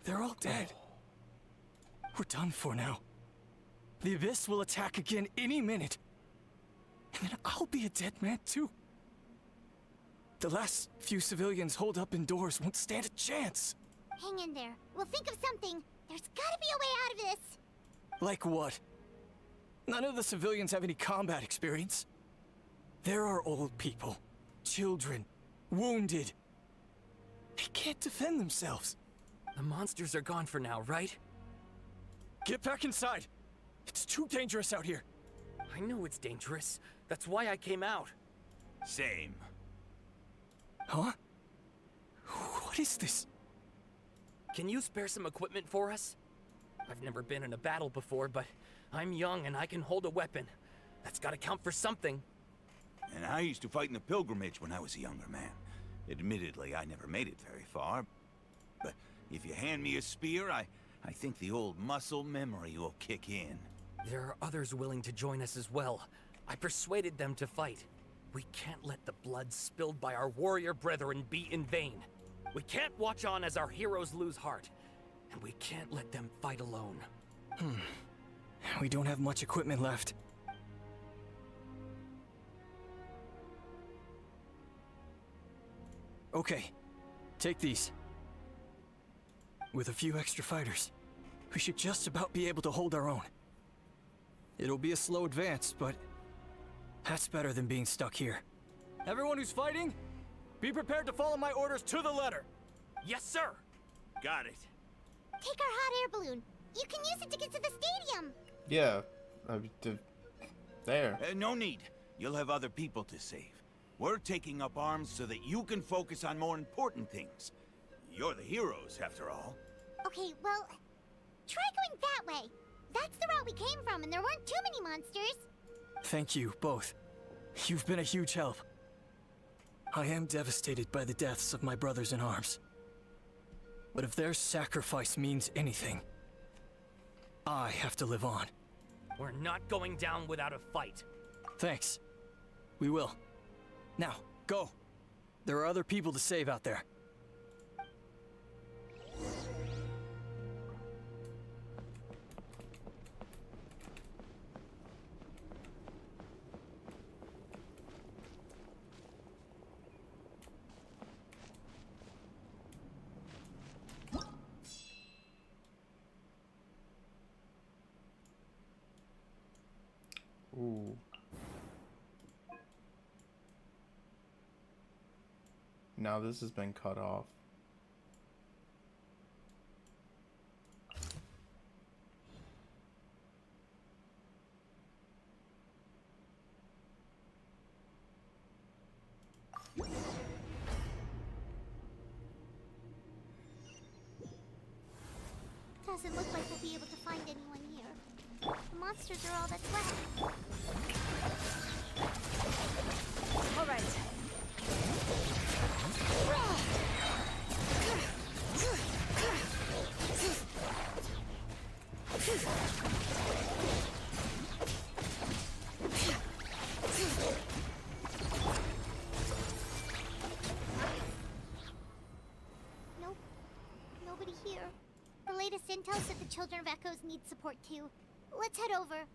they're all dead. We're done for now. The Abyss will attack again any minute. And then I'll be a dead man too. The last few civilians holed up indoors won't stand a chance. Hang in there. We'll think of something. There's gotta be a way out of this. Like what? None of the civilians have any combat experience. There are old people, children, wounded. They can't defend themselves. The monsters are gone for now, right? Get back inside. It's too dangerous out here. I know it's dangerous. That's why I came out. Same. Huh? What is this? Can you spare some equipment for us? I've never been in a battle before, but I'm young and I can hold a weapon. That's gotta count for something. And I used to fight in the pilgrimage when I was a younger man. Admittedly, I never made it very far. But if you hand me a spear, I think the old muscle memory will kick in. There are others willing to join us as well. I persuaded them to fight. We can't let the blood spilled by our warrior brethren be in vain. We can't watch on as our heroes lose heart. And we can't let them fight alone. We don't have much equipment left. Okay, take these. With a few extra fighters, we should just about be able to hold our own. It'll be a slow advance, but that's better than being stuck here. Everyone who's fighting, be prepared to follow my orders to the letter. Yes, sir. Got it. Take our hot air balloon. You can use it to get to the stadium. Yeah. There. No need. You'll have other people to save. We're taking up arms so that you can focus on more important things. You're the heroes, after all. Okay, well, try going that way. That's the route we came from, and there weren't too many monsters. Thank you, both. You've been a huge help. I am devastated by the deaths of my brothers in arms. But if their sacrifice means anything, I have to live on. We're not going down without a fight. Thanks. We will. Now, go. There are other people to save out there. Ooh. Now this has been cut off. Doesn't look like we'll be able to find anyone here. The monsters are all that's left. All right. Nope. Nobody here. The latest intel said the Children of Echoes need support too. Let's head over.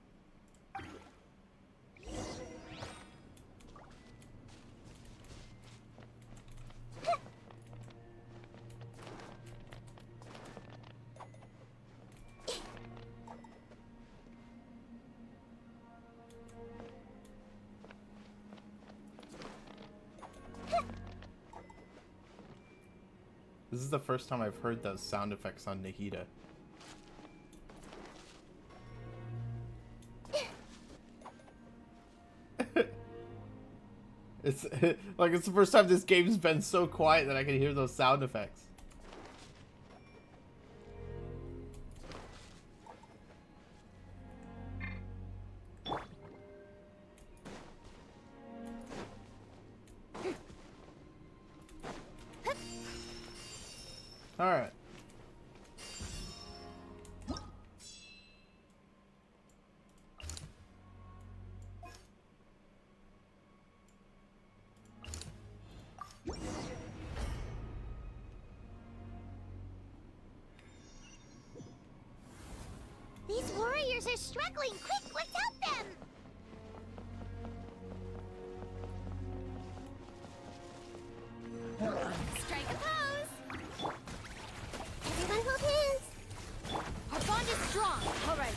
This is the first time I've heard those sound effects on Nahida. It's like it's the first time this game's been so quiet that I can hear those sound effects. All right. These warriors are struggling. Quick, let's help them! Strike a pose. Everyone hold hands. Our bond is strong. All right.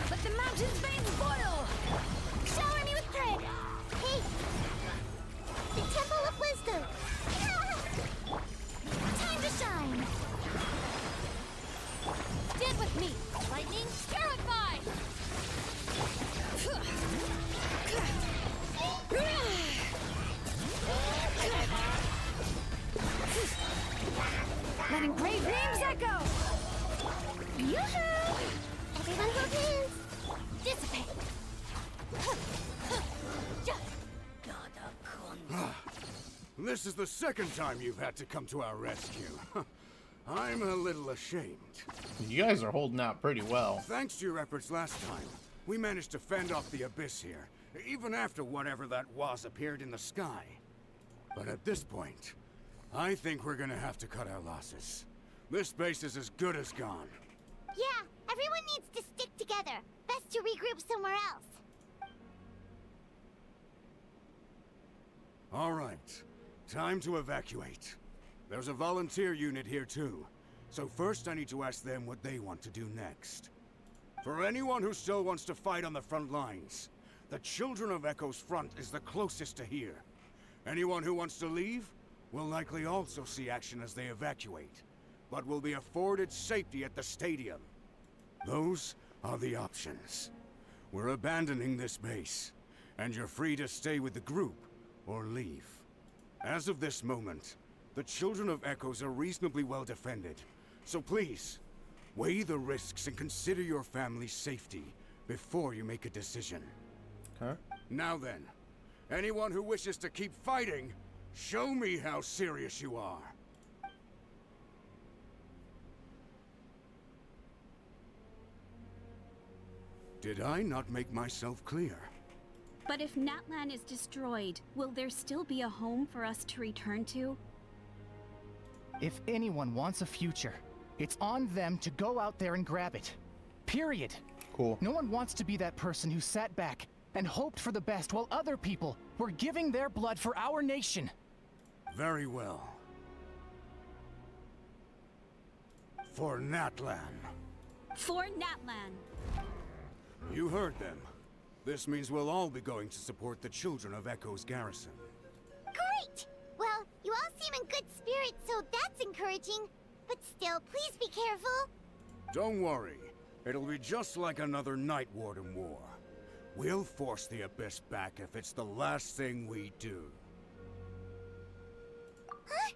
Let the mountain's veins boil! Shower me with thread. Hey, the Temple of Wisdom. Time to shine. Stand with me. Lightning, purify. Letting brave names echo! Yoo-hoo! Everyone hold hands. Dissipate. This is the second time you've had to come to our rescue. I'm a little ashamed. You guys are holding out pretty well. Thanks to your efforts last time, we managed to fend off the abyss here, even after whatever that was appeared in the sky. But at this point, I think we're gonna have to cut our losses. This base is as good as gone. Yeah, everyone needs to stick together. Best to regroup somewhere else. All right, time to evacuate. There's a volunteer unit here too. So first I need to ask them what they want to do next. For anyone who still wants to fight on the front lines, the Children of Echo's front is the closest to here. Anyone who wants to leave will likely also see action as they evacuate, but will be afforded safety at the stadium. Those are the options. We're abandoning this base, and you're free to stay with the group or leave. As of this moment, the Children of Echoes are reasonably well defended, so please, weigh the risks and consider your family's safety before you make a decision. Okay. Now then, anyone who wishes to keep fighting, show me how serious you are. Did I not make myself clear? But if Natlan is destroyed, will there still be a home for us to return to? If anyone wants a future, it's on them to go out there and grab it. Period. Cool. No one wants to be that person who sat back and hoped for the best while other people were giving their blood for our nation. Very well. For Natlan. For Natlan. You heard them. This means we'll all be going to support the children of Echo's garrison. Great! Well, you all seem in good spirits, so that's encouraging. But still, please be careful. Don't worry. It'll be just like another Night Warden war. We'll force the Abyss back if it's the last thing we do. Huh?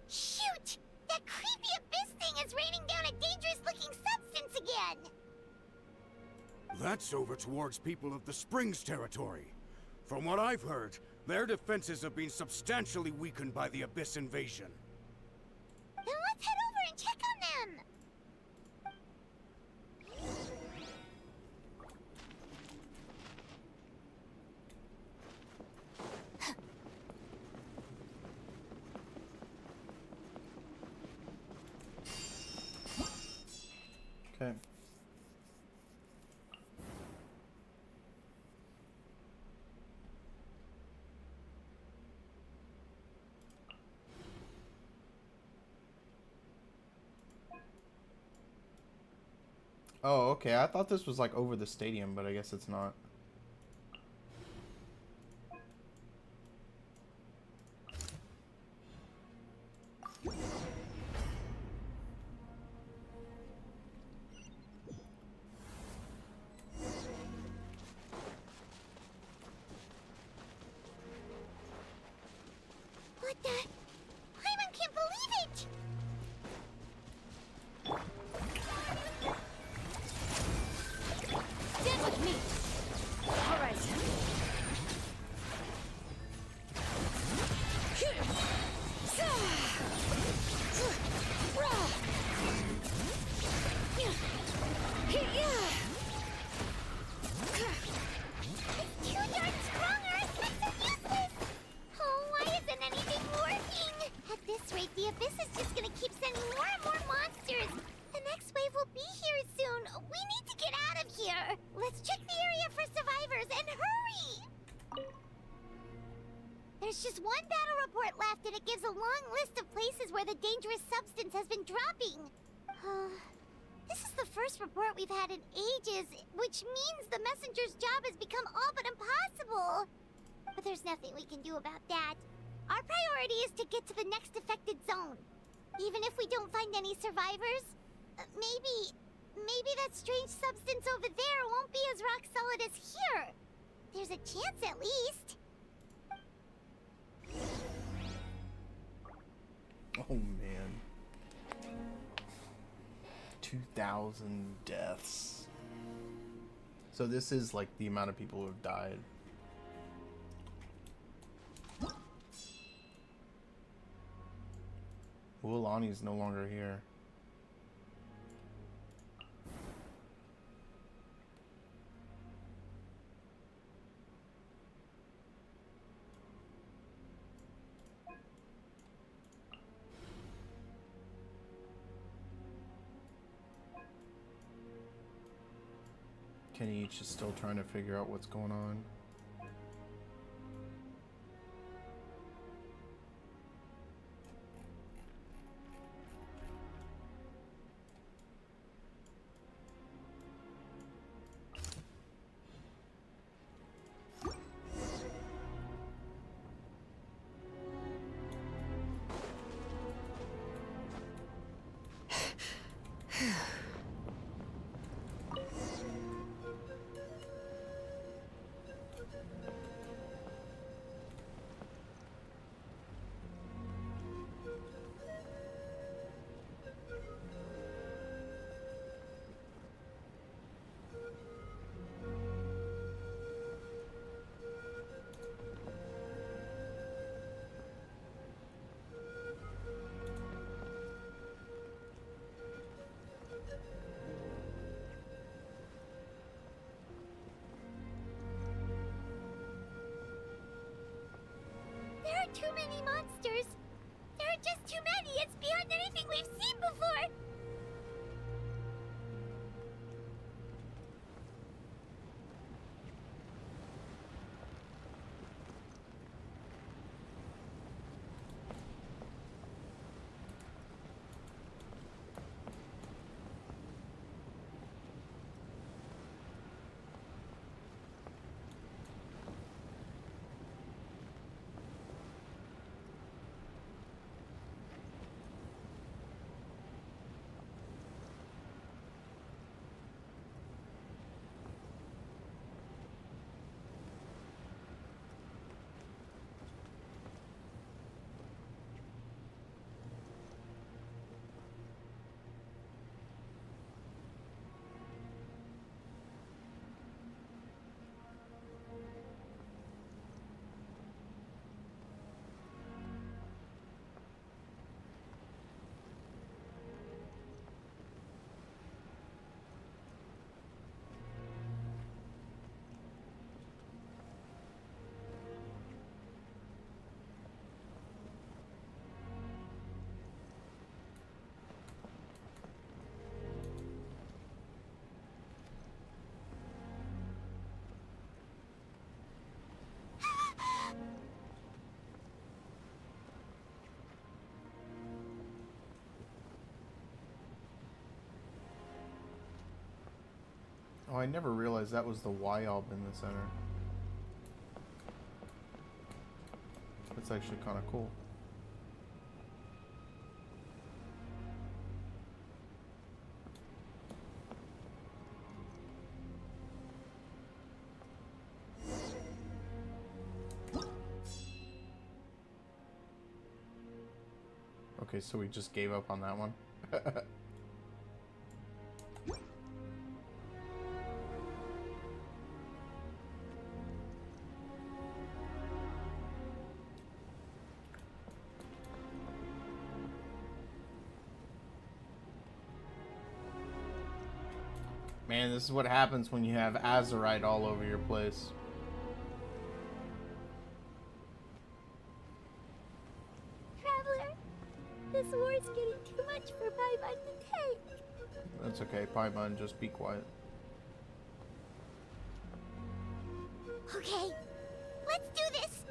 Shoot! That creepy Abyss thing is raining down a dangerous-looking substance again! That's over towards people of the Springs territory. From what I've heard, their defenses have been substantially weakened by the Abyss invasion. Then let's head over and check on them! Okay. Oh, okay. I thought this was like over the stadium, but I guess it's not. What the? Paimon can't believe it! Stand with me. All right. It's too darn strong, or it makes it useless! Oh, why isn't anything working? At this rate, the Abyss is just gonna keep sending more and more monsters. The next wave will be here soon. We need to get out of here. Let's check the area for survivors and hurry! There's just one battle report left, and it gives a long list of places where the dangerous substance has been dropping. This is the first report we've had in ages, which means the messenger's job has become all but impossible. But there's nothing we can do about that. Our priority is to get to the next affected zone. Even if we don't find any survivors, maybe that strange substance over there won't be as rock solid as here. There's a chance at least. Oh man. 2,000 deaths. So this is like the amount of people who have died. Wulani's no longer here. Kenny is still trying to figure out what's going on. are too many monsters. There are just too many. It's beyond anything we've seen before. Oh, I never realized that was the Y orb in the center. That's actually kind of cool. Okay, so we just gave up on that one. Man, this is what happens when you have Azurite all over your place. Traveler, this war is getting too much for Paimon to take. That's okay, Paimon, just be quiet. Okay, let's do this.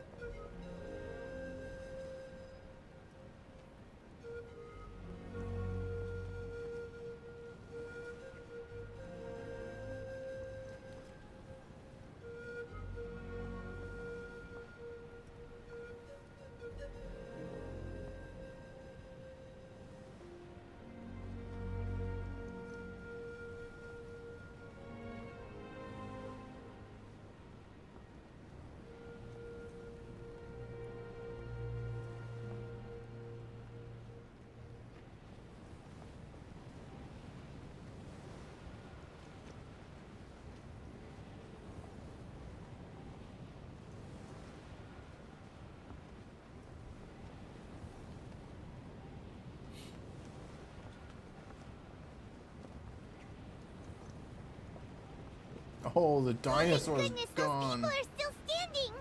Oh, the dinosaur's Goodness, gone. those people are still standing.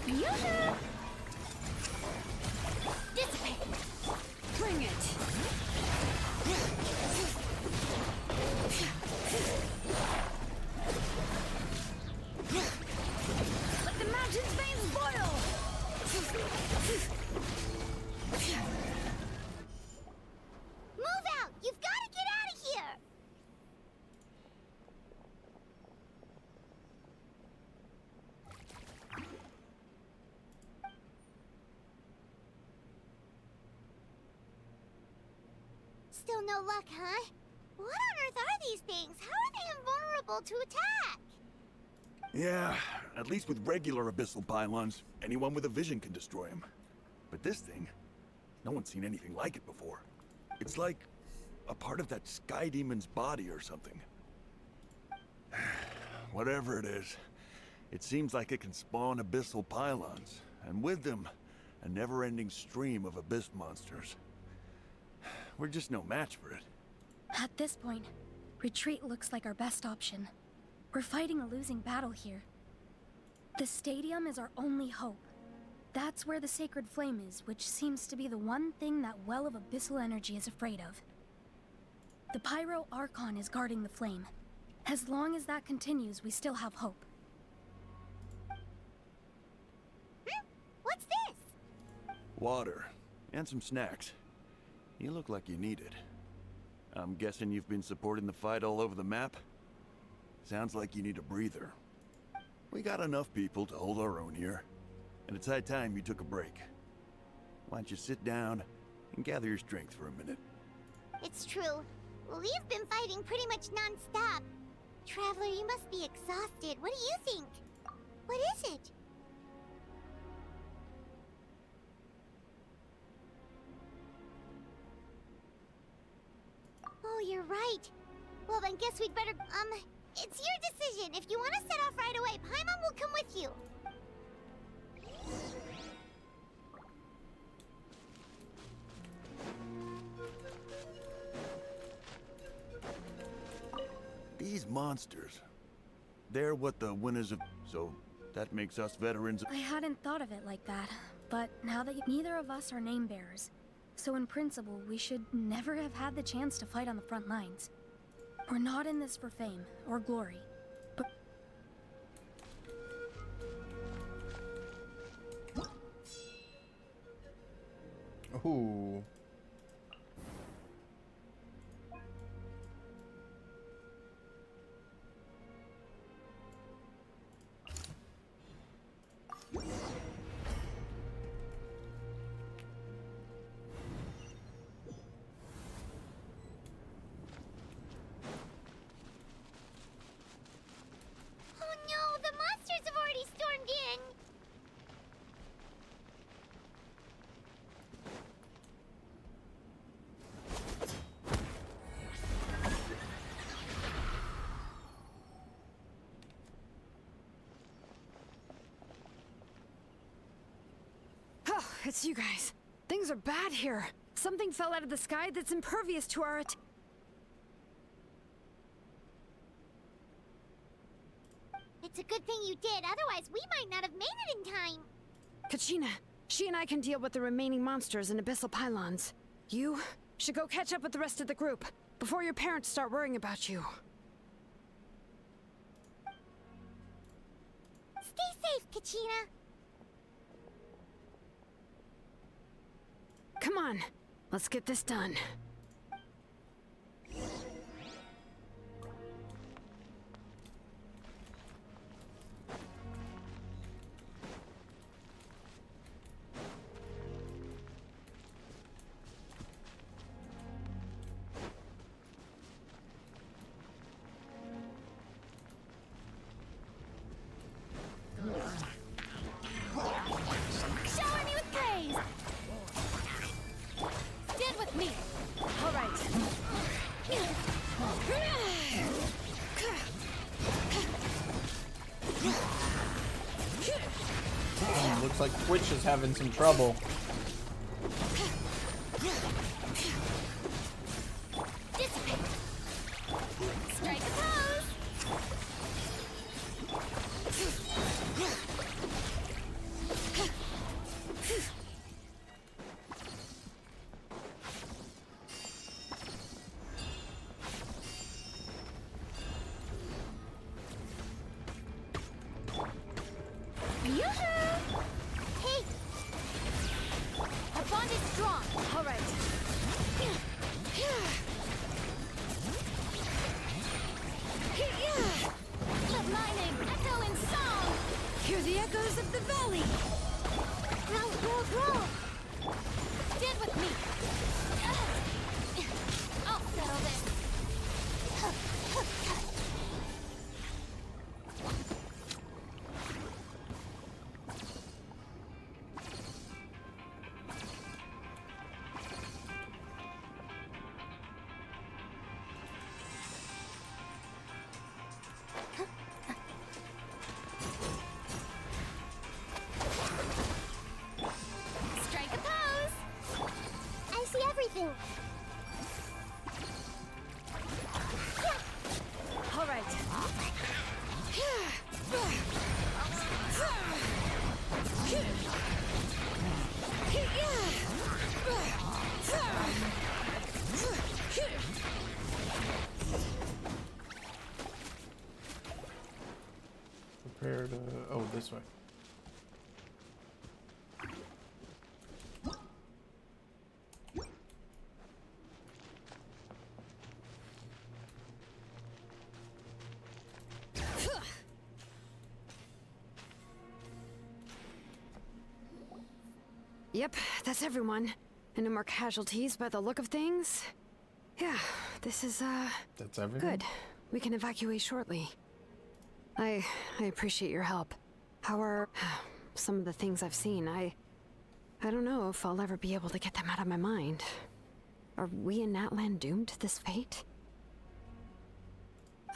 Yoo-hoo! Dissipate. Bring it. Let the mountain's veins boil! Move out! You've got to get out of here! Still no luck, huh? What on earth are these things? How are they invulnerable to attack? Yeah, at least with regular abyssal pylons, anyone with a vision can destroy them. But this thing, no one's seen anything like it before. It's like a part of that sky demon's body or something. Whatever it is, it seems like it can spawn abyssal pylons, and with them, a never-ending stream of abyss monsters. we're just no match for it. At this point, retreat looks like our best option. We're fighting a losing battle here. The stadium is our only hope. That's where the sacred flame is, which seems to be the one thing that well of abyssal energy is afraid of. The Pyro Archon is guarding the flame. As long as that continues, we still have hope. What's this? Water. And some snacks. You look like you need it. I'm guessing you've been supporting the fight all over the map? Sounds like you need a breather. We got enough people to hold our own here. And it's high time you took a break. Why don't you sit down and gather your strength for a minute? It's true. We've been fighting pretty much non-stop. Traveler, you must be exhausted. What do you think? What is it? Oh, you're right. Well, then guess we'd better, it's your decision. If you want to set off right away, Paimon will come with you. These monsters, they're what the winners of... So, that makes us veterans... I hadn't thought of it like that, but now that neither of us are name bearers, so in principle, we should never have had the chance to fight on the front lines. We're not in this for fame or glory, but... Ooh. Oh no, the monsters have already stormed in. Oh, it's you guys. Things are bad here. Something fell out of the sky that's impervious to our It's a good thing you did, otherwise we might not have made it in time. Kachina, she and I can deal with the remaining monsters and abyssal pylons. You should go catch up with the rest of the group before your parents start worrying about you. Stay safe, Kachina. Come on, let's get this done. Shower me with praise! Stand with me! All right. Looks like Twitch is having some trouble. Dissipate! Strike a pose! Yoo-hoo! Hey! Our bond is strong! All right. Let my name echo in song! Hear the echoes of the valley! Roll, roll, roll! Stand with me! I'll settle this! Strike a pose! I see everything. this way. Yep, that's everyone. And no more casualties by the look of things. Yeah, this is, That's everything? good. We can evacuate shortly. I appreciate your help. How are some of the things I've seen? I don't know if I'll ever be able to get them out of my mind. Are we in Natlan doomed to this fate?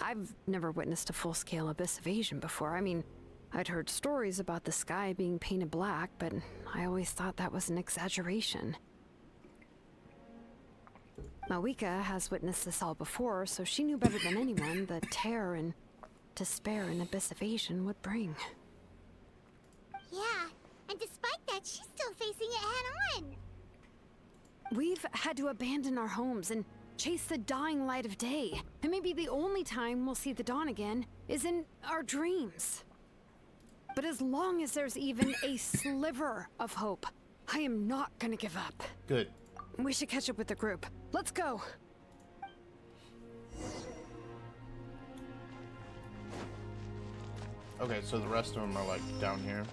I've never witnessed a full-scale abyss invasion before. I mean, I'd heard stories about the sky being painted black, but I always thought that was an exaggeration. Mawika has witnessed this all before, so she knew better than anyone the terror and despair an abyss invasion would bring. Yeah, and despite that, she's still facing it head-on. We've had to abandon our homes and chase the dying light of day. And maybe the only time we'll see the dawn again is in our dreams. But as long as there's even a sliver of hope, I am not gonna give up. Good. We should catch up with the group. Let's go! Okay, so the rest of them are like down here.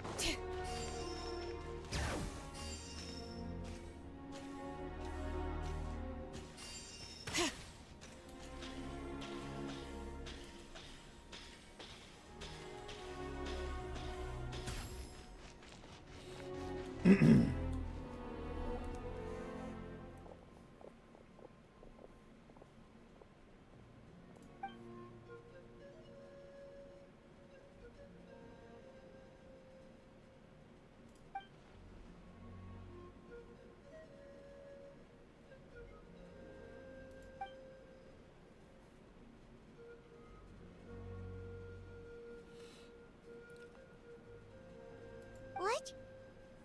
What?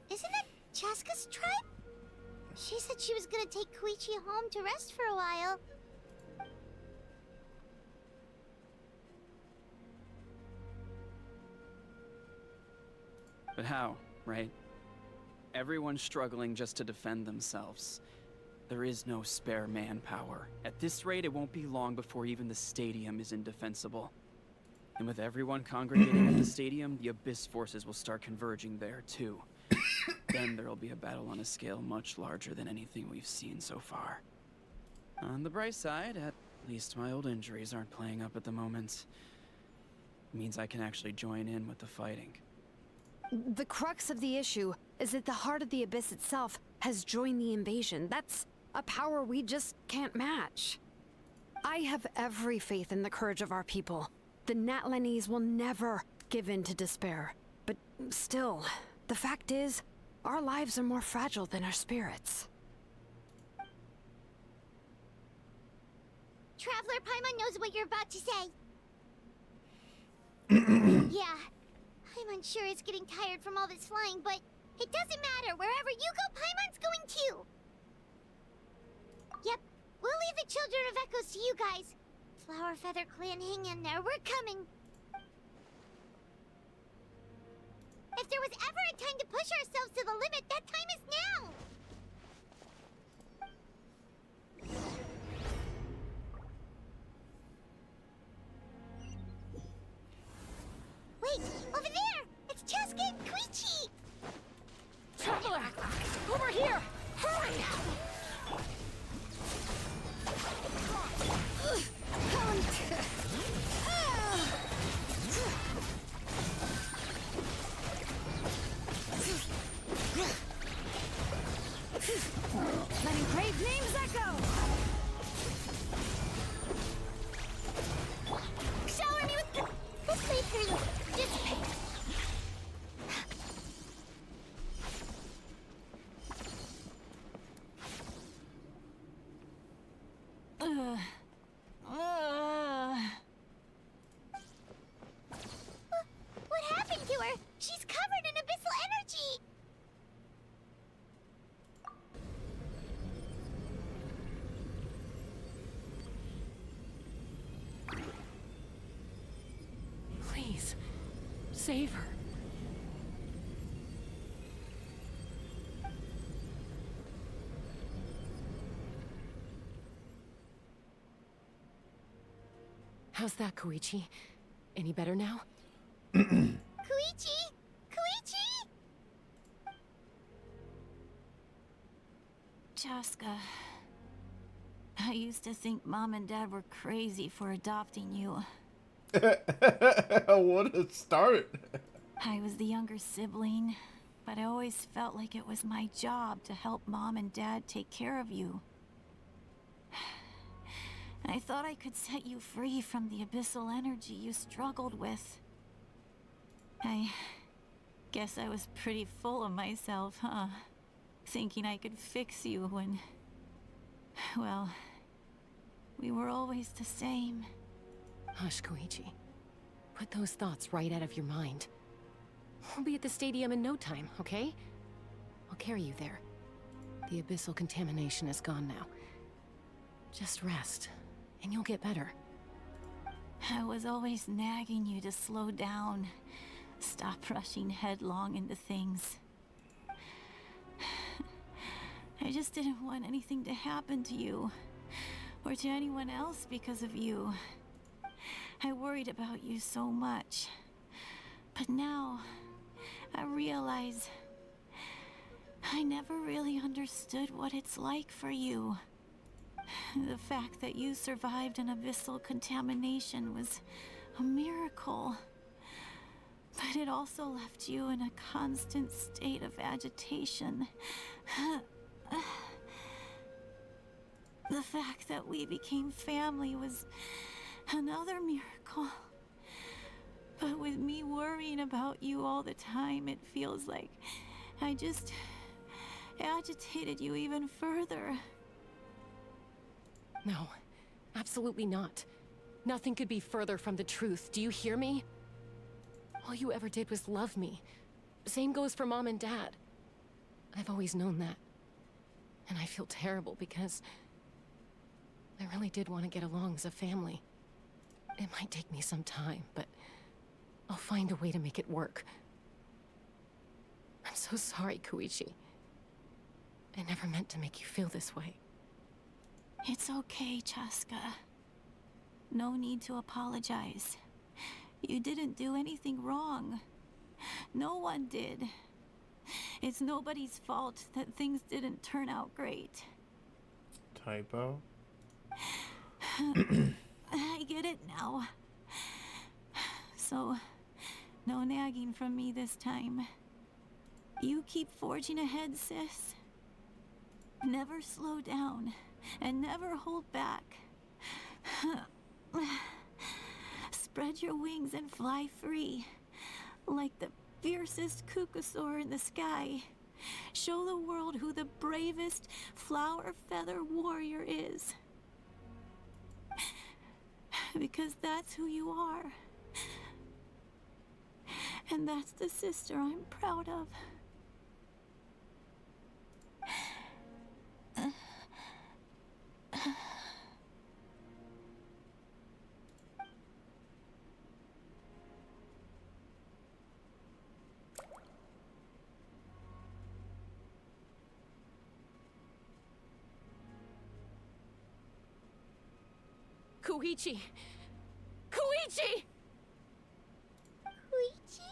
Isn't it Chaska's tribe? She said she was gonna take Koichi home to rest for a while. But how, right? Everyone's struggling just to defend themselves. There is no spare manpower. At this rate, it won't be long before even the stadium is indefensible. And with everyone congregating at the stadium, the Abyss forces will start converging there, too. Then there'll be a battle on a scale much larger than anything we've seen so far. On the bright side, at least my old injuries aren't playing up at the moment. It means I can actually join in with the fighting. The crux of the issue is that the heart of the Abyss itself has joined the invasion. That's a power we just can't match. I have every faith in the courage of our people. The Natlanese will never give in to despair. But still, the fact is, our lives are more fragile than our spirits. Traveler Paimon knows what you're about to say. Yeah, I'm unsure it's getting tired from all this flying, but it doesn't matter. Wherever you go, Paimon's going too. Yep, we'll leave the Children of Echoes to you guys. Flower Feather Clan, hang in there. We're coming. If there was ever a time to push ourselves to the limit, that time is now. Wait, over there! It's Chaska and Koichi! Traveler! Over here! Hurry! Letting brave names echo! Shower me with... Let's wait for you. Dissipate. What happened to her? She's covered in abyssal energy! Please, save her. How's that, Koichi? Any better now? Koichi! Koichi! Chaska, I used to think Mom and Dad were crazy for adopting you. What a start. I was the younger sibling, but I always felt like it was my job to help Mom and Dad take care of you. I thought I could set you free from the abyssal energy you struggled with. I guess I was pretty full of myself, huh? Thinking I could fix you when... well, we were always the same. Hush, Koichi. Put those thoughts right out of your mind. We'll be at the stadium in no time, okay? I'll carry you there. The abyssal contamination is gone now. Just rest, and you'll get better. I was always nagging you to slow down. Stop rushing headlong into things. I just didn't want anything to happen to you, or to anyone else because of you. I worried about you so much. But now, I realize I never really understood what it's like for you. The fact that you survived an abyssal contamination was a miracle. But it also left you in a constant state of agitation. The fact that we became family was another miracle. But with me worrying about you all the time, it feels like I just agitated you even further. No, absolutely not. Nothing could be further from the truth. Do you hear me? All you ever did was love me. Same goes for Mom and Dad. I've always known that. And I feel terrible because I really did want to get along as a family. It might take me some time, but I'll find a way to make it work. I'm so sorry, Koichi. I never meant to make you feel this way. It's okay, Chaska. No need to apologize. You didn't do anything wrong. No one did. It's nobody's fault that things didn't turn out great. Typo? I get it now. So, no nagging from me this time. You keep forging ahead, sis. Never slow down, and never hold back. Spread your wings and fly free, like the fiercest kukasaur in the sky. Show the world who the bravest flower feather warrior is. Because that's who you are. And that's the sister I'm proud of. Koichi! Koichi! Koichi?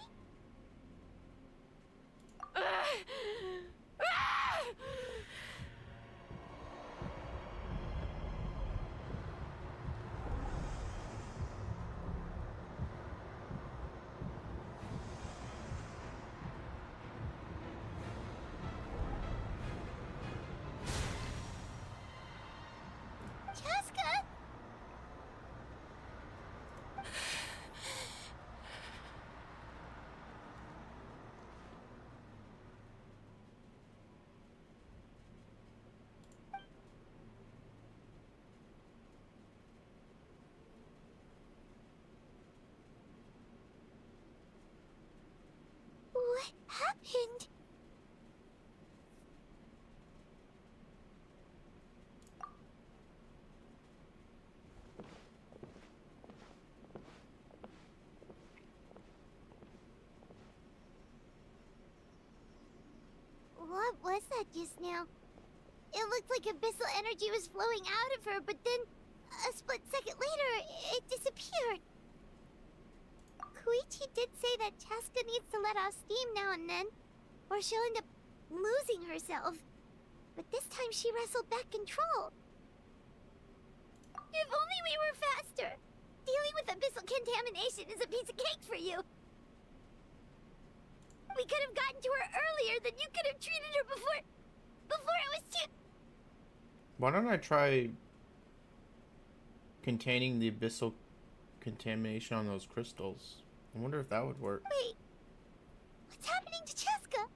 Chaska? What happened? What was that just now? It looked like abyssal energy was flowing out of her, but then A split second later, it disappeared. Koichi did say that Chaska needs to let off steam now and then, or she'll end up losing herself. But this time she wrestled back control. If only we were faster! Dealing with abyssal contamination is a piece of cake for you! We could have gotten to her earlier, then you could have treated her before it was too... Why don't I try containing the abyssal contamination on those crystals? I wonder if that would work. Wait, what's happening to Cheska?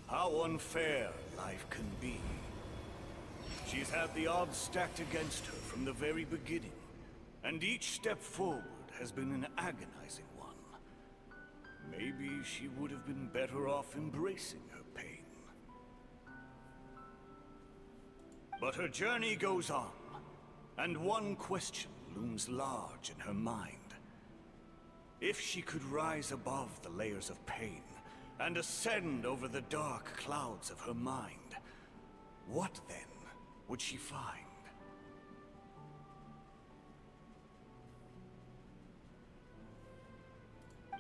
How unfair life can be. She's had the odds stacked against her from the very beginning, and each step forward has been an agonizing one. Maybe she would have been better off embracing her pain. But her journey goes on, and one question looms large in her mind. If she could rise above the layers of pain and ascend over the dark clouds of her mind, what then would she find?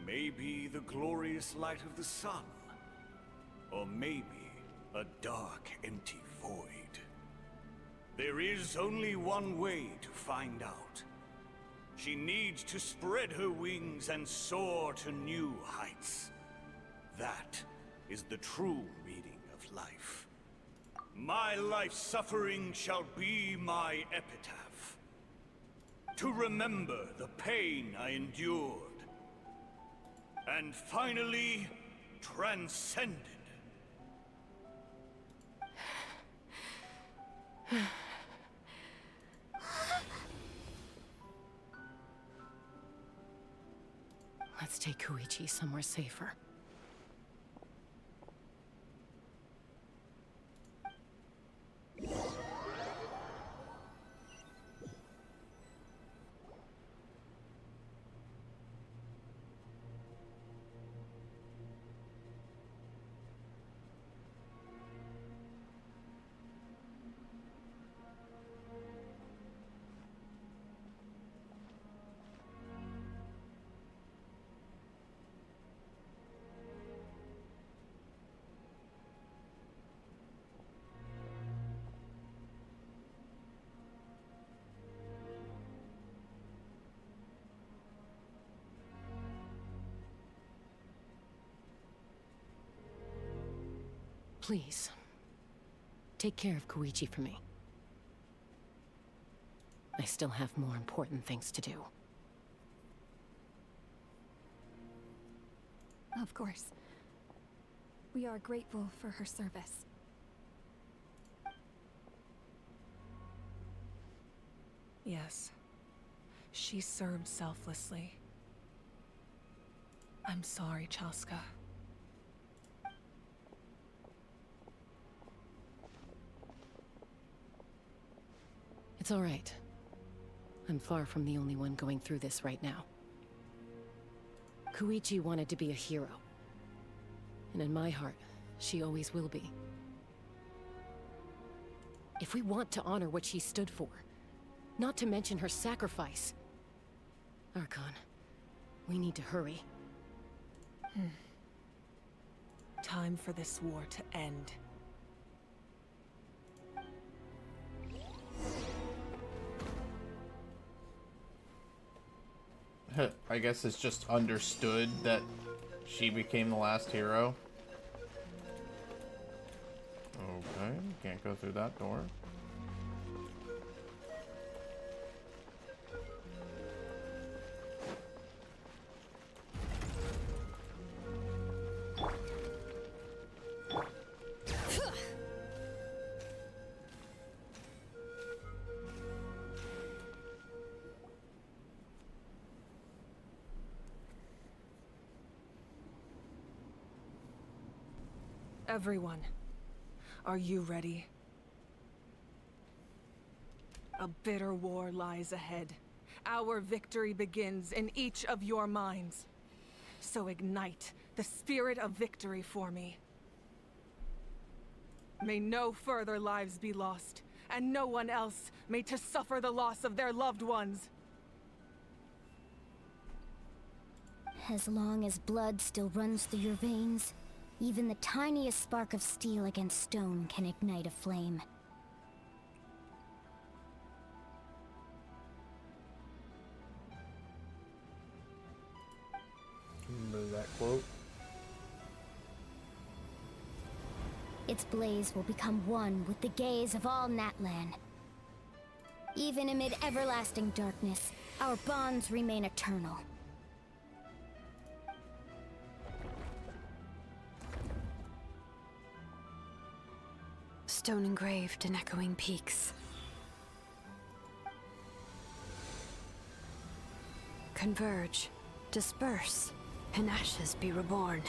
Maybe the glorious light of the sun, or maybe a dark, empty void. There is only one way to find out. She needs to spread her wings and soar to new heights. That is the true meaning of life. My life's suffering shall be my epitaph. To remember the pain I endured. And finally, transcended. Let's take Koichi somewhere safer. Please, take care of Koichi for me. I still have more important things to do. Of course. We are grateful for her service. Yes. She served selflessly. I'm sorry, Chaska. It's all right. I'm far from the only one going through this right now. Koichi wanted to be a hero. And in my heart, she always will be. If we want to honor what she stood for, not to mention her sacrifice, Archon, we need to hurry. Time for this war to end. I guess it's just understood that she became the last hero. Okay, can't go through that door. Everyone, are you ready? A bitter war lies ahead. Our victory begins in each of your minds. So ignite the spirit of victory for me. May no further lives be lost, and no one else may to suffer the loss of their loved ones. As long as blood still runs through your veins, even the tiniest spark of steel against stone can ignite a flame. Remember that quote? Its blaze will become one with the gaze of all Natlan. Even amid everlasting darkness, our bonds remain eternal. Stone engraved in echoing peaks. Converge, disperse, in ashes be reborn.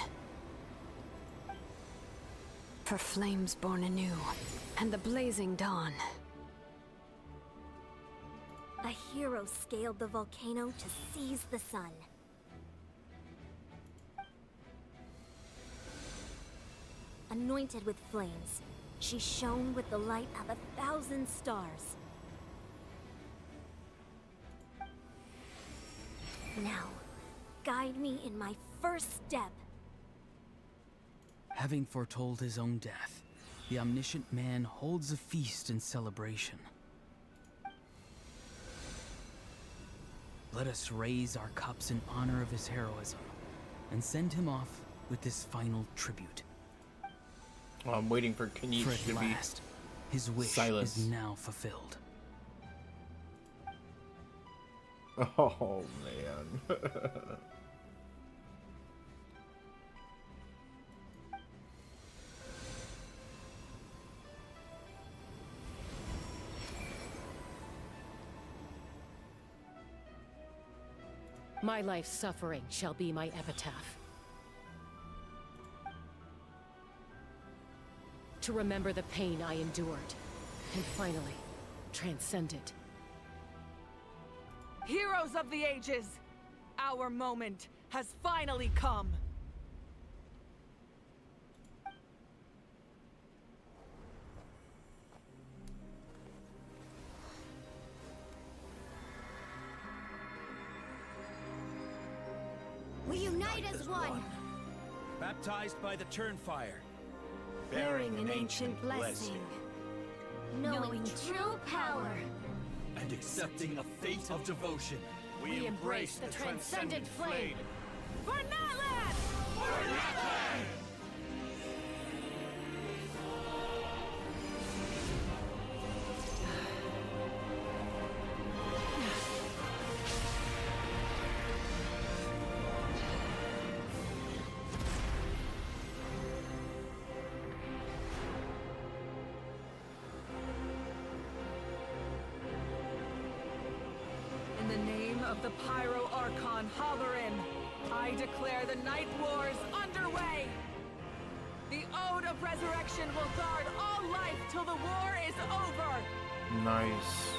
For flames born anew, and the blazing dawn. A hero scaled the volcano to seize the sun. Anointed with flames, she shone with the light of 1,000 stars. Now, guide me in my first step. Having foretold his own death, the omniscient man holds a feast in celebration. Let us raise our cups in honor of his heroism, and send him off with this final tribute. Oh, I'm waiting for Kanish For at to last, his wish silence. is now fulfilled. Oh, man. My life's suffering shall be my epitaph. To remember the pain I endured, and finally, transcend it. Heroes of the ages! Our moment has finally come! We unite as one! Baptized by the Turnfire, Bearing an ancient blessing. Knowing true power. and accepting a fate of devotion. We embrace the transcendent flame. For Natlan! For Natlan! In the name of the Pyro Archon Halloran, I declare the Night Wars underway! The Ode of Resurrection will guard all life till the war is over! Nice.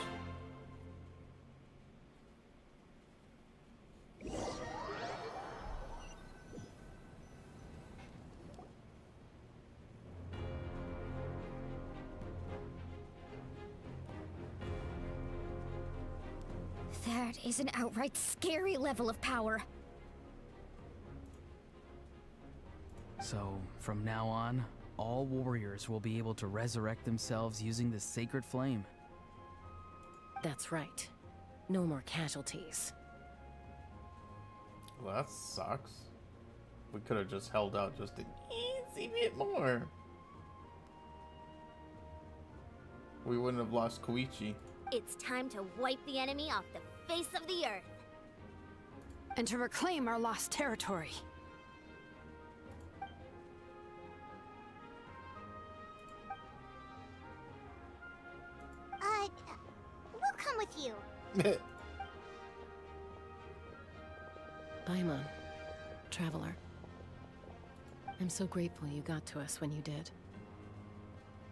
That is an outright scary level of power. So, from now on, all warriors will be able to resurrect themselves using the sacred flame. That's right. No more casualties. Well, that sucks. We could have just held out just an easy bit more. We wouldn't have lost Koichi. It's time to wipe the enemy off the face of the earth. And to reclaim our lost territory. We'll come with you. Paimon, traveler. I'm so grateful you got to us when you did.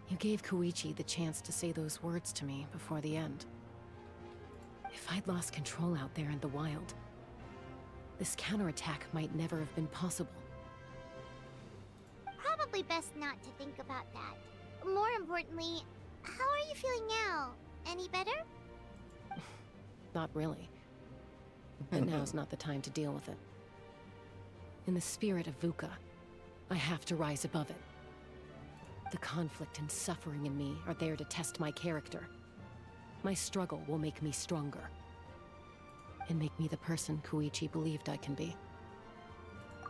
You gave Koichi the chance to say those words to me before the end. If I'd lost control out there in the wild, this counterattack might never have been possible. Probably best not to think about that. more importantly, how are you feeling now? Any better? Not really. But now's not the time to deal with it. In the spirit of VUCA, I have to rise above it. The conflict and suffering in me are there to test my character. My struggle will make me stronger. And make me the person Koichi believed I can be.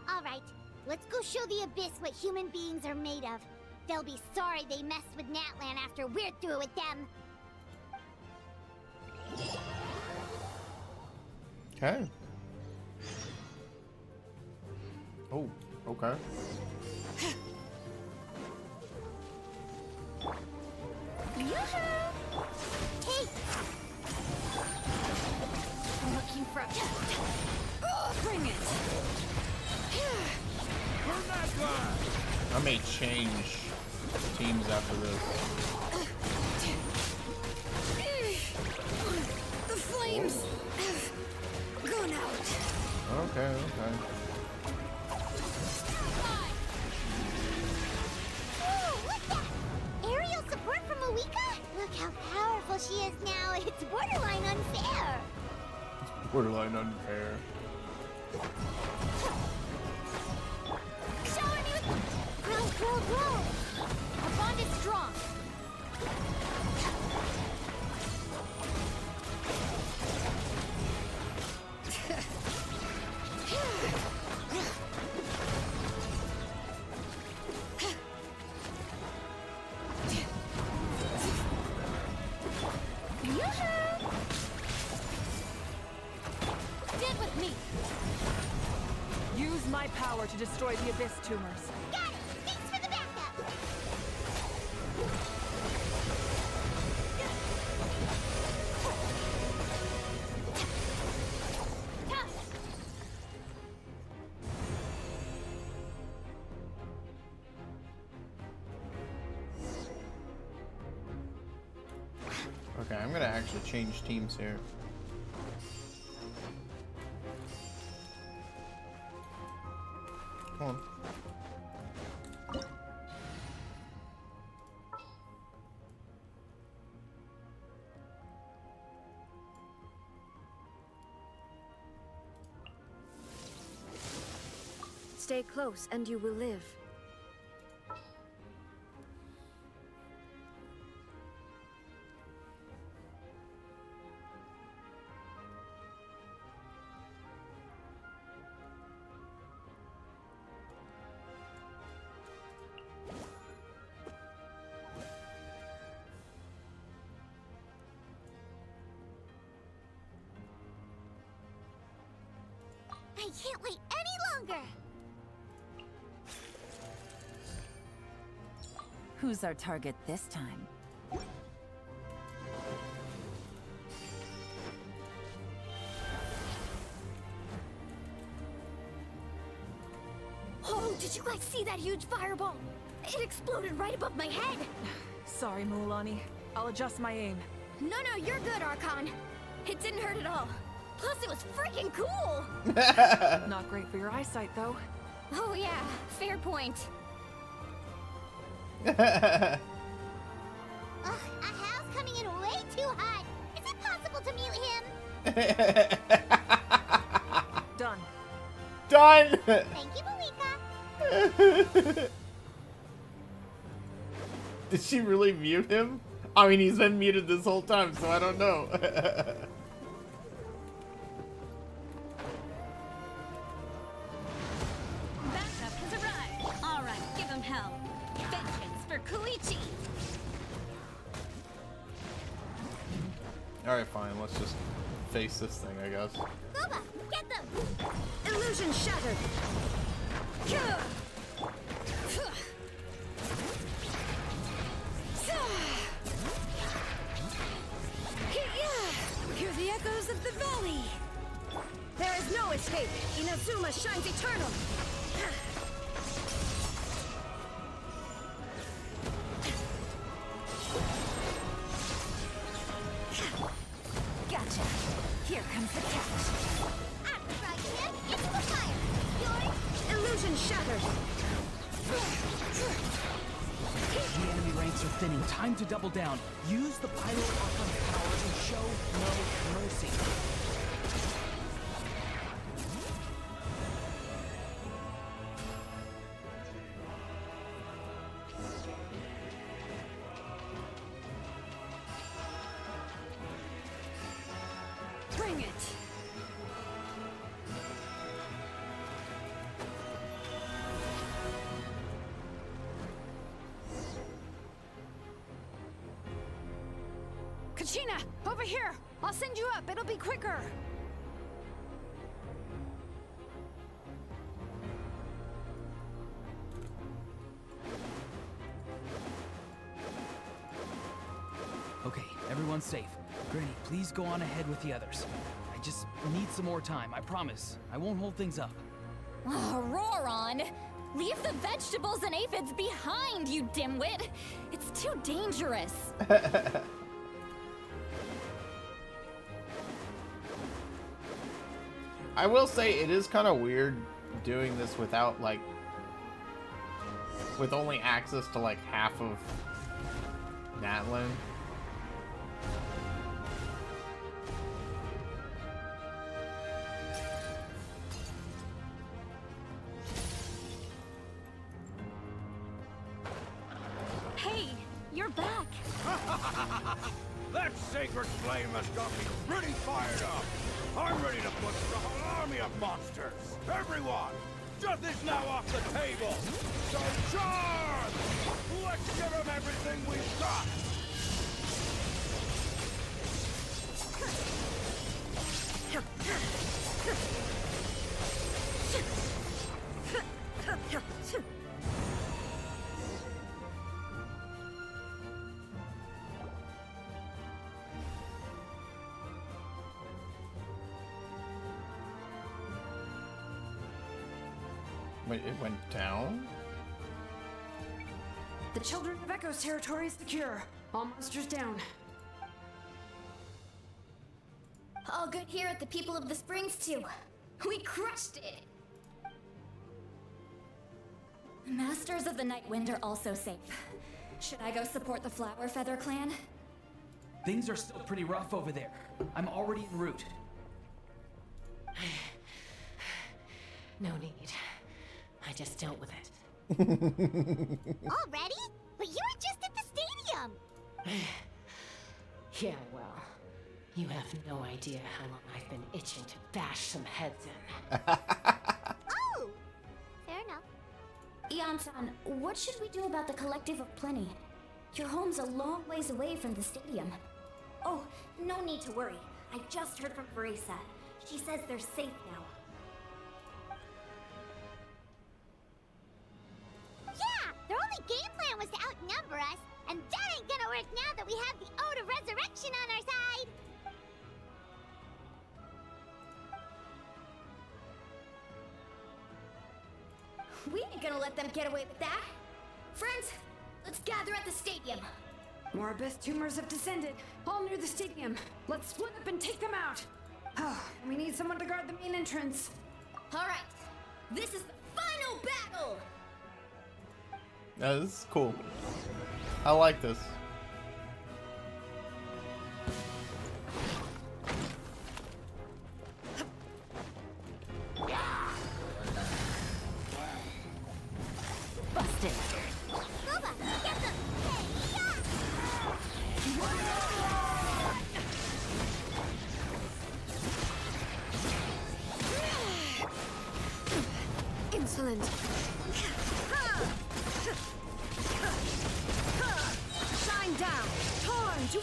Alright, let's go show the Abyss what human beings are made of. They'll be sorry they messed with Natlan after we're through with them. Okay. Oh, okay. Hey! Looking for a... Bring it! Burn that guy! I may change teams after this. The flames have gone out. Okay, okay. Ooh, what's that? Aerial support from Awika? Look how powerful she is now. It's borderline unfair. Borderline unfair. Shower me with... Grow. Our bond is strong. Stand with me. Use my power to destroy the Abyss tumors. Got it! Thanks for the backup! Okay, I'm gonna actually change teams here. Come on. Stay close and you will live. I can't wait any longer! Who's our target this time? Oh, did you guys see that huge fireball? It exploded right above my head. Sorry, Mualani. I'll adjust my aim. No, you're good, Archon. It didn't hurt at all. Plus, it was freaking cool. Not great for your eyesight, though. Oh yeah, fair point. Ugh, Ahal's coming in way too hot. Is it possible to mute him? Done. Done! Thank you, Malika. Did she really mute him? I mean, he's been muted this whole time, so I don't know. Backup has arrived. All right, give him hell. Vengeance for Koichi. Alright, fine. Let's just face this thing, I guess. Boba, get them! Illusion shattered. Hear the echoes of the valley. There is no escape. Inazuma shines eternal. Gotcha. Here comes the catch. I'm right here. Into the fire. Yours? Illusion shattered. The enemy ranks ranks are thinning. Time to double down. Use the Pyro Archon's power and show no mercy. Bring it! Kachina, over here! I'll send you up, it'll be quicker! Okay, everyone's safe. Granny, please go on ahead with the others. I just need some more time, I promise. I won't hold things up. Oh, Roron! Leave the vegetables and aphids behind, you dimwit! It's too dangerous! I will say it is kind of weird doing this without, like, with only access to, like, half of Natlan. Hey, you're back. That sacred flame has got me pretty fired up. I'm ready to put the whole army of monsters. Everyone, death is now off the table. So charge! Let's give them everything we've got. Wait, it went down? The Children of Echo's territory is secure. All monsters down. All good here at the People of the Springs, too. We crushed it! Masters of the Nightwind are also safe. Should I go support the Flower Feather clan? Things are still pretty rough over there. I'm already en route. No need. I just dealt with it. Already? But you were just at the stadium! Yeah, well, you have no idea how long I've been itching to bash some heads in. Oh! Fair enough. Ian-san, what should we do about the Collective of Plenty? Your home's a long ways away from the stadium. Oh, no need to worry. I just heard from Verisa. She says they're safe now. Yeah! Their only game plan was to outnumber us, and that ain't gonna work now that we have the Ode of Resurrection on our side! We ain't gonna let them get away with that. Friends, let's gather at the stadium. More abyss tumors have descended, all near the stadium. Let's split up and take them out. Oh, we need someone to guard the main entrance. All right, this is the final battle! Yeah, this is cool. I like this. Busted. Boba, get them! Insolent. Shine down. Torn to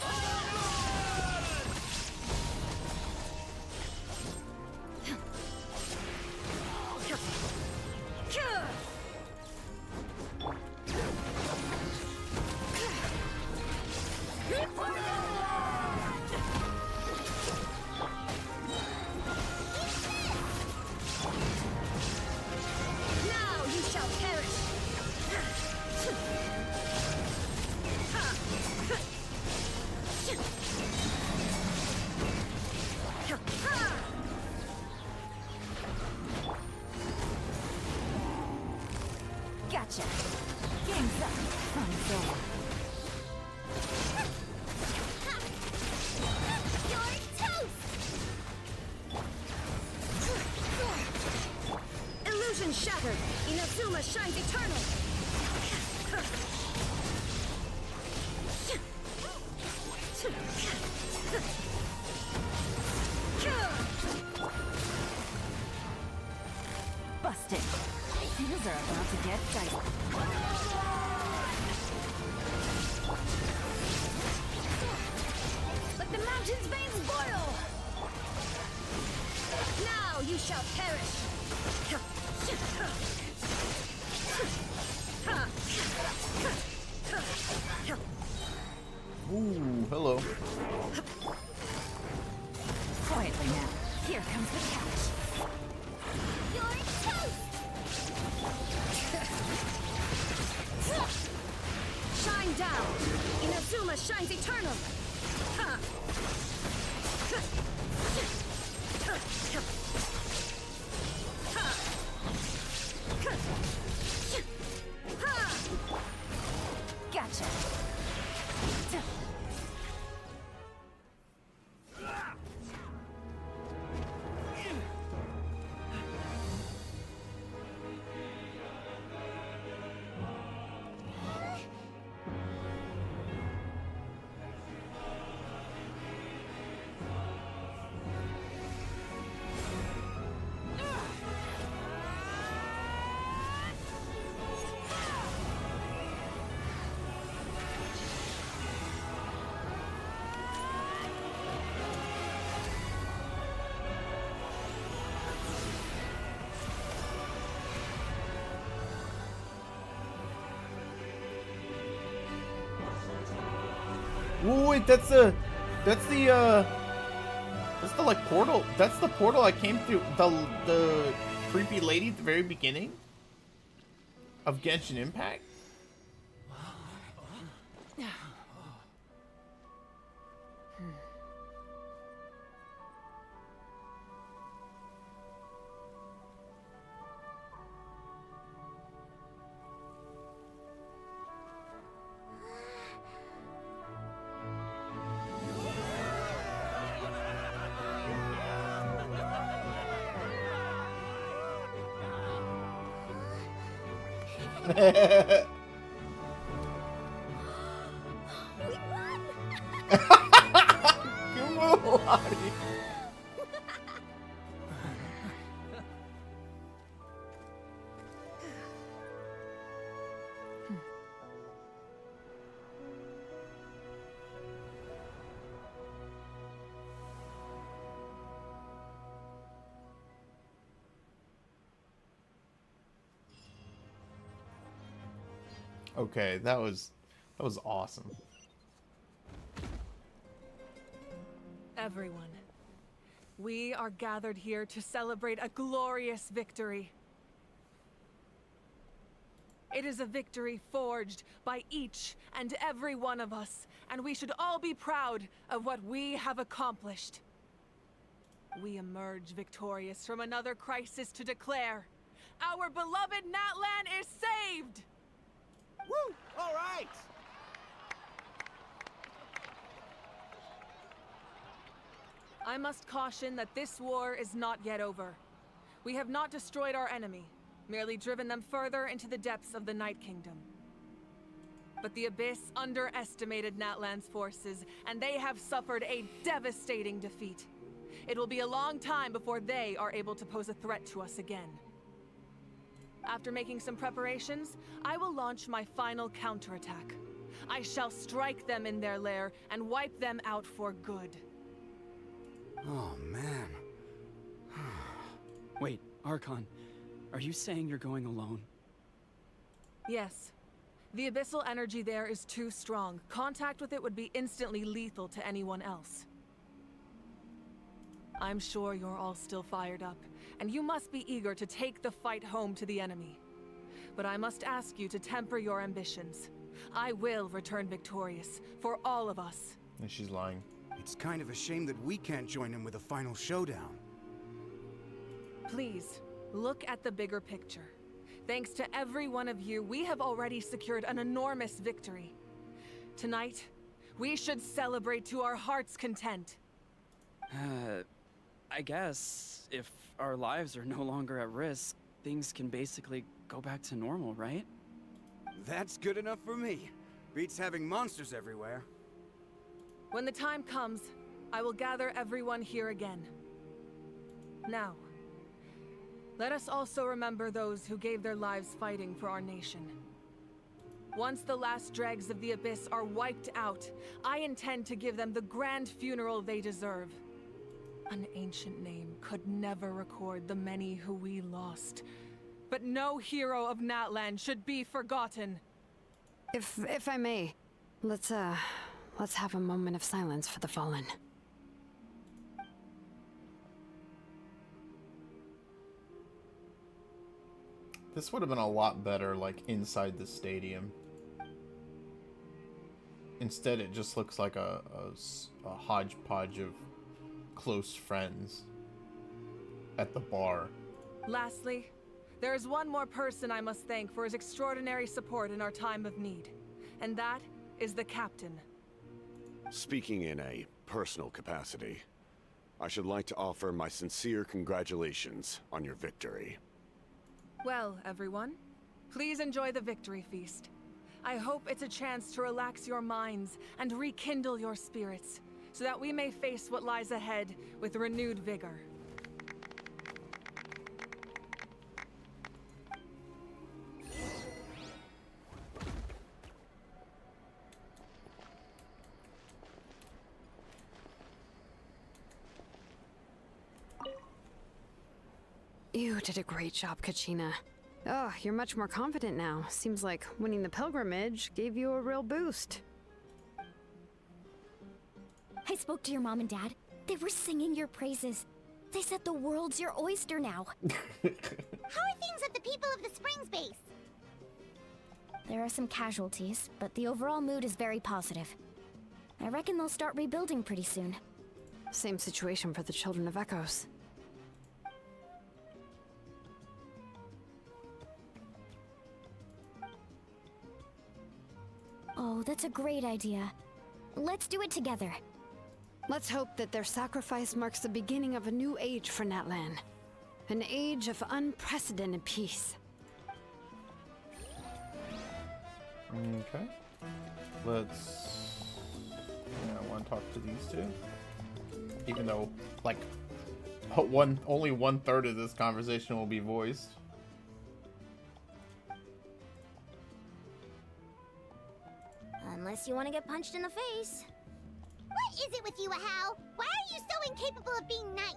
Now you shall perish! Gotcha. Game's up. Fun's over. Illusion shattered! Inazuma shines eternal! Busted. Things are about to get dicey. Let the mountain's veins boil! Now you shall perish! Ooh, hello. Quietly now. Here comes the catch. You're toast! Shine down! Inazuma shines eternal! Gotcha. Ooh, wait, that's the like portal. That's the portal I came through. The creepy lady at the very beginning of Genshin Impact. Come on. Okay, that was awesome. Everyone, we are gathered here to celebrate a glorious victory. It is a victory forged by each and every one of us, and we should all be proud of what we have accomplished. We emerge victorious from another crisis to declare, our beloved Natlan is saved! Woo! All right! I must caution that this war is not yet over. We have not destroyed our enemy, merely driven them further into the depths of the Night Kingdom. But the Abyss underestimated Natlan's forces, and they have suffered a devastating defeat. It will be a long time before they are able to pose a threat to us again. After making some preparations, I will launch my final counterattack. I shall strike them in their lair and wipe them out for good. Oh, man. Wait, Archon, are you saying you're going alone? Yes. The abyssal energy there is too strong. Contact with it would be instantly lethal to anyone else. I'm sure you're all still fired up, and you must be eager to take the fight home to the enemy. But I must ask you to temper your ambitions. I will return victorious, for all of us. And she's lying. It's kind of a shame that we can't join him with a final showdown. Please, look at the bigger picture. Thanks to every one of you, we have already secured an enormous victory. Tonight, we should celebrate to our heart's content. I guess if our lives are no longer at risk, things can basically go back to normal, right? That's good enough for me. Beats having monsters everywhere. When the time comes, I will gather everyone here again. Now, let us also remember those who gave their lives fighting for our nation. Once the last dregs of the Abyss are wiped out, I intend to give them the grand funeral they deserve. An ancient name could never record the many who we lost. But no hero of Natlan should be forgotten. If I may, let's have a moment of silence for the fallen. This would have been a lot better, like, inside the stadium. Instead, it just looks like a hodgepodge of close friends at the bar. Lastly, there is one more person I must thank for his extraordinary support in our time of need. And that is the captain. Speaking in a personal capacity, I should like to offer my sincere congratulations on your victory. Well, everyone, please enjoy the victory feast. I hope it's a chance to relax your minds and rekindle your spirits, so that we may face what lies ahead with renewed vigor. You did a great job, Kachina. Oh, you're much more confident now. Seems like winning the pilgrimage gave you a real boost. I spoke to your mom and dad. They were singing your praises. They said the world's your oyster now. How are things at the People of the Springs base? There are some casualties, but the overall mood is very positive. I reckon they'll start rebuilding pretty soon. Same situation for the Children of Echoes. Oh, that's a great idea. Let's do it together. Let's hope that their sacrifice marks the beginning of a new age for Natlan. An age of unprecedented peace. Okay. Let's... I want to talk to these two. Even though, like, only 1/3 of this conversation will be voiced. Unless you want to get punched in the face. What is it with you, Ahau? Why are you so incapable of being nice?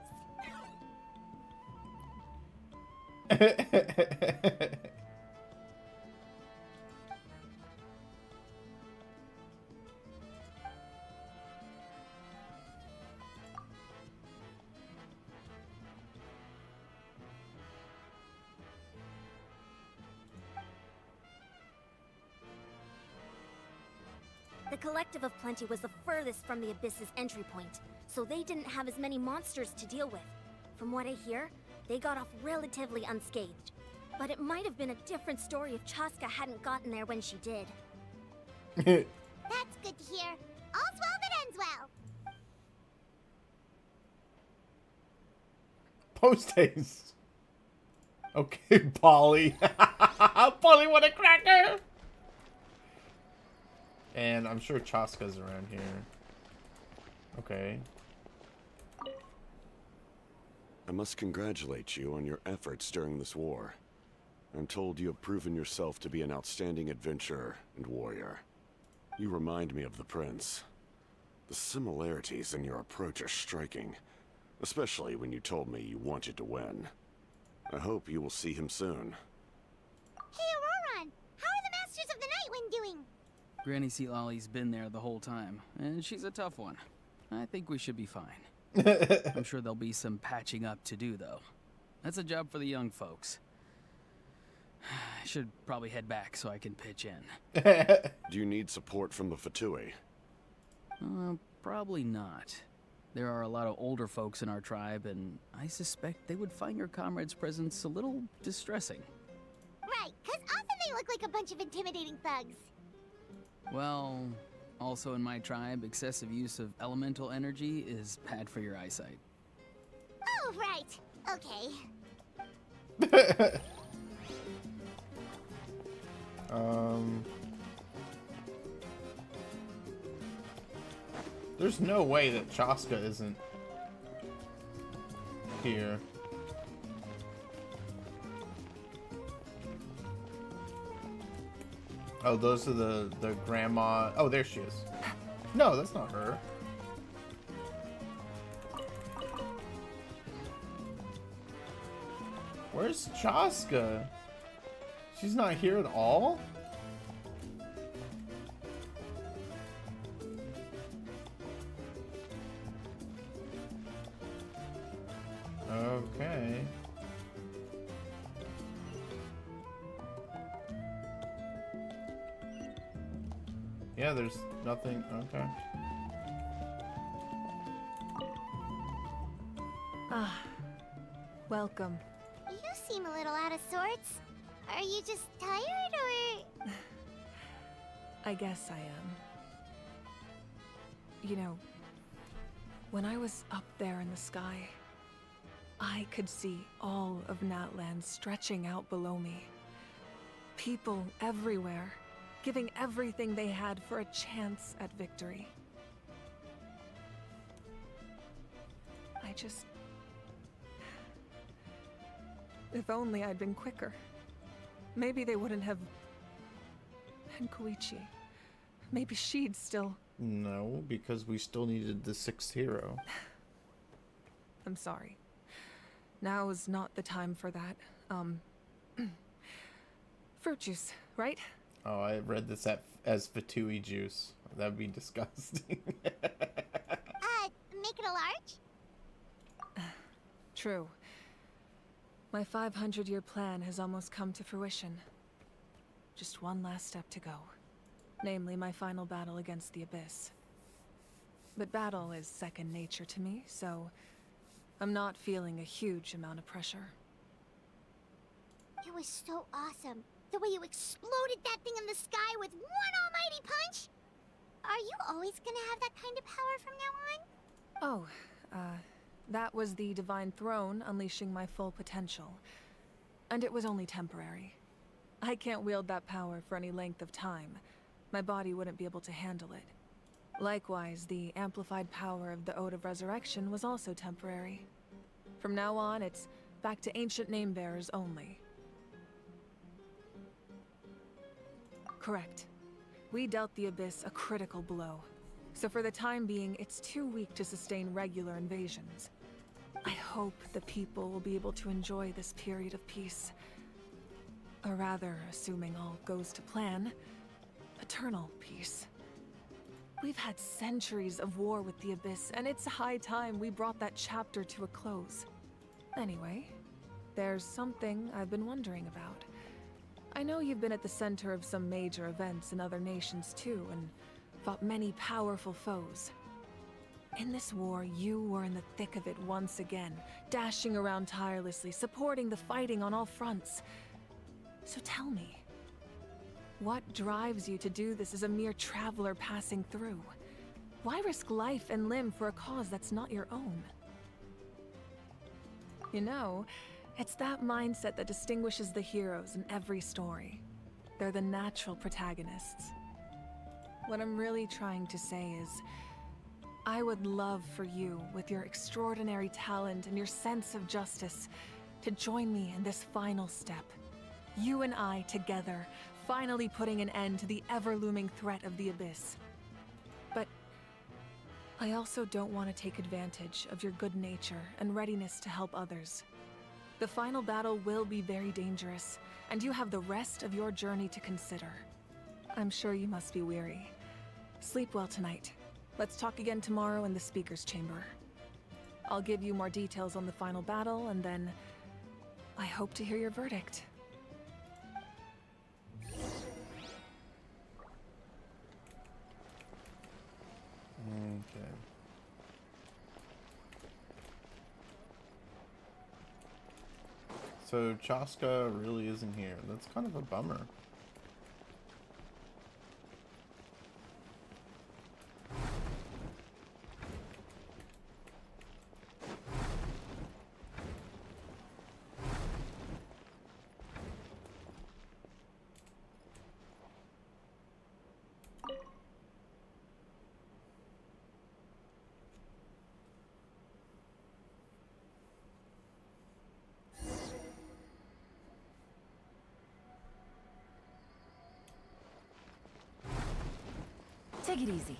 The Collective of Plenty was the furthest from the Abyss's entry point, so they didn't have as many monsters to deal with. From what I hear, they got off relatively unscathed. But it might have been a different story if Chaska hadn't gotten there when she did. That's good to hear. All's well that ends well. Post haste. Okay, Polly. Polly, what a cracker! And I'm sure Chaska's around here. Okay. I must congratulate you on your efforts during this war. I'm told you have proven yourself to be an outstanding adventurer and warrior. You remind me of the Prince. The similarities in your approach are striking, especially when you told me you wanted to win. I hope you will see him soon. Hey, Auroron! How are the Masters of the Nightwind doing? Granny Sealolly's been there the whole time, and she's a tough one. I think we should be fine. I'm sure there'll be some patching up to do, though. That's a job for the young folks. I should probably head back so I can pitch in. Do you need support from the Fatui? Probably not. There are a lot of older folks in our tribe, and I suspect they would find your comrade's presence a little distressing. Right, 'cause often they look like a bunch of intimidating thugs. Well, also in my tribe, excessive use of elemental energy is bad for your eyesight. Oh, right. Okay. There's no way that Chaska isn't here. Oh, those are the grandma. Oh, there she is. No, that's not her. Where's Chaska? She's not here at all? Okay. Yeah, there's nothing. Okay. Ah, welcome. You seem a little out of sorts. Are you just tired, or...? I guess I am. You know, when I was up there in the sky, I could see all of Natland stretching out below me. People everywhere, giving everything they had for a chance at victory. I just... If only I'd been quicker. Maybe they wouldn't have... And Koichi. Maybe she'd still... No, because we still needed the 6th hero. I'm sorry. Now is not the time for that. Fruit juice, right? Oh, I read this as Fatui juice. That'd be disgusting. Make it a large? True. My 500-year plan has almost come to fruition. Just one last step to go. Namely, my final battle against the Abyss. But battle is second nature to me, so I'm not feeling a huge amount of pressure. It was so awesome. The way you exploded that thing in the sky with one almighty punch! Are you always gonna have that kind of power from now on? Oh, that was the Divine Throne unleashing my full potential. And it was only temporary. I can't wield that power for any length of time. My body wouldn't be able to handle it. Likewise, the amplified power of the Ode of Resurrection was also temporary. From now on, it's back to ancient name-bearers only. Correct. We dealt the Abyss a critical blow. So for the time being, it's too weak to sustain regular invasions. I hope the people will be able to enjoy this period of peace. Or rather, assuming all goes to plan, eternal peace. We've had centuries of war with the Abyss, and it's high time we brought that chapter to a close. Anyway, there's something I've been wondering about. I know you've been at the center of some major events in other nations too, and fought many powerful foes. In this war, you were in the thick of it once again, dashing around tirelessly, supporting the fighting on all fronts. So tell me, what drives you to do this as a mere traveler passing through? Why risk life and limb for a cause that's not your own? You know, it's that mindset that distinguishes the heroes in every story. They're the natural protagonists. What I'm really trying to say is, I would love for you, with your extraordinary talent and your sense of justice, to join me in this final step. You and I together, finally putting an end to the ever-looming threat of the Abyss. But I also don't want to take advantage of your good nature and readiness to help others. The final battle will be very dangerous, and you have the rest of your journey to consider. I'm sure you must be weary. Sleep well tonight. Let's talk again tomorrow in the speaker's chamber. I'll give you more details on the final battle, and then I hope to hear your verdict. Okay. So Chaska really isn't here. That's kind of a bummer. Take it easy.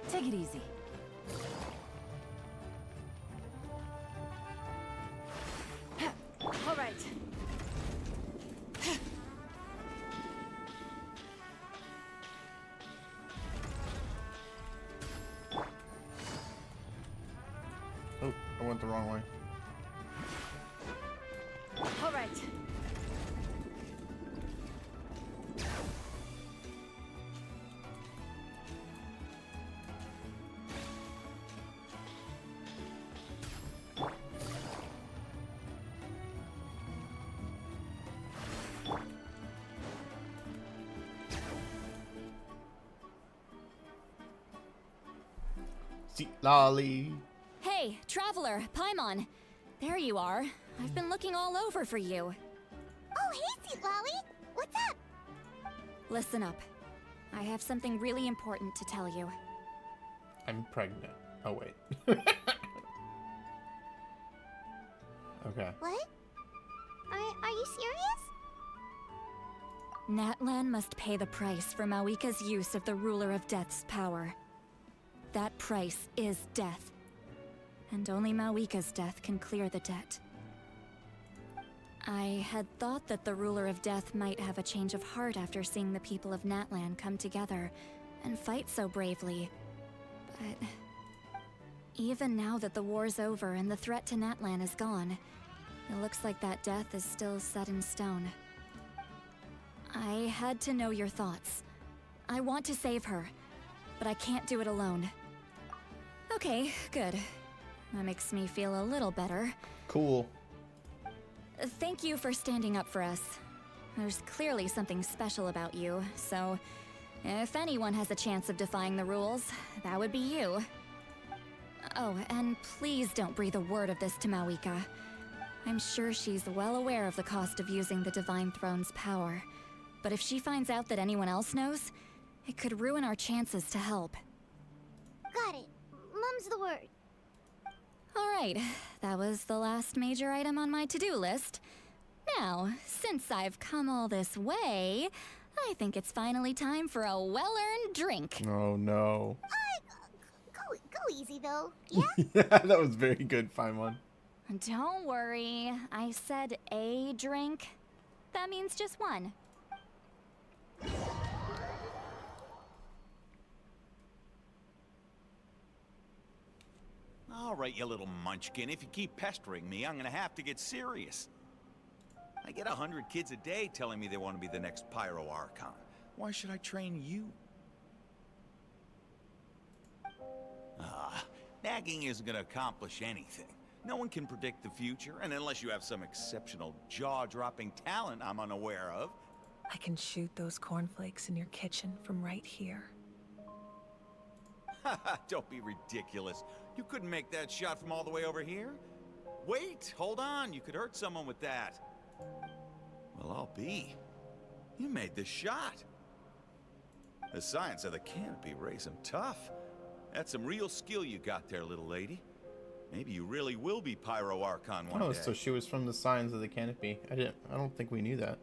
Take it easy. All right. Oh, I went the wrong way. All right. See, lolly. Hey, traveler, Paimon. There you are. I've been looking all over for you. Oh, hey, Sweet Lolly! What's up? Listen up. I have something really important to tell you. I'm pregnant. Oh, wait. Okay. What? Are you serious? Natlan must pay the price for Mawika's use of the Ruler of Death's power. That price is death. And only Mawika's death can clear the debt. I had thought that the Ruler of Death might have a change of heart after seeing the people of Natlan come together and fight so bravely. But even now that the war's over and the threat to Natlan is gone, it looks like that death is still set in stone. I had to know your thoughts. I want to save her, but I can't do it alone. Okay, good. That makes me feel a little better. Cool. Thank you for standing up for us. There's clearly something special about you, so if anyone has a chance of defying the rules, that would be you. Oh, and please don't breathe a word of this to Mawika. I'm sure she's well aware of the cost of using the Divine Throne's power. But if she finds out that anyone else knows, it could ruin our chances to help. Got it. Mum's the word. Alright, that was the last major item on my to-do list. Now, since I've come all this way, I think it's finally time for a well-earned drink. Oh, no. Go easy, though. Yeah? Yeah, that was very good, Paimon. Don't worry, I said a drink. That means just one. All right, you little munchkin. If you keep pestering me, I'm gonna have to get serious. I get 100 kids a day telling me they want to be the next Pyro Archon. Why should I train you? Nagging isn't gonna accomplish anything. No one can predict the future, and unless you have some exceptional jaw-dropping talent I'm unaware of. I can shoot those cornflakes in your kitchen from right here. Don't be ridiculous. You couldn't make that shot from all the way over here? Wait, hold on. You could hurt someone with that. Well, I'll be. You made the shot. The science of the canopy raised some tough. That's some real skill you got there, little lady. Maybe you really will be Pyro Archon one Oh, day. so she was from the Signs of the Canopy. I don't think we knew that.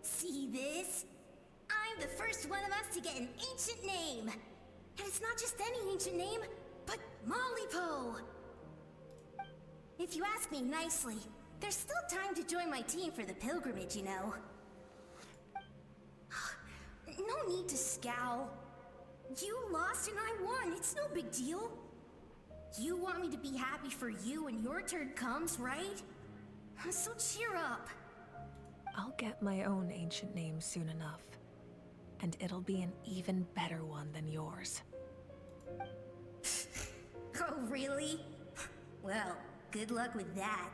See this? I'm the first one of us to get an ancient name. And it's not just any ancient name, but Mollypo. If you ask me nicely, there's still time to join my team for the pilgrimage, you know. No need to scowl. You lost and I won, it's no big deal. You want me to be happy for you when your turn comes, right? So cheer up. I'll get my own ancient name soon enough. And it'll be an even better one than yours. Oh, really? Well, good luck with that.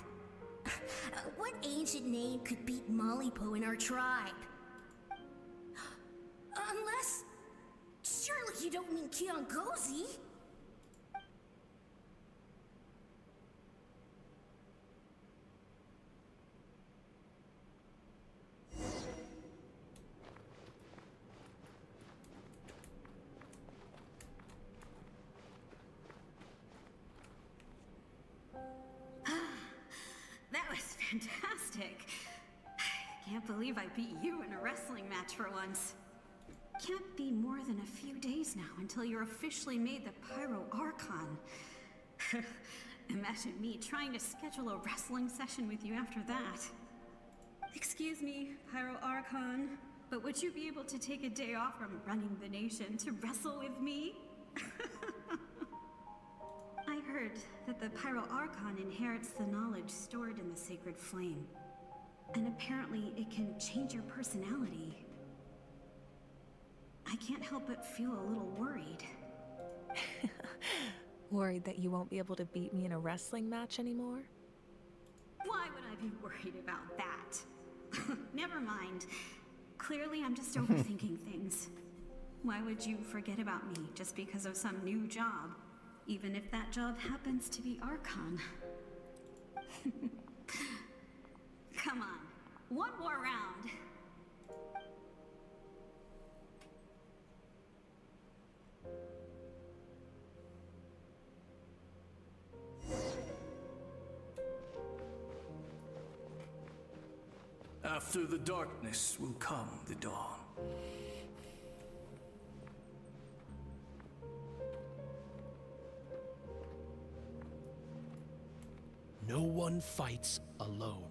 What ancient name could beat Mollypo in our tribe? Unless... Surely you don't mean Kiangozi? That was fantastic. Can't believe I beat you in a wrestling match for once. Can't be more than a few days now until you're officially made the Pyro Archon. Imagine me trying to schedule a wrestling session with you after that. Excuse me, Pyro Archon, but would you be able to take a day off from running the nation to wrestle with me? I heard that the Pyro Archon inherits the knowledge stored in the sacred flame. And apparently it can change your personality. I can't help but feel a little worried. Worried that you won't be able to beat me in a wrestling match anymore? Why would I be worried about that? Never mind. Clearly I'm just overthinking things. Why would you forget about me just because of some new job? Even if that job happens to be Archon. Come on, one more round. After the darkness will come the dawn. No one fights alone.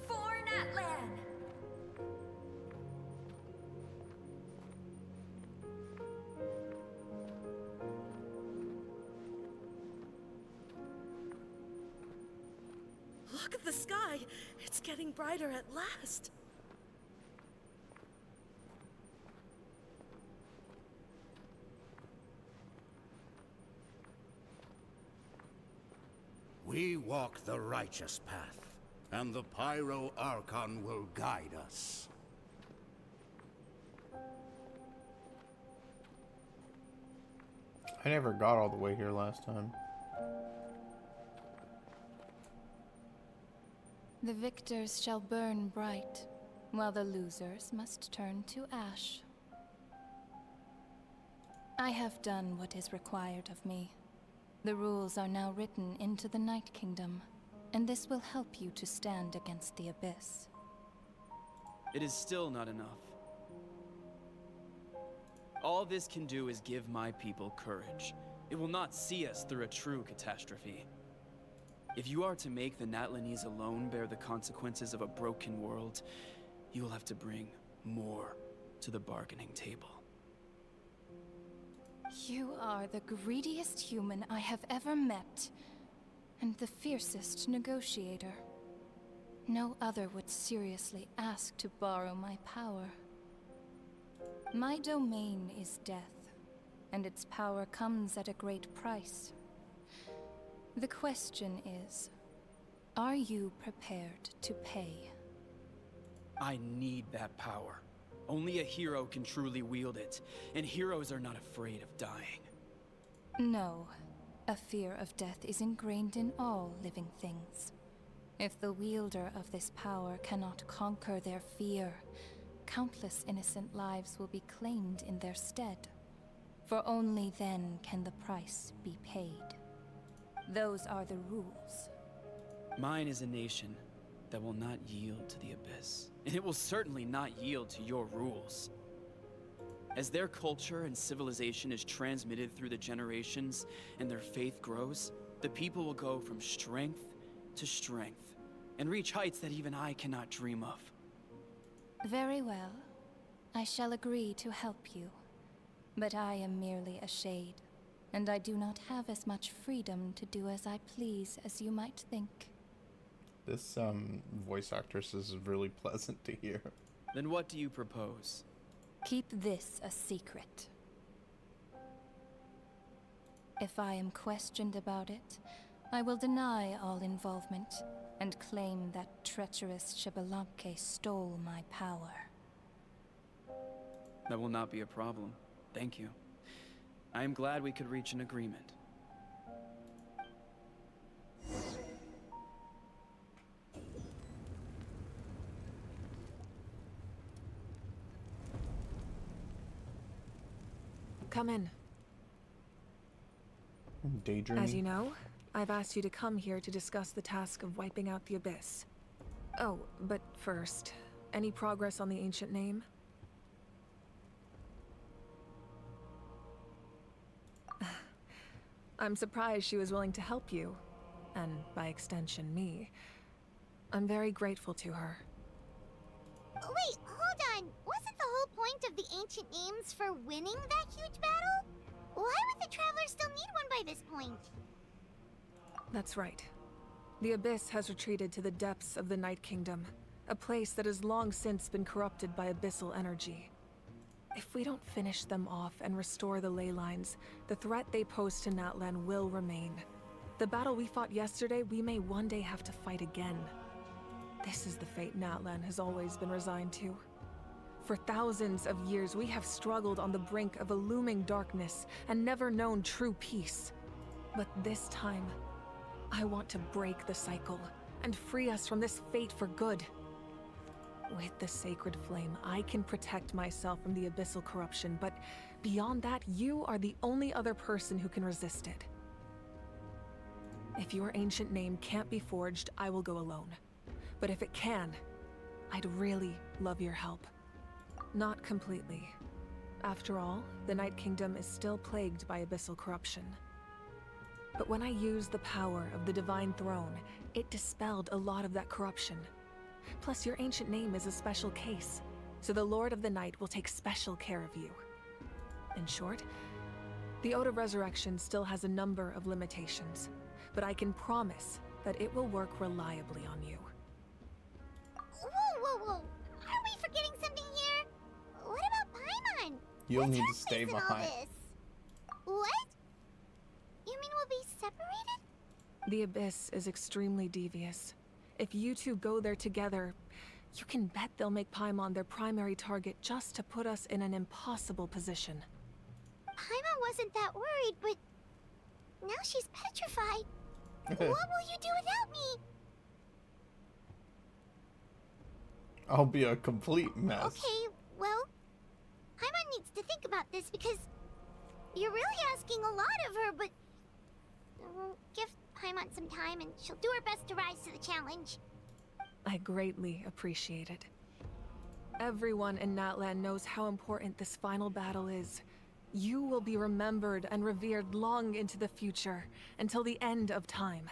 For Natlan! Look at the sky! It's getting brighter at last! We walk the righteous path, and the Pyro Archon will guide us. I never got all the way here last time. The victors shall burn bright, while the losers must turn to ash. I have done what is required of me. The rules are now written into the Night Kingdom, and this will help you to stand against the Abyss. It is still not enough. All this can do is give my people courage. It will not see us through a true catastrophe. If you are to make the Natlanese alone bear the consequences of a broken world, you will have to bring more to the bargaining table. You are the greediest human I have ever met, and the fiercest negotiator. No other would seriously ask to borrow my power. My domain is death, and its power comes at a great price. The question is, are you prepared to pay? I need that power. Only a hero can truly wield it, and heroes are not afraid of dying. No. A fear of death is ingrained in all living things. If the wielder of this power cannot conquer their fear, countless innocent lives will be claimed in their stead. For only then can the price be paid. Those are the rules. Mine is a nation that will not yield to the Abyss, and it will certainly not yield to your rules. As their culture and civilization is transmitted through the generations and their faith grows, the people will go from strength to strength and reach heights that even I cannot dream of. Very well. I shall agree to help you. But I am merely a shade, and I do not have as much freedom to do as I please as you might think. This voice actress is really pleasant to hear. Then what do you propose? Keep this a secret. If I am questioned about it, I will deny all involvement and claim that treacherous Xbalanque stole my power. That will not be a problem. Thank you. I am glad we could reach an agreement. Come in. Daydreaming. As you know, I've asked you to come here to discuss the task of wiping out the Abyss. Oh, but first, any progress on the ancient name? I'm surprised she was willing to help you, and by extension, me. I'm very grateful to her. Wait, hold on. Wasn't the whole point of the ancient names for winning that huge battle? Why would the Travelers still need one by this point? That's right. The Abyss has retreated to the depths of the Night Kingdom, a place that has long since been corrupted by abyssal energy. If we don't finish them off and restore the ley lines, the threat they pose to Natlan will remain. The battle we fought yesterday, we may one day have to fight again. This is the fate Natlan has always been resigned to. For thousands of years, we have struggled on the brink of a looming darkness and never known true peace. But this time, I want to break the cycle and free us from this fate for good. With the sacred flame, I can protect myself from the abyssal corruption, but beyond that, you are the only other person who can resist it. If your ancient name can't be forged, I will go alone. But if it can, I'd really love your help. Not completely. After all, the Night Kingdom is still plagued by abyssal corruption. But when I used the power of the Divine Throne, it dispelled a lot of that corruption. Plus, your ancient name is a special case, so the Lord of the Night will take special care of you. In short, the Ode of Resurrection still has a number of limitations, but I can promise that it will work reliably on you. Whoa! Are we forgetting something here? What about Paimon? You'll What's need her to stay place in all behind. this? What? You mean we'll be separated? The Abyss is extremely devious. If you two go there together, you can bet they'll make Paimon their primary target just to put us in an impossible position. Paimon wasn't that worried, but now she's petrified. What will you do without me? I'll be a complete mess. Okay, well, Paimon needs to think about this because you're really asking a lot of her, but give Paimon some time and she'll do her best to rise to the challenge. I greatly appreciate it. Everyone in Natlan knows how important this final battle is. You will be remembered and revered long into the future, until the end of time.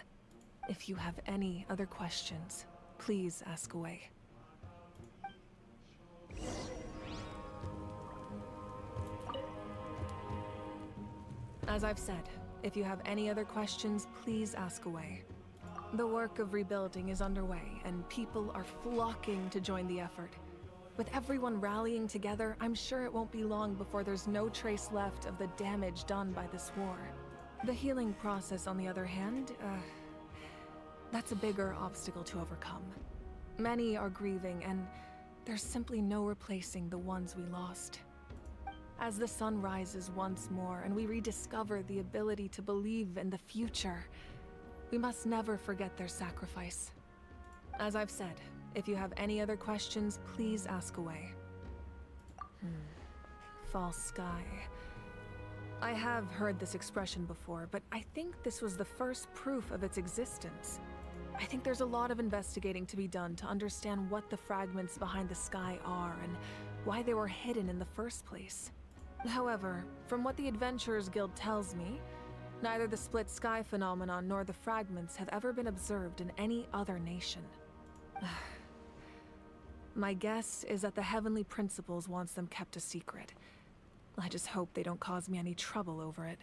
If you have any other questions, please ask away. As I've said, if you have any other questions, please ask away. The work of rebuilding is underway, and people are flocking to join the effort. With everyone rallying together, I'm sure it won't be long before there's no trace left of the damage done by this war. The healing process, on the other hand, that's a bigger obstacle to overcome. Many are grieving, and there's simply no replacing the ones we lost. As the sun rises once more and we rediscover the ability to believe in the future, we must never forget their sacrifice. As I've said, if you have any other questions, please ask away. False sky. I have heard this expression before, but I think this was the first proof of its existence. I think there's a lot of investigating to be done to understand what the fragments behind the sky are and why they were hidden in the first place. However, from what the Adventurers Guild tells me, neither the split sky phenomenon nor the fragments have ever been observed in any other nation. My guess is that the Heavenly Principles wants them kept a secret. I just hope they don't cause me any trouble over it.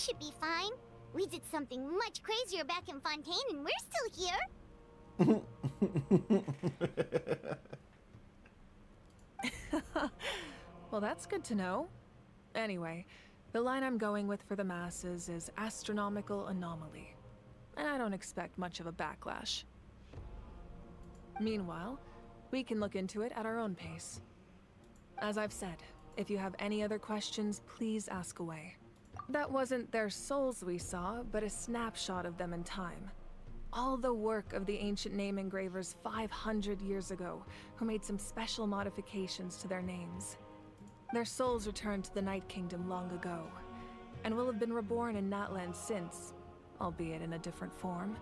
should be fine. We did something much crazier back in Fontaine and we're still here. Well, that's good to know. Anyway, the line I'm going with for the masses is astronomical anomaly. And I don't expect much of a backlash. Meanwhile, we can look into it at our own pace. As I've said, if you have any other questions, please ask away. That wasn't their souls we saw, but a snapshot of them in time. All the work of the ancient name engravers 500 years ago, who made some special modifications to their names. Their souls returned to the Night Kingdom long ago, and will have been reborn in Natland since, albeit in a different form.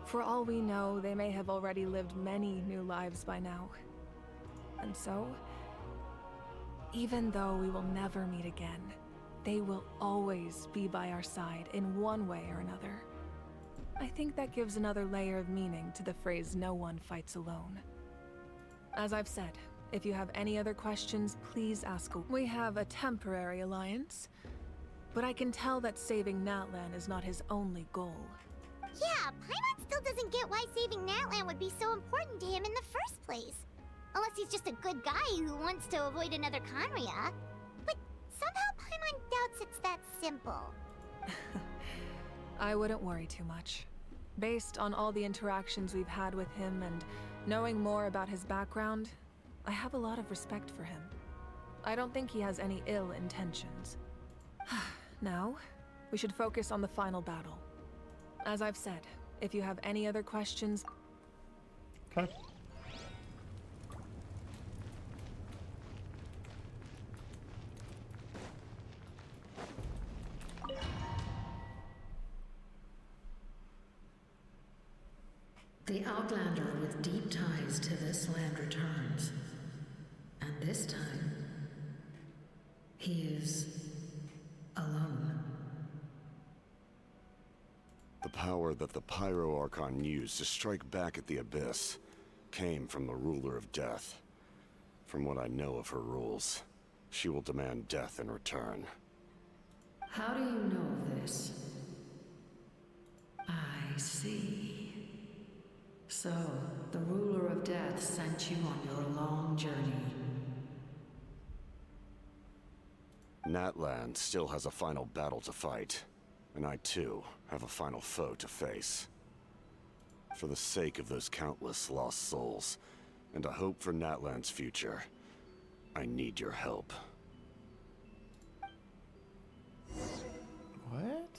For all we know, they may have already lived many new lives by now. And so, even though we will never meet again, they will always be by our side in one way or another. I think that gives another layer of meaning to the phrase "no one fights alone." As I've said, if you have any other questions, please ask. We have a temporary alliance, but I can tell that saving Natlan is not his only goal. Yeah, Paimon still doesn't get why saving Natlan would be so important to him in the first place. Unless he's just a good guy who wants to avoid another Conria. But somehow Paimon doubts it's that simple. I wouldn't worry too much. Based on all the interactions we've had with him and knowing more about his background, I have a lot of respect for him. I don't think he has any ill intentions. Now, we should focus on the final battle. As I've said, if you have any other questions... Okay. The Outlander with deep ties to this land returns. And this time, he is alone. The power that the Pyro Archon used to strike back at the Abyss came from the Ruler of Death. From what I know of her rules, she will demand death in return. How do you know this? I see. So, the Ruler of Death sent you on your long journey. Natlan still has a final battle to fight, and I too have a final foe to face. For the sake of those countless lost souls, and a hope for Natlan's future, I need your help. What?